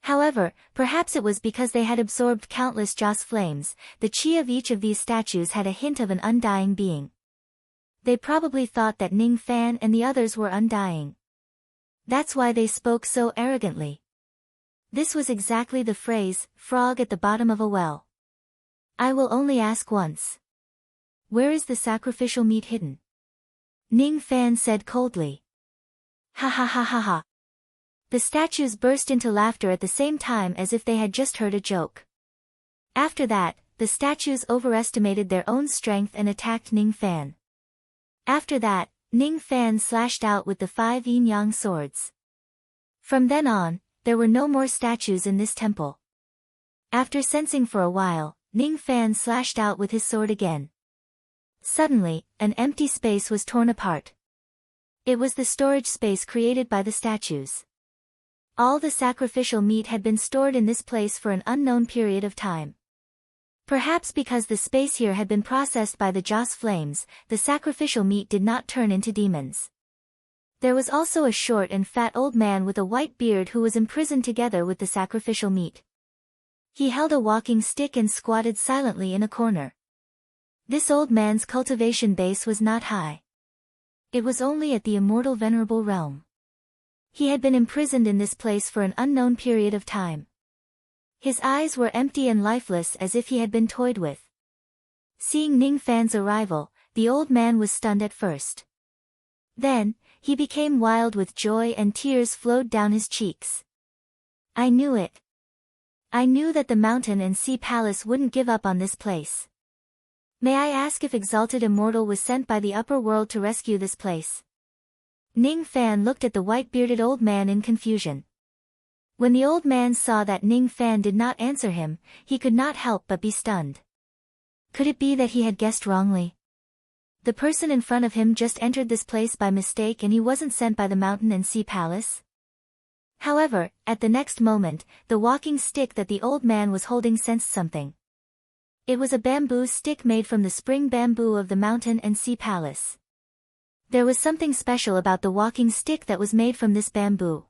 However, perhaps it was because they had absorbed countless Joss flames, the qi of each of these statues had a hint of an undying being. They probably thought that Ning Fan and the others were undying. That's why they spoke so arrogantly. This was exactly the phrase, frog at the bottom of a well. I will only ask once. Where is the sacrificial meat hidden? Ning Fan said coldly. Ha ha ha ha ha. The statues burst into laughter at the same time as if they had just heard a joke. After that, the statues overestimated their own strength and attacked Ning Fan. After that, Ning Fan slashed out with the 5 yin-yang swords. From then on, there were no more statues in this temple. After sensing for a while, Ning Fan slashed out with his sword again. Suddenly, an empty space was torn apart. It was the storage space created by the statues. All the sacrificial meat had been stored in this place for an unknown period of time. Perhaps because the space here had been processed by the Joss flames, the sacrificial meat did not turn into demons. There was also a short and fat old man with a white beard who was imprisoned together with the sacrificial meat. He held a walking stick and squatted silently in a corner. This old man's cultivation base was not high. It was only at the immortal venerable realm. He had been imprisoned in this place for an unknown period of time. His eyes were empty and lifeless as if he had been toyed with. Seeing Ning Fan's arrival, the old man was stunned at first. Then, he became wild with joy and tears flowed down his cheeks. I knew it. I knew that the mountain and sea palace wouldn't give up on this place. May I ask if Exalted Immortal was sent by the upper world to rescue this place? Ning Fan looked at the white-bearded old man in confusion. When the old man saw that Ning Fan did not answer him, he could not help but be stunned. Could it be that he had guessed wrongly? The person in front of him just entered this place by mistake and he wasn't sent by the mountain and sea palace? However, at the next moment, the walking stick that the old man was holding sensed something. It was a bamboo stick made from the spring bamboo of the mountain and sea palace. There was something special about the walking stick that was made from this bamboo.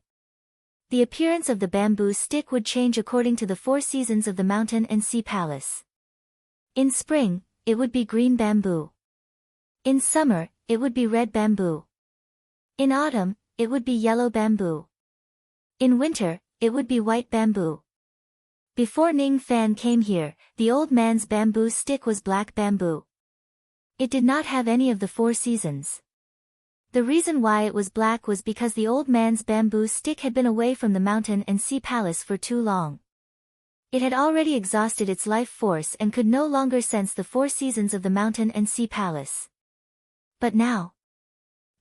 The appearance of the bamboo stick would change according to the 4 seasons of the mountain and sea palace. In spring, it would be green bamboo. In summer, it would be red bamboo. In autumn, it would be yellow bamboo. In winter, it would be white bamboo. Before Ning Fan came here, the old man's bamboo stick was black bamboo. It did not have any of the 4 seasons. The reason why it was black was because the old man's bamboo stick had been away from the mountain and sea palace for too long. It had already exhausted its life force and could no longer sense the 4 seasons of the mountain and sea palace. But now,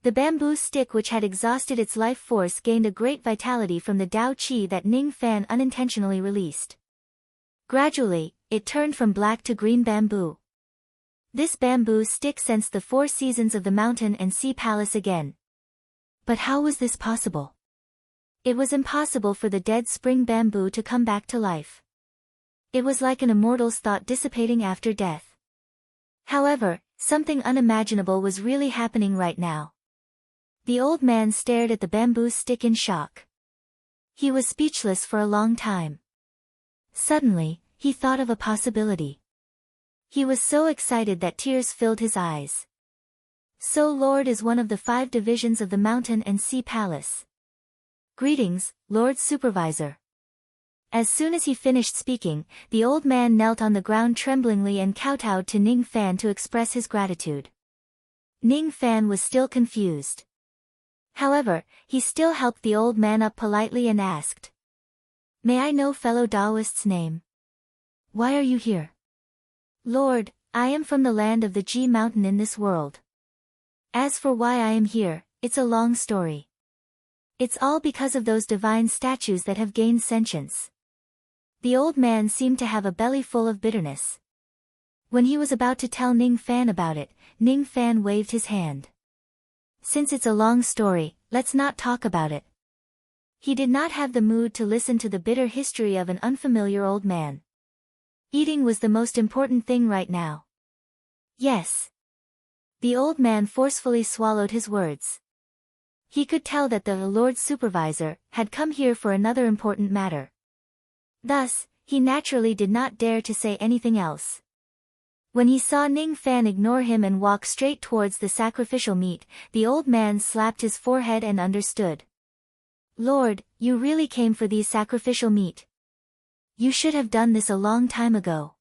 the bamboo stick which had exhausted its life force gained a great vitality from the Dao Qi that Ning Fan unintentionally released. Gradually, it turned from black to green bamboo. This bamboo stick sensed the 4 seasons of the mountain and sea palace again. But how was this possible? It was impossible for the dead spring bamboo to come back to life. It was like an immortal's thought dissipating after death. However, something unimaginable was really happening right now. The old man stared at the bamboo stick in shock. He was speechless for a long time. Suddenly, he thought of a possibility. He was so excited that tears filled his eyes. So Lord is one of the 5 divisions of the mountain and sea palace. Greetings, Lord Supervisor. As soon as he finished speaking, the old man knelt on the ground tremblingly and kowtowed to Ning Fan to express his gratitude. Ning Fan was still confused. However, he still helped the old man up politely and asked, "May I know fellow Taoist's name? Why are you here?" "Lord, I am from the land of the Ji Mountain in this world. As for why I am here, it's a long story. It's all because of those divine statues that have gained sentience." The old man seemed to have a belly full of bitterness. When he was about to tell Ning Fan about it, Ning Fan waved his hand. "Since it's a long story, let's not talk about it." He did not have the mood to listen to the bitter history of an unfamiliar old man. Eating was the most important thing right now. Yes. The old man forcefully swallowed his words. He could tell that the Lord Supervisor had come here for another important matter. Thus, he naturally did not dare to say anything else. When he saw Ning Fan ignore him and walk straight towards the sacrificial meat, the old man slapped his forehead and understood. "Lord, you really came for these sacrificial meat. You should have done this a long time ago.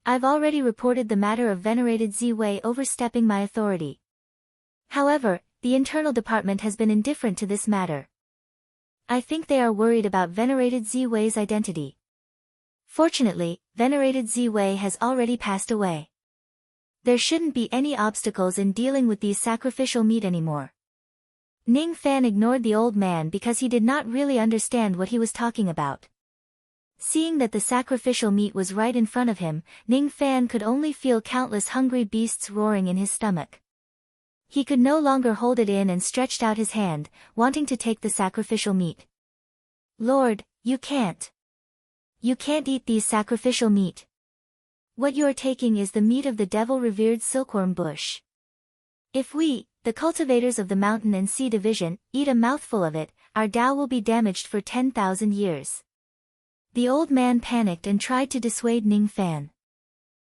I've already reported the matter of venerated Ziwei overstepping my authority. However, the internal department has been indifferent to this matter. I think they are worried about venerated Ziwei's identity. Fortunately, venerated Ziwei has already passed away. There shouldn't be any obstacles in dealing with these sacrificial meat anymore." Ning Fan ignored the old man because he did not really understand what he was talking about. Seeing that the sacrificial meat was right in front of him, Ning Fan could only feel countless hungry beasts roaring in his stomach. He could no longer hold it in and stretched out his hand, wanting to take the sacrificial meat. "Lord, you can't. You can't eat these sacrificial meat. What you are taking is the meat of the devil-revered silkworm bush. If we, the cultivators of the mountain and sea division, eat a mouthful of it, our Tao will be damaged for 10,000 years." The old man panicked and tried to dissuade Ning Fan.